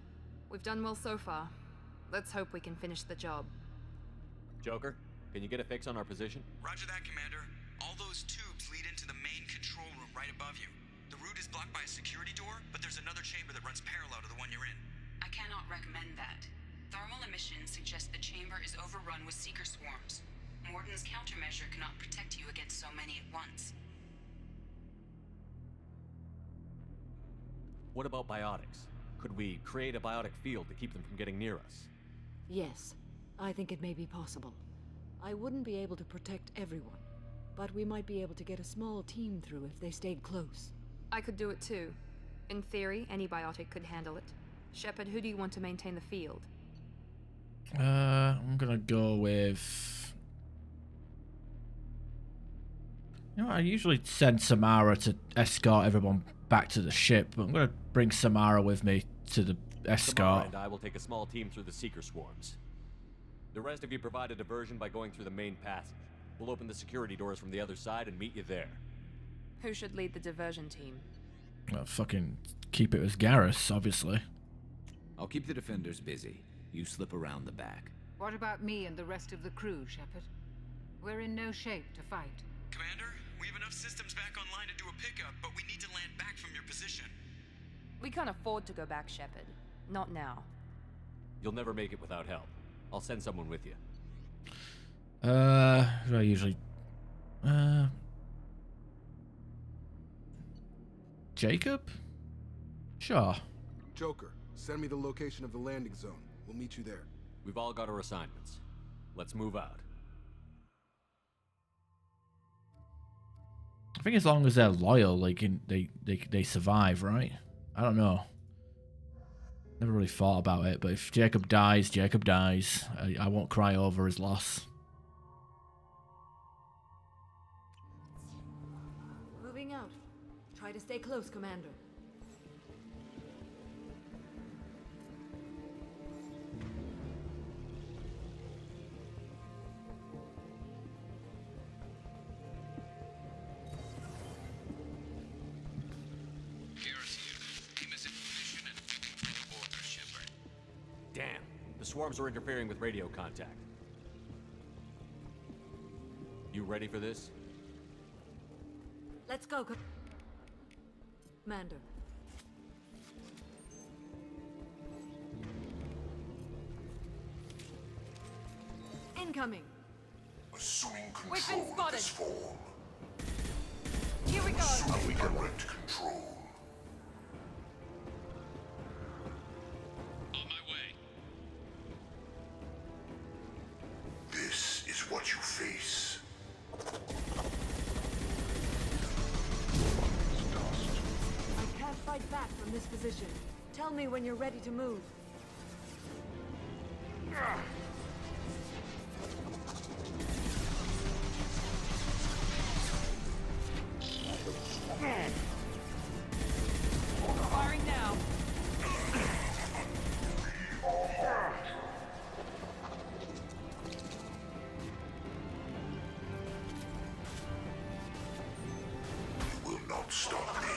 Speaker 2: We've done well so far. Let's hope we can finish the job.
Speaker 7: Joker, can you get a fix on our position?
Speaker 9: Roger that, Commander. All those tubes lead into the main control room right above you. The route is blocked by a security door, but there's another chamber that runs parallel to the one you're in.
Speaker 18: I cannot recommend that. Thermal emissions suggest the chamber is overrun with seeker swarms. Morden's countermeasure cannot protect you against so many at once.
Speaker 7: What about biotics? Could we create a biotic field to keep them from getting near us?
Speaker 17: Yes, I think it may be possible. I wouldn't be able to protect everyone, but we might be able to get a small team through if they stayed close.
Speaker 2: I could do it too. In theory, any biotic could handle it. Shepard, who do you want to maintain the field?
Speaker 1: I'm gonna go with... You know, I usually send Samara to escort everyone back to the ship, but I'm gonna bring Samara with me to the escort.
Speaker 7: Samara and I will take a small team through the seeker swarms. The rest of you provide a diversion by going through the main passage. We'll open the security doors from the other side and meet you there.
Speaker 2: Who should lead the diversion team?
Speaker 1: Well, fucking keep it as Garrus, obviously.
Speaker 23: I'll keep the defenders busy. You slip around the back.
Speaker 5: What about me and the rest of the crew, Shepard? We're in no shape to fight.
Speaker 9: Commander, we have enough systems back online to do a pickup, but we need to land back from your position.
Speaker 2: We can't afford to go back, Shepard. Not now.
Speaker 7: You'll never make it without help. I'll send someone with you.
Speaker 1: I usually... Jacob? Sure.
Speaker 13: Joker, send me the location of the landing zone. We'll meet you there.
Speaker 7: We've all got our assignments. Let's move out.
Speaker 1: I think as long as they're loyal, they survive, right? I don't know. Never really thought about it, but if Jacob dies, Jacob dies. I won't cry over his loss.
Speaker 17: Moving out. Try to stay close, Commander.
Speaker 7: Damn, the swarms are interfering with radio contact. You ready for this?
Speaker 17: Let's go, Commander. Incoming.
Speaker 16: Assuming
Speaker 2: We've
Speaker 16: control
Speaker 2: been
Speaker 16: of
Speaker 2: spotted.
Speaker 16: this form.
Speaker 2: Here we go.
Speaker 16: Assuming direct control.
Speaker 6: On my way.
Speaker 16: This is what you face.
Speaker 17: I can't fight back from this position. Tell me when you're ready to move.
Speaker 8: Firing now.
Speaker 16: You will not stop me.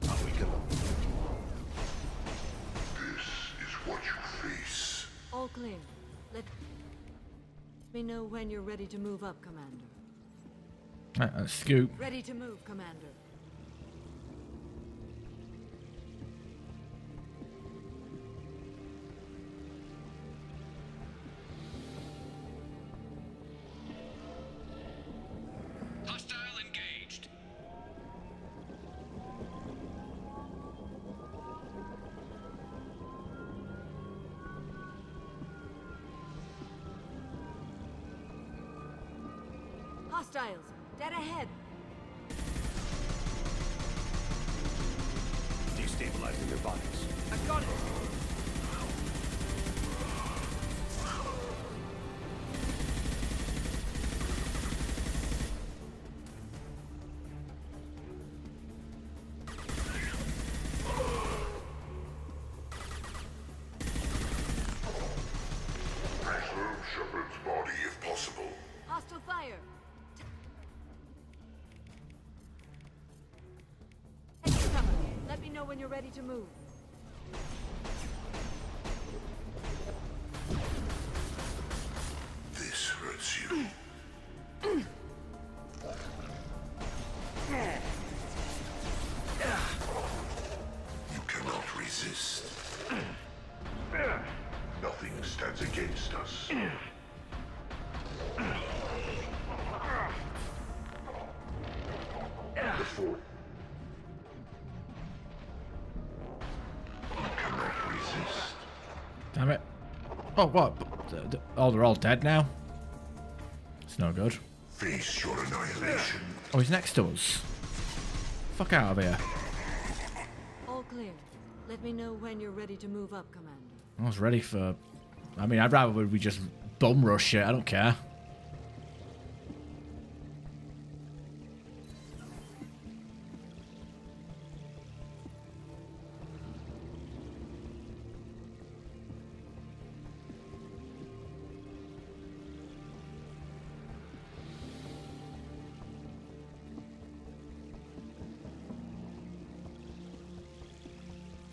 Speaker 16: Are we going? This is what you face.
Speaker 17: All clear. Let me know when you're ready to move up, Commander.
Speaker 1: Scoop.
Speaker 17: Ready to move, Commander.
Speaker 12: Hostile engaged.
Speaker 17: Hostiles, dead ahead.
Speaker 21: Destabilizing their bodies.
Speaker 8: I've got it.
Speaker 16: Preserve Shepard's body if possible.
Speaker 17: Hostile fire. Take cover. Let me know when you're ready to move.
Speaker 16: This hurts you. You cannot resist. Nothing stands against us. The fort. You cannot resist.
Speaker 1: Damn it. Oh, what? Oh, they're all dead now? It's no good.
Speaker 16: Face your annihilation.
Speaker 1: Oh, he's next to us. Fuck out of here.
Speaker 17: All clear. Let me know when you're ready to move up, Commander.
Speaker 1: I was ready for... I mean, I'd rather we just bum rush it. I don't care.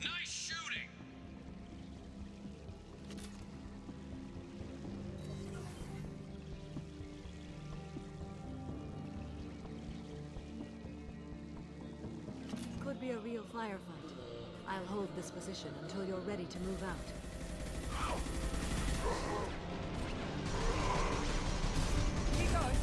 Speaker 12: Nice shooting.
Speaker 17: Could be a real firefight. I'll hold this position until you're ready to move out.
Speaker 8: Keep going.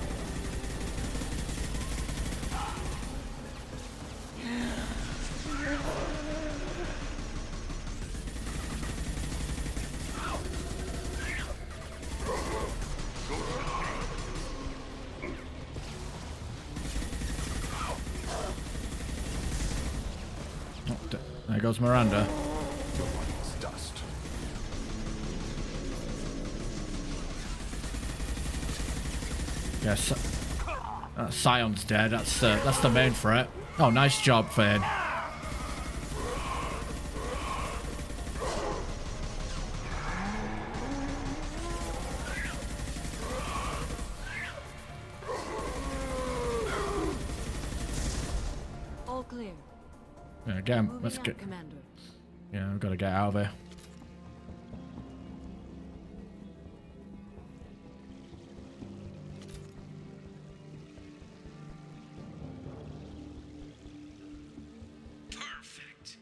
Speaker 1: Oh, there goes Miranda.
Speaker 21: It's dust.
Speaker 1: Yes. Scion's dead. That's the main threat. Oh, nice job, Fane.
Speaker 17: All clear.
Speaker 1: Yeah, again,
Speaker 17: Moving
Speaker 1: let's
Speaker 17: out,
Speaker 1: get...
Speaker 17: Commander.
Speaker 1: Yeah, we've got to get out of here.
Speaker 12: Perfect.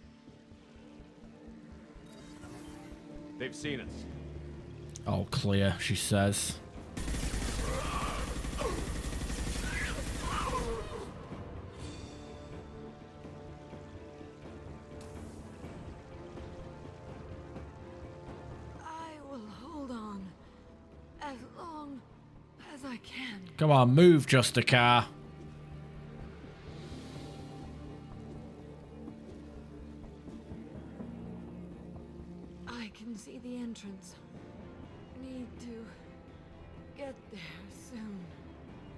Speaker 6: They've seen us.
Speaker 1: All clear, she says.
Speaker 17: I will hold on as long as as I can.
Speaker 1: Come on, move, just a car.
Speaker 17: I can see the entrance. Need to get there soon.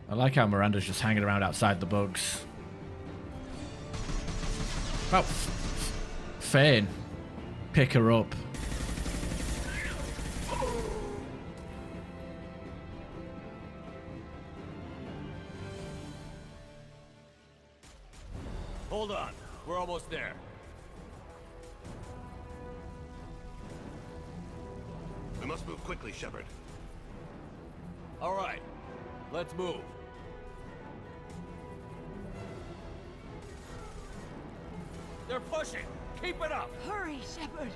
Speaker 1: I like how Miranda's just hanging around outside the bugs. Oh, Fane. Pick her up.
Speaker 7: Hold on. We're almost there.
Speaker 16: We must move quickly, Shepard.
Speaker 7: All right. Let's move. They're pushing. Keep it up.
Speaker 17: Hurry, Shepard.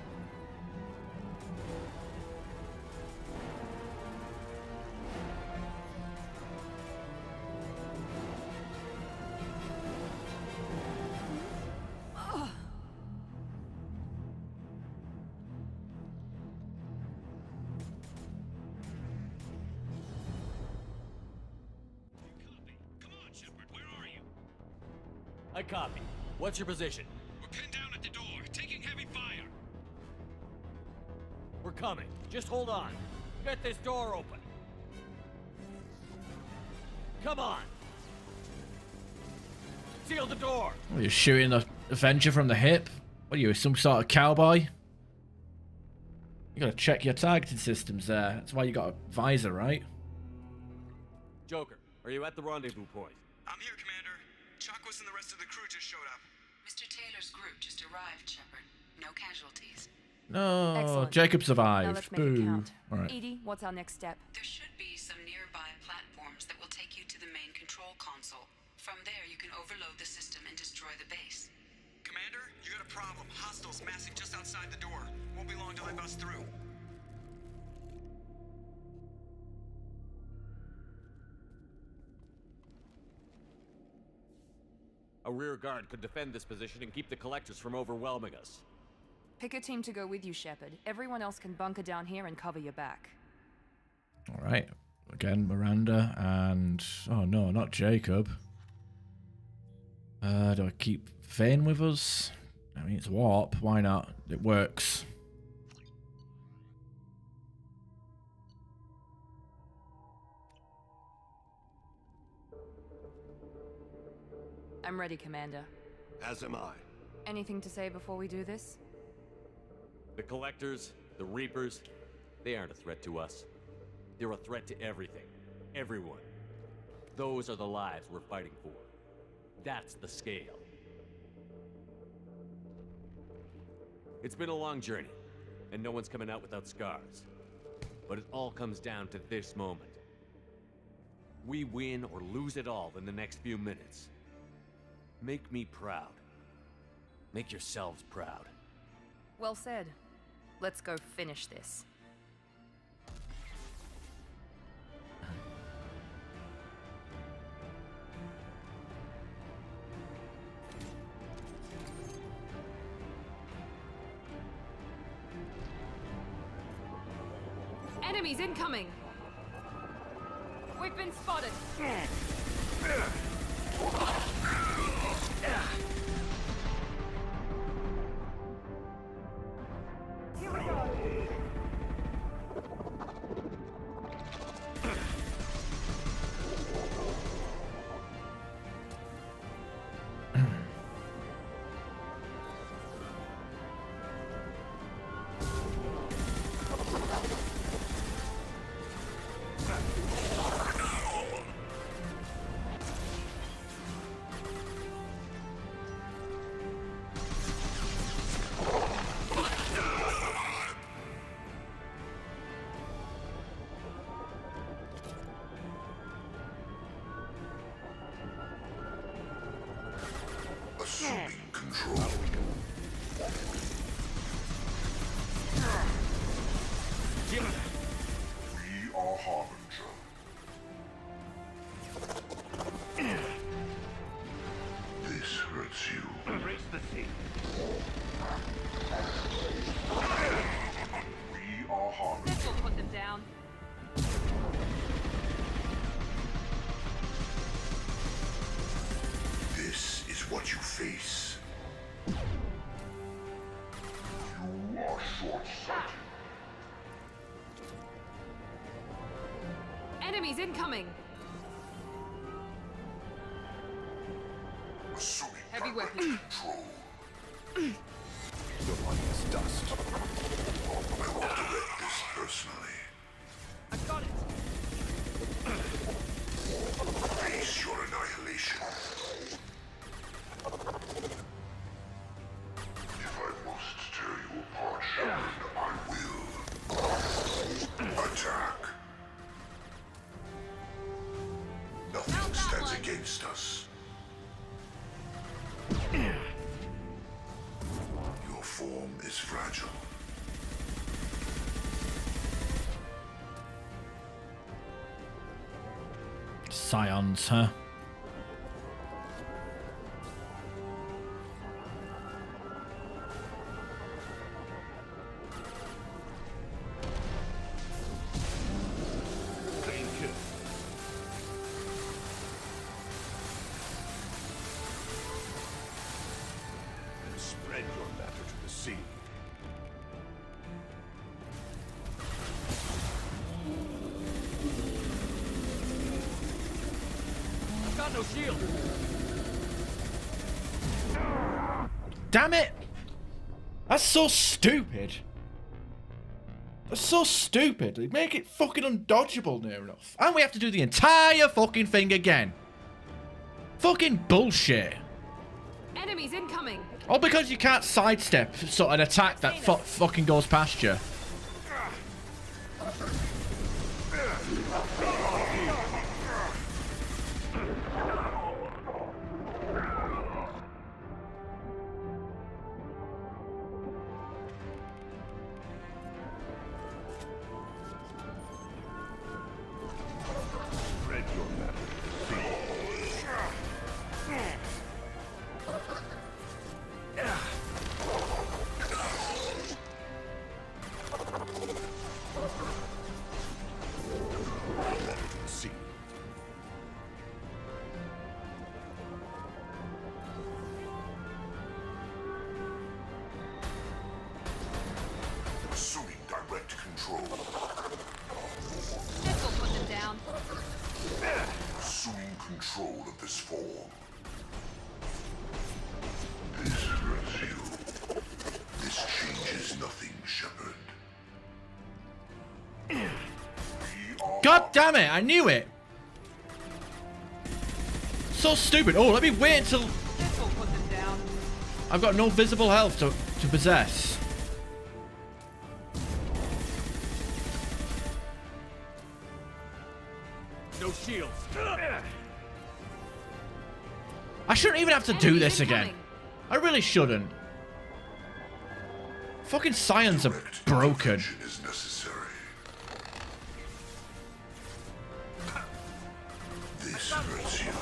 Speaker 7: I copy. What's your position?
Speaker 6: We're pinned down at the door, taking heavy fire.
Speaker 7: We're coming. Just hold on. Get this door open. Come on. Seal the door.
Speaker 1: Oh, you're shooting the Avenger from the hip? What are you, some sort of cowboy? You gotta check your targeting systems there. That's why you got a visor, right?
Speaker 7: Joker, are you at the rendezvous point?
Speaker 20: I'm here, Commander. Chakwas and the rest of the crew just showed up.
Speaker 18: Mr. Taylor's group just arrived, Shepard. No casualties.
Speaker 1: No,
Speaker 2: Excellent.
Speaker 1: Jacob
Speaker 2: Now
Speaker 1: survived.
Speaker 2: let's make it
Speaker 1: Boo.
Speaker 2: count.
Speaker 1: All right.
Speaker 2: Edie, what's our next step?
Speaker 18: There should be some nearby platforms that will take you to the main control console. From there, you can overload the system and destroy the base.
Speaker 20: Commander, you got a problem. Hostiles massing just outside the door. Won't be long till they bust through.
Speaker 7: A rear guard could defend this position and keep the collectors from overwhelming us.
Speaker 2: Pick a team to go with you, Shepard. Everyone else can bunker down here and cover your back.
Speaker 1: All right. Again, Miranda and... Oh, no, not Jacob. Do I keep Vane with us? I mean, it's warp. Why not? It works.
Speaker 2: I'm ready, Commander.
Speaker 16: As am I.
Speaker 2: Anything to say before we do this?
Speaker 7: The collectors, the Reapers, they aren't a threat to us. They're a threat to everything. Everyone. Those are the lives we're fighting for. That's the scale. It's been a long journey, and no one's coming out without scars. But it all comes down to this moment. We win or lose it all in the next few minutes. Make me proud. Make yourselves proud.
Speaker 2: Well said. Let's go finish this. Enemies incoming! We've been spotted! Here we go!
Speaker 16: Assuming control. We are Harbinger. This hurts you.
Speaker 6: Race the sea.
Speaker 16: We are Harbinger.
Speaker 2: This will put them down. Enemies incoming!
Speaker 16: Assuming
Speaker 2: Heavy
Speaker 16: direct
Speaker 2: weapon.
Speaker 16: control. Your body is dust. I will direct this personally.
Speaker 2: I got it!
Speaker 16: Face your annihilation. If I must tear you apart, Shepard, I will. Attack. Nothing stands against us. Your form is fragile.
Speaker 1: Scions, huh?
Speaker 16: Spread your matter to the sea.
Speaker 21: I've got no shield.
Speaker 1: Damn it! That's so stupid. That's so stupid. They make it fucking undodgeable near enough. And we have to do the entire fucking thing again. Fucking bullshit.
Speaker 2: Enemies incoming!
Speaker 1: All because you can't sidestep sort of an attack that fucking goes past you.
Speaker 16: Spread your matter to the sea. Assuming direct control.
Speaker 2: This will put them down.
Speaker 16: Assuming control of this form. This hurts you. This changes nothing, Shepard.
Speaker 1: God damn it, I knew it. So stupid. Oh, let me wait until
Speaker 2: This will put them down.
Speaker 1: I've got no visible health to possess.
Speaker 21: No shields.
Speaker 1: I shouldn't even have to do this again. I really shouldn't. Fucking scions are broken.
Speaker 16: Is necessary. This hurts you.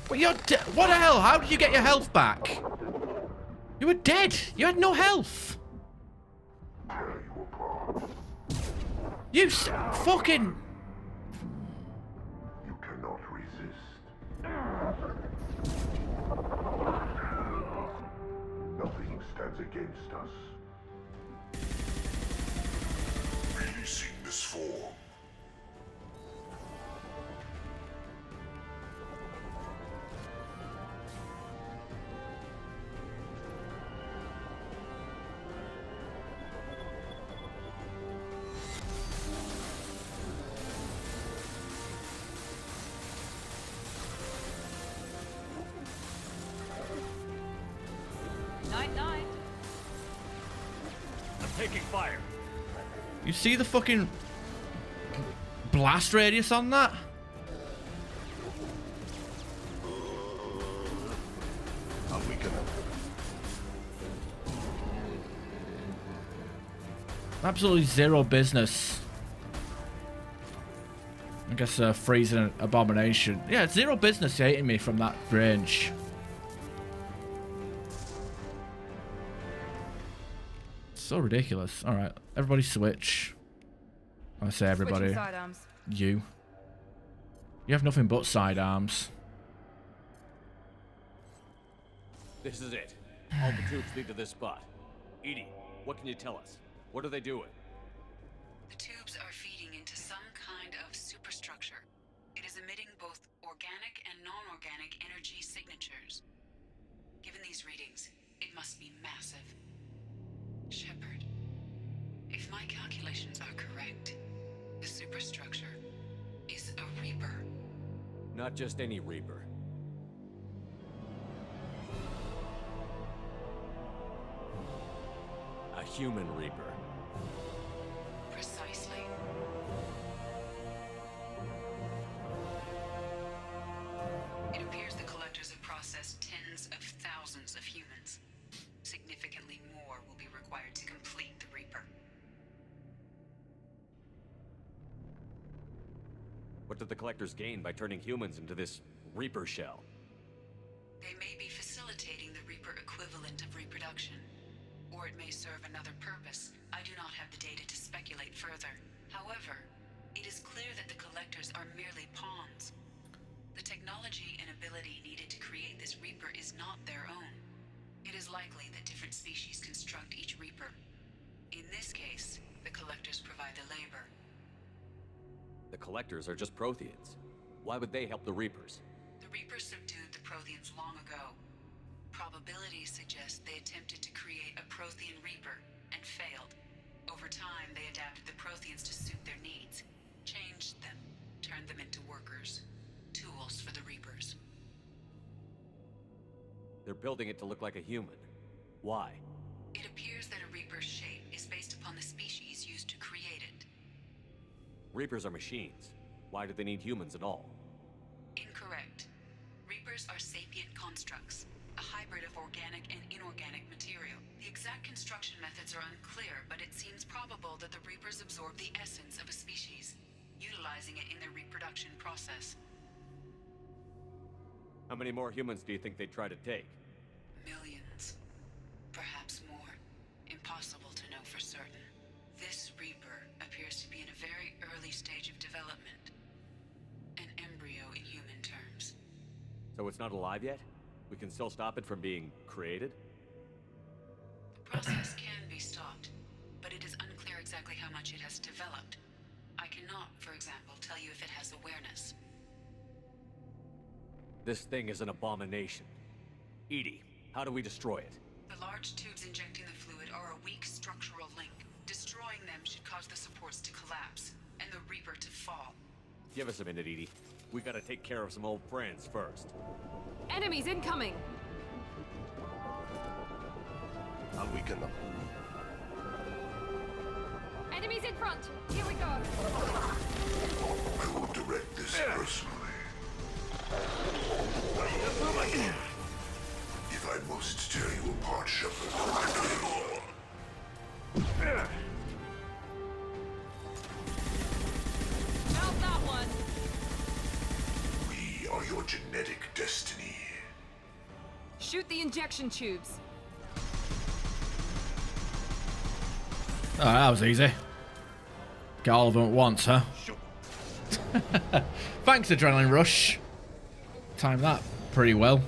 Speaker 1: But you're what the hell? How did you get your health back? You were dead. You had no health. You fucking...
Speaker 16: You cannot resist. Nothing stands against us. Releasing this form.
Speaker 2: Night-night.
Speaker 21: I'm taking fire.
Speaker 1: You see the fucking blast radius on that?
Speaker 16: How we gonna...
Speaker 1: Absolutely zero business. I guess freezing an abomination. Yeah, zero business hitting me from that range. So ridiculous. Alright, everybody switch. I say everybody.
Speaker 2: Switching sidearms.
Speaker 1: You. You have nothing but sidearms.
Speaker 7: This is it. All the tubes lead to this spot. Edie, what can you tell us? What are they doing?
Speaker 18: The tubes are feeding into some kind of superstructure. It is emitting both organic and non-organic energy signatures. Given these readings, it must be massive. Shepard, if my calculations are correct, the superstructure is a Reaper.
Speaker 7: Not just any Reaper. A human Reaper.
Speaker 18: Precisely. It appears the collectors have processed tens of thousands of humans. Significantly more will be required to complete the Reaper.
Speaker 7: What did the collectors gain by turning humans into this Reaper shell?
Speaker 18: They may be facilitating the Reaper equivalent of reproduction. Or it may serve another purpose. I do not have the data to speculate further. However, it is clear that the collectors are merely pawns. The technology and ability needed to create this Reaper is not their own. It is likely that different species construct each Reaper. In this case, the collectors provide the labor.
Speaker 7: The collectors are just Protheans. Why would they help the Reapers?
Speaker 18: The Reapers subdued the Protheans long ago. Probabilities suggest they attempted to create a Prothean Reaper and failed. Over time, they adapted the Protheans to suit their needs, changed them, turned them into workers, tools for the Reapers.
Speaker 7: They're building it to look like a human. Why?
Speaker 18: It appears that a Reaper's shape is based upon the species used to create it.
Speaker 7: Reapers are machines. Why do they need humans at all?
Speaker 18: Incorrect. Reapers are sapient constructs, a hybrid of organic and inorganic material. The exact construction methods are unclear, but it seems probable that the Reapers absorb the essence of a species, utilizing it in their reproduction process.
Speaker 7: How many more humans do you think they'd try to take?
Speaker 18: Millions. Perhaps more. Impossible to know for certain. This Reaper appears to be in a very early stage of development. An embryo in human terms.
Speaker 7: So it's not alive yet? We can still stop it from being created?
Speaker 18: The process can be stopped, but it is unclear exactly how much it has developed. I cannot, for example, tell you if it has awareness.
Speaker 7: This thing is an abomination. Edie, how do we destroy it?
Speaker 18: The large tubes injecting the fluid are a weak structural link. Destroying them should cause the supports to collapse, and the Reaper to fall.
Speaker 7: Give us a minute, Edie. We gotta take care of some old friends first.
Speaker 2: Enemies incoming!
Speaker 16: I'll weaken them.
Speaker 2: Enemies in front! Here we go!
Speaker 16: I will direct this personally. If I must tear you apart, Shepard, I will.
Speaker 2: How's that one?
Speaker 16: We are your genetic destiny.
Speaker 2: Shoot the injection tubes.
Speaker 1: Oh, that was easy. Got all of them at once, huh? Thanks, Adrenaline Rush. Timed that pretty well.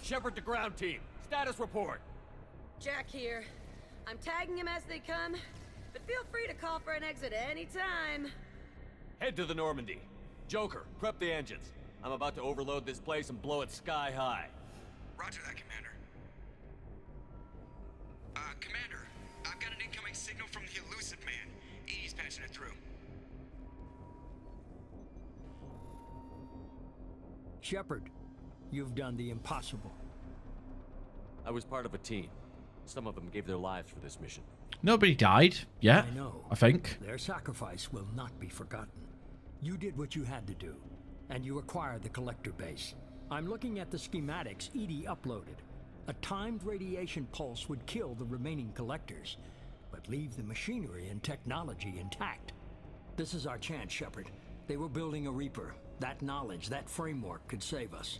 Speaker 7: Shepard to ground team. Status report.
Speaker 10: Jack here. I'm tagging him as they come, but feel free to call for an exit anytime.
Speaker 7: Head to the Normandy. Joker, prep the engines. I'm about to overload this place and blow it sky high.
Speaker 20: Roger that, Commander. Commander, I've got an incoming signal from the Elusive Man. Edie's patching it through.
Speaker 4: Shepard, you've done the impossible.
Speaker 7: I was part of a team. Some of them gave their lives for this mission.
Speaker 1: Nobody died yet,
Speaker 4: I know.
Speaker 1: I think.
Speaker 4: Their sacrifice will not be forgotten. You did what you had to do, and you acquired the collector base. I'm looking at the schematics Edie uploaded. A timed radiation pulse would kill the remaining collectors, but leave the machinery and technology intact. This is our chance, Shepard. They were building a Reaper. That knowledge, that framework could save us.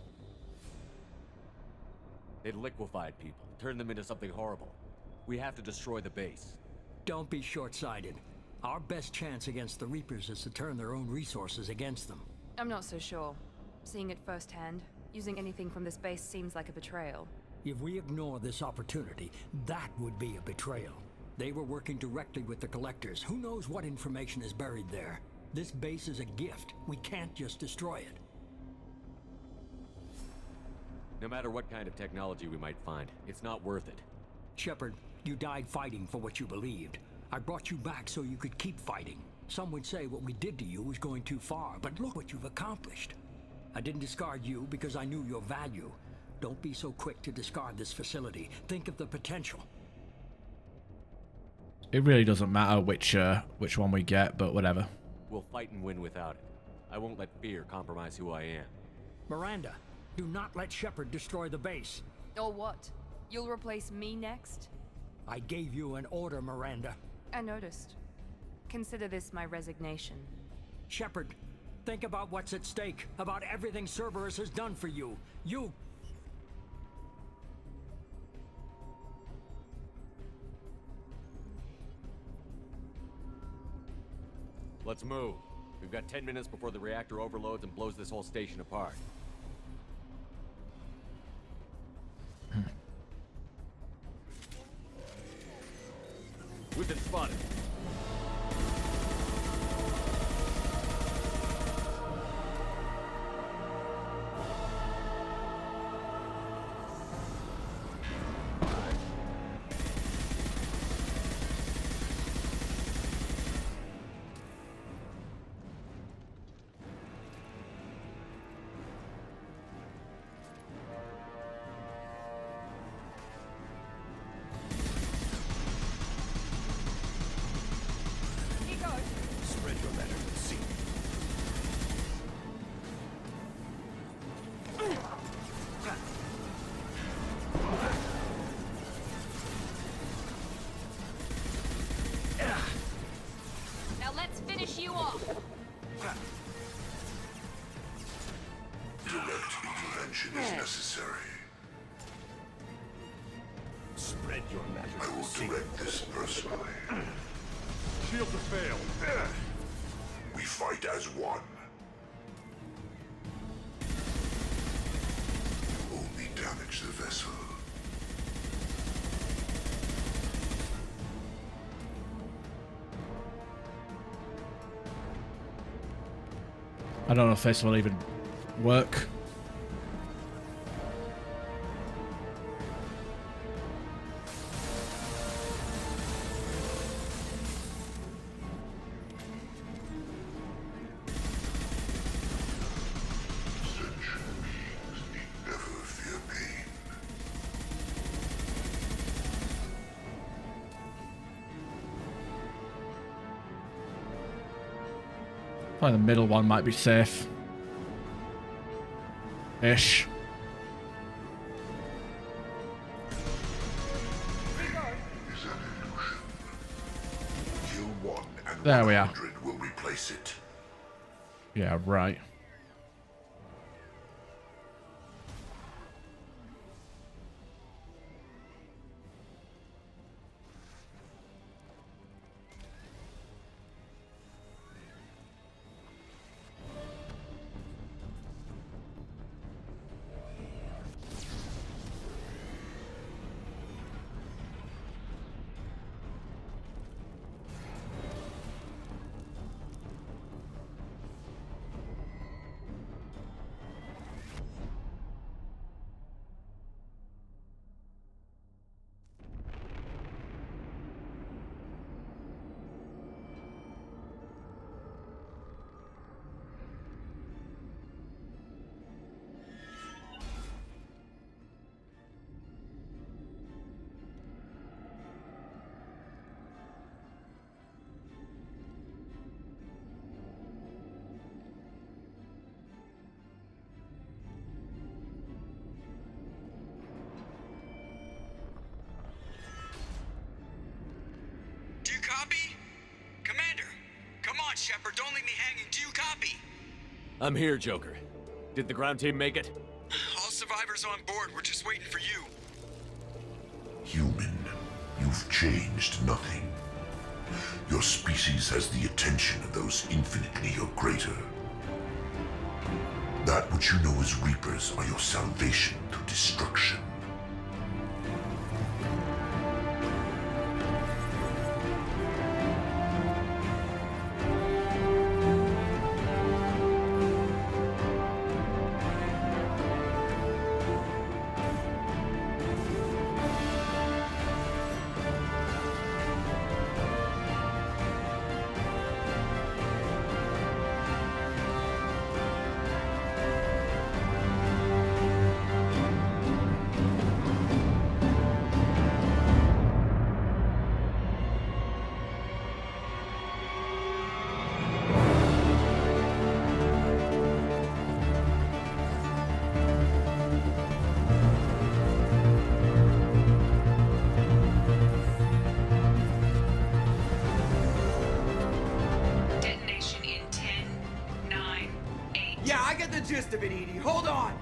Speaker 7: They liquefied people, turned them into something horrible. We have to destroy the base.
Speaker 4: Don't be short-sighted. Our best chance against the Reapers is to turn their own resources against them.
Speaker 2: I'm not so sure. Seeing it firsthand, using anything from this base seems like a betrayal.
Speaker 4: If we ignore this opportunity, that would be a betrayal. They were working directly with the Collectors. Who knows what information is buried there? This base is a gift. We can't just destroy it.
Speaker 7: No matter what kind of technology we might find, it's not worth it.
Speaker 4: Shepard, you died fighting for what you believed. I brought you back so you could keep fighting. Some would say what we did to you was going too far, but look what you've accomplished. I didn't discard you because I knew your value. Don't be so quick to discard this facility. Think of the potential.
Speaker 1: It really doesn't matter which one we get, but whatever.
Speaker 7: We'll fight and win without it. I won't let fear compromise who I am.
Speaker 4: Miranda, do not let Shepard destroy the base.
Speaker 2: Or what? You'll replace me next?
Speaker 4: I gave you an order, Miranda.
Speaker 2: I noticed. Consider this my resignation.
Speaker 4: Shepard, think about what's at stake, about everything Cerberus has done for you.
Speaker 7: Let's move. We've got 10 minutes before the reactor overloads and blows this whole station apart. We've been spotted.
Speaker 16: Spread your letter and see.
Speaker 2: Now let's finish you off.
Speaker 16: Direct intervention is necessary. Spread your letter. I will direct this personally. Shields have failed. We fight as one. You only damage the vessel.
Speaker 1: I don't know if this will even work. Probably the middle one might be safe. Ish. There we are.
Speaker 16: Will replace it.
Speaker 1: Yeah, right.
Speaker 9: Shepard, don't leave me hanging. Do you copy?
Speaker 7: I'm here, Joker. Did the ground team make it?
Speaker 9: All survivors on board. We're just waiting for you.
Speaker 16: Human, you've changed nothing. Your species has the attention of those infinitely or greater. That which you know as Reapers are your salvation to destruction.
Speaker 9: Yeah, I get the gist of it, Edie. Hold on!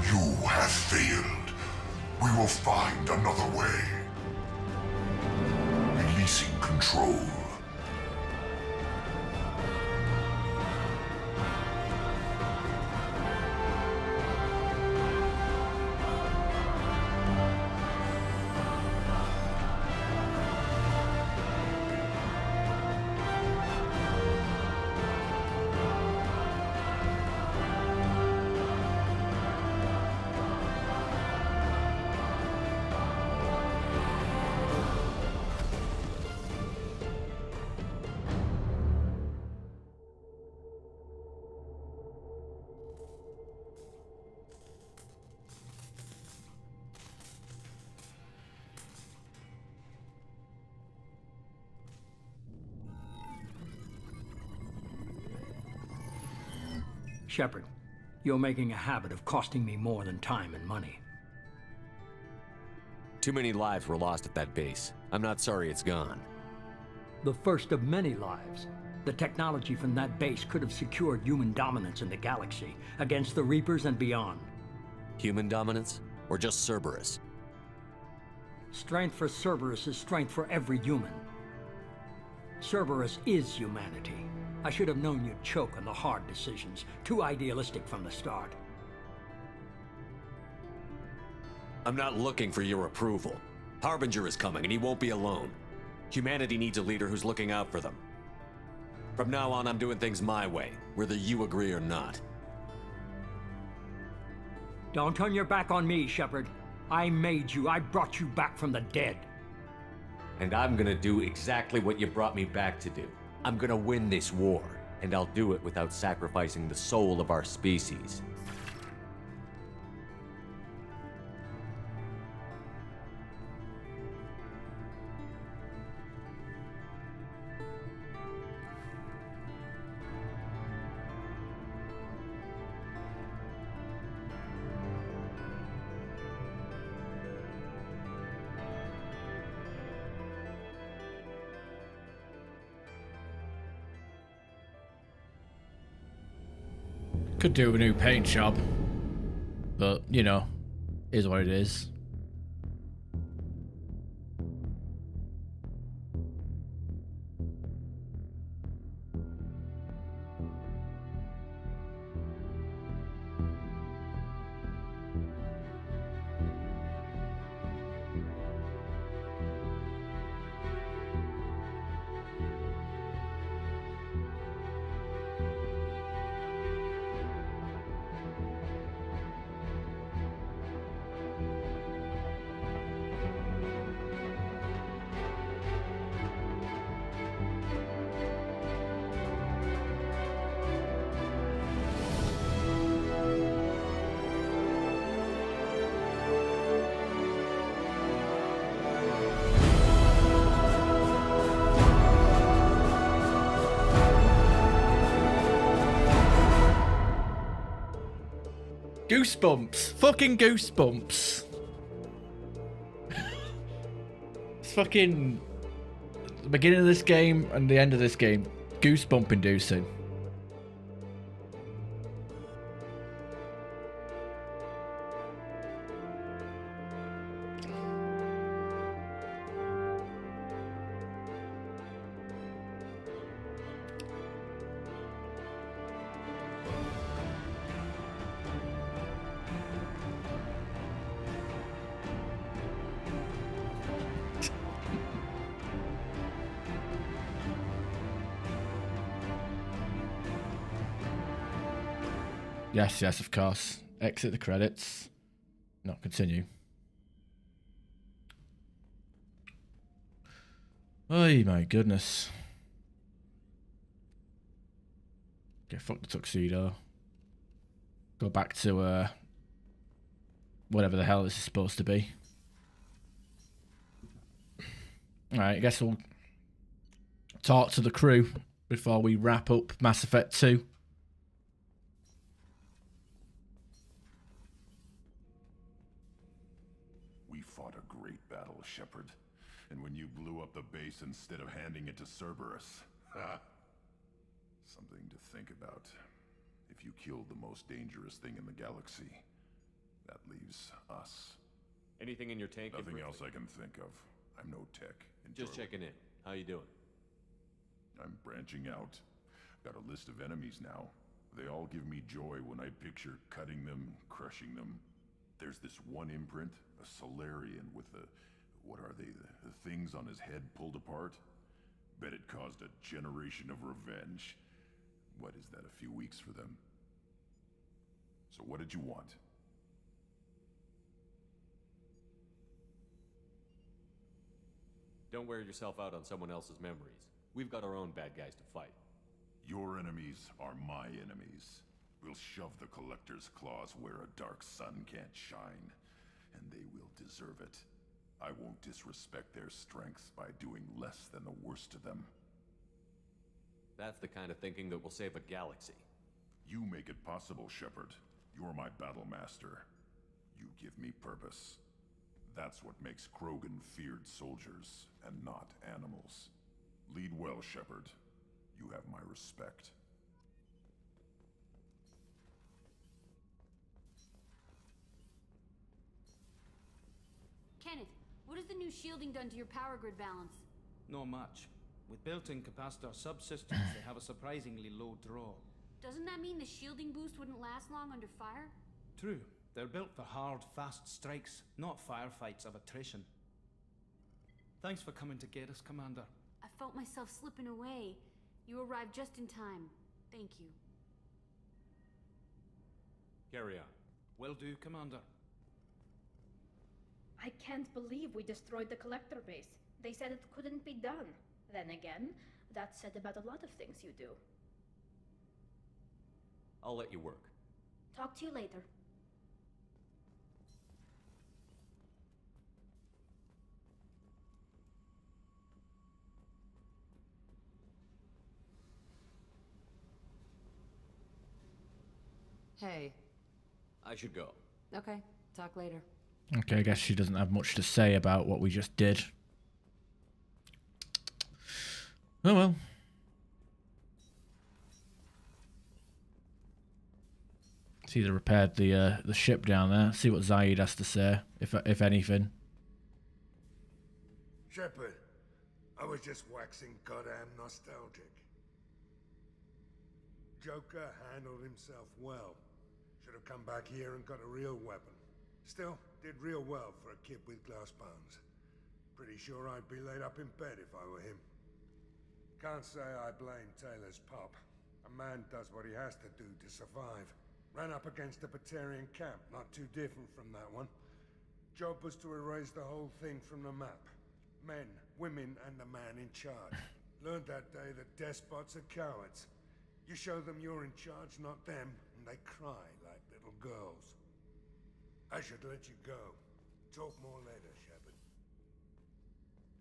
Speaker 16: You have failed. We will find another way. Releasing control.
Speaker 4: Shepard, you're making a habit of costing me more than time and money.
Speaker 7: Too many lives were lost at that base. I'm not sorry it's gone.
Speaker 4: The first of many lives. The technology from that base could have secured human dominance in the galaxy against the Reapers and beyond.
Speaker 7: Human dominance? Or just Cerberus?
Speaker 4: Strength for Cerberus is strength for every human. Cerberus is humanity. I should have known you'd choke on the hard decisions. Too idealistic from the start.
Speaker 7: I'm not looking for your approval. Harbinger is coming, and he won't be alone. Humanity needs a leader who's looking out for them. From now on, I'm doing things my way, whether you agree or not.
Speaker 4: Don't turn your back on me, Shepard. I made you. I brought you back from the dead.
Speaker 7: And I'm gonna do exactly what you brought me back to do. I'm gonna win this war, and I'll do it without sacrificing the soul of our species.
Speaker 1: Could do a new paint job, but you know, is what it is. Goosebumps. Fucking goosebumps. It's fucking the beginning of this game and the end of this game. Goosebump inducing. Yes, yes, of course. Exit the credits. Not continue. Oh my goodness. Okay, fuck the tuxedo. Go back to whatever the hell this is supposed to be. Alright, I guess we'll talk to the crew before we wrap up Mass Effect 2.
Speaker 16: Shepard, and when you blew up the base instead of handing it to Cerberus. Something to think about. If you killed the most dangerous thing in the galaxy, that leaves us.
Speaker 3: Anything in your tank?
Speaker 16: Nothing else I can think of. I'm no tech.
Speaker 3: Just checking in. How you doing?
Speaker 16: I'm branching out. Got a list of enemies now. They all give me joy when I picture cutting them, crushing them. There's this one imprint, a Solarian with the... what are they? The things on his head pulled apart? Bet it caused a generation of revenge. What is that, a few weeks for them? So what did you want?
Speaker 3: Don't wear yourself out on someone else's memories. We've got our own bad guys to fight.
Speaker 16: Your enemies are my enemies. We'll shove the Collector's claws where a dark sun can't shine, and they will deserve it. I won't disrespect their strengths by doing less than the worst of them.
Speaker 3: That's the kind of thinking that will save a galaxy.
Speaker 16: You make it possible, Shepard. You're my battle master. You give me purpose. That's what makes Krogan feared soldiers, and not animals. Lead well, Shepard. You have my respect.
Speaker 8: Kenneth, what has the new shielding done to your power grid balance?
Speaker 11: Not much. With built-in capacitor subsystems, they have a surprisingly low draw.
Speaker 8: Doesn't that mean the shielding boost wouldn't last long under fire?
Speaker 11: True. They're built for hard, fast strikes, not firefights of attrition. Thanks for coming to get us, Commander.
Speaker 8: I felt myself slipping away. You arrived just in time. Thank you.
Speaker 3: Carry on.
Speaker 11: Will do, Commander.
Speaker 15: I can't believe we destroyed the Collector base. They said it couldn't be done. Then again, that's said about a lot of things you do.
Speaker 3: I'll let you work.
Speaker 15: Talk to you later.
Speaker 2: Hey.
Speaker 3: I should go.
Speaker 2: Okay, talk later.
Speaker 1: Okay, I guess she doesn't have much to say about what we just did. Oh well. See, they repaired the ship down there. See what Zaid has to say, if anything.
Speaker 16: Shepard, I was just waxing goddamn nostalgic. Joker handled himself well. Should have come back here and got a real weapon. Still, did real well for a kid with glass bones. Pretty sure I'd be laid up in bed if I were him. Can't say I blame Taylor's pop. A man does what he has to do to survive. Ran up against a Batarian camp, not too different from that one. Job was to erase the whole thing from the map. Men, women, and the man in charge. Learned that day that despots are cowards. You show them you're in charge, not them, and they cry like little girls. I should let you go. Talk more later, Shepard.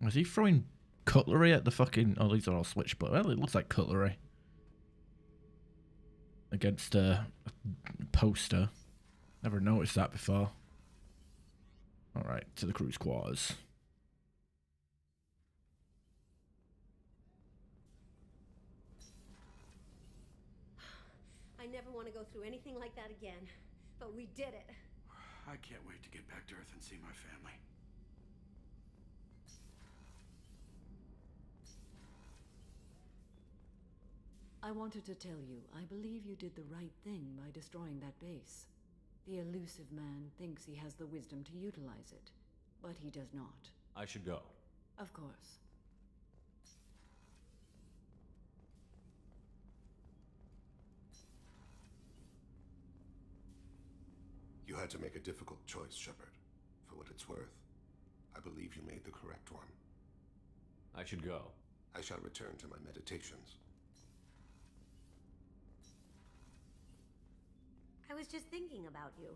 Speaker 1: Was he throwing cutlery at the fucking... Oh, these are all switchblades. Well, it looks like cutlery. Against a poster. Never noticed that before. Alright, to the crew's quarters.
Speaker 10: never want to go through anything like that again. But we did it.
Speaker 14: I can't wait to get back to Earth and see my family.
Speaker 17: I wanted to tell you, I believe you did the right thing by destroying that base. The elusive man thinks he has the wisdom to utilize it, but he does not.
Speaker 3: I should go.
Speaker 17: Of course.
Speaker 19: You had to make a difficult choice, Shepard. For what it's worth, I believe you made the correct one.
Speaker 3: I should go.
Speaker 19: I shall return to my meditations.
Speaker 10: I was just thinking about you.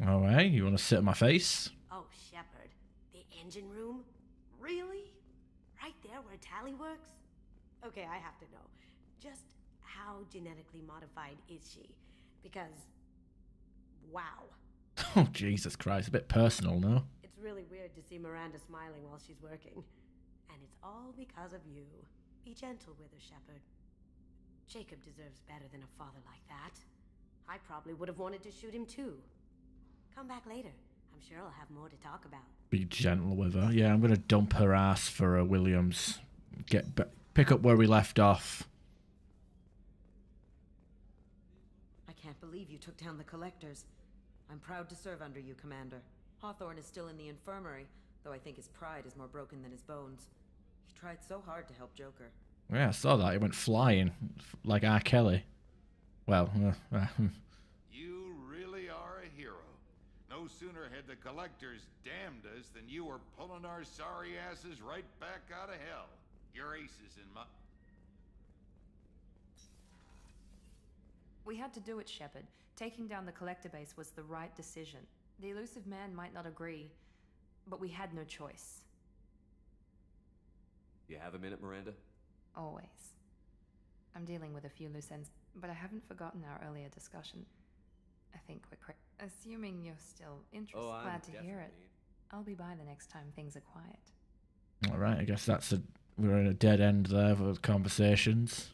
Speaker 1: All right, you want to sit on my face?
Speaker 10: Oh, Shepard. The engine room? Really? Right there where Tally works? Okay, I have to know. Just how genetically modified is she? Because, wow.
Speaker 1: Oh, Jesus Christ, a bit personal, no?
Speaker 10: It's really weird to see Miranda smiling while she's working. And it's all because of you. Be gentle with her, Shepard. Jacob deserves better than a father like that. I probably would have wanted to shoot him too. Come back later. I'm sure I'll have more to talk about.
Speaker 1: Be gentle with her. Yeah, I'm going to dump her ass for Williams. Pick up where we left off.
Speaker 22: I can't believe you took down the Collectors. I'm proud to serve under you, Commander. Hawthorne is still in the infirmary, though I think his pride is more broken than his bones. He tried so hard to help Joker.
Speaker 1: Yeah, I saw that. He went flying like R. Kelly. Well,
Speaker 24: You really are a hero. No sooner had the Collectors damned us than you were pulling our sorry asses right back out of hell. Your aces in my...
Speaker 2: We had to do it, Shepard. Taking down the Collector base was the right decision. The elusive man might not agree, but we had no choice.
Speaker 3: You have a minute, Miranda?
Speaker 2: Always. I'm dealing with a few loose ends, but I haven't forgotten our earlier discussion. I think we're assuming you're still interested.
Speaker 3: Oh, I'm
Speaker 2: glad to hear it.
Speaker 3: definitely-
Speaker 2: I'll be by the next time things are quiet.
Speaker 1: all right, I guess we're in a dead end there with conversations.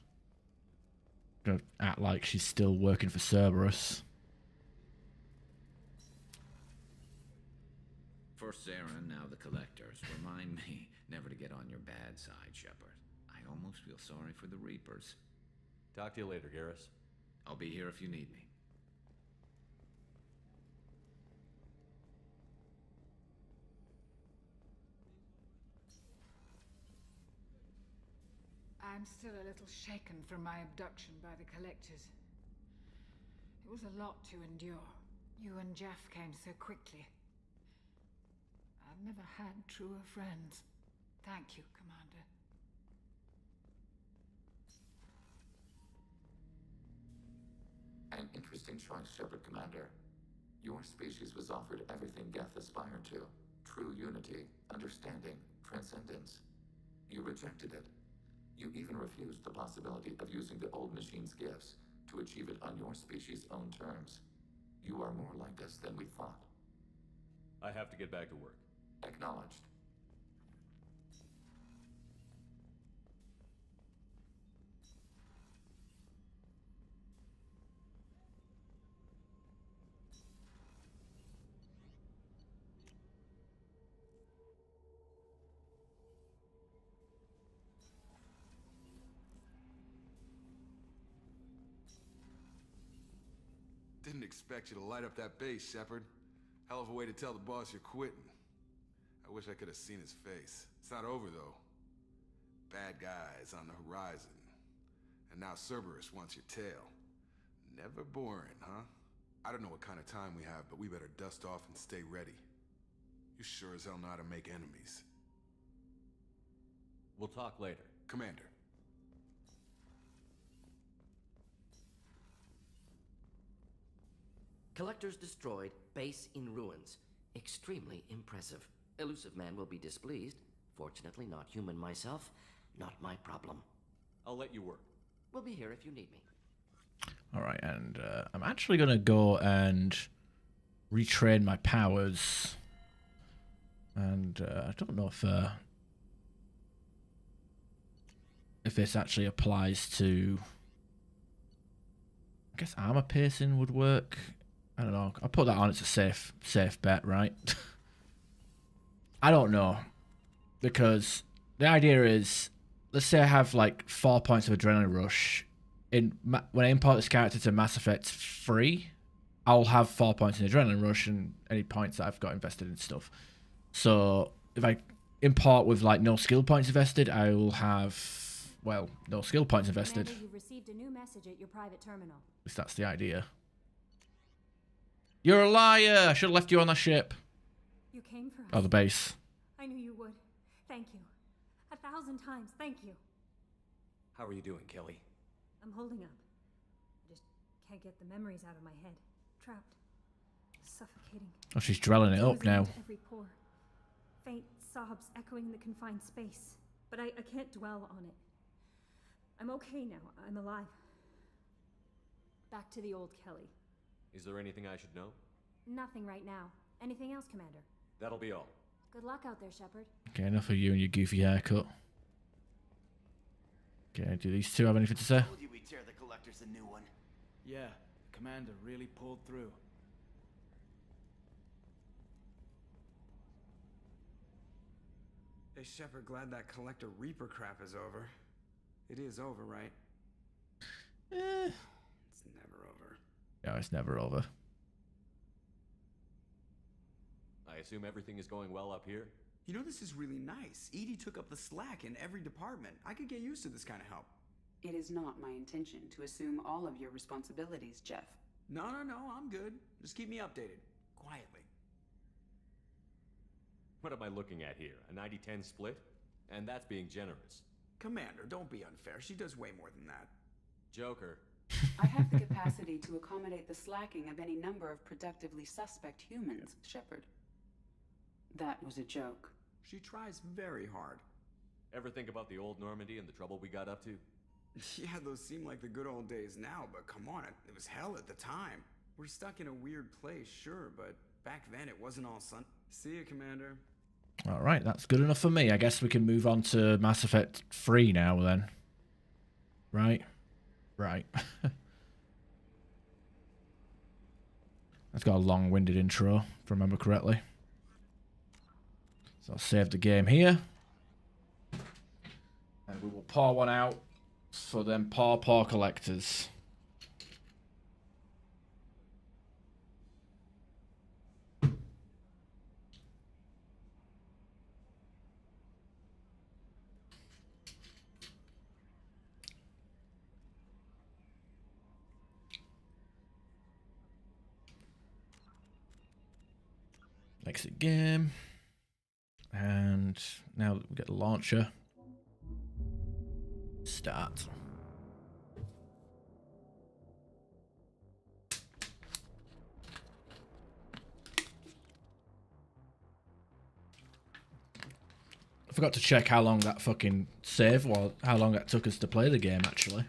Speaker 1: Gonna act like she's still working for Cerberus.
Speaker 23: For Saren, now the Collectors, remind me never to get on your bad side, Shepard. I almost feel sorry for the Reapers.
Speaker 3: Talk to you later, Garrus.
Speaker 23: I'll be here if you need me.
Speaker 5: I'm still a little shaken from my abduction by the Collectors. It was a lot to endure. You and Jeff came so quickly. I've never had truer friends. Thank you, Commander.
Speaker 25: An interesting choice, Shepard Commander. Your species was offered everything Geth aspired to. True unity, understanding, transcendence. You rejected it. You even refused the possibility of using the old machine's gifts to achieve it on your species' own terms. You are more like us than we thought.
Speaker 3: I have to get back to work.
Speaker 25: Acknowledged.
Speaker 13: Didn't expect you to light up that base, Shepard. Hell of a way to tell the boss you're quitting. I wish I could have seen his face. It's not over, though. Bad guys on the horizon. And now Cerberus wants your tail. Never boring, huh? I don't know what kind of time we have, but we better dust off and stay ready. You sure as hell know how to make enemies.
Speaker 3: We'll talk later.
Speaker 13: Commander.
Speaker 26: Collectors destroyed, base in ruins. Extremely impressive. Elusive man will be displeased. Fortunately, not human myself. Not my problem.
Speaker 3: I'll let you work.
Speaker 26: We'll be here if you need me.
Speaker 1: All right, and I'm actually going to go and retrain my powers. And I don't know if this actually applies to guess armor piercing would work. I don't know. I'll put that on. It's a safe bet, right? I don't know. Because the idea is, let's say I have like 4 points of adrenaline rush. When I import this character to Mass Effect 3, I'll have 4 points in adrenaline rush and any points that I've got invested in stuff. So if I import with like no skill points invested, I will have, well, no skill points invested.
Speaker 6: Commander, you've received a new message at your private terminal.
Speaker 1: At least that's the idea. You're a liar! I should have left you on the ship.
Speaker 6: You came for us.
Speaker 1: Oh, the base.
Speaker 6: I knew you would. Thank you. 1,000 times, thank you.
Speaker 3: How are you doing, Kelly?
Speaker 6: I'm holding up. I just can't get the memories out of my head. Trapped. Suffocating.
Speaker 1: Oh, she's drilling it up now.
Speaker 6: Every pore. Faint sobs echoing the confined space. But I can't dwell on it. I'm okay now. I'm alive. Back to the old Kelly.
Speaker 3: Is there anything I should know?
Speaker 6: Nothing right now. Anything else, Commander?
Speaker 3: That'll be all.
Speaker 6: Good luck out there, Shepard.
Speaker 1: Okay, enough of you and your goofy haircut. Okay, do these two have anything to say?
Speaker 9: Told you we'd tear the Collectors a new one.
Speaker 11: Yeah, the Commander really pulled through.
Speaker 12: Hey, Shepard, glad that Collector Reaper crap is over. It is over, right? It's never over.
Speaker 1: No, it's never over.
Speaker 3: I assume everything is going well up here?
Speaker 12: You know, this is really nice. EDI took up the slack in every department. I could get used to this kind of help.
Speaker 18: It is not my intention to assume all of your responsibilities, Jeff.
Speaker 12: No, I'm good. Just keep me updated. Quietly.
Speaker 3: What am I looking at here? A 90-10 split? And that's being generous.
Speaker 12: Commander, don't be unfair. She does way more than that.
Speaker 3: Joker.
Speaker 18: I have the capacity to accommodate the slacking of any number of productively suspect humans, Shepard. That was a joke.
Speaker 12: She tries very hard.
Speaker 3: Ever think about the old Normandy and the trouble we got up to?
Speaker 12: Yeah, those seem like the good old days now, but come on, it was hell at the time. We're stuck in a weird place, sure, but back then it wasn't all sun. See you, Commander.
Speaker 1: Alright, that's good enough for me. I guess we can move on to Mass Effect 3 now then. Right? Right. That's got a long-winded intro, if I remember correctly. So I'll save the game here. And we will pour one out for them poor collectors. Exit game. And now we get the launcher. Start. I forgot to check how long that fucking save was, how long that took us to play the game actually.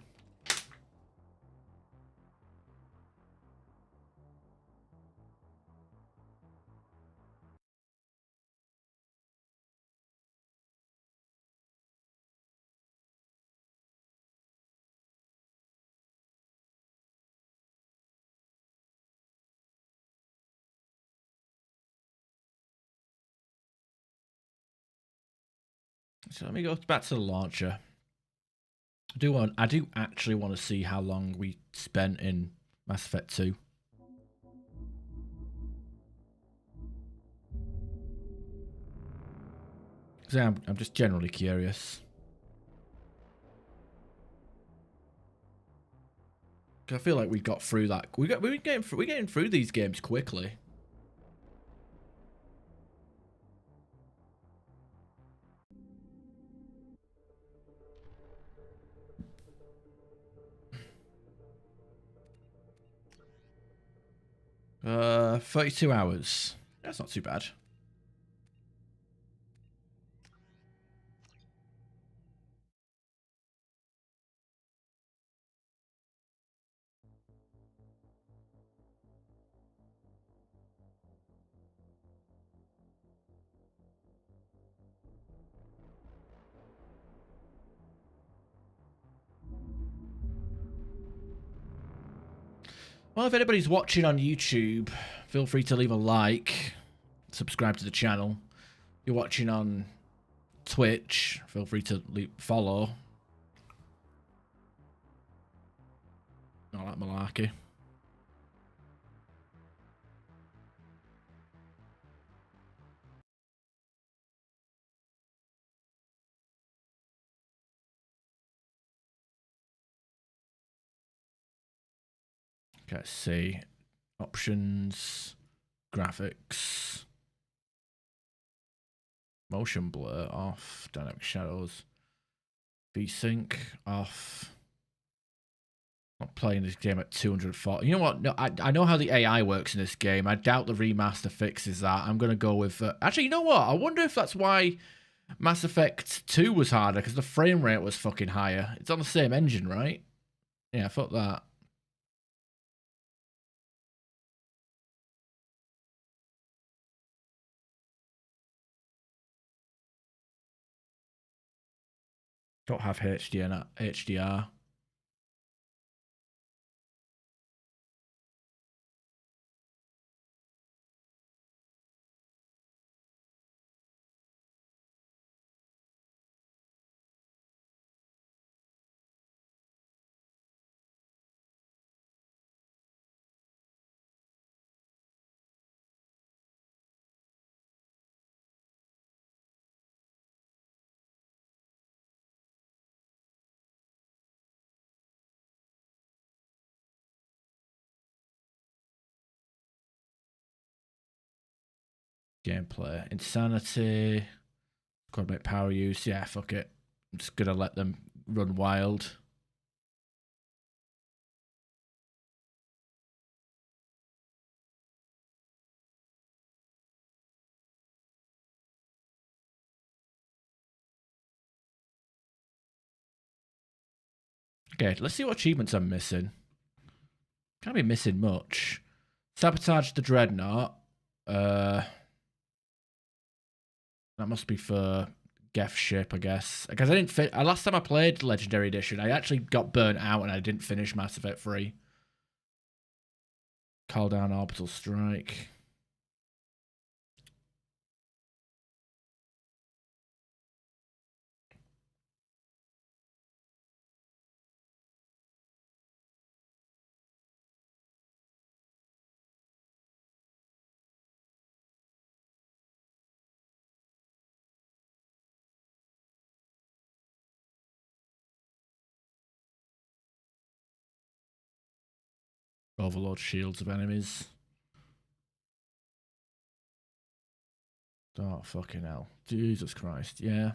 Speaker 1: So let me go back to the launcher. I do actually want to see how long we spent in Mass Effect 2. Because I'm just generally curious. Cause I feel like we got through that. We're getting through these games quickly. Uh, 32 hours. That's not too bad. Well, if anybody's watching on YouTube, feel free to leave a like, subscribe to the channel. If you're watching on Twitch, feel free to follow. Not like malarkey. Okay, let's see. Options, graphics, motion blur off, dynamic shadows, VSync off. Not playing this game at 240. You know what? No, I know how the AI works in this game. I doubt the remaster fixes that. I'm going to go with... actually, you know what? I wonder if that's why Mass Effect 2 was harder, because the frame rate was fucking higher. It's on the same engine, right? Yeah, fuck that. Don't have HDR. Gameplay. Insanity. Coordinate power use. Yeah, fuck it. I'm just going to let them run wild. Okay, let's see what achievements I'm missing. Can't be missing much. Sabotage the Dreadnought. That must be for Geth ship, I guess. Because I didn't last time I played Legendary Edition, I actually got burnt out and I didn't finish Mass Effect 3. Call down orbital strike. Overload shields of enemies. Oh, fucking hell. Jesus Christ, yeah.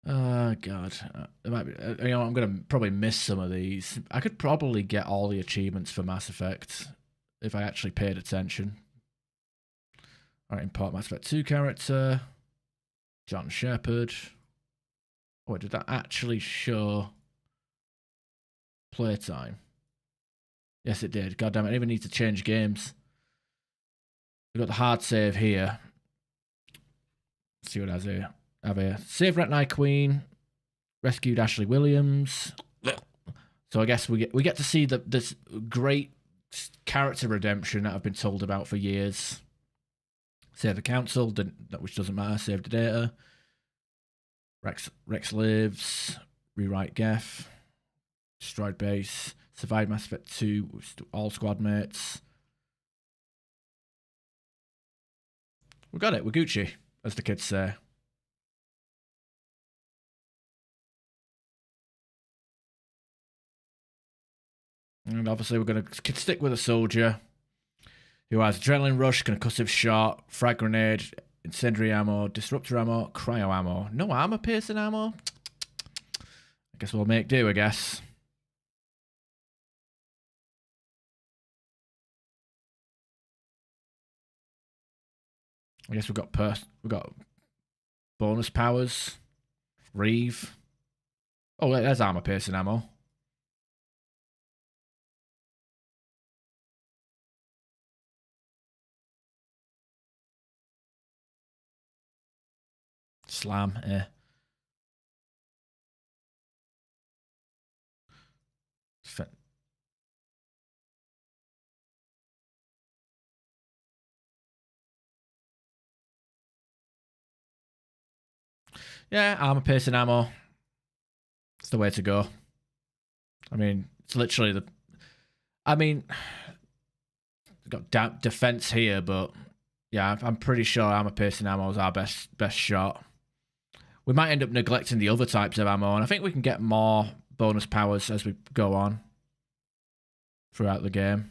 Speaker 1: Oh, God. It might be, you know, I'm going to probably miss some of these. I could probably get all the achievements for Mass Effect if I actually paid attention. Alright, import Mass Effect 2 character. John Shepard. Oh, did that actually show playtime? Yes, it did. God damn it, I didn't even need to change games. We've got the hard save here. Let's see what it has here. Have here. Save Rat Queen. Rescued Ashley Williams. So I guess we get to see this great character redemption that I've been told about for years. Save the council, which doesn't matter. Save the data. Rex lives. Rewrite Geth. Destroyed base. Survived Mass Effect 2 with all squad mates. We got it. We're Gucci, as the kids say. And obviously we're going to stick with a soldier who has adrenaline rush, concussive shot, frag grenade, incendiary ammo, disruptor ammo, cryo ammo. No armor piercing ammo? I guess we'll make do, I guess. I guess we've got bonus powers. Reeve. Oh, there's armor piercing ammo. Slam, eh. Yeah, armor piercing ammo. It's the way to go. I mean, it's literally the... I mean, got defense here, but yeah, I'm pretty sure armor piercing ammo is our best shot. We might end up neglecting the other types of ammo, and I think we can get more bonus powers as we go on throughout the game.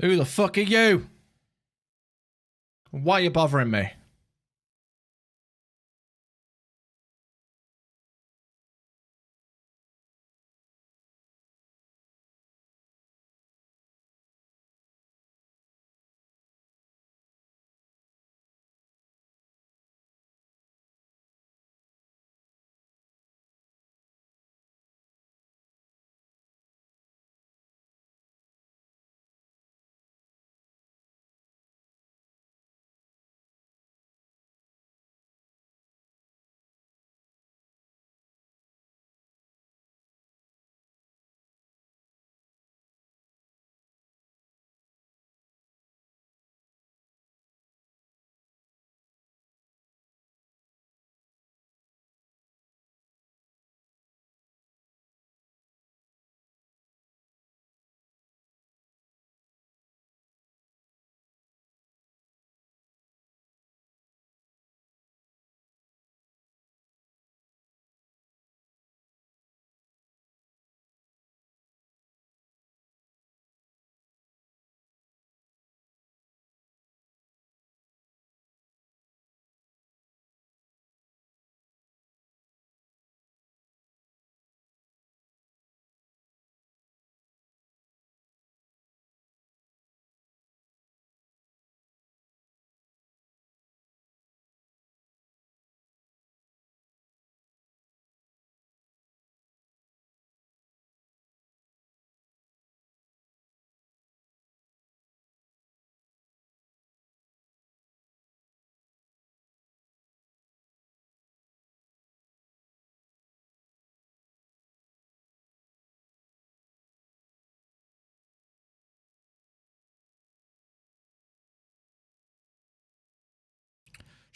Speaker 1: Who the fuck are you? Why are you bothering me?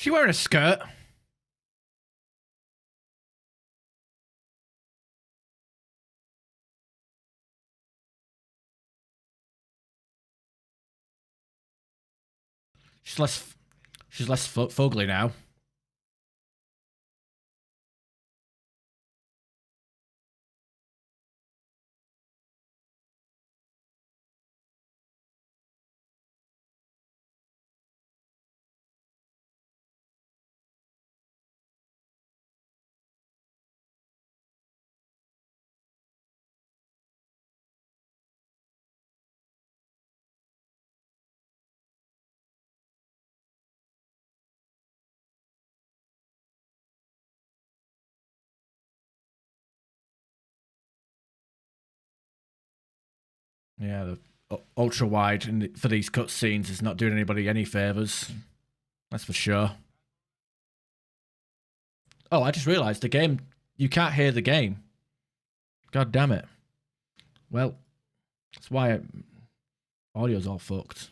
Speaker 1: She wearing a skirt? She's less fugly now. Yeah, the ultra wide for these cutscenes is not doing anybody any favors. That's for sure. Oh, I just realized the game. You can't hear the game. God damn it. Well, that's why audio's all fucked.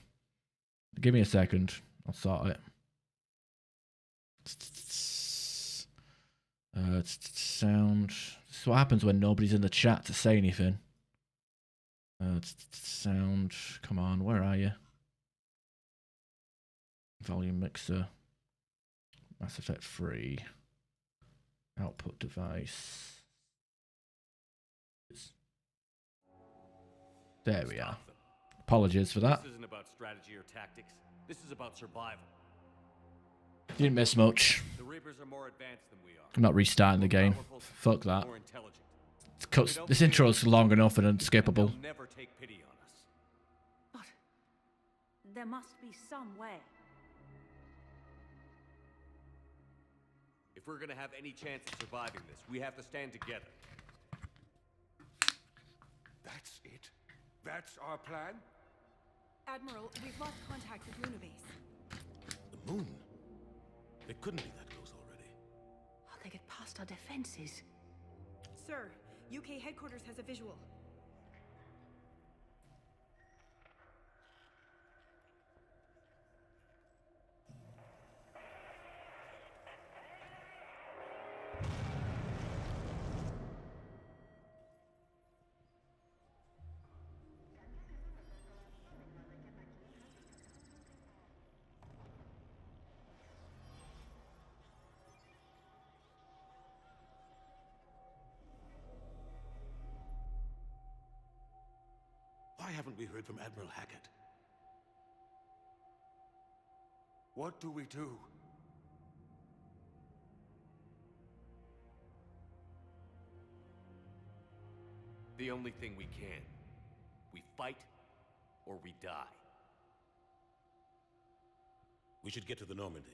Speaker 1: Give me a second. I'll sort it. Sound. This is what happens when nobody's in the chat to say anything. Sound. Come on, where are you? Volume mixer. Mass Effect 3. Output device. There we are. Apologies for that.
Speaker 4: This isn't about strategy or tactics. This is about survival.
Speaker 1: Didn't miss much.
Speaker 4: The Reapers are more advanced than we are.
Speaker 1: I'm not restarting the game. Fuck that. This intro's long enough and unskippable.
Speaker 4: They'll never take pity on us.
Speaker 6: But there must be some way.
Speaker 4: If we're gonna have any chance of surviving this, we have to stand together.
Speaker 14: That's it? That's our plan?
Speaker 6: Admiral, we've lost contact with Lunabase.
Speaker 14: The moon? They couldn't be that close already.
Speaker 6: How'd they get past our defenses? Sir, UK headquarters has a visual.
Speaker 14: Why haven't we heard from Admiral Hackett? What do we do?
Speaker 4: The only thing we can. We fight, or we die.
Speaker 14: We should get to the Normandy.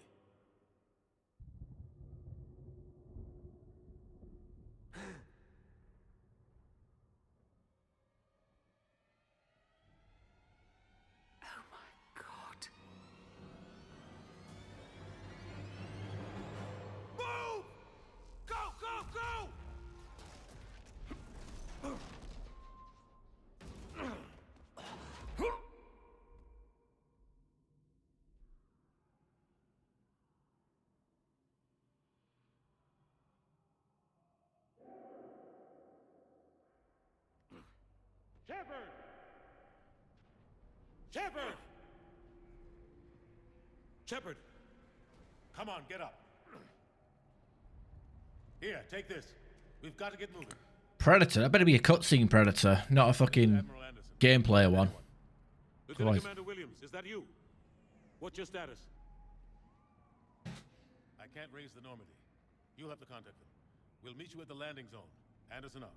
Speaker 7: Shepard! Shepard! Shepard! Come on, get up. Here, take this. We've got to get moving.
Speaker 1: Predator? That better be a cutscene Predator, not a fucking gameplay one.
Speaker 7: Lieutenant Commander Williams, is that you? What's your status? I can't raise the Normandy. You'll have to contact them. We'll meet you at the landing zone. Anderson out.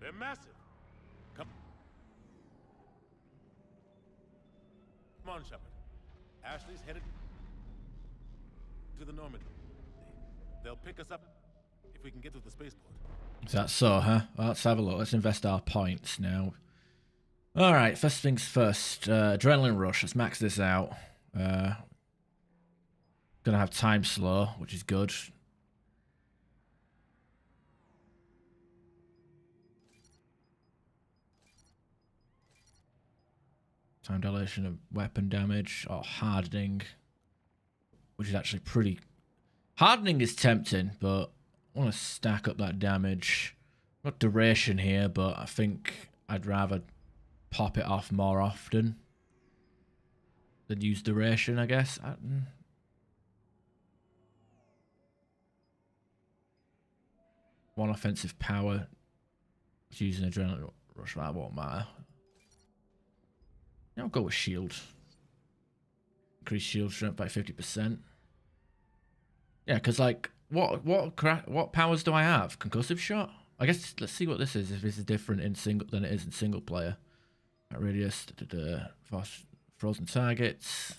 Speaker 7: They're massive. Come on, Shepard. Ashley's headed to the Normandy. They'll pick us up if we can get to the spaceport.
Speaker 1: Is that so, huh? Well, let's have a look. Let's invest our points now. Alright, first things first. Adrenaline Rush. Let's max this out. Gonna have time slow, which is good. Time dilation of weapon damage, or hardening, which is actually pretty... Hardening is tempting, but I want to stack up that damage. Not duration here, but I think I'd rather pop it off more often than use duration, I guess. One offensive power. Using adrenaline rush, that won't matter. I'll go with shield. Increase shield strength by 50%. Yeah, because like, what powers do I have? Concussive shot? I guess let's see what this is. If this is different in single than it is in single player. Radius, fast frozen targets,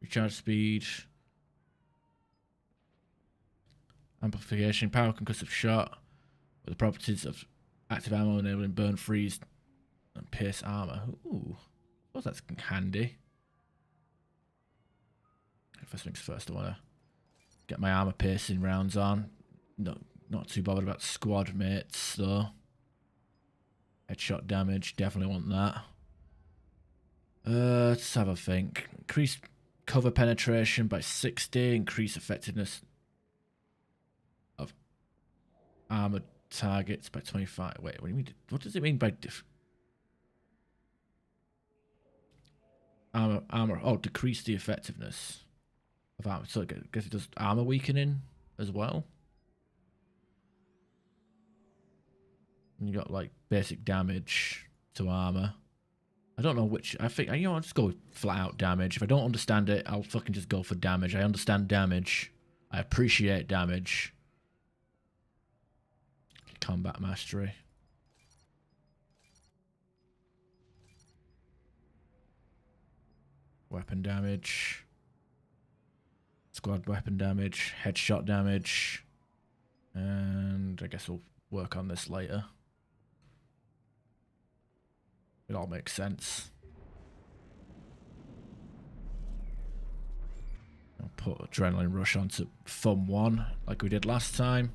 Speaker 1: recharge speed, amplification, power concussive shot, with the properties of active ammo enabling burn, freeze, and pierce armor. Ooh, I suppose that's handy. First things first, I want to get my armor piercing rounds on. Not too bothered about squad mates though. Headshot damage, definitely want that. Let's have a think. Increase cover penetration by 60, increase effectiveness of armored targets by 25. Wait, what do you mean? What does it mean by armor? Oh, decrease the effectiveness of armor. So I guess it does armor weakening as well. And you got like basic damage to armor. I don't know which. I think, you know, I'll just go with flat out damage. If I don't understand it, I'll fucking just go for damage. I understand damage. I appreciate damage. Combat mastery. Weapon damage. Squad weapon damage. Headshot damage. And I guess we'll work on this later. It all makes sense. I'll put Adrenaline Rush onto Fun 1 like we did last time.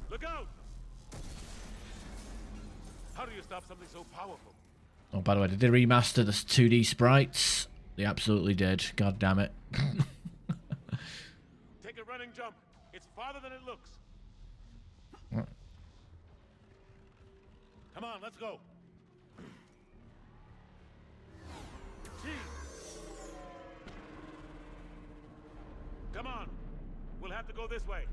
Speaker 7: Look out! How do you stop something so powerful?
Speaker 1: Oh, by the way, did they remaster the 2D sprites? They absolutely did. God damn it.
Speaker 7: Take a running jump. It's farther than it looks. Come on, let's go. Come on. We'll have to go this way.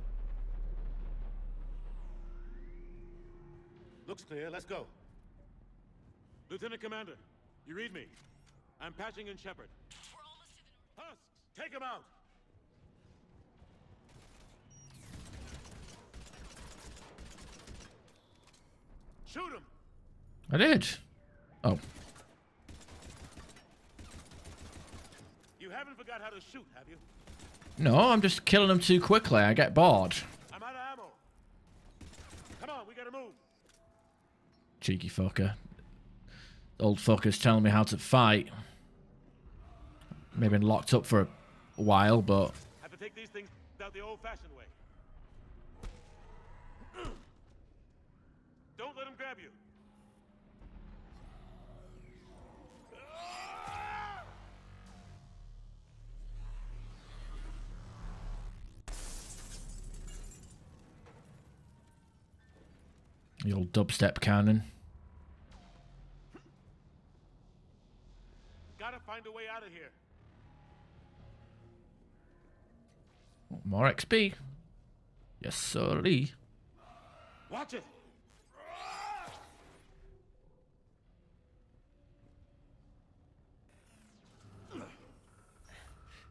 Speaker 7: Looks clear. Let's go. Lieutenant Commander, you read me. I'm patching in Shepard. We're almost to the Husks, take him out. Shoot him.
Speaker 1: I did. Oh.
Speaker 7: You haven't forgot how to shoot, have you?
Speaker 1: No, I'm just killing them too quickly. I get bored.
Speaker 7: I'm out of ammo. Come on, we gotta move.
Speaker 1: Cheeky fucker. Old fucker's telling me how to fight. Maybe been locked up for a while, but...
Speaker 7: Have to take these things out the old-fashioned way. Don't let him grab you.
Speaker 1: The old dubstep cannon.
Speaker 7: Gotta find a way out of here.
Speaker 1: More XP. Yes, sirree.
Speaker 7: Watch it.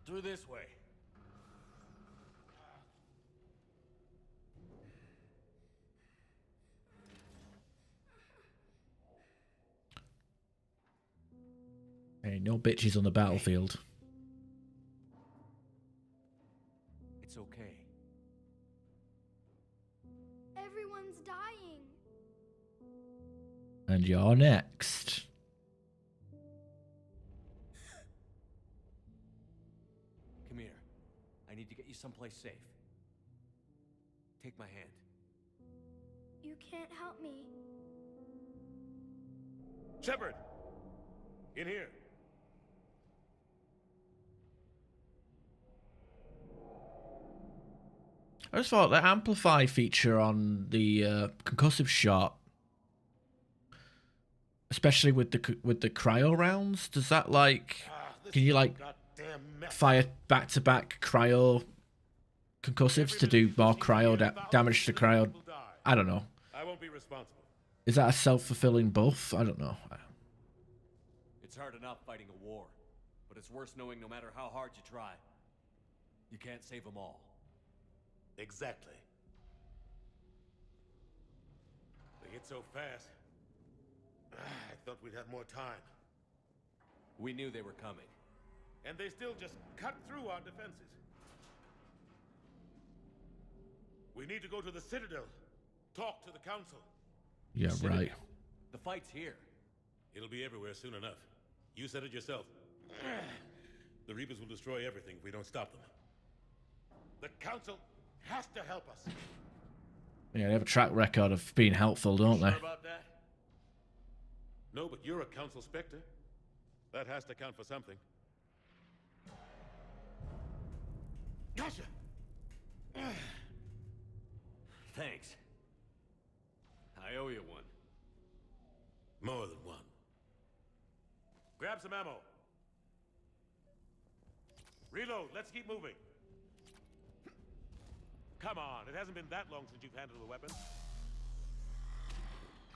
Speaker 7: Through this way.
Speaker 1: Hey, no bitches on the battlefield.
Speaker 11: It's okay.
Speaker 8: Everyone's dying.
Speaker 1: And you're next.
Speaker 11: Come here. I need to get you someplace safe. Take my hand.
Speaker 8: You can't help me.
Speaker 7: Shepard! In here.
Speaker 1: I just thought the amplify feature on the concussive shot, especially with the cryo rounds, does that like can you like fire back to back cryo concussives to do more cryo damage to cryo? I don't know.
Speaker 7: I won't be responsible.
Speaker 1: Is that a self-fulfilling buff? I don't know.
Speaker 11: It's hard enough fighting a war, but it's worse knowing no matter how hard you try, you can't save them all.
Speaker 7: Exactly. The hit so fast. I thought we'd have more time.
Speaker 4: We knew they were coming.
Speaker 7: And they still just cut through our defenses. We need to go to the Citadel. Talk to the Council.
Speaker 1: Yeah, right.
Speaker 4: The fight's here.
Speaker 7: It'll be everywhere soon enough. You said it yourself. The Reapers will destroy everything if we don't stop them. The Council has to help us.
Speaker 1: Yeah, they have a track record of being helpful, don't they?
Speaker 7: Sure about that? No, but you're a Council Spectre. That has to count for something. Gotcha!
Speaker 4: Thanks. I owe you one.
Speaker 7: More than one. Grab some ammo. Reload. Let's keep moving. Come on. It hasn't been that long since you've handled a weapon.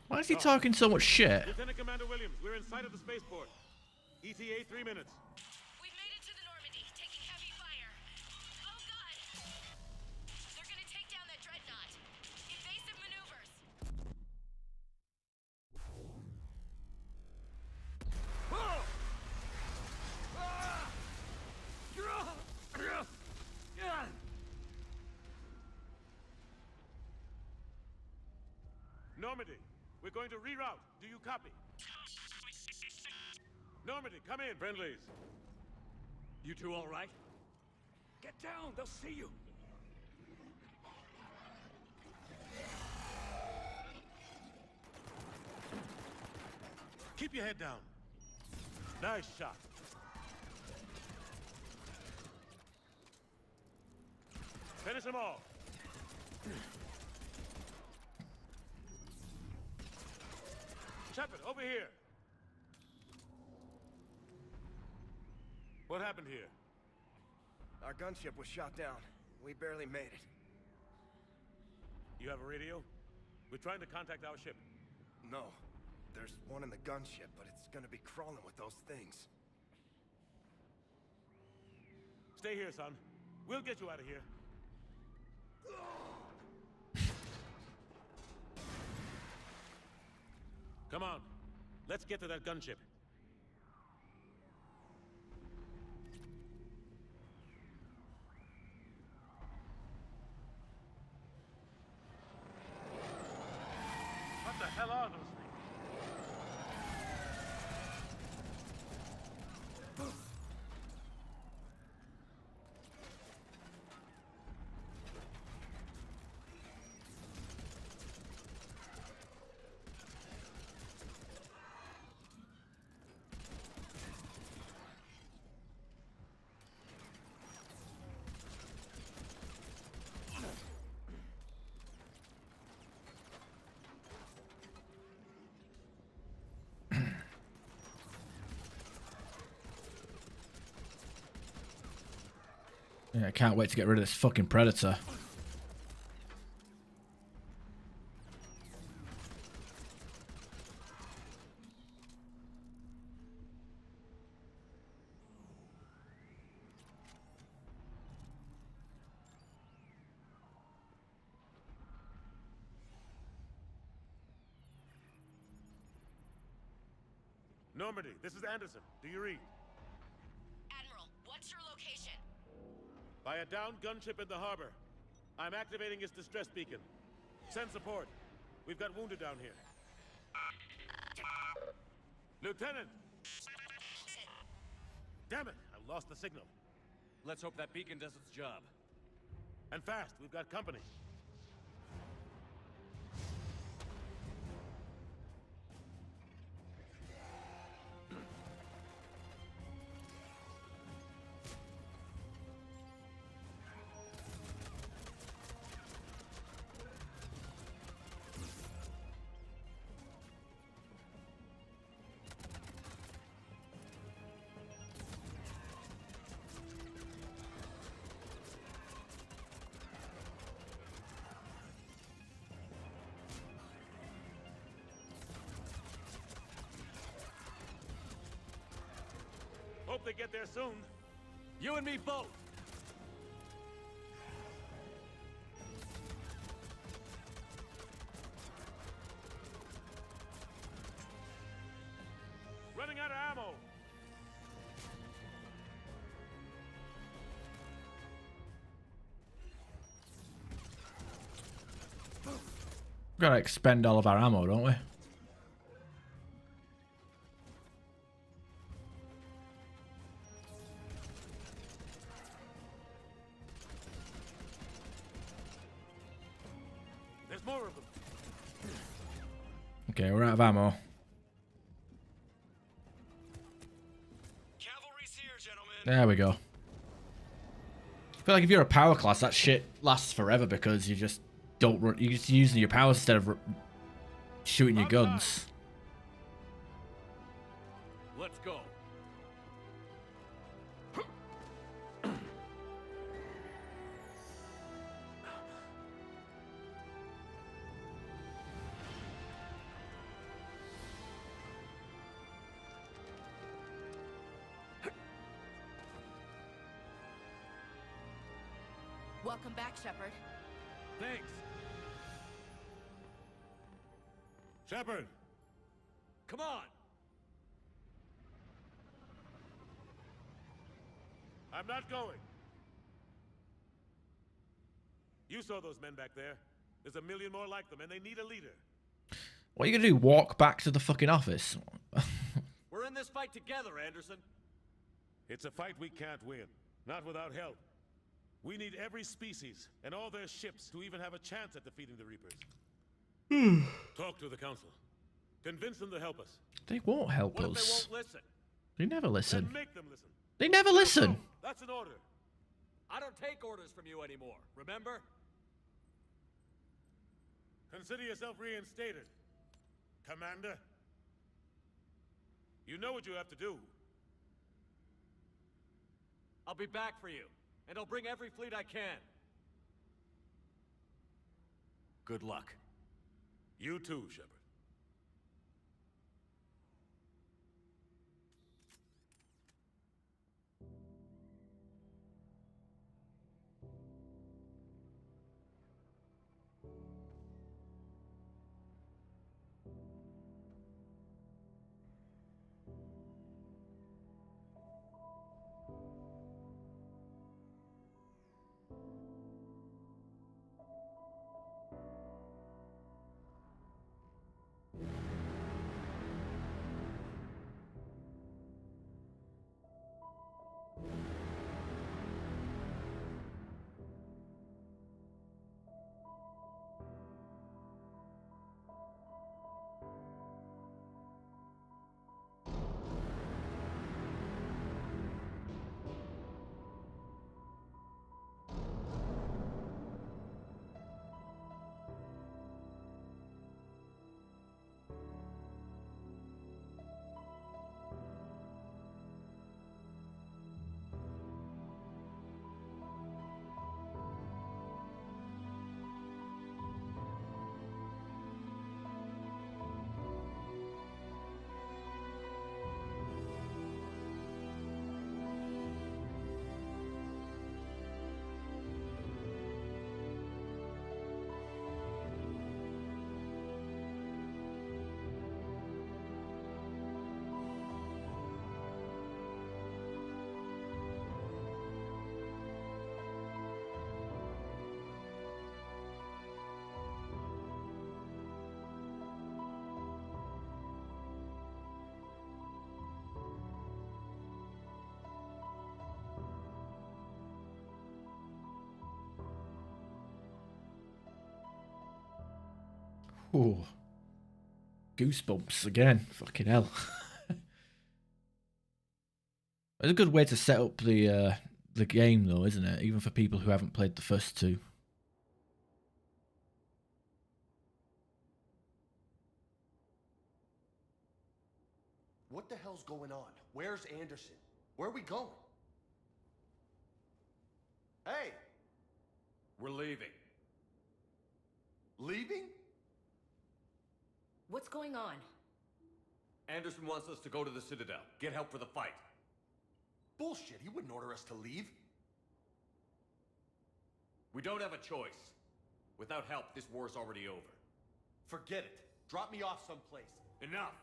Speaker 1: Why is he talking so much shit?
Speaker 7: Lieutenant Commander Williams, we're in sight of the spaceport. ETA 3 minutes.
Speaker 15: We've made it to the Normandy, taking heavy fire. Oh god! They're gonna take down that dreadnought. Evasive maneuvers.
Speaker 7: Normandy, we're going to reroute. Do you copy? Normandy, come in, friendlies.
Speaker 4: You two all right? Get down, they'll see you.
Speaker 7: Keep your head down. Nice shot. Finish them all. Shepard, over here. What happened here?
Speaker 16: Our gunship was shot down. We barely made it.
Speaker 7: You have a radio? We're trying to contact our ship.
Speaker 16: No. There's one in the gunship, but it's gonna be crawling with those things.
Speaker 7: Stay here, son. We'll get you out of here. Come on. Let's get to that gunship. What the hell are those things?
Speaker 1: Yeah, I can't wait to get rid of this fucking predator.
Speaker 7: Normandy, this is Anderson. Do you read?
Speaker 15: Admiral, what's your location?
Speaker 7: By a downed gunship in the harbor. I'm activating its distress beacon. Send support. We've got wounded down here. Lieutenant! Damn it! I lost the signal.
Speaker 4: Let's hope that beacon does its job.
Speaker 7: And fast. We've got company. Hope they get there soon.
Speaker 4: You and me both.
Speaker 7: out of ammo!
Speaker 1: Gotta expend all of our ammo, don't we?
Speaker 7: There's more of them.
Speaker 1: Okay, we're out of ammo.
Speaker 7: Cavalry's here, gentlemen.
Speaker 1: There we go. I feel like if you're a power class, that shit lasts forever because you just don't run. You're just using your powers instead of shooting your guns.
Speaker 4: Let's go.
Speaker 15: Welcome back, Shepard.
Speaker 7: Thanks. Shepard!
Speaker 4: Come on!
Speaker 7: I'm not going. You saw those men back there. There's a million more like them, and they need a leader.
Speaker 1: What are you gonna do? Walk back to the fucking office?
Speaker 4: We're in this fight together, Anderson.
Speaker 7: It's a fight we can't win. Not without help. We need every species and all their ships to even have a chance at defeating the Reapers. Talk to the Council. Convince them to help us.
Speaker 1: They won't help
Speaker 4: What
Speaker 1: us.
Speaker 4: if they won't listen?
Speaker 1: They never listen.
Speaker 7: Then make them listen.
Speaker 1: They never listen.
Speaker 7: No, that's an order.
Speaker 4: I don't take orders from you anymore, remember?
Speaker 7: Consider yourself reinstated, Commander. You know what you have to do.
Speaker 4: I'll be back for you, and I'll bring every fleet I can. Good luck.
Speaker 7: You too, Shepard.
Speaker 1: Ooh. Goosebumps again. Fucking hell. It's a good way to set up the game, though, isn't it? Even for people who haven't played the first two.
Speaker 16: What the hell's going on? Where's Anderson? Where are we going? Hey!
Speaker 4: We're leaving.
Speaker 16: Leaving?
Speaker 15: What's going on?
Speaker 4: Anderson wants us to go to the Citadel, get help for the fight.
Speaker 16: Bullshit, he wouldn't order us to leave.
Speaker 4: We don't have a choice. Without help, this war's already over.
Speaker 16: Forget it. Drop me off someplace.
Speaker 4: Enough!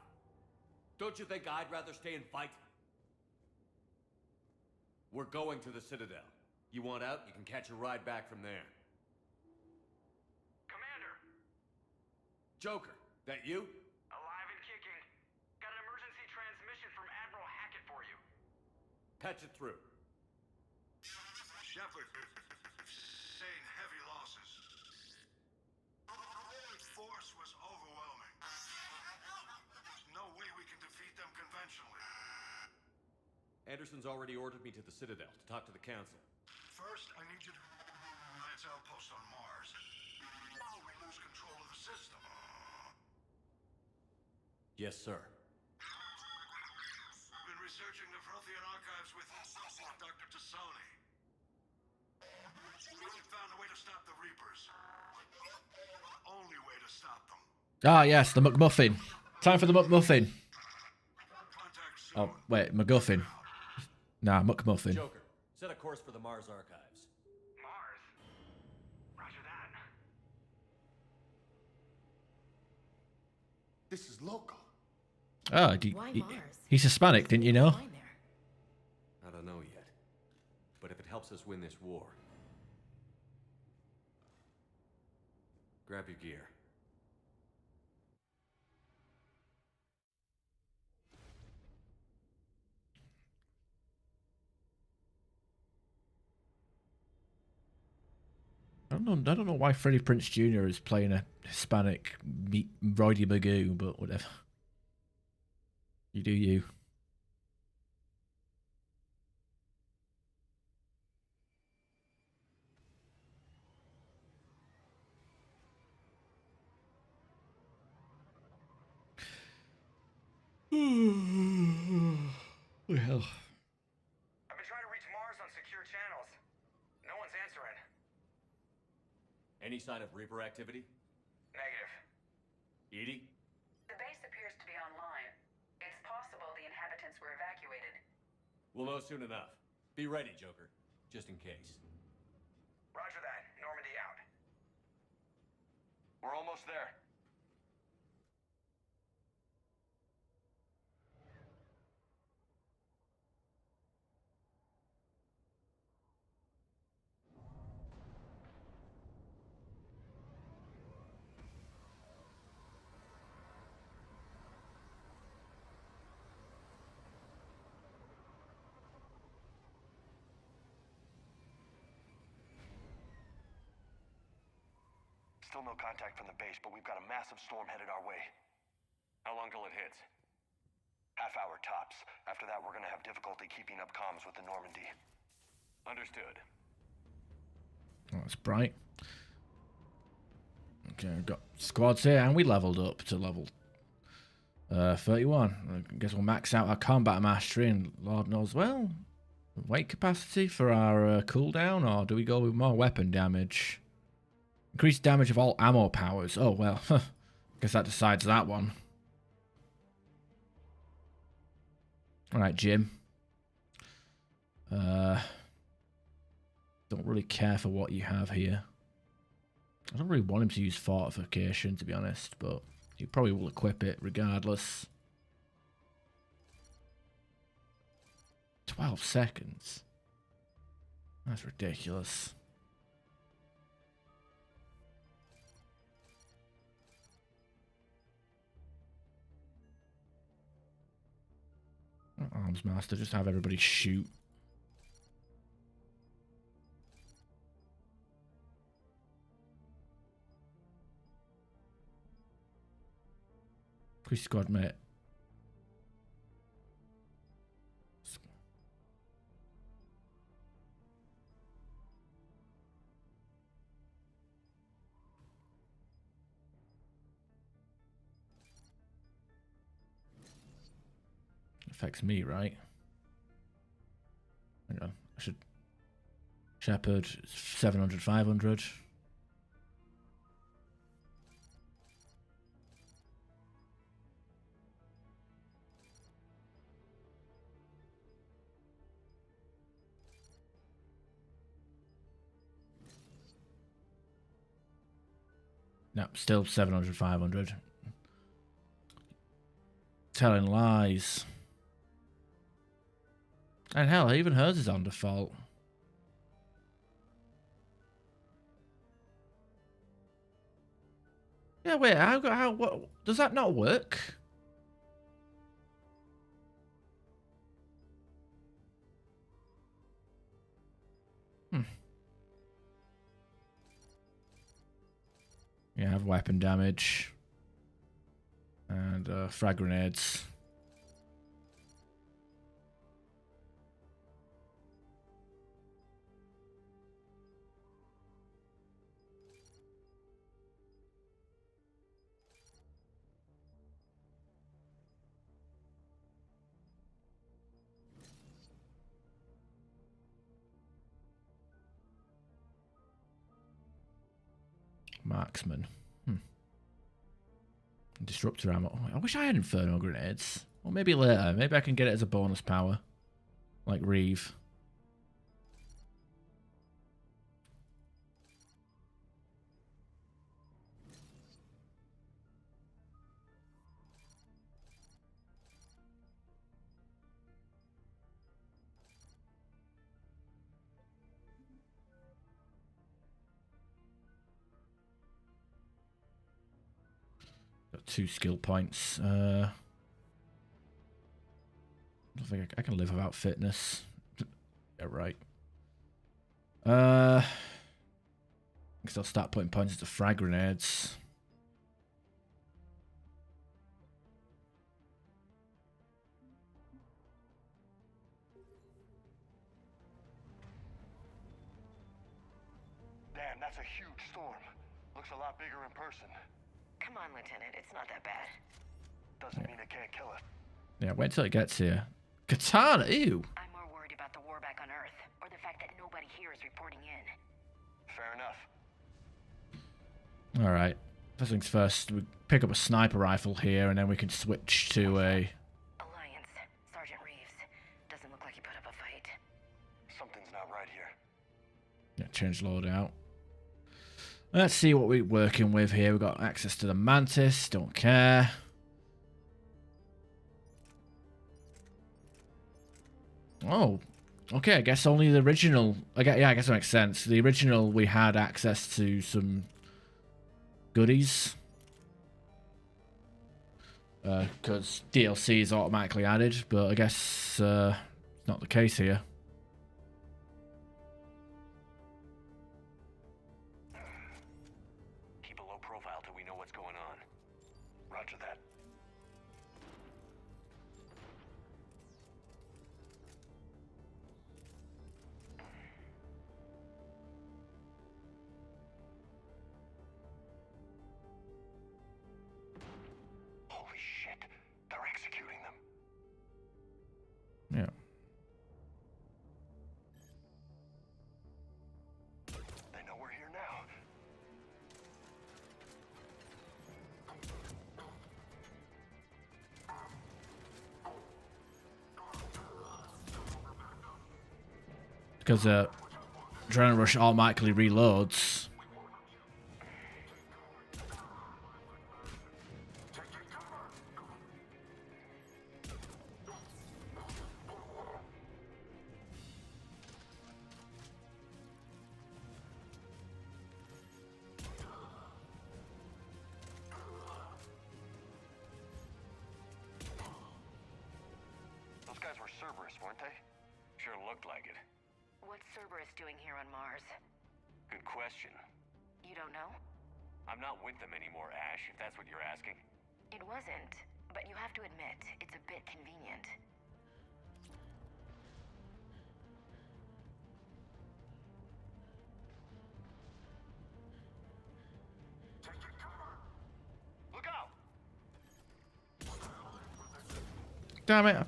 Speaker 4: Don't you think I'd rather stay and fight? We're going to the Citadel. You want out, you can catch a ride back from there.
Speaker 16: Commander!
Speaker 4: Joker, that you?
Speaker 16: Alive and kicking. Got an emergency transmission from Admiral Hackett for you.
Speaker 4: Patch it through.
Speaker 10: Shepard, sustained heavy losses. Force was overwhelming. There's no way we can defeat them conventionally.
Speaker 4: Anderson's already ordered me to the Citadel to talk to the Council.
Speaker 10: First, I need you to Lance outpost on Mars. Now we lose control of the system.
Speaker 4: Yes, sir.
Speaker 10: Been researching the Frothian archives with Dr. Tassoni. We found a way to stop the Reapers. Only way to stop them.
Speaker 1: Ah, yes, the McMuffin. Time for the McMuffin. Oh, wait, MacGuffin. Nah, McMuffin.
Speaker 4: Joker, set a course for the Mars archives.
Speaker 16: Mars? Roger that.
Speaker 10: This is local.
Speaker 1: Oh, he's Hispanic, didn't you know?
Speaker 4: I don't know yet. But if it helps us win this war... Grab your gear.
Speaker 1: I don't know why Freddie Prinze Jr. is playing a Hispanic Roidy Magoo, but whatever. You do you. Well.
Speaker 16: I've been trying to reach Mars on secure channels. No one's answering.
Speaker 4: Any sign of Reaper activity?
Speaker 16: Negative.
Speaker 4: Edie?
Speaker 18: The base appears to be online. It's possible the inhabitants were evacuated.
Speaker 4: We'll know soon enough. Be ready, Joker. Just in case.
Speaker 16: Roger that. Normandy out. We're almost there. Still no contact from the base, but we've got a massive storm headed our way. How long till it hits? Half hour tops. After that, we're gonna have difficulty keeping up comms with the Normandy. Understood.
Speaker 1: Oh, that's bright. Okay, I've got squads here, and we leveled up to level 31. I guess we'll max out our combat mastery, and Lord knows, well, weight capacity for our cooldown, or do we go with more weapon damage? Increased damage of all ammo powers. Oh, well, guess that decides that one. Alright, Jim. Don't really care for what you have here. I don't really want him to use fortification, to be honest, but he probably will equip it regardless. 12 seconds. That's ridiculous. Arms master, just have everybody shoot. Increase squad mate. Affects me, right? Hang on, I should... Shepard, 700, 500. No, still 700, 500. telling lies. And hell, even hers is on default. Yeah, wait, what, does that not work? Yeah, have weapon damage. And frag grenades. Marksman. Disruptor ammo. I wish I had Inferno grenades. Or maybe later. Maybe I can get it as a bonus power. Like Reeve. Got 2 skill points. I don't think I can live without fitness. Yeah, right. I guess I'll start putting points into frag grenades.
Speaker 16: Damn, that's a huge storm. Looks a lot bigger in person.
Speaker 17: Come on, Lieutenant. It's not that bad.
Speaker 16: Doesn't mean it can't kill us.
Speaker 1: Yeah, wait till it gets here. Katana, ew.
Speaker 17: I'm more worried about the war back on Earth, or the fact that nobody here is reporting in.
Speaker 16: Fair enough.
Speaker 1: Alright. First things first, we pick up a sniper rifle here, and then we can switch to a...
Speaker 17: Alliance. Sergeant Reeves. Doesn't look like he put up a fight.
Speaker 16: Something's not right here.
Speaker 1: Yeah, change loadout. Let's see what we're working with here. We've got access to the Mantis. Don't care. Oh, okay. I guess only the original. Yeah, I guess that makes sense. The original, we had access to some goodies because DLC is automatically added. But I guess it's not the case here.
Speaker 16: Keep a low profile till we know what's going on. Roger that. Holy shit. They're executing them.
Speaker 1: Yeah.
Speaker 16: They know we're here now.
Speaker 1: Because Adrenaline Rush automatically reloads.
Speaker 16: Those guys were Cerberus, weren't they? Sure looked like it.
Speaker 17: What's Cerberus doing here on Mars?
Speaker 16: Good question.
Speaker 17: You don't know?
Speaker 16: I'm not with them anymore, Ash, if that's what you're asking.
Speaker 17: It wasn't, but you have to admit, it's a bit convenient.
Speaker 16: Look out!
Speaker 1: Damn it.
Speaker 17: Okay.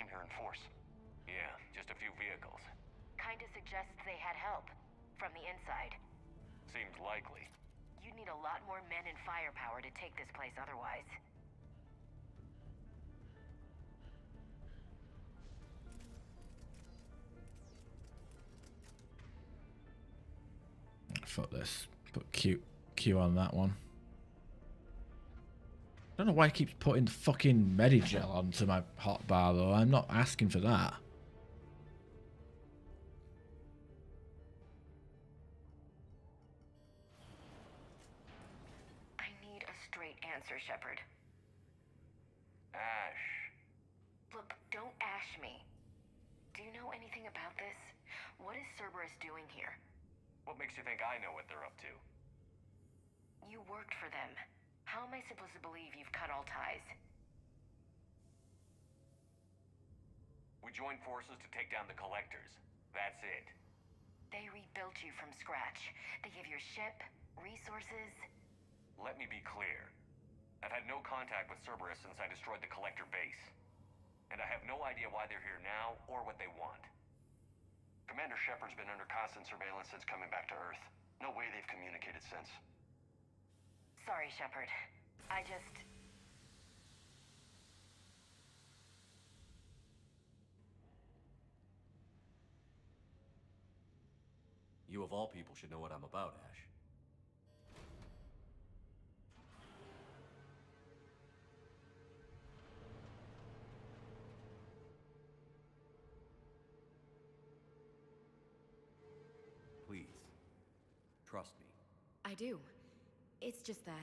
Speaker 16: came here in force.
Speaker 4: Yeah, just a few vehicles.
Speaker 17: Kinda suggests they had help. From the inside.
Speaker 4: Seems likely.
Speaker 17: You'd need a lot more men and firepower to take this place otherwise.
Speaker 1: Fuck this. Put Q on that one. I don't know why he keeps putting fucking Medigel onto my hotbar though. I'm not asking for that.
Speaker 17: I need a straight answer, Shepard.
Speaker 4: Ash.
Speaker 17: Look, don't ash me. Do you know anything about this? What is Cerberus doing here?
Speaker 4: What makes you think I know what they're up to?
Speaker 17: You worked for them. How am I supposed to believe you've cut all ties?
Speaker 4: We joined forces to take down the Collectors. That's it.
Speaker 17: They rebuilt you from scratch. They gave your ship, resources.
Speaker 4: Let me be clear. I've had no contact with Cerberus since I destroyed the Collector base. And I have no idea why they're here now or what they want.
Speaker 16: Commander Shepard's been under constant surveillance since coming back to Earth. No way they've communicated since.
Speaker 17: Sorry, Shepard. I just...
Speaker 3: You of all people should know what I'm about, Ash. Please, trust me.
Speaker 2: I do. It's just that...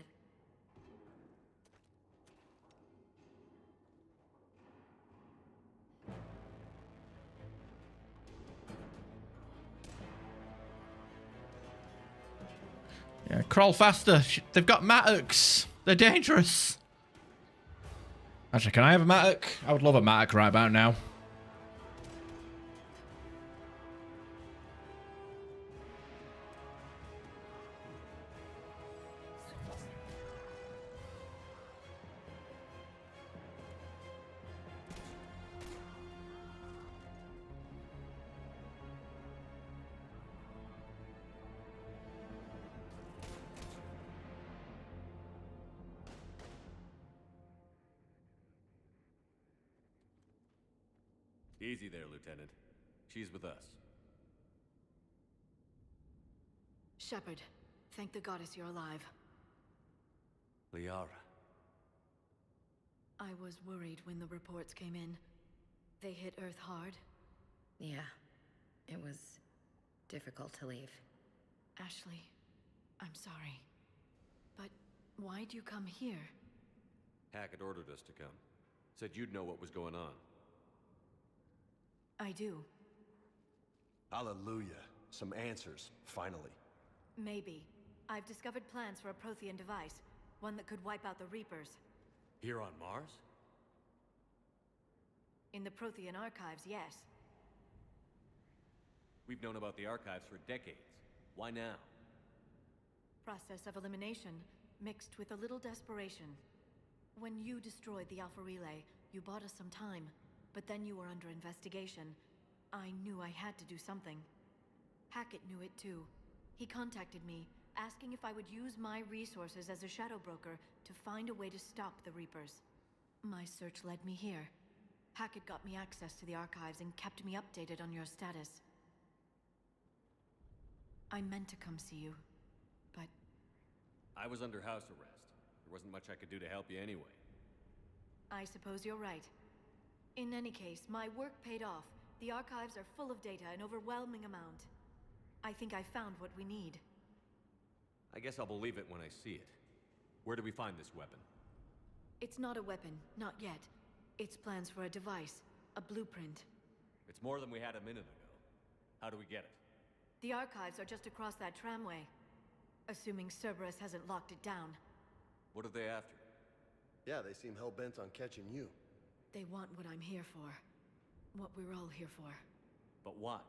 Speaker 1: Yeah, crawl faster. They've got mattocks. They're dangerous. Actually, can I have a mattock? I would love a mattock right about now.
Speaker 3: Easy there, Lieutenant. She's with us.
Speaker 2: Shepard, thank the goddess you're alive.
Speaker 3: Liara.
Speaker 2: I was worried when the reports came in. They hit Earth hard.
Speaker 17: Yeah. It was difficult to leave.
Speaker 2: Ashley, I'm sorry. But why'd you come here?
Speaker 3: Hackett ordered us to come. Said you'd know what was going on.
Speaker 2: I do.
Speaker 19: Hallelujah. Some answers, finally.
Speaker 2: Maybe. I've discovered plans for a Prothean device. One that could wipe out the Reapers.
Speaker 3: Here on Mars?
Speaker 2: In the Prothean archives, yes.
Speaker 3: We've known about the archives for decades. Why now?
Speaker 2: Process of elimination, mixed with a little desperation. When you destroyed the Alpha Relay, you bought us some time. But then you were under investigation. I knew I had to do something. Hackett knew it too. He contacted me, asking if I would use my resources as a shadow broker to find a way to stop the Reapers. My search led me here. Hackett got me access to the archives and kept me updated on your status. I meant to come see you, but...
Speaker 3: I was under house arrest. There wasn't much I could do to help you anyway.
Speaker 2: I suppose you're right. In any case, my work paid off. The archives are full of data, an overwhelming amount. I think I found what we need.
Speaker 3: I guess I'll believe it when I see it. Where do we find this weapon?
Speaker 2: It's not a weapon, not yet. It's plans for a device, a blueprint.
Speaker 3: It's more than we had a minute ago. How do we get it?
Speaker 2: The archives are just across that tramway. Assuming Cerberus hasn't locked it down.
Speaker 3: What are they after?
Speaker 19: Yeah, they seem hell-bent on catching you.
Speaker 2: They want what I'm here for. What we're all here for.
Speaker 3: But why?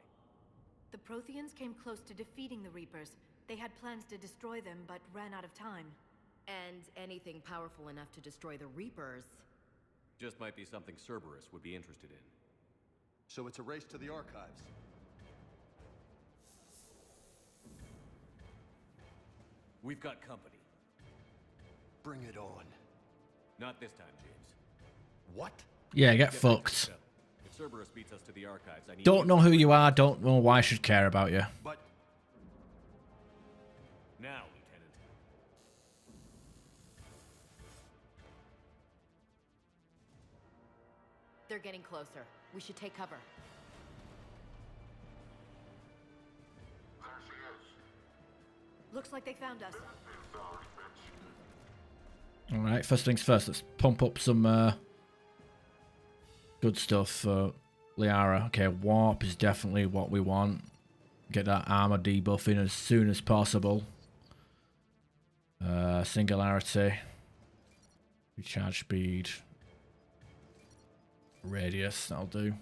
Speaker 2: The Protheans came close to defeating the Reapers. They had plans to destroy them, but ran out of time.
Speaker 17: And anything powerful enough to destroy the Reapers
Speaker 3: Just might be something Cerberus would be interested in.
Speaker 19: So it's a race to the archives.
Speaker 3: We've got company.
Speaker 19: Bring it on.
Speaker 3: Not this time, James.
Speaker 19: What?
Speaker 1: Yeah, get fucked.
Speaker 3: If Cerberus beats us to the archives, I need
Speaker 1: Don't know who you are, don't know why I should care about you.
Speaker 19: But
Speaker 3: now, Lieutenant.
Speaker 17: They're getting closer. We should take cover.
Speaker 10: There she is.
Speaker 2: Looks like they found us.
Speaker 1: Alright, first things first, let's pump up some good stuff for Liara. Okay, warp is definitely what we want. Get that armor debuff in as soon as possible. Singularity. Recharge speed. Radius, that'll do.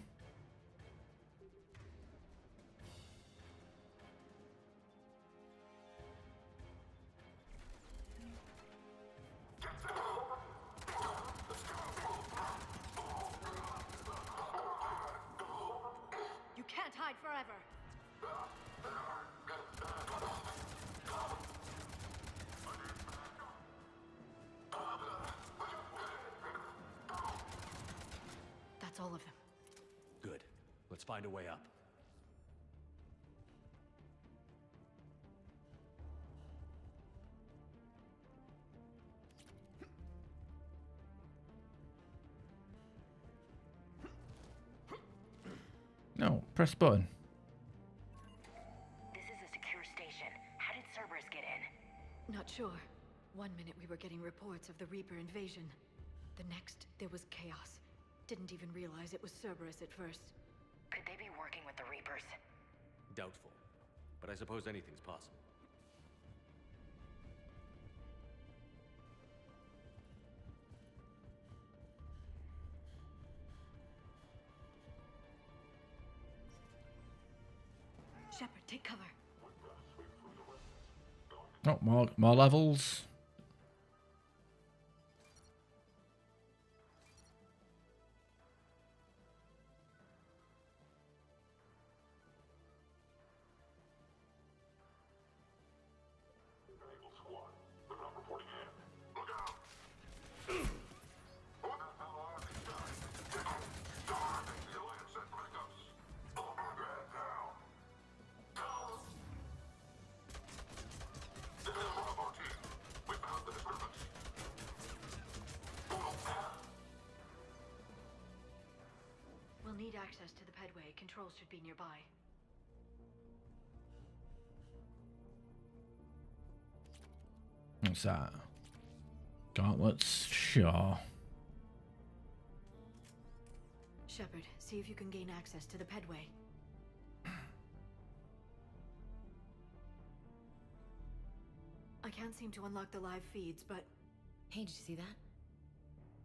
Speaker 2: You can't hide forever. That's all of them.
Speaker 3: Good. Let's find a way up.
Speaker 1: No, press button.
Speaker 17: This is a secure station. How did Cerberus get in?
Speaker 2: Not sure. One minute we were getting reports of the Reaper invasion. The next, there was chaos. Didn't even realize it was Cerberus at first.
Speaker 17: Could they be working with the Reapers?
Speaker 3: Doubtful. But I suppose anything's possible.
Speaker 2: Shepard, take cover.
Speaker 1: Oh, more levels.
Speaker 2: We'll need access to the pedway. Controls should be nearby.
Speaker 1: What's that? Gauntlets? Sure.
Speaker 2: Shepard, see if you can gain access to the pedway. I can't seem to unlock the live feeds, but...
Speaker 17: Hey, did you see that?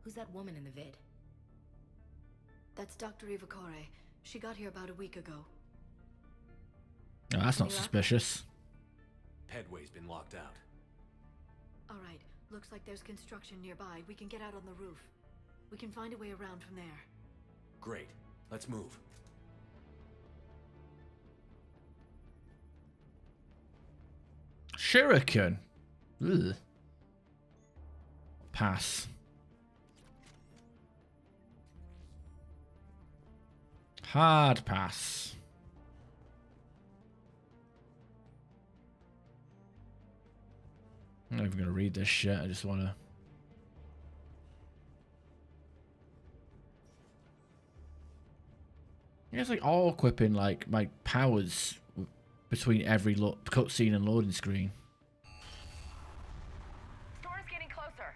Speaker 17: Who's that woman in the vid?
Speaker 2: That's Dr. Ivakore. She got here about a week ago.
Speaker 1: Oh, that's not suspicious.
Speaker 3: Pedway's been locked out.
Speaker 2: Alright, looks like there's construction nearby. We can get out on the roof. We can find a way around from there.
Speaker 3: Great. Let's move.
Speaker 1: Shuriken. Ugh. Pass. Hard pass. I'm not even gonna read this shit. I just wanna. It's like all equipping like powers between every cutscene and loading screen.
Speaker 17: Storm's getting closer.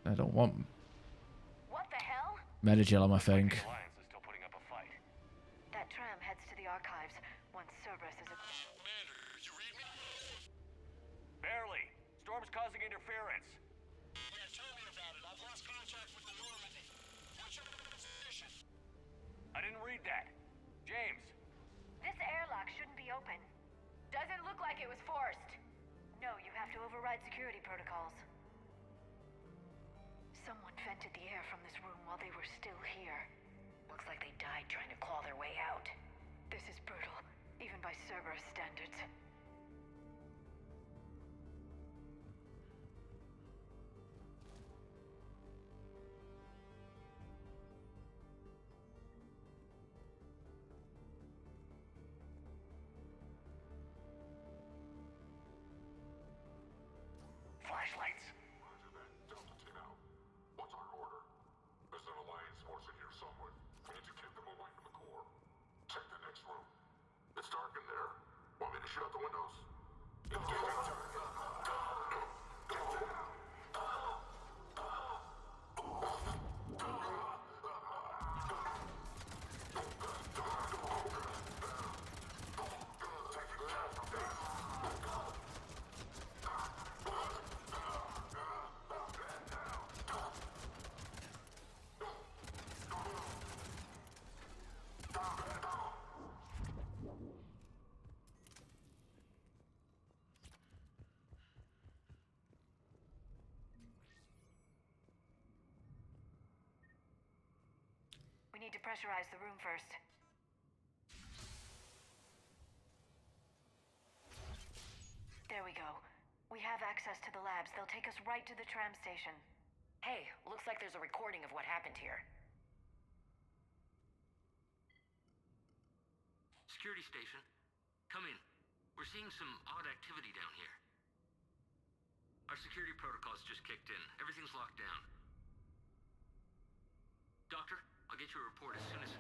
Speaker 1: I don't want
Speaker 17: What the hell?
Speaker 1: Metagel on my thing.
Speaker 4: Alliance is still putting up a fight.
Speaker 2: That tram heads to the archives once Cerberus is...
Speaker 4: Barely. Storm's causing interference.
Speaker 10: Yeah, tell me about it. I've lost contact with the Normandy. What's your position?
Speaker 4: I didn't read that. James.
Speaker 2: This airlock shouldn't be open. Doesn't look like it was forced. No, you have to override security protocols.
Speaker 17: vented the air from this room while they were still here. Looks like they died trying to claw their way out.
Speaker 2: This is brutal, even by Cerberus standards.
Speaker 4: Flashlights.
Speaker 10: Roger that. Delta Team out. What's our order? There's an Alliance force in here somewhere. We need to keep them away from the core. Check the next room. It's dark in there. Want me to shut the windows?
Speaker 2: We need to pressurize the room first. There we go. We have access to the labs. They'll take us right to the tram station.
Speaker 17: Hey, looks like there's a recording of what happened here.
Speaker 5: Security station. Come in. We're seeing some odd activity down here. Our security protocols just kicked in. Everything's locked down. Doctor, I'll get you a report as soon as...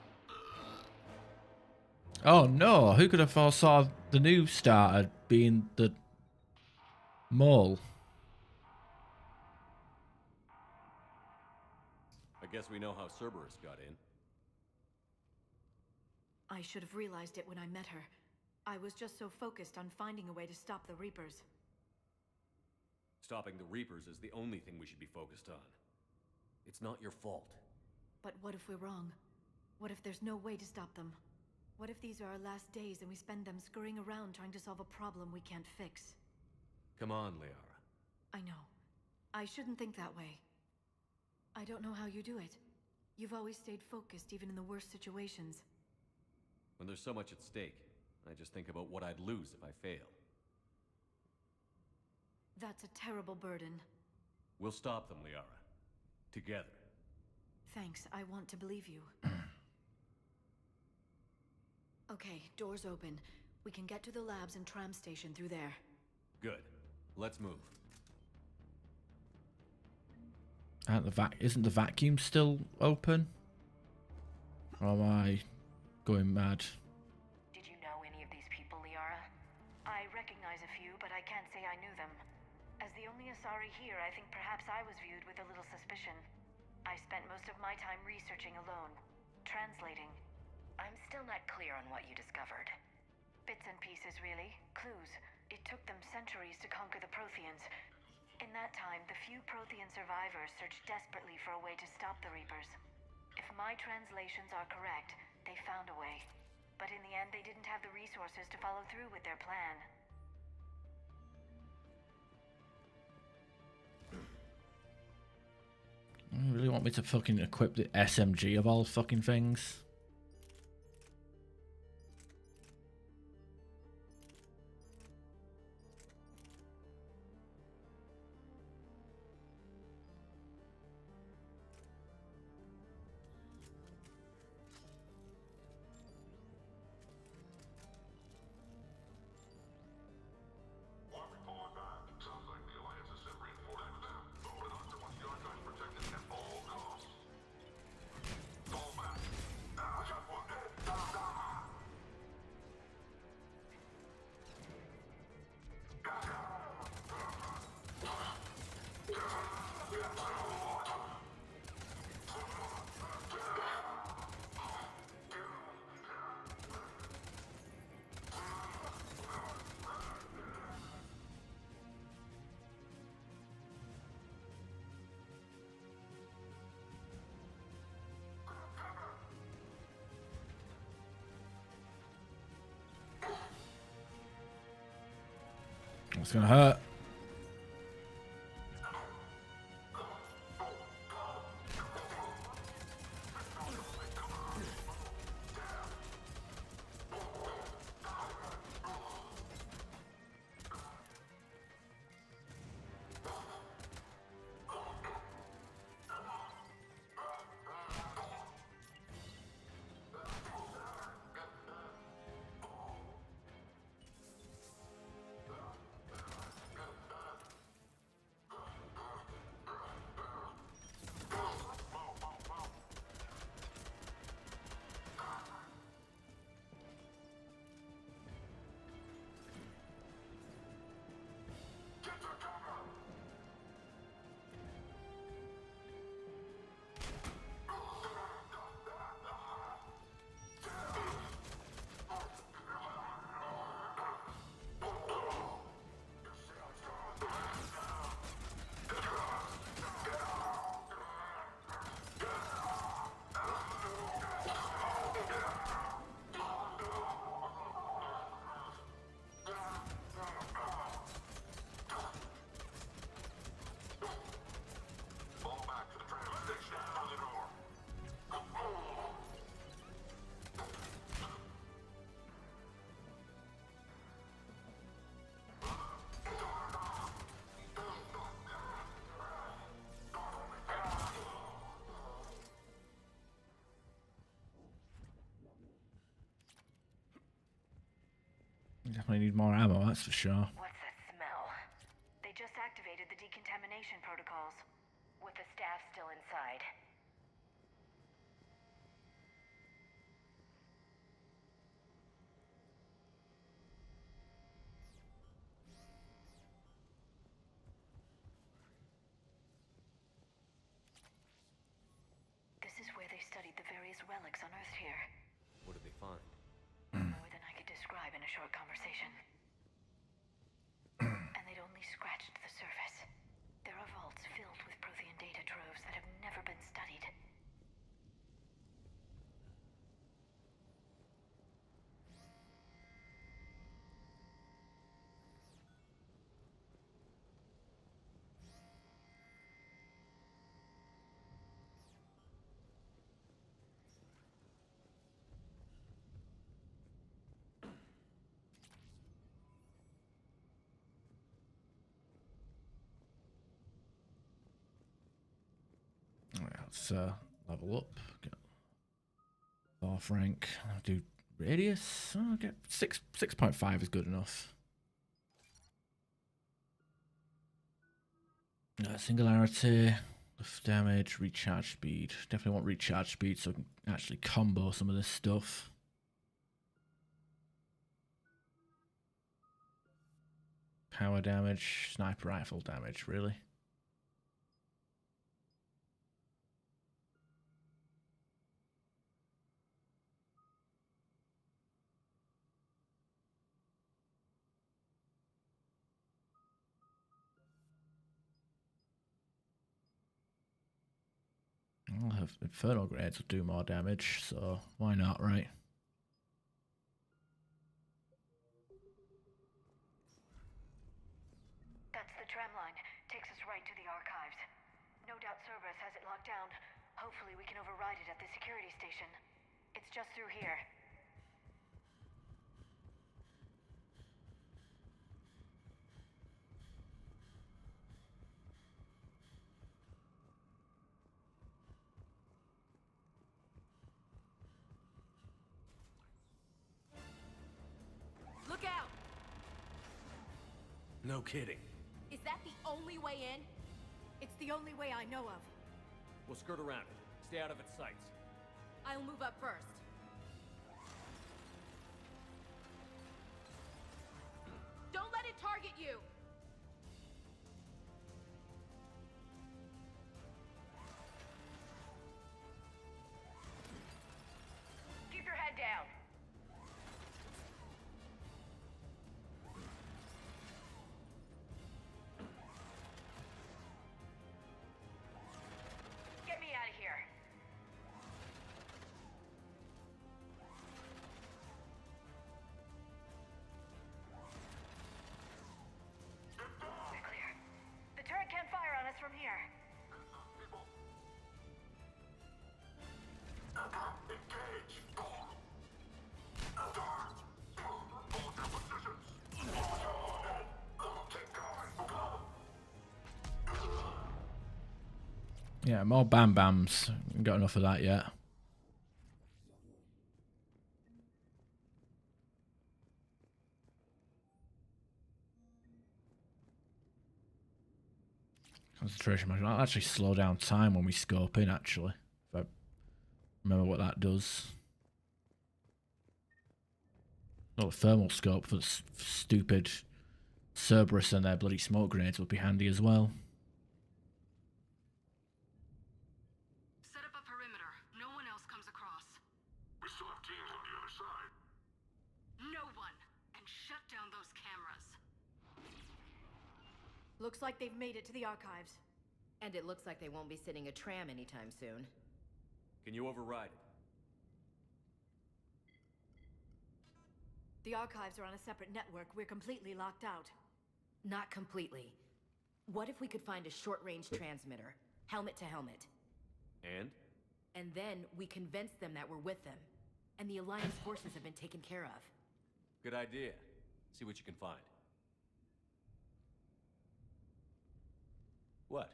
Speaker 1: Oh no, who could have foresaw the new starter being the mole?
Speaker 3: I guess we know how Cerberus got in.
Speaker 2: I should have realized it when I met her. I was just so focused on finding a way to stop the Reapers.
Speaker 3: Stopping the Reapers is the only thing we should be focused on. It's not your fault.
Speaker 2: But what if we're wrong? What if there's no way to stop them? What if these are our last days and we spend them scurrying around trying to solve a problem we can't fix?
Speaker 3: Come on, Liara.
Speaker 2: I know. I shouldn't think that way. I don't know how you do it. You've always stayed focused even in the worst situations.
Speaker 3: When there's so much at stake, I just think about what I'd lose if I fail.
Speaker 2: That's a terrible burden.
Speaker 3: We'll stop them, Liara. Together.
Speaker 2: Thanks, I want to believe you. Okay, doors open. We can get to the labs and tram station through there.
Speaker 3: Good. Let's move.
Speaker 1: Isn't the vacuum still open? Or am I going mad?
Speaker 17: Did you know any of these people, Liara?
Speaker 2: I recognize a few, but I can't say I knew them. As the only Asari here, I think perhaps I was viewed with a little suspicion. I spent most of my time researching alone, translating.
Speaker 17: I'm still not clear on what you discovered.
Speaker 2: Bits and pieces, really. Clues. It took them centuries to conquer the Protheans. In that time, the few Prothean survivors searched desperately for a way to stop the Reapers. If my translations are correct, they found a way. But in the end, they didn't have the resources to follow through with their plan.
Speaker 1: You really want me to fucking equip the SMG of all fucking things?
Speaker 10: Why are we pulling back? Sounds like the Alliance has sent reinforcements in. Holding on to what the Archives protected at all costs. Fall back. I got one dead.
Speaker 1: It's gonna hurt. Definitely need more ammo, that's for sure.
Speaker 17: What's that smell? They just activated the decontamination protocols, with the staff still inside. This is where they studied the various relics unearthed here.
Speaker 3: What did they find?
Speaker 17: More than I could describe in a short conversation. And they'd only scratched the surface. There are vaults filled with Prothean data troves that have never been studied.
Speaker 1: Alright, let's level up. Get off rank. I'll do radius. I'll get 6.5 is good enough. Singularity, lift damage, recharge speed. Definitely want recharge speed so I can actually combo some of this stuff. Power damage, sniper rifle damage, really? I'll have Infernal Grades will do more damage, so why not, right?
Speaker 17: That's the tram line. Takes us right to the archives. No doubt Cerberus has it locked down. Hopefully we can override it at the security station. It's just through here.
Speaker 15: Look out!
Speaker 3: No kidding.
Speaker 15: Is that the only way in?
Speaker 2: It's the only way I know of.
Speaker 3: We'll skirt around it. Stay out of its sights.
Speaker 15: I'll move up first. Don't let it target you!
Speaker 17: Keep your head down. Get me out of here. Clear. The turret can't fire on us from here.
Speaker 1: Yeah, more Bam Bams. Got enough of that yet. Concentration measure. I'll actually slow down time when we scope in, actually. If I remember what that does. Oh, thermal scope for stupid Cerberus and their bloody smoke grenades would be handy as well.
Speaker 18: Set up a perimeter. No one else comes across.
Speaker 10: We still have teams on the other side.
Speaker 18: No one. And shut down those cameras.
Speaker 2: Looks like they've made it to the archives.
Speaker 17: And it looks like they won't be sitting a tram anytime soon.
Speaker 3: Can you override it?
Speaker 2: The archives are on a separate network. We're completely locked out.
Speaker 17: Not completely. What if we could find a short-range transmitter? Helmet to helmet.
Speaker 3: And?
Speaker 17: And then we convince them that we're with them. And the Alliance forces have been taken care of.
Speaker 3: Good idea. See what you can find. What?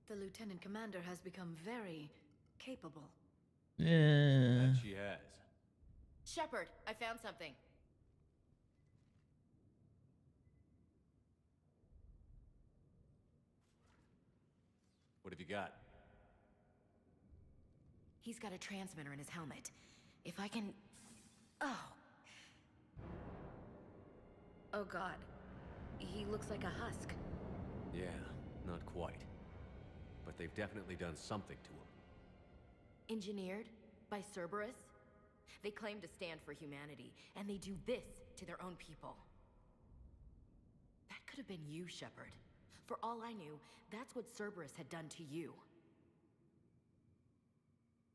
Speaker 2: The Lieutenant Commander has become very capable.
Speaker 1: Yeah.
Speaker 3: That she has.
Speaker 17: Shepard, I found something.
Speaker 3: What have you got?
Speaker 17: He's got a transmitter in his helmet. If I can... Oh. Oh god. He looks like a husk.
Speaker 3: Yeah, not quite. But they've definitely done something to him.
Speaker 17: Engineered by Cerberus? They claim to stand for humanity, and they do this to their own people. That could have been you, Shepard. For all I knew, that's what Cerberus had done to you.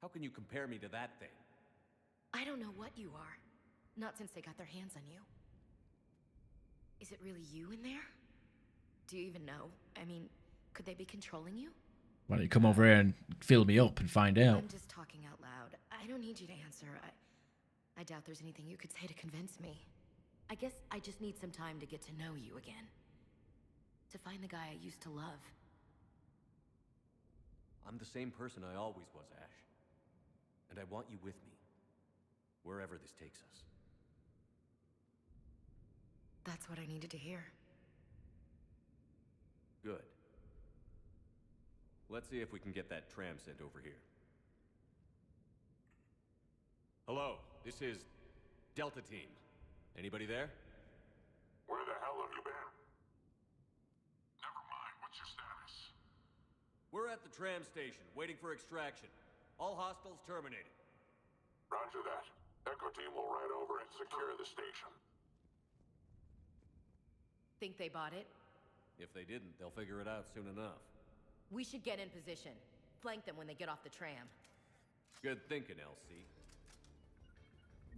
Speaker 3: How can you compare me to that thing?
Speaker 17: I don't know what you are. Not since they got their hands on you. Is it really you in there? Do you even know? I mean, could they be controlling you?
Speaker 1: Why don't you come over here and fill me up and find out?
Speaker 17: I'm just talking out loud. I don't need you to answer. I doubt there's anything you could say to convince me. I guess I just need some time to get to know you again. To find the guy I used to love.
Speaker 3: I'm the same person I always was, Ash. And I want you with me. Wherever this takes us.
Speaker 17: That's what I needed to hear.
Speaker 3: Good. Let's see if we can get that tram sent over here. Hello, this is Delta Team. Anybody there?
Speaker 10: Where the hell have you been? Never mind, what's your status?
Speaker 3: We're at the tram station, waiting for extraction. All hostiles terminated.
Speaker 10: Roger that. Echo Team will ride over and secure the station.
Speaker 17: Think they bought it?
Speaker 3: If they didn't, they'll figure it out soon enough.
Speaker 17: We should get in position. Flank them when they get off the tram.
Speaker 3: Good thinking, LC.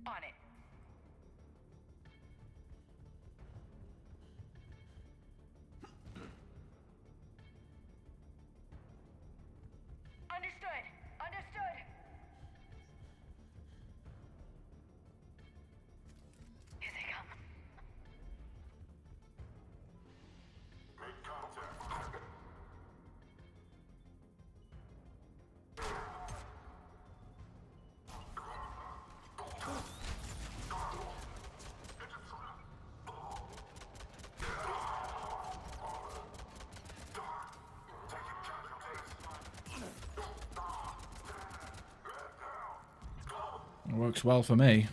Speaker 17: On it.
Speaker 15: Understood. Understood.
Speaker 17: Here they come.
Speaker 10: Make contact.
Speaker 1: It works well for me.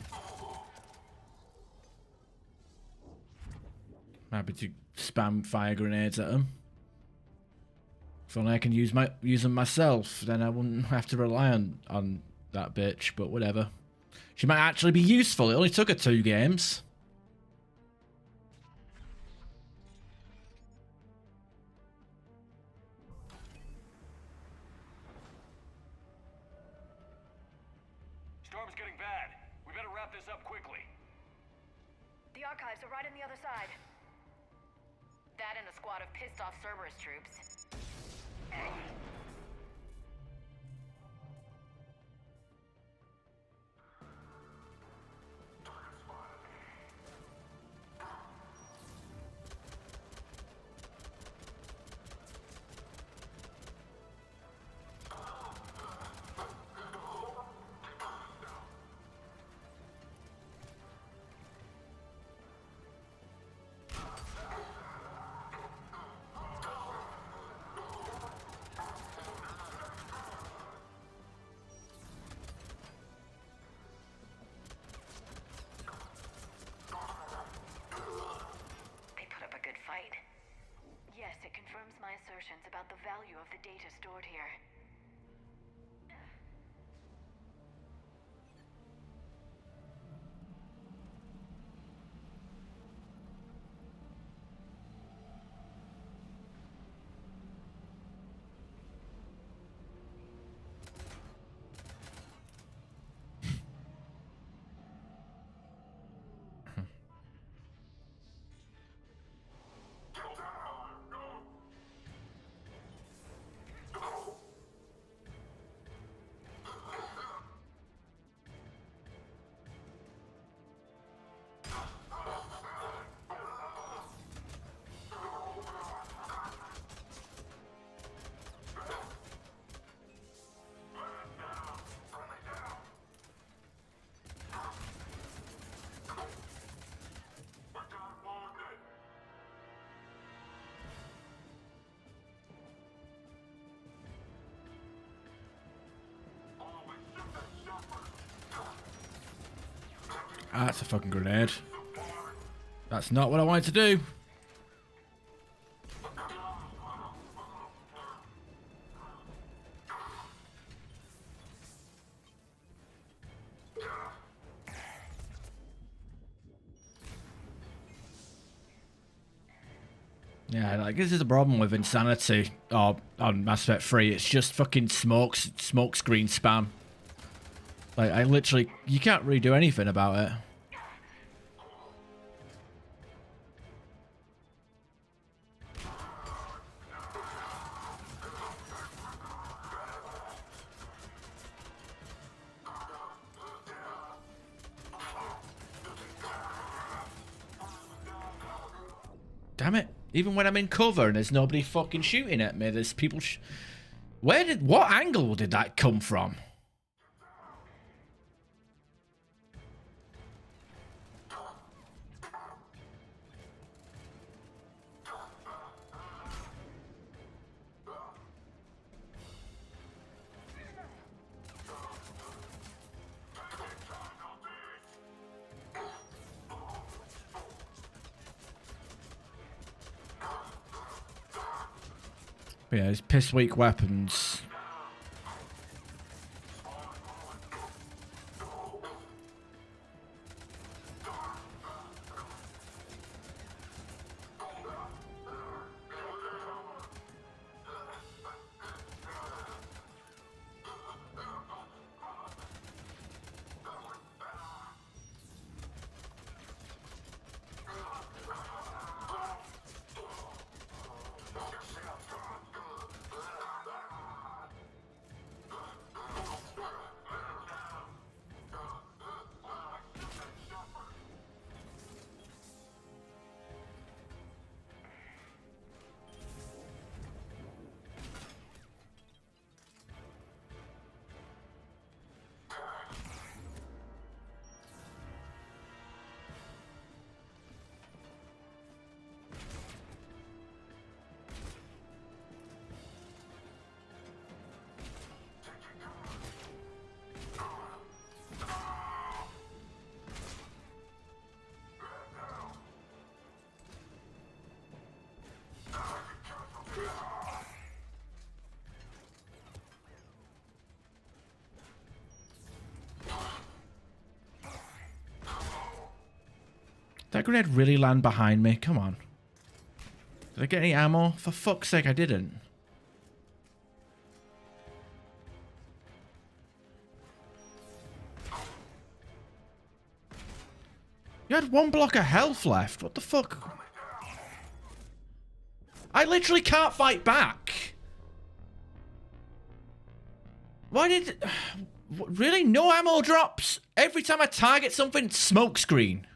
Speaker 1: Happy to spam fire grenades at them. If only I can use them myself, then I wouldn't have to rely on that bitch. But whatever. She might actually be useful. It only took her 2 games.
Speaker 4: Storm's getting bad. We better wrap this up quickly.
Speaker 17: The archives are right on the other side. That and a squad of pissed off Cerberus troops. Yes, it confirms my assertions about the value of the data stored here.
Speaker 1: That's a fucking grenade. That's not what I wanted to do. Yeah, like this is the problem with Insanity or on Mass Effect 3. It's just fucking smoke screen spam. Like I literally, you can't really do anything about it. Damn it. Even when I'm in cover and there's nobody fucking shooting at me, there's people what angle did that come from? Yeah, it's piss weak weapons. That grenade really land behind me? Come on. Did I get any ammo? For fuck's sake, I didn't. You had one block of health left. What the fuck? I literally can't fight back. Why did... Really? No ammo drops? Every time I target something, smoke screen.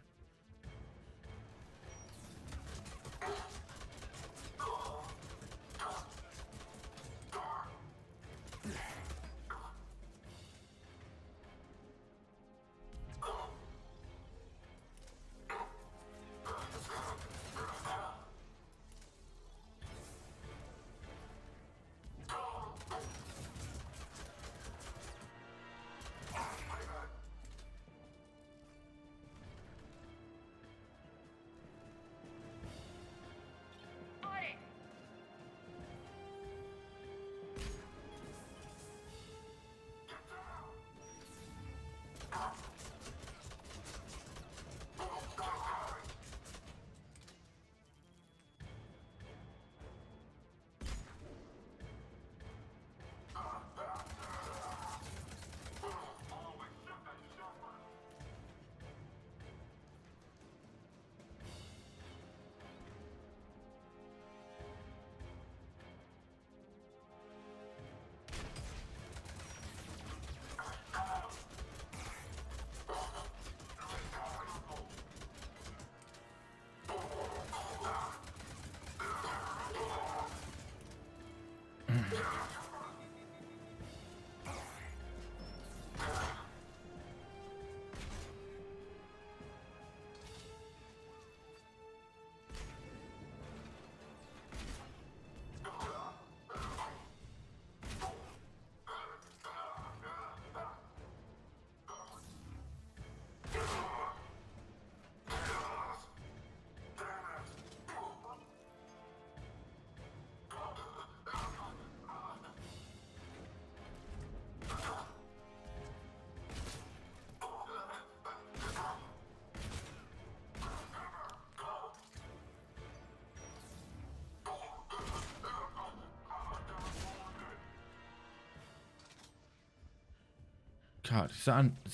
Speaker 1: God, is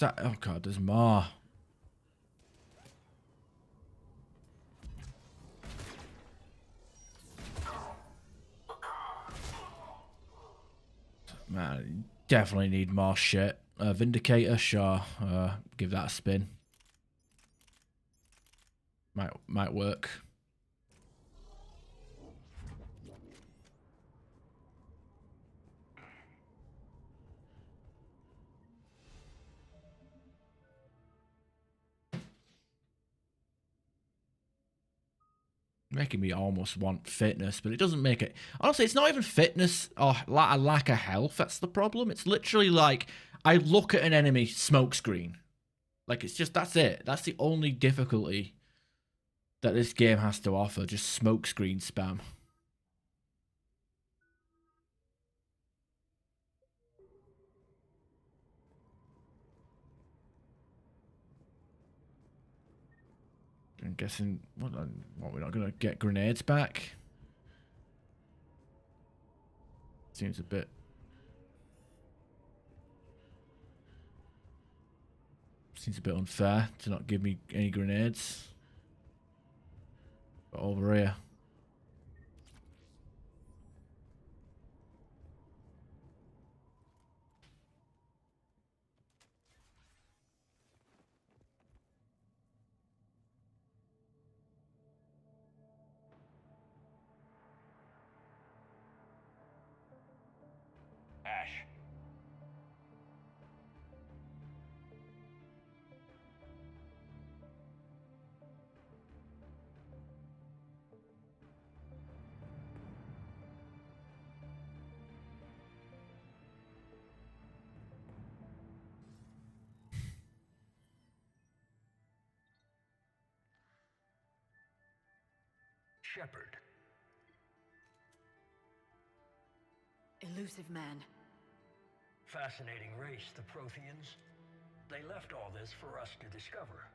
Speaker 1: that, oh God, there's more. Man, definitely need more shit. Vindicator, sure. Give that a spin. Might work. Making me almost want fitness, but it doesn't make it. Honestly, it's not even fitness or a lack of health. That's the problem. It's literally like I look at an enemy smoke screen. Like it's just that's it. That's the only difficulty that this game has to offer. Just smoke screen spam. I'm guessing what we're not gonna get grenades back. Seems a bit. Seems a bit unfair to not give me any grenades. But over here.
Speaker 4: Ash.
Speaker 5: Shepard.
Speaker 2: Elusive man.
Speaker 5: Fascinating race, the Protheans. They left all this for us to discover,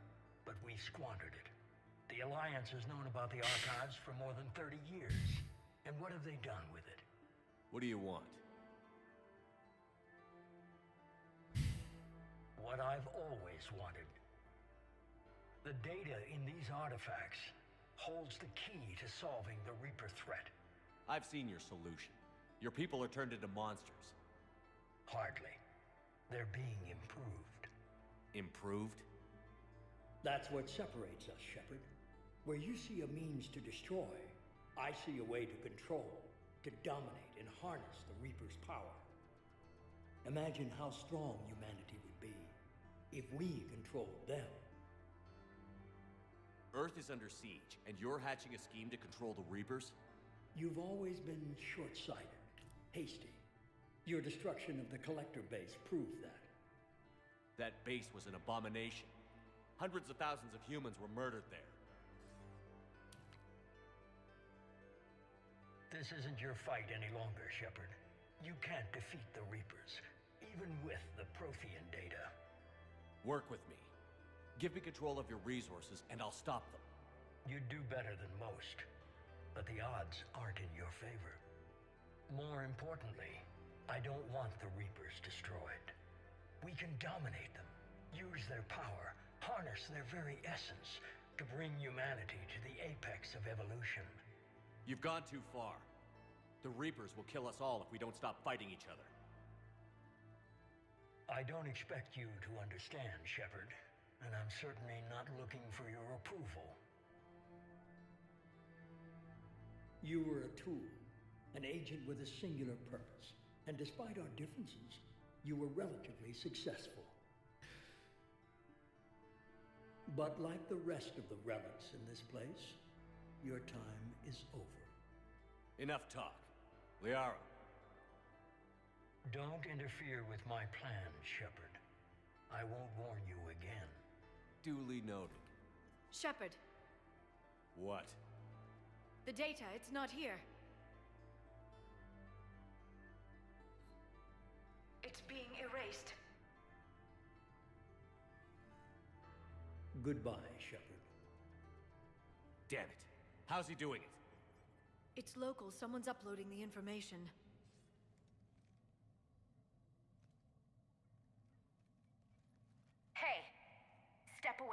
Speaker 5: but we squandered it. The Alliance has known about the archives for more than 30 years. And what have they done with it?
Speaker 3: What do you want?
Speaker 5: What I've always wanted. The data in these artifacts holds the key to solving the Reaper threat.
Speaker 3: I've seen your solution. Your people are turned into monsters.
Speaker 5: Hardly. They're being improved.
Speaker 3: Improved?
Speaker 5: That's what separates us, Shepard. Where you see a means to destroy, I see a way to control, to dominate and harness the Reaper's power. Imagine how strong humanity would be if we controlled them.
Speaker 3: Earth is under siege, and you're hatching a scheme to control the Reapers?
Speaker 5: You've always been short-sighted, hasty. Your destruction of the Collector base proved that.
Speaker 3: That base was an abomination. Hundreds of thousands of humans were murdered there.
Speaker 5: This isn't your fight any longer, Shepard. You can't defeat the Reapers, even with the Prothean data.
Speaker 3: Work with me. Give me control of your resources, and I'll stop them.
Speaker 5: You'd do better than most, but the odds aren't in your favor. More importantly, I don't want the Reapers destroyed. We can dominate them, use their power, harness their very essence to bring humanity to the apex of evolution.
Speaker 3: You've gone too far. The Reapers will kill us all if we don't stop fighting each other.
Speaker 5: I don't expect you to understand, Shepard. And I'm certainly not looking for your approval. You were a tool, an agent with a singular purpose. And despite our differences, you were relatively successful. But like the rest of the relics in this place, your time is over.
Speaker 3: Enough talk. Liara.
Speaker 5: Don't interfere with my plans, Shepard. I won't warn you again.
Speaker 3: Duly noted.
Speaker 2: Shepard.
Speaker 3: What?
Speaker 2: The data, it's not here. It's being erased.
Speaker 5: Goodbye, Shepard.
Speaker 3: Damn it. How's he doing it?
Speaker 2: It's local. Someone's uploading the information.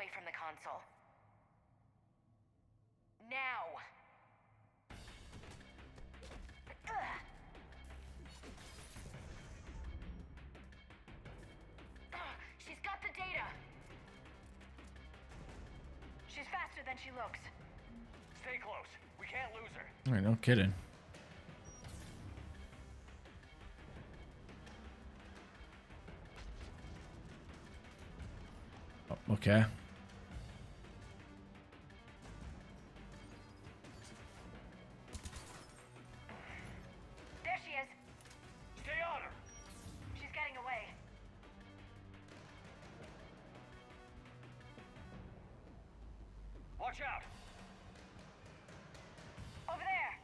Speaker 15: away from the console. Now! She's got the data! She's faster than she looks.
Speaker 4: Stay close. We can't lose her.
Speaker 1: Right, no kidding. Oh, okay.
Speaker 15: There she is.
Speaker 4: Stay on her.
Speaker 15: She's getting away.
Speaker 4: Watch out.
Speaker 15: Over there.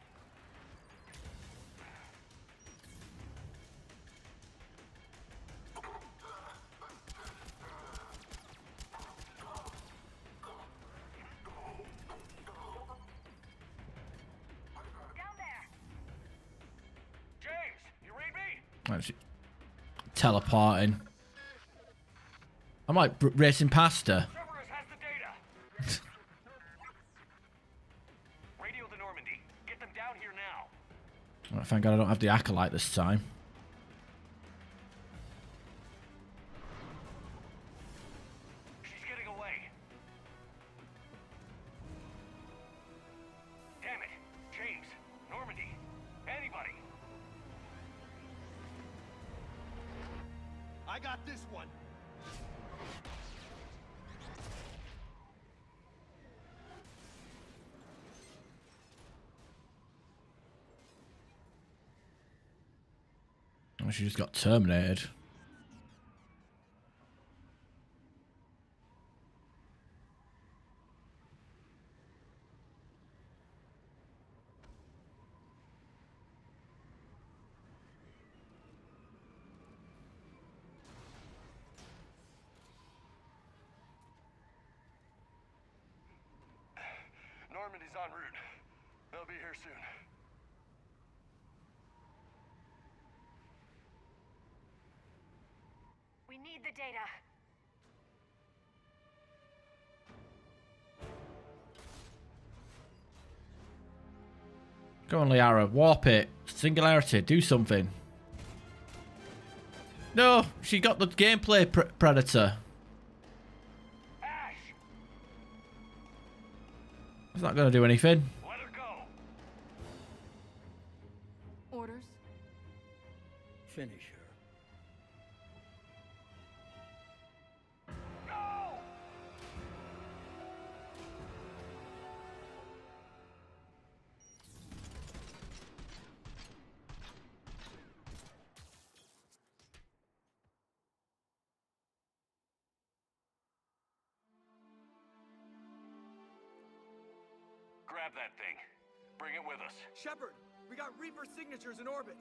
Speaker 15: Down there.
Speaker 4: James, you read me?
Speaker 1: Actually, teleporting. I'm like racing past her.
Speaker 4: Cerberus has the data. Radio the Normandy. Get them down here now.
Speaker 1: Right, thank God I don't have the acolyte this time.
Speaker 4: She's getting away. Damn it. James, Normandy, anybody.
Speaker 19: I got this one.
Speaker 1: Oh, she just got terminated.
Speaker 16: Normandy's en route. They'll be here soon.
Speaker 15: We need the data.
Speaker 1: Go on, Liara. Warp it. Singularity. Do something. No, she got the gameplay predator.
Speaker 4: Ash!
Speaker 1: It's not going to do anything.
Speaker 4: Let her go.
Speaker 2: Orders?
Speaker 5: Finish her.
Speaker 4: Grab that thing. Bring it with us.
Speaker 9: Shepard, we got Reaper signatures in orbit.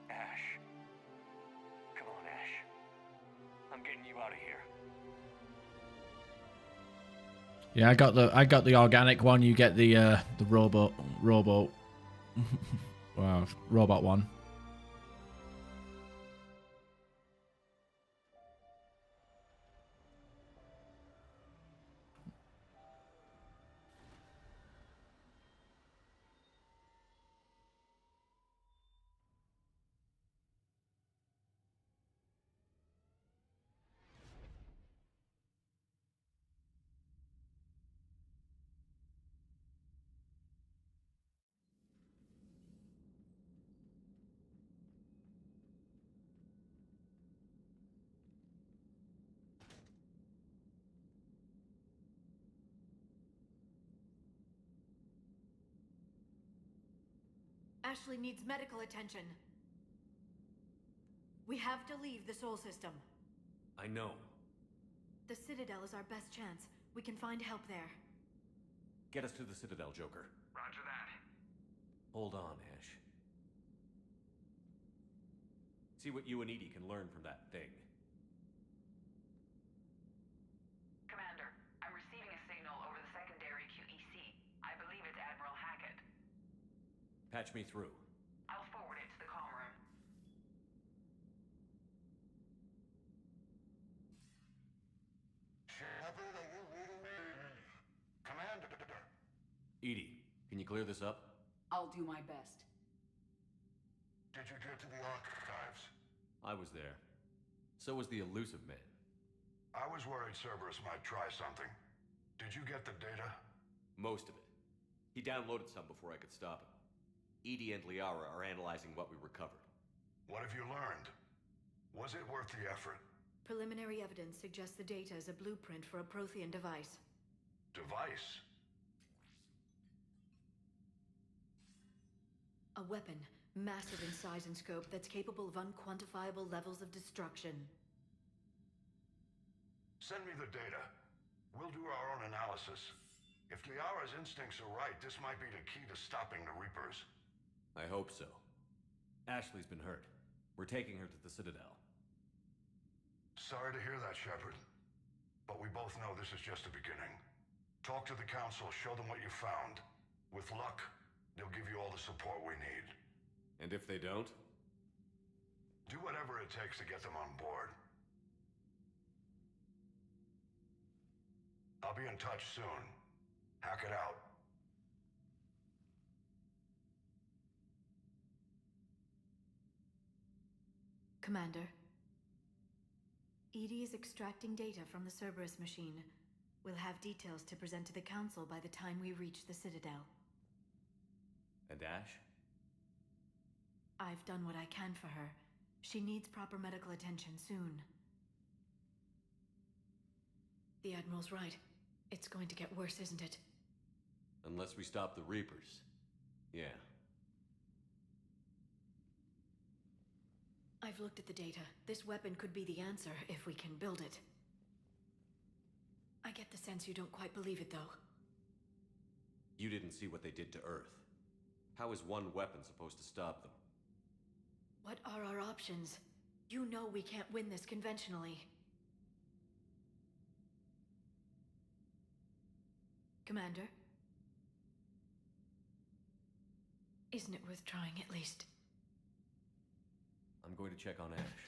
Speaker 4: Ash. Come on, Ash. I'm getting you out of here.
Speaker 1: Yeah, I got the organic one. You get the robot. Wow, robot one.
Speaker 2: Ashley needs medical attention. We have to leave the Sol system.
Speaker 3: I know.
Speaker 2: The Citadel is our best chance. We can find help there.
Speaker 3: Get us to the Citadel, Joker.
Speaker 4: Roger that.
Speaker 3: Hold on, Ash. See what you and Edie can learn from that thing.
Speaker 18: Commander, I'm receiving a signal over the secondary QEC. I believe it's Admiral Hackett.
Speaker 3: Patch me through.
Speaker 18: I'll forward it to the comm room.
Speaker 3: EDI, can you clear this up?
Speaker 18: I'll do my best.
Speaker 10: Did you get to the archives?
Speaker 3: I was there. So was the elusive man.
Speaker 10: I was worried Cerberus might try something. Did you get the data?
Speaker 3: Most of it. He downloaded some before I could stop him. EDI and Liara are analyzing what we recovered.
Speaker 10: What have you learned? Was it worth the effort?
Speaker 2: Preliminary evidence suggests the data is a blueprint for a Prothean device.
Speaker 10: Device?
Speaker 2: A weapon, massive in size and scope, that's capable of unquantifiable levels of destruction.
Speaker 10: Send me the data. We'll do our own analysis. If Liara's instincts are right, this might be the key to stopping the Reapers.
Speaker 3: I hope so. Ashley's been hurt. We're taking her to the Citadel.
Speaker 10: Sorry to hear that, Shepard. But we both know this is just the beginning. Talk to the Council, show them what you found. With luck, they'll give you all the support we need.
Speaker 3: And if they don't?
Speaker 10: Do whatever it takes to get them on board. I'll be in touch soon. Hack it out.
Speaker 2: Commander. EDI is extracting data from the Cerberus machine. We'll have details to present to the Council by the time we reach the Citadel.
Speaker 3: And Ash?
Speaker 2: I've done what I can for her. She needs proper medical attention soon. The Admiral's right. It's going to get worse, isn't it?
Speaker 3: Unless we stop the Reapers. Yeah.
Speaker 2: I've looked at the data. This weapon could be the answer if we can build it. I get the sense you don't quite believe it, though.
Speaker 3: You didn't see what they did to Earth. How is one weapon supposed to stop them?
Speaker 2: What are our options? You know we can't win this conventionally. Commander? Isn't it worth trying at least?
Speaker 3: I'm going to check on Ash.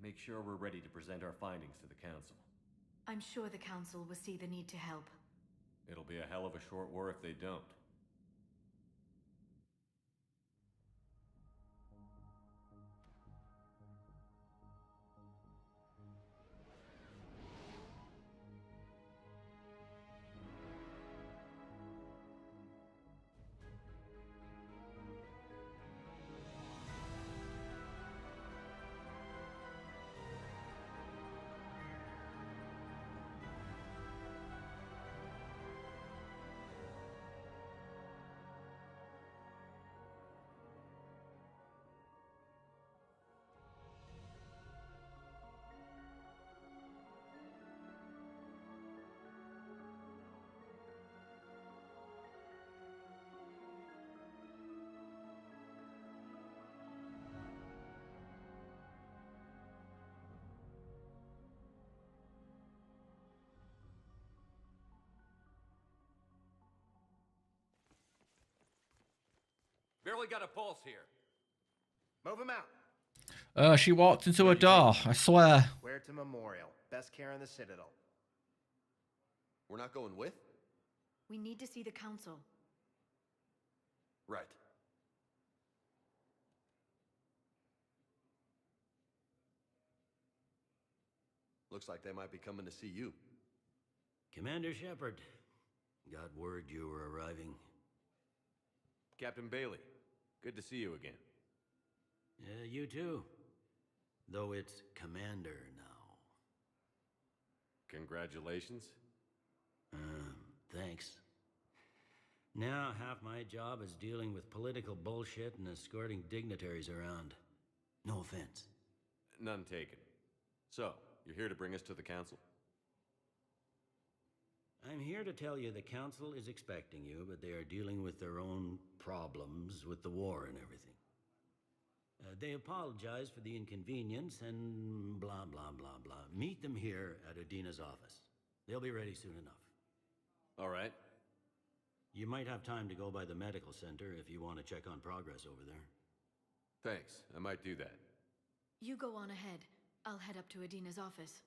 Speaker 3: Make sure we're ready to present our findings to the Council.
Speaker 2: I'm sure the Council will see the need to help.
Speaker 3: It'll be a hell of a short war if they don't. Barely got a pulse here.
Speaker 20: Move him out.
Speaker 1: She walked into a door, I swear.
Speaker 20: Where to Memorial? Best care in the Citadel.
Speaker 19: We're not going with?
Speaker 2: We need to see the Council.
Speaker 19: Right. Looks like they might be coming to see you.
Speaker 21: Commander Shepard, got word you were arriving.
Speaker 3: Captain Bailey, good to see you again.
Speaker 21: You too. Though it's Commander now.
Speaker 3: Congratulations.
Speaker 21: Thanks. Now half my job is dealing with political bullshit and escorting dignitaries around. No offense.
Speaker 3: None taken. So, you're here to bring us to the Council?
Speaker 21: I'm here to tell you the Council is expecting you, but they are dealing with their own problems with the war and everything. They apologize for the inconvenience and blah, blah, blah, blah. Meet them here at Adina's office. They'll be ready soon enough.
Speaker 3: All right.
Speaker 21: You might have time to go by the medical center if you want to check on progress over there.
Speaker 3: Thanks. I might do that.
Speaker 2: You go on ahead. I'll head up to Adina's office.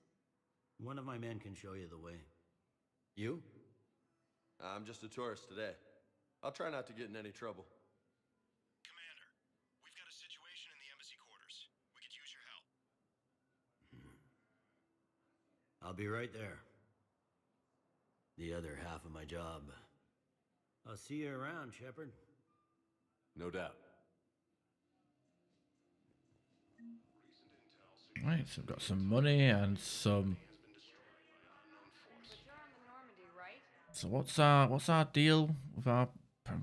Speaker 21: One of my men can show you the way. You?
Speaker 19: I'm just a tourist today. I'll try not to get in any trouble.
Speaker 16: Commander, we've got a situation in the embassy quarters. We could use your help.
Speaker 21: I'll be right there. The other half of my job. I'll see you around, Shepard.
Speaker 3: No doubt.
Speaker 1: Right, so we've got some money and some.
Speaker 13: But you're on the Normandy, right?
Speaker 1: So what's our deal with our?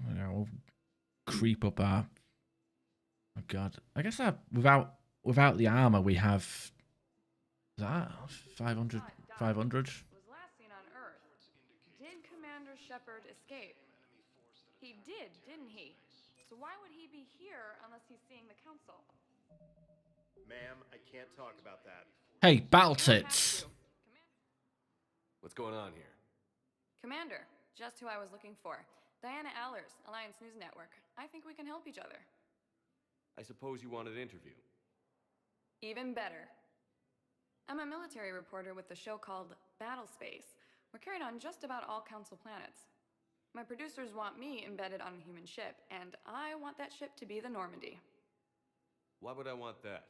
Speaker 1: You know, creep up our. Oh God, I guess without the armor we have. Is that 500? 500.
Speaker 13: Was last seen on Earth. Did Commander Shepard escape? He did, didn't he? So why would he be here unless he's seeing the council?
Speaker 20: Ma'am, I can't talk about that.
Speaker 1: Hey, battle tits.
Speaker 3: What's going on here?
Speaker 13: Commander, just who I was looking for. Diana Allers, Alliance News Network. I think we can help each other.
Speaker 3: I suppose you want an interview.
Speaker 13: Even better. I'm a military reporter with the show called Battle Space. We're carried on just about all council planets. My producers want me embedded on a human ship, and I want that ship to be the Normandy.
Speaker 3: Why would I want that?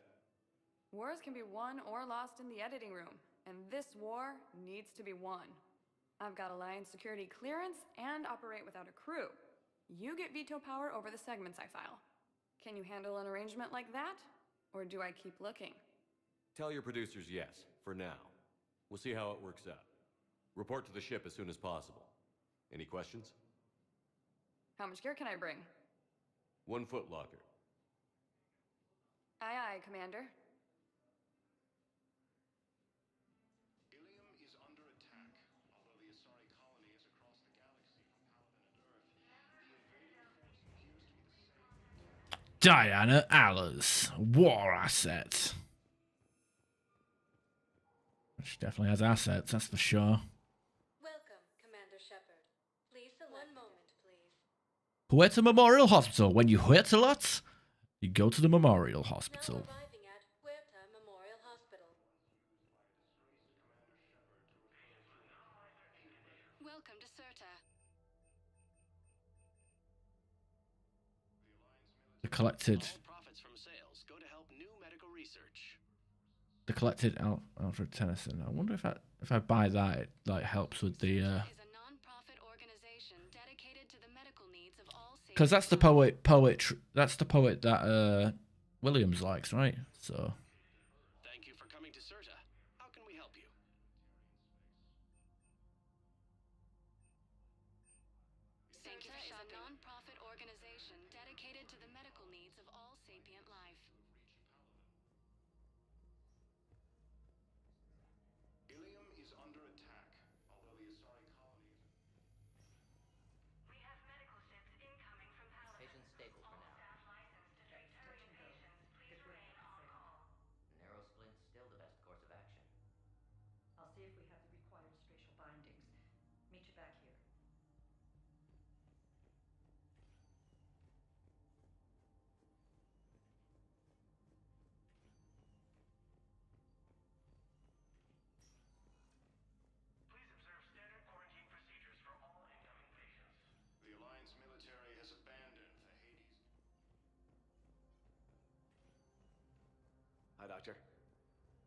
Speaker 13: Wars can be won or lost in the editing room, and this war needs to be won. I've got Alliance security clearance and operate without a crew. You get veto power over the segments I file. Can you handle an arrangement like that? Or do I keep looking?
Speaker 3: Tell your producers yes, for now. We'll see how it works out. Report to the ship as soon as possible. Any questions?
Speaker 13: How much gear can I bring?
Speaker 3: 1 foot locker.
Speaker 13: Aye, aye, Commander.
Speaker 16: Ilium is under attack. Although the Asari colony is across the galaxy from Paladin and Earth, the invading force appears to be the same.
Speaker 1: Diana Allers, war asset. She definitely has assets, that's for sure.
Speaker 15: Welcome, Commander Shepard. Please select. 1 moment, please.
Speaker 1: Huerta Memorial Hospital. When you hurt a lot, you go to the Memorial Hospital.
Speaker 15: Now arriving at Huerta Memorial Hospital. Welcome to Certa.
Speaker 1: The collected.
Speaker 16: Profits from sales go to help new medical research.
Speaker 1: The collected Alfred Tennyson. I wonder if I buy that, it like helps with the.
Speaker 15: Is a non-profit organization dedicated to the medical needs of all.
Speaker 1: Because that's the That's the poet that Williams likes, right? So.
Speaker 16: Thank you for coming to Certa. How can we help you?
Speaker 15: Certa is a non-profit organization dedicated to the medical needs of all sapient life.
Speaker 16: Ilium is under attack. Although the Asari colony is...
Speaker 15: We have medical ships incoming from Paladin.
Speaker 22: Patient stable for now.
Speaker 15: Staff licensed to treat Turian patients. Please remain on call.
Speaker 22: Narrow splint's still the best course of action.
Speaker 23: I'll see if we have the required spatial bindings. Meet you back here.
Speaker 16: Please observe standard quarantine procedures for all incoming patients. The Alliance military has abandoned the Hades.
Speaker 20: Hi, Doctor.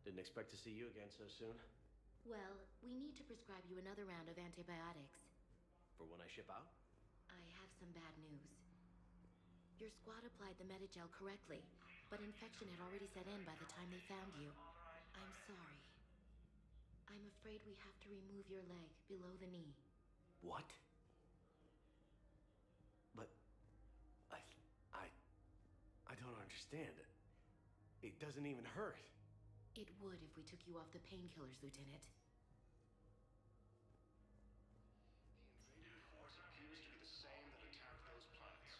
Speaker 20: Didn't expect to see you again so soon.
Speaker 17: Well, we need to prescribe you another round of antibiotics.
Speaker 20: For when I ship out?
Speaker 17: I have some bad news. Your squad applied the Medigel correctly, but infection had already set in by the time they found you. I'm sorry. I'm afraid we have to remove your leg below the knee.
Speaker 20: What? But... I don't understand. It doesn't even hurt.
Speaker 17: It would if we took you off the painkillers, Lieutenant.
Speaker 16: The invading force appears to be the same that attacked those planets.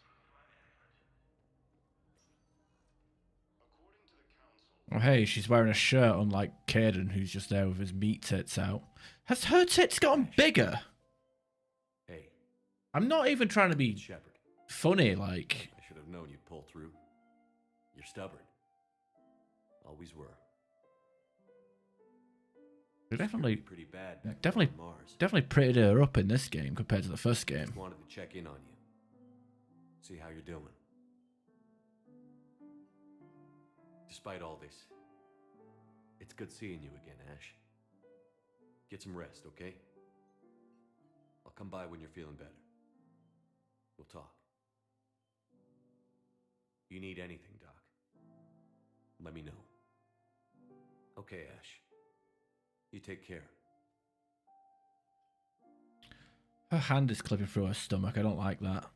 Speaker 16: According to the Council...
Speaker 1: Oh hey, she's wearing a shirt unlike Caden, who's just there with his meat tits out. Has her tits gotten bigger?
Speaker 3: Hey.
Speaker 1: I'm not even trying to be
Speaker 3: Shepard.
Speaker 1: funny, like.
Speaker 3: I should have known you'd pull through. You're stubborn. Always were.
Speaker 1: They
Speaker 3: Pretty
Speaker 1: definitely,
Speaker 3: bad back
Speaker 1: definitely,
Speaker 3: on Mars.
Speaker 1: definitely prettied her up in this game compared to the first game.
Speaker 3: Just wanted to check in on you. See how you're doing. Despite all this, it's good seeing you again, Ash. Get some rest, okay? I'll come by when you're feeling better. We'll talk. You need anything, Doc, let me know. Okay, Ash. You take care.
Speaker 1: Her hand is clipping through her stomach. I don't like that.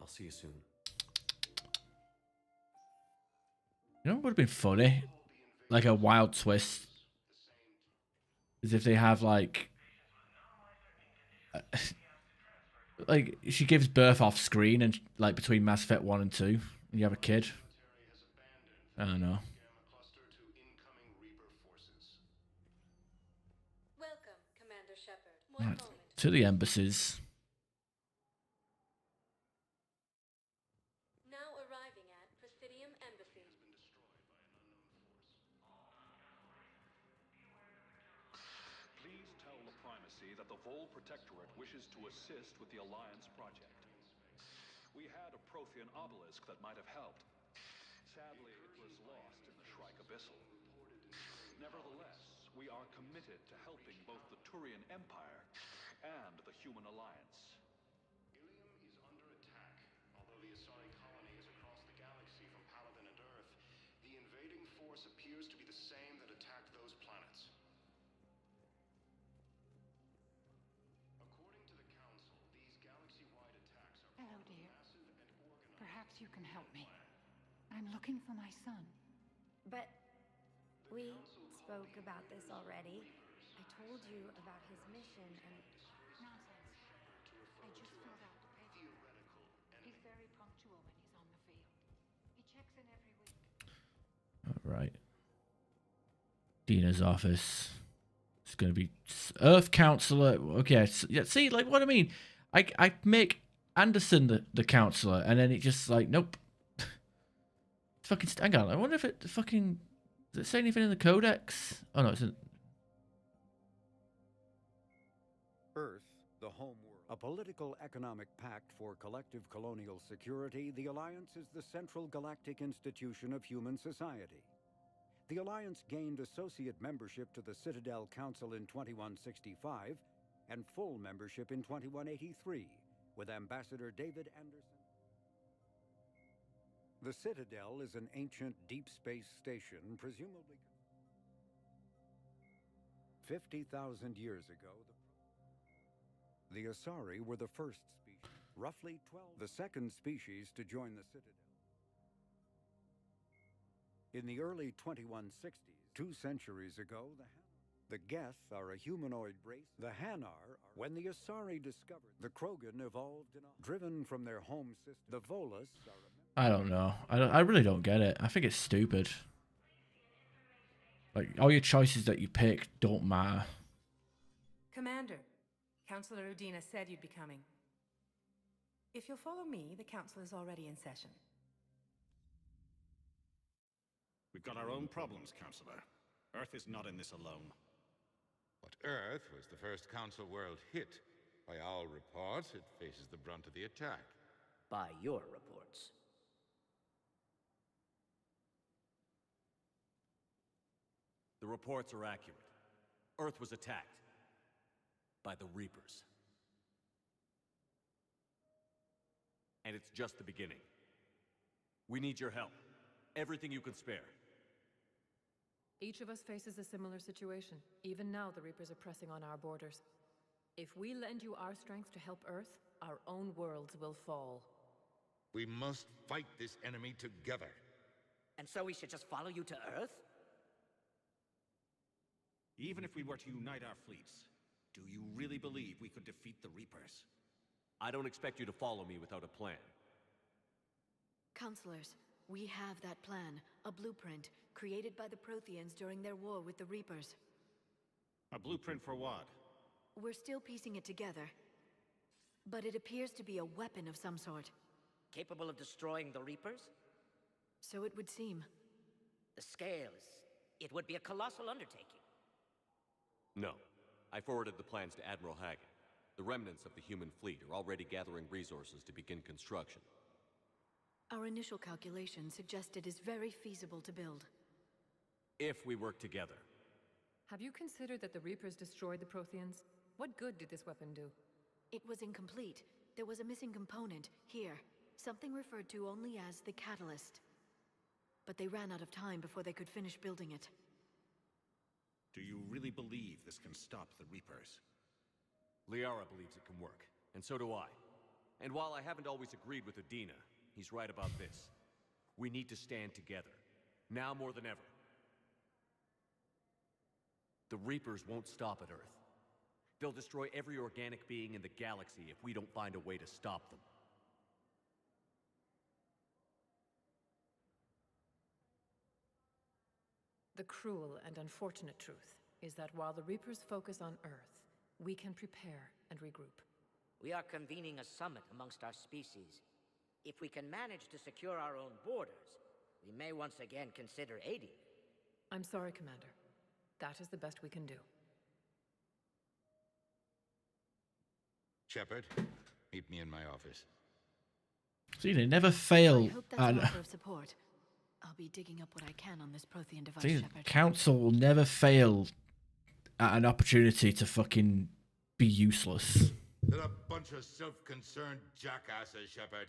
Speaker 3: I'll see you soon.
Speaker 1: You know what would have been funny? Like a wild twist. Is if they have like... like, she gives birth off screen and like between Mass Effect 1 and 2. And you have a kid. I don't know.
Speaker 15: Welcome, Commander Shepard.
Speaker 1: Right, to the embassies.
Speaker 15: Now arriving at Presidium Embassy.
Speaker 6: Please tell the Primacy that the Vol Protectorate wishes to assist with the Alliance project. We had a Prothean obelisk that might have helped. Sadly, it was lost in the Shrike Abyssal. Nevertheless, we are committed to helping both the Turian Empire and the Human Alliance.
Speaker 12: Ilium is under attack. Although the Asari colony is across the galaxy from Paladin and Earth, the invading force appears to be the same that attacked those planets. According to the Council, these galaxy-wide attacks are
Speaker 14: Hello, dear.
Speaker 12: massive and organized.
Speaker 14: Perhaps you can help me. I'm looking for my son.
Speaker 24: But we spoke about this already. I told you about his mission and...
Speaker 14: Nonsense. I just filled out the paperwork. He's very punctual when he's on the field. He checks in every week.
Speaker 1: Alright. Dina's office. It's going to be Earth Counselor. Okay, yeah, see, like, what I mean? I make Anderson the counselor, and then it just, like, nope. Fucking hang on. I wonder if it fucking does it say anything in the codex? Oh no, it's in
Speaker 25: Earth, the home world. A political economic pact for collective colonial security, the Alliance is the central galactic institution of human society. The Alliance gained associate membership to the Citadel Council in 2165 and full membership in 2183 with Ambassador David Anderson. The Citadel is an ancient deep space station, presumably 50,000 years ago. The Asari were the first species, roughly 12, the second species to join the Citadel. In the early 2160s, 2 centuries ago, the Geth are a humanoid race. The Hanar are... When the Asari discovered, the Krogan evolved in a... Driven from their home system, the Volus are...
Speaker 1: I don't know. I really don't get it. I think it's stupid. Like, all your choices that you pick don't matter.
Speaker 26: Commander, Councilor Udina said you'd be coming. If you'll follow me, the council is already in session.
Speaker 27: We've got our own problems, Counselor. Earth is not in this alone.
Speaker 28: But Earth was the first Council world hit. By our reports, it faces the brunt of the attack.
Speaker 29: By your reports.
Speaker 3: The reports are accurate. Earth was attacked by the Reapers. And it's just the beginning. We need your help. Everything you can spare.
Speaker 30: Each of us faces a similar situation. Even now, the Reapers are pressing on our borders. If we lend you our strength to help Earth, our own worlds will fall.
Speaker 28: We must fight this enemy together.
Speaker 29: And so we should just follow you to Earth?
Speaker 27: Even if we were to unite our fleets, do you really believe we could defeat the Reapers?
Speaker 3: I don't expect you to follow me without a plan.
Speaker 2: Counselors, we have that plan, a blueprint, created by the Protheans during their war with the Reapers.
Speaker 27: A blueprint for what?
Speaker 2: We're still piecing it together. But it appears to be a weapon of some sort.
Speaker 29: Capable of destroying the Reapers?
Speaker 2: So it would seem.
Speaker 29: The scale is It would be a colossal undertaking.
Speaker 3: No. I forwarded the plans to Admiral Hagen. The remnants of the human fleet are already gathering resources to begin construction.
Speaker 2: Our initial calculation suggested it is very feasible to build.
Speaker 3: If we work together.
Speaker 30: Have you considered that the Reapers destroyed the Protheans? What good did this weapon do?
Speaker 2: It was incomplete. There was a missing component, here. Something referred to only as the catalyst. But they ran out of time before they could finish building it.
Speaker 27: Do you really believe this can stop the Reapers?
Speaker 3: Liara believes it can work, and so do I. And while I haven't always agreed with Udina, he's right about this. We need to stand together. Now more than ever. The Reapers won't stop at Earth. They'll destroy every organic being in the galaxy if we don't find a way to stop them.
Speaker 30: The cruel and unfortunate truth is that while the Reapers focus on Earth, we can prepare and regroup.
Speaker 29: We are convening a summit amongst our species. If we can manage to secure our own borders, we may once again consider aiding.
Speaker 30: I'm sorry, Commander. That is the best we can do.
Speaker 28: Shepard, meet me in my office.
Speaker 1: See, they never fail.
Speaker 2: I hope that's an offer of support. I'll be digging up what I can on this Prothean device,
Speaker 1: See,
Speaker 2: Shepard.
Speaker 1: Council will never fail at an opportunity to fucking be useless.
Speaker 28: They're a bunch of self-concerned jackasses, Shepard.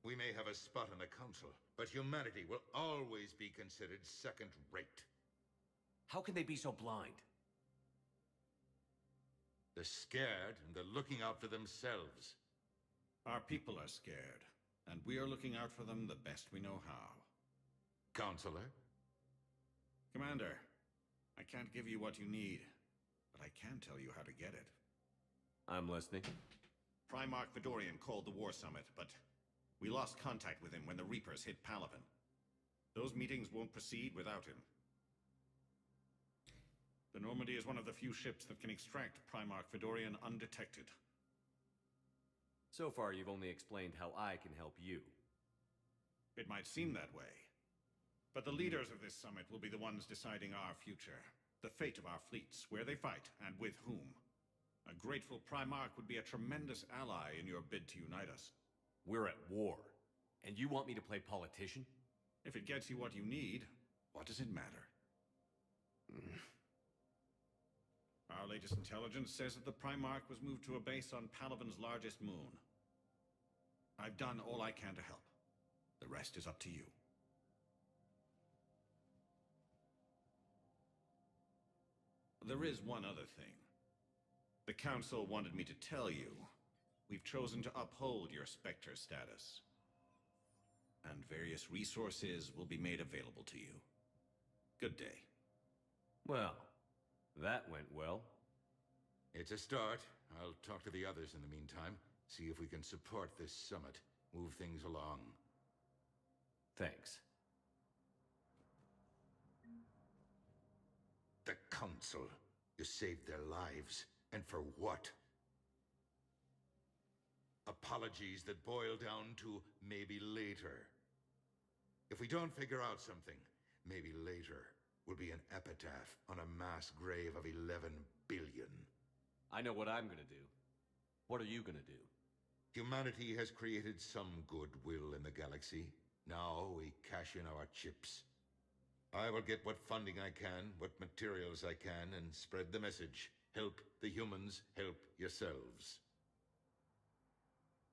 Speaker 28: We may have a spot on the Council, but humanity will always be considered second-rate.
Speaker 3: How can they be so blind?
Speaker 28: They're scared, and they're looking out for themselves.
Speaker 27: Our people are scared, and we are looking out for them the best we know how.
Speaker 28: Counselor?
Speaker 27: Commander, I can't give you what you need, but I can tell you how to get it.
Speaker 3: I'm listening.
Speaker 27: Primarch Fedorian called the War Summit, but we lost contact with him when the Reapers hit Palaven. Those meetings won't proceed without him. The Normandy is one of the few ships that can extract Primarch Fedorian undetected.
Speaker 3: So far, you've only explained how I can help you.
Speaker 27: It might seem that way. But the leaders of this summit will be the ones deciding our future. The fate of our fleets, where they fight, and with whom. A grateful Primarch would be a tremendous ally in your bid to unite us.
Speaker 3: We're at war. And you want me to play politician?
Speaker 27: If it gets you what you need, what does it matter? Our latest intelligence says that the Primarch was moved to a base on Palaven's largest moon. I've done all I can to help. The rest is up to you. There is one other thing. The Council wanted me to tell you, we've chosen to uphold your Spectre status. And various resources will be made available to you. Good day.
Speaker 3: Well, that went well.
Speaker 28: It's a start. I'll talk to the others in the meantime. See if we can support this summit. Move things along.
Speaker 3: Thanks.
Speaker 28: The Council. You saved their lives. And for what? Apologies that boil down to maybe later. If we don't figure out something, maybe later will be an epitaph on a mass grave of 11 billion.
Speaker 3: I know what I'm gonna do. What are you gonna do?
Speaker 28: Humanity has created some goodwill in the galaxy. Now we cash in our chips. I will get what funding I can, what materials I can, and spread the message. Help the humans, help yourselves.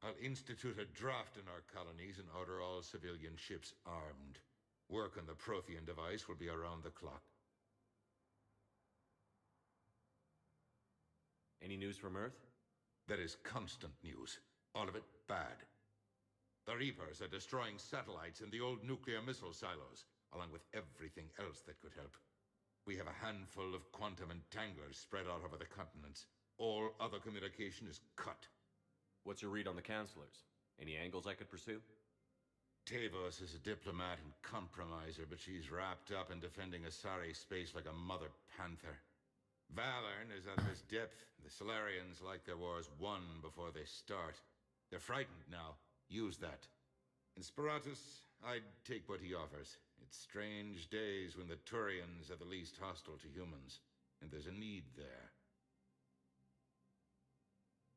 Speaker 28: I'll institute a draft in our colonies and order all civilian ships armed. Work on the Prothean device will be around the clock.
Speaker 3: Any news from Earth?
Speaker 28: There is constant news. All of it bad. The Reapers are destroying satellites and the old nuclear missile silos, along with everything else that could help. We have a handful of quantum entanglers spread out over the continents. All other communication is cut.
Speaker 3: What's your read on the counselors? Any angles I could pursue?
Speaker 28: Tavos is a diplomat and compromiser, but she's wrapped up in defending Asari space like a mother panther. Valorn is at this depth. The Solarians like their wars won before they start. They're frightened now. Use that. In Sparatus, I'd take what he offers. It's strange days when the Turians are the least hostile to humans, and there's a need there.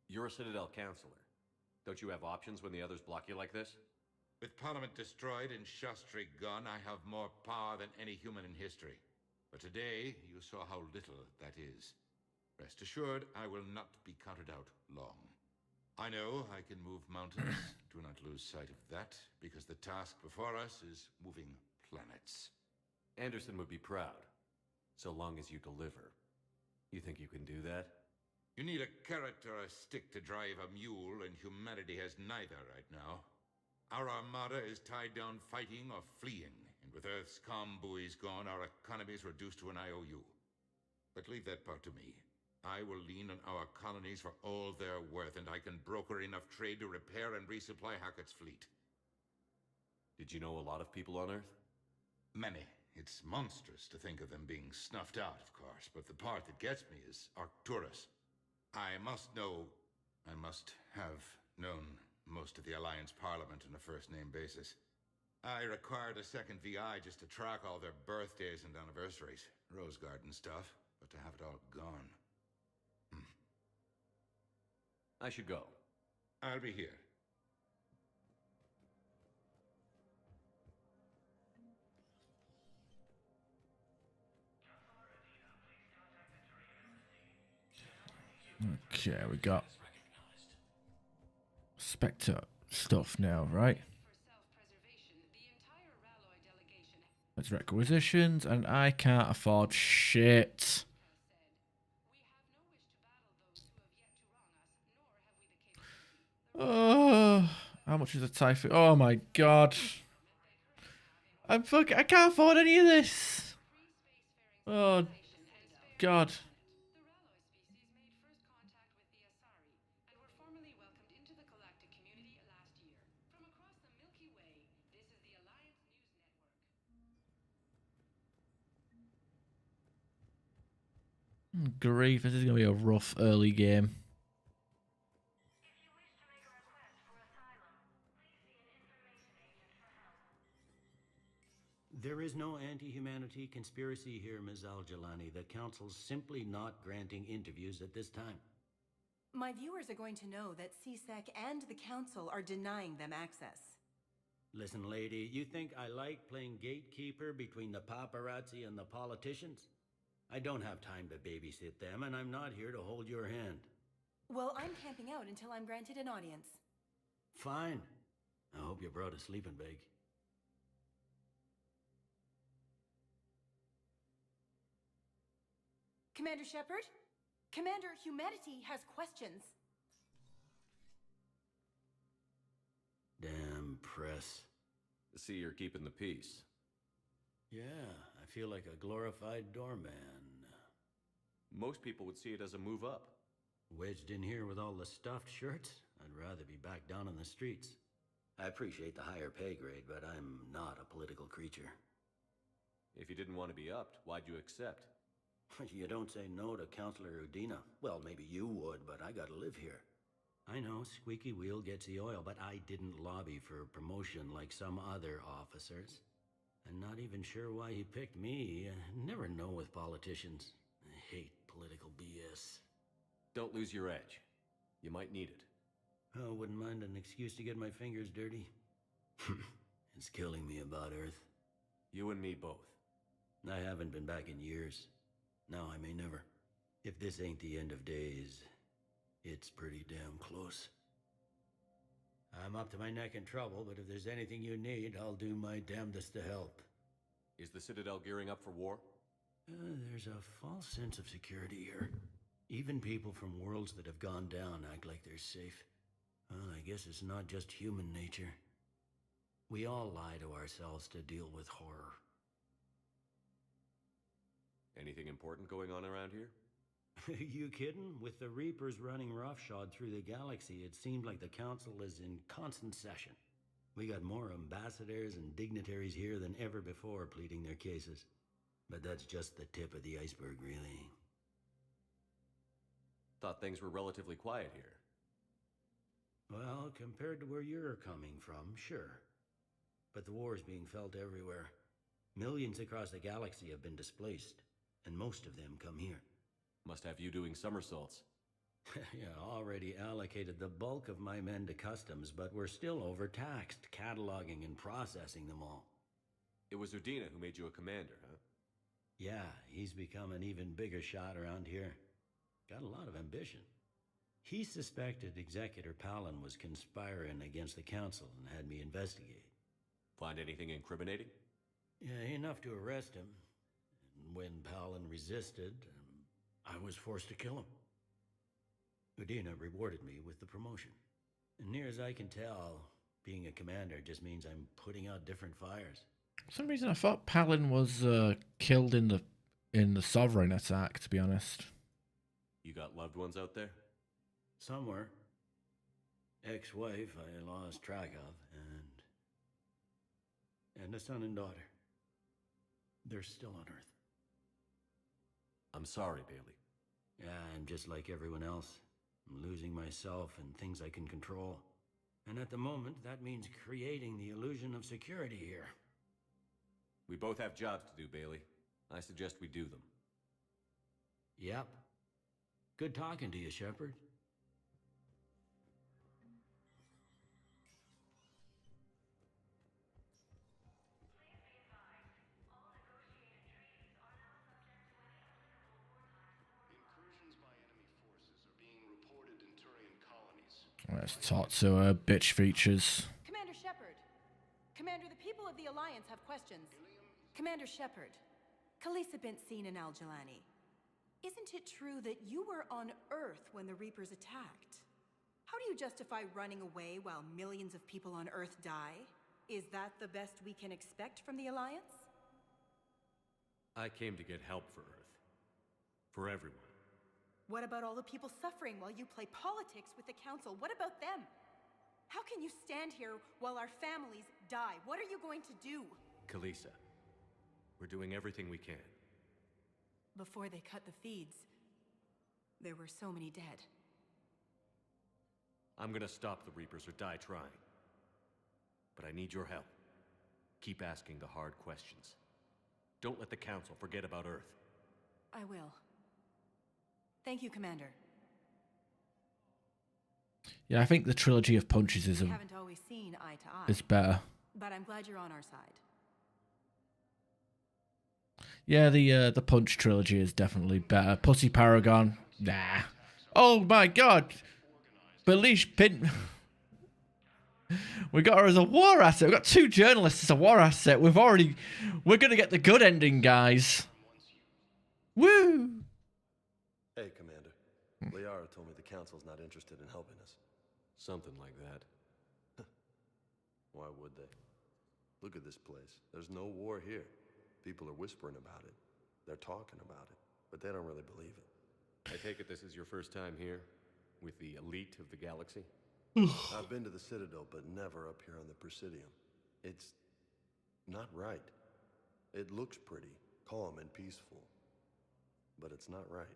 Speaker 4: You're a Citadel Counselor. Don't you have options when the others block you like this?
Speaker 28: With Parliament destroyed and Shastri gone, I have more power than any human in history. But today, you saw how little that is. Rest assured, I will not be counted out long. I know I can move mountains. Do not lose sight of that, because the task before us is moving planets.
Speaker 4: Anderson would be proud, so long as you deliver. You think you can do that?
Speaker 28: You need a carrot or a stick to drive a mule, and humanity has neither right now. Our armada is tied down fighting or fleeing, and with Earth's comm buoys gone, our economy is reduced to an IOU. But leave that part to me. I will lean on our colonies for all they're worth, and I can broker enough trade to repair and resupply Hackett's fleet.
Speaker 4: Did you know a lot of people on Earth?
Speaker 28: Many. It's monstrous to think of them being snuffed out, of course, but the part that gets me is Arcturus. I must have known most of the Alliance Parliament on a first-name basis. I required a second VI just to track all their birthdays and anniversaries, Rose Garden stuff, but to have it all gone.
Speaker 4: I should go.
Speaker 28: I'll be here.
Speaker 1: Okay, we got Spectre stuff now, right? Let's requisitions, and I can't afford shit. Oh, how much is a Typhoon? Oh my god. I can't afford any of this. Oh god. Grief, this is going to be a rough early game.
Speaker 5: There is no anti-humanity conspiracy here, Ms. Al-Jalani. The Council's simply not granting interviews at this time.
Speaker 7: My viewers are going to know that CSEC and the Council are denying them access.
Speaker 5: Listen, lady, you think I like playing gatekeeper between the paparazzi and the politicians? I don't have time to babysit them, and I'm not here to hold your hand.
Speaker 7: Well, I'm camping out until I'm granted an audience.
Speaker 5: Fine. I hope you brought a sleeping bag.
Speaker 7: Commander Shepard? Commander, humanity has questions.
Speaker 5: Damn press.
Speaker 4: See, you're keeping the peace.
Speaker 5: Yeah, I feel like a glorified doorman.
Speaker 4: Most people would see it as a move up.
Speaker 5: Wedged in here with all the stuffed shirts? I'd rather be back down on the streets. I appreciate the higher pay grade, but I'm not a political creature.
Speaker 4: If you didn't want to be upped, why'd you accept?
Speaker 5: You don't say no to Counselor Udina. Well, maybe you would, but I gotta live here. I know, squeaky wheel gets the oil, but I didn't lobby for promotion like some other officers. I'm not even sure why he picked me. I never know with politicians. I hate political BS.
Speaker 4: Don't lose your edge. You might need it.
Speaker 5: Oh, wouldn't mind an excuse to get my fingers dirty. It's killing me about Earth.
Speaker 4: You and me both.
Speaker 5: I haven't been back in years. Now I may never. If this ain't the end of days, it's pretty damn close. I'm up to my neck in trouble, but if there's anything you need, I'll do my damnedest to help.
Speaker 4: Is the Citadel gearing up for war?
Speaker 5: There's a false sense of security here. Even people from worlds that have gone down act like they're safe. Well, I guess it's not just human nature. We all lie to ourselves to deal with horror.
Speaker 4: Anything important going on around here?
Speaker 5: You kidding? With the Reapers running roughshod through the galaxy, it seemed like the Council is in constant session. We got more ambassadors and dignitaries here than ever before pleading their cases. But that's just the tip of the iceberg, really.
Speaker 4: Thought things were relatively quiet here.
Speaker 5: Well, compared to where you're coming from, sure. But the war's being felt everywhere. Millions across the galaxy have been displaced, and most of them come here.
Speaker 4: Must have you doing somersaults.
Speaker 5: Yeah, already allocated the bulk of my men to customs, but we're still overtaxed, cataloging and processing them all.
Speaker 4: It was Udina who made you a commander, huh?
Speaker 5: Yeah, he's become an even bigger shot around here. Got a lot of ambition. He suspected Executor Palin was conspiring against the Council and had me investigate.
Speaker 4: Find anything incriminating?
Speaker 5: Yeah, enough to arrest him. And when Palin resisted, I was forced to kill him. Udina rewarded me with the promotion. And near as I can tell, being a commander just means I'm putting out different fires.
Speaker 1: For some reason, I thought Palin was killed in the Sovereign attack. To be honest,
Speaker 4: You got loved ones out there?
Speaker 5: Somewhere. Ex-wife I lost track of, and a son and daughter. They're still on Earth.
Speaker 4: I'm sorry, Bailey.
Speaker 5: Yeah, I'm just like everyone else. I'm losing myself and things I can control. And at the moment, that means creating the illusion of security here.
Speaker 4: We both have jobs to do, Bailey. I suggest we do them.
Speaker 5: Yep. Good talking to you, Shepard.
Speaker 1: let's talk to her. Bitch features.
Speaker 7: Commander Shepard. Commander, the people of the Alliance have questions. Commander Shepard. Khaleesa bint Seen and Al-Jalani. Isn't it true that you were on Earth when the Reapers attacked? How do you justify running away while millions of people on Earth die? Is that the best we can expect from the Alliance?
Speaker 4: I came to get help for Earth. For everyone.
Speaker 7: What about all the people suffering while you play politics with the Council? What about them? How can you stand here while our families die? What are you going to do?
Speaker 4: Khaleesa, we're doing everything we can.
Speaker 7: Before they cut the feeds, there were so many dead.
Speaker 4: I'm gonna stop the Reapers or die trying. But I need your help. Keep asking the hard questions. Don't let the Council forget about Earth.
Speaker 7: I will. Thank you, Commander.
Speaker 1: Yeah, I think the trilogy of punches
Speaker 7: We haven't always seen eye to eye.
Speaker 1: is better.
Speaker 7: But I'm glad you're on our side.
Speaker 1: Yeah, the Punch trilogy is definitely better. Pussy Paragon, nah. Oh my God, Belish Pin. We got her as a war asset. We got two journalists as a war asset. We're gonna get the good ending, guys. Woo!
Speaker 8: Hey, Commander. Liara told me the Council's not interested in helping us.
Speaker 4: Something like that.
Speaker 8: Why would they? Look at this place. There's no war here. People are whispering about it. They're talking about it, but they don't really believe it.
Speaker 4: I take it this is your first time here? With the elite of the galaxy?
Speaker 8: I've been to the Citadel, but never up here on the Presidium. It's not right. It looks pretty, calm and peaceful. But it's not right.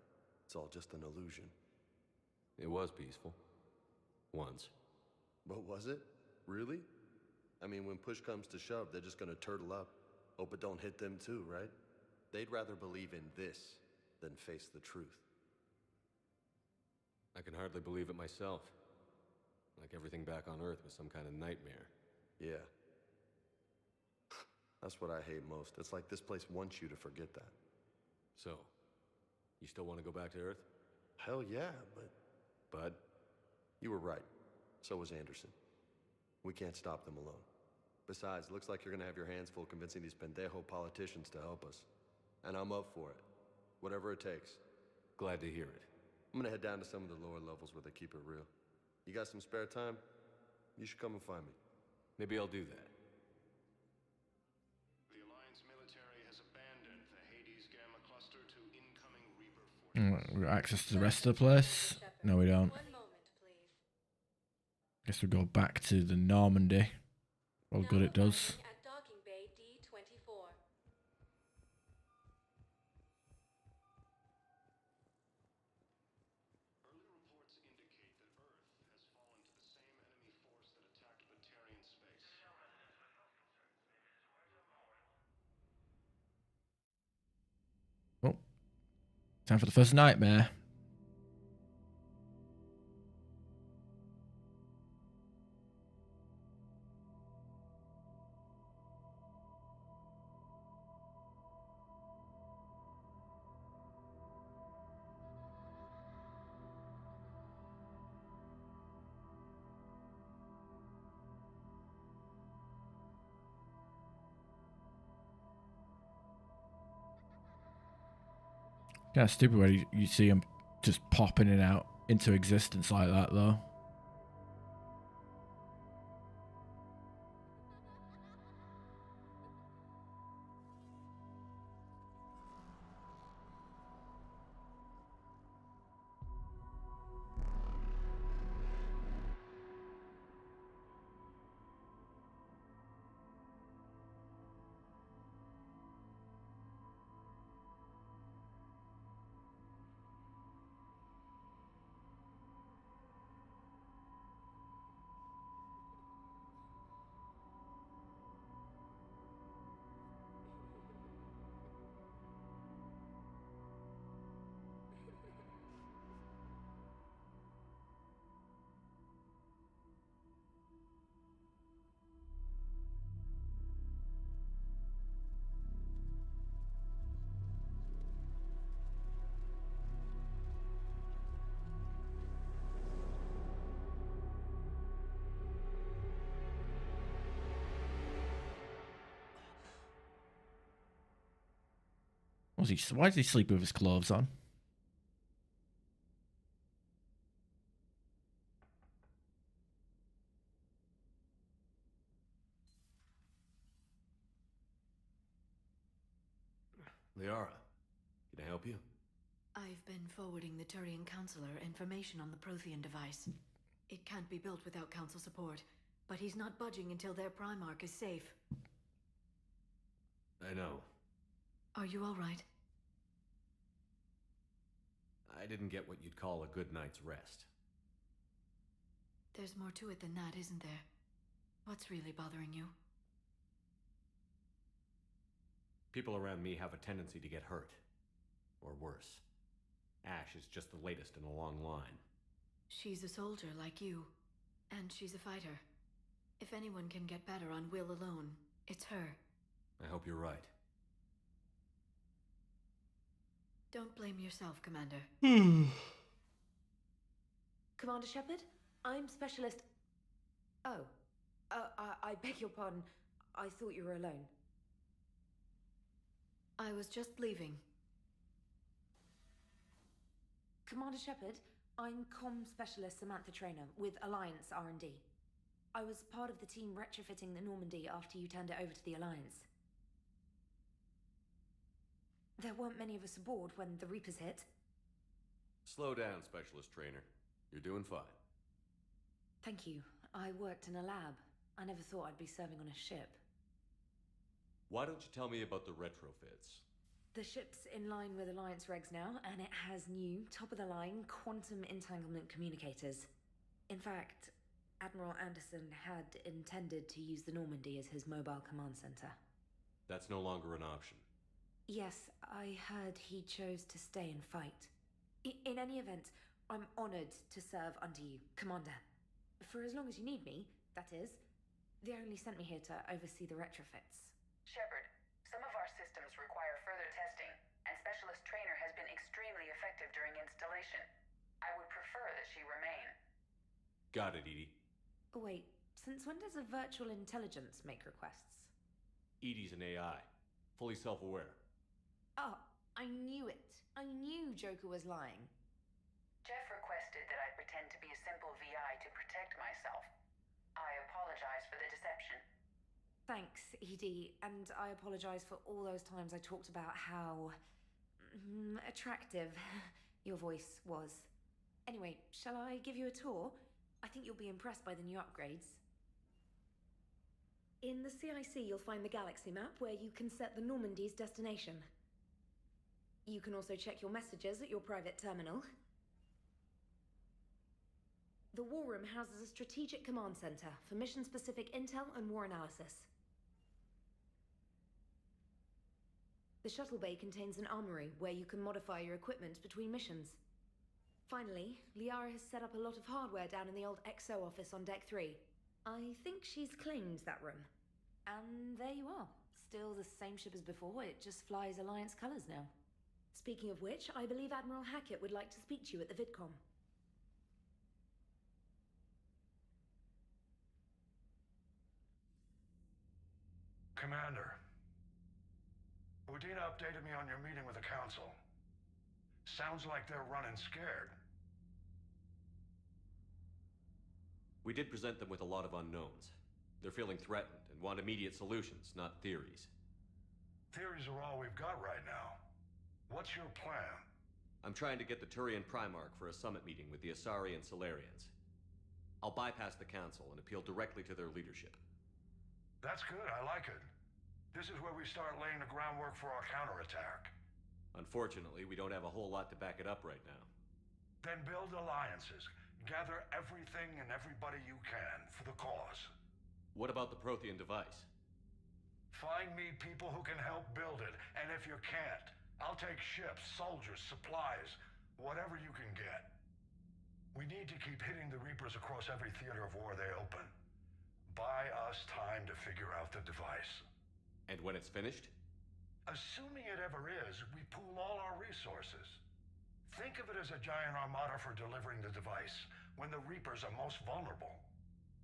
Speaker 8: It's all just an illusion.
Speaker 4: It was peaceful. Once.
Speaker 8: But was it? Really? I mean, when push comes to shove, they're just gonna turtle up. Hope it don't hit them too, right? They'd rather believe in this than face the truth.
Speaker 4: I can hardly believe it myself. Like everything back on Earth was some kind of nightmare.
Speaker 8: Yeah. That's what I hate most. It's like this place wants you to forget that.
Speaker 4: So, you still want to go back to Earth?
Speaker 8: Hell yeah, but...
Speaker 4: Bud?
Speaker 8: You were right. So was Anderson. We can't stop them alone. Besides, looks like you're gonna have your hands full convincing these pendejo politicians to help us. And I'm up for it. Whatever it takes.
Speaker 4: Glad to hear it.
Speaker 8: I'm gonna head down to some of the lower levels where they keep it real. You got some spare time? You should come and find me.
Speaker 4: Maybe I'll do that.
Speaker 12: The Alliance military has abandoned the Hades Gamma cluster to incoming Reaper forces.
Speaker 1: We got access to the rest of the place. No, we don't. Guess we'll go back to the Normandy. How good it does.
Speaker 24: At docking bay D-24.
Speaker 12: Early reports indicate that Earth has fallen to the same enemy force that attacked Batarian space.
Speaker 1: Time for the first nightmare. Kind of stupid where you see him just popping in and out into existence like that, though. Why does he sleep with his clothes on?
Speaker 4: Liara, can I help you?
Speaker 2: I've been forwarding the Turian Counselor information on the Prothean device. It can't be built without Council support, but he's not budging until their Primarch is safe.
Speaker 4: I know.
Speaker 2: Are you all right?
Speaker 4: I didn't get what you'd call a good night's rest.
Speaker 2: There's more to it than that, isn't there? What's really bothering you?
Speaker 4: People around me have a tendency to get hurt. Or worse. Ash is just the latest in a long line.
Speaker 2: She's a soldier like you. And she's a fighter. If anyone can get better on will alone, it's her.
Speaker 4: I hope you're right.
Speaker 2: Don't blame yourself, Commander.
Speaker 17: Commander Shepard, I'm Specialist... Oh. I beg your pardon. I thought you were alone.
Speaker 2: I was just leaving.
Speaker 17: Commander Shepard, I'm Comm Specialist Samantha Traynor with Alliance R&D. I was part of the team retrofitting the Normandy after you turned it over to the Alliance. There weren't many of us aboard when the Reapers hit.
Speaker 4: Slow down, Specialist Trainer. You're doing fine.
Speaker 17: Thank you. I worked in a lab. I never thought I'd be serving on a ship.
Speaker 4: Why don't you tell me about the retrofits?
Speaker 17: The ship's in line with Alliance regs now, and it has new, top-of-the-line quantum entanglement communicators. In fact, Admiral Anderson had intended to use the Normandy as his mobile command center.
Speaker 4: That's no longer an option.
Speaker 17: Yes, I heard he chose to stay and fight. In any event, I'm honored to serve under you, Commander. For as long as you need me, that is. They only sent me here to oversee the retrofits.
Speaker 9: Shepard, some of our systems require further testing, and Specialist Trainer has been extremely effective during installation. I would prefer that she remain.
Speaker 4: Got it, Edie.
Speaker 17: Oh, wait, since when does a virtual intelligence make requests?
Speaker 4: Edie's an AI, fully self-aware.
Speaker 17: Oh, I knew it. I knew Joker was lying.
Speaker 9: Jeff requested that I pretend to be a simple VI to protect myself. I apologize for the deception.
Speaker 17: Thanks, Edie, and I apologize for all those times I talked about how... attractive your voice was. Anyway, shall I give you a tour? I think you'll be impressed by the new upgrades. In the CIC, you'll find the galaxy map where you can set the Normandy's destination. You can also check your messages at your private terminal. The War Room houses a strategic command center for mission-specific intel and war analysis.
Speaker 24: The shuttle bay contains an armory where you can modify your equipment between missions. Finally, Liara has set up a lot of hardware down in the old XO office on Deck 3. I think she's claimed that room. And there you are. Still the same ship as before, it just flies Alliance colors now. Speaking of which, I believe Admiral Hackett would like to speak to you at the VidCom.
Speaker 12: Commander, Udina updated me on your meeting with the Council. Sounds like they're running scared.
Speaker 4: We did present them with a lot of unknowns. They're feeling threatened and want immediate solutions, not theories.
Speaker 12: Theories are all we've got right now. What's your plan?
Speaker 4: I'm trying to get the Turian Primarch for a summit meeting with the Asari and Solarians. I'll bypass the Council and appeal directly to their leadership.
Speaker 12: That's good, I like it. This is where we start laying the groundwork for our counterattack.
Speaker 4: Unfortunately, we don't have a whole lot to back it up right now.
Speaker 12: Then build alliances. Gather everything and everybody you can for the cause.
Speaker 4: What about the Prothean device?
Speaker 12: Find me people who can help build it, and if you can't, I'll take ships, soldiers, supplies, whatever you can get. We need to keep hitting the Reapers across every theater of war they open. Buy us time to figure out the device.
Speaker 4: And when it's finished?
Speaker 12: Assuming it ever is, we pool all our resources. Think of it as a giant armada for delivering the device, when the Reapers are most vulnerable.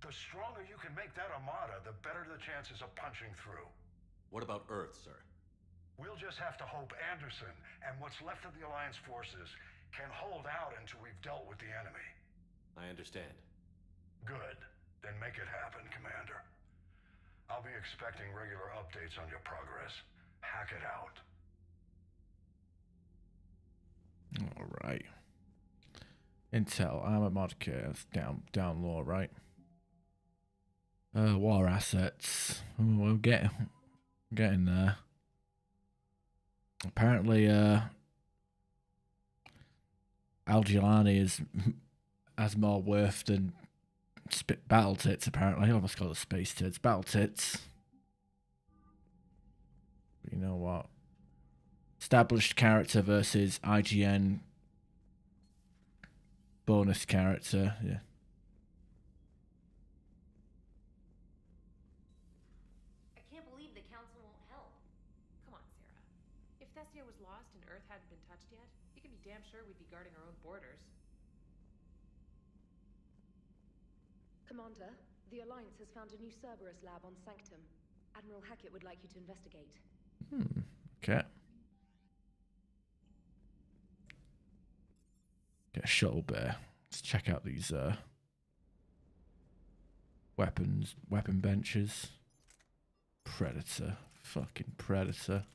Speaker 12: The stronger you can make that armada, the better the chances of punching through.
Speaker 4: What about Earth, sir?
Speaker 12: We'll just have to hope Anderson and what's left of the Alliance forces can hold out until we've dealt with the enemy.
Speaker 4: I understand.
Speaker 12: Good. Then make it happen, Commander. I'll be expecting regular updates on your progress. Hack it out.
Speaker 1: All right. Intel, armor mod kit, that's down low, right? War assets. Oh, we're getting there. Apparently, Al-Jilani has more worth than battle tits. Apparently, I almost call it space tits. Battle tits. But you know what? Established character versus IGN bonus character. Yeah.
Speaker 30: I can't believe the Council won't help. Come on, Sarah. If Thessia was lost and Earth hadn't been touched yet, you can be damn sure we'd be guarding our own borders.
Speaker 24: Commander, the Alliance has found a new Cerberus lab on Sanctum. Admiral Hackett would like you to investigate.
Speaker 1: Okay. Get a shuttle bay. Let's check out these weapon benches. Predator. Fucking Predator.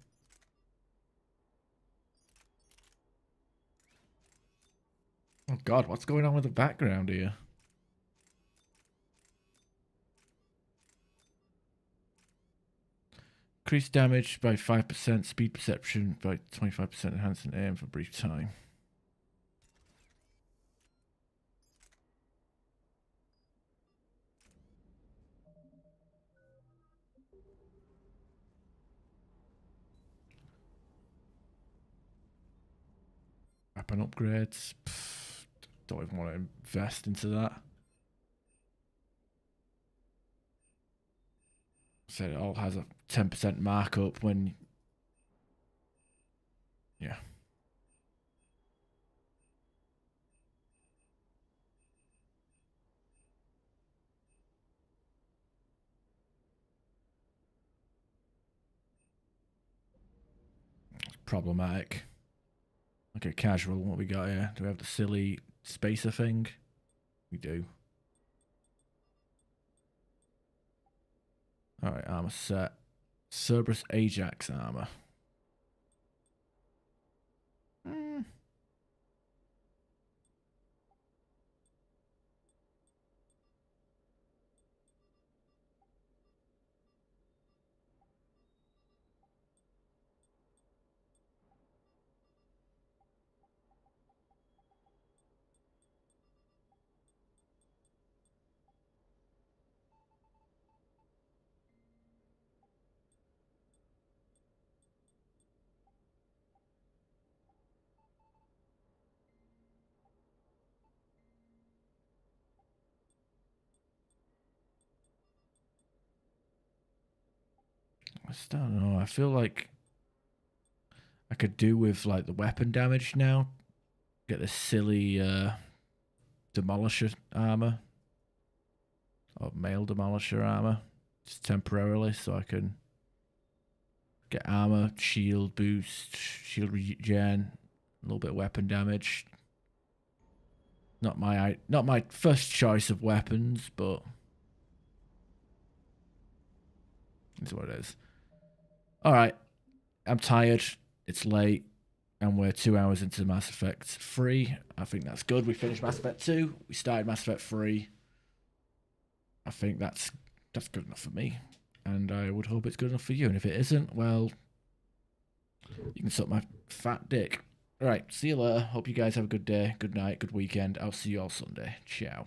Speaker 1: Oh god, what's going on with the background here? Increase damage by 5%, speed perception by 25%, enhancing aim for a brief time. Weapon upgrades. Pfft, don't even want to invest into that. So it all has a 10% markup when... Yeah. It's problematic. Okay, casual, what we got here? Do we have the silly spacer thing? We do. Alright, armor set. Cerberus Ajax armor. I just don't know. I feel like I could do with like the weapon damage now. Get this silly demolisher armor. Or male demolisher armor. Just temporarily so I can get armor, shield boost, shield regen, a little bit of weapon damage. Not my first choice of weapons, but it's what it is. Alright. I'm tired. It's late. And we're 2 hours into Mass Effect 3. I think that's good. We finished Mass Effect 2. We started Mass Effect 3. I think that's good enough for me. And I would hope it's good enough for you. And if it isn't, well, you can suck my fat dick. Alright, see you later. Hope you guys have a good day, good night, good weekend. I'll see you all Sunday. Ciao.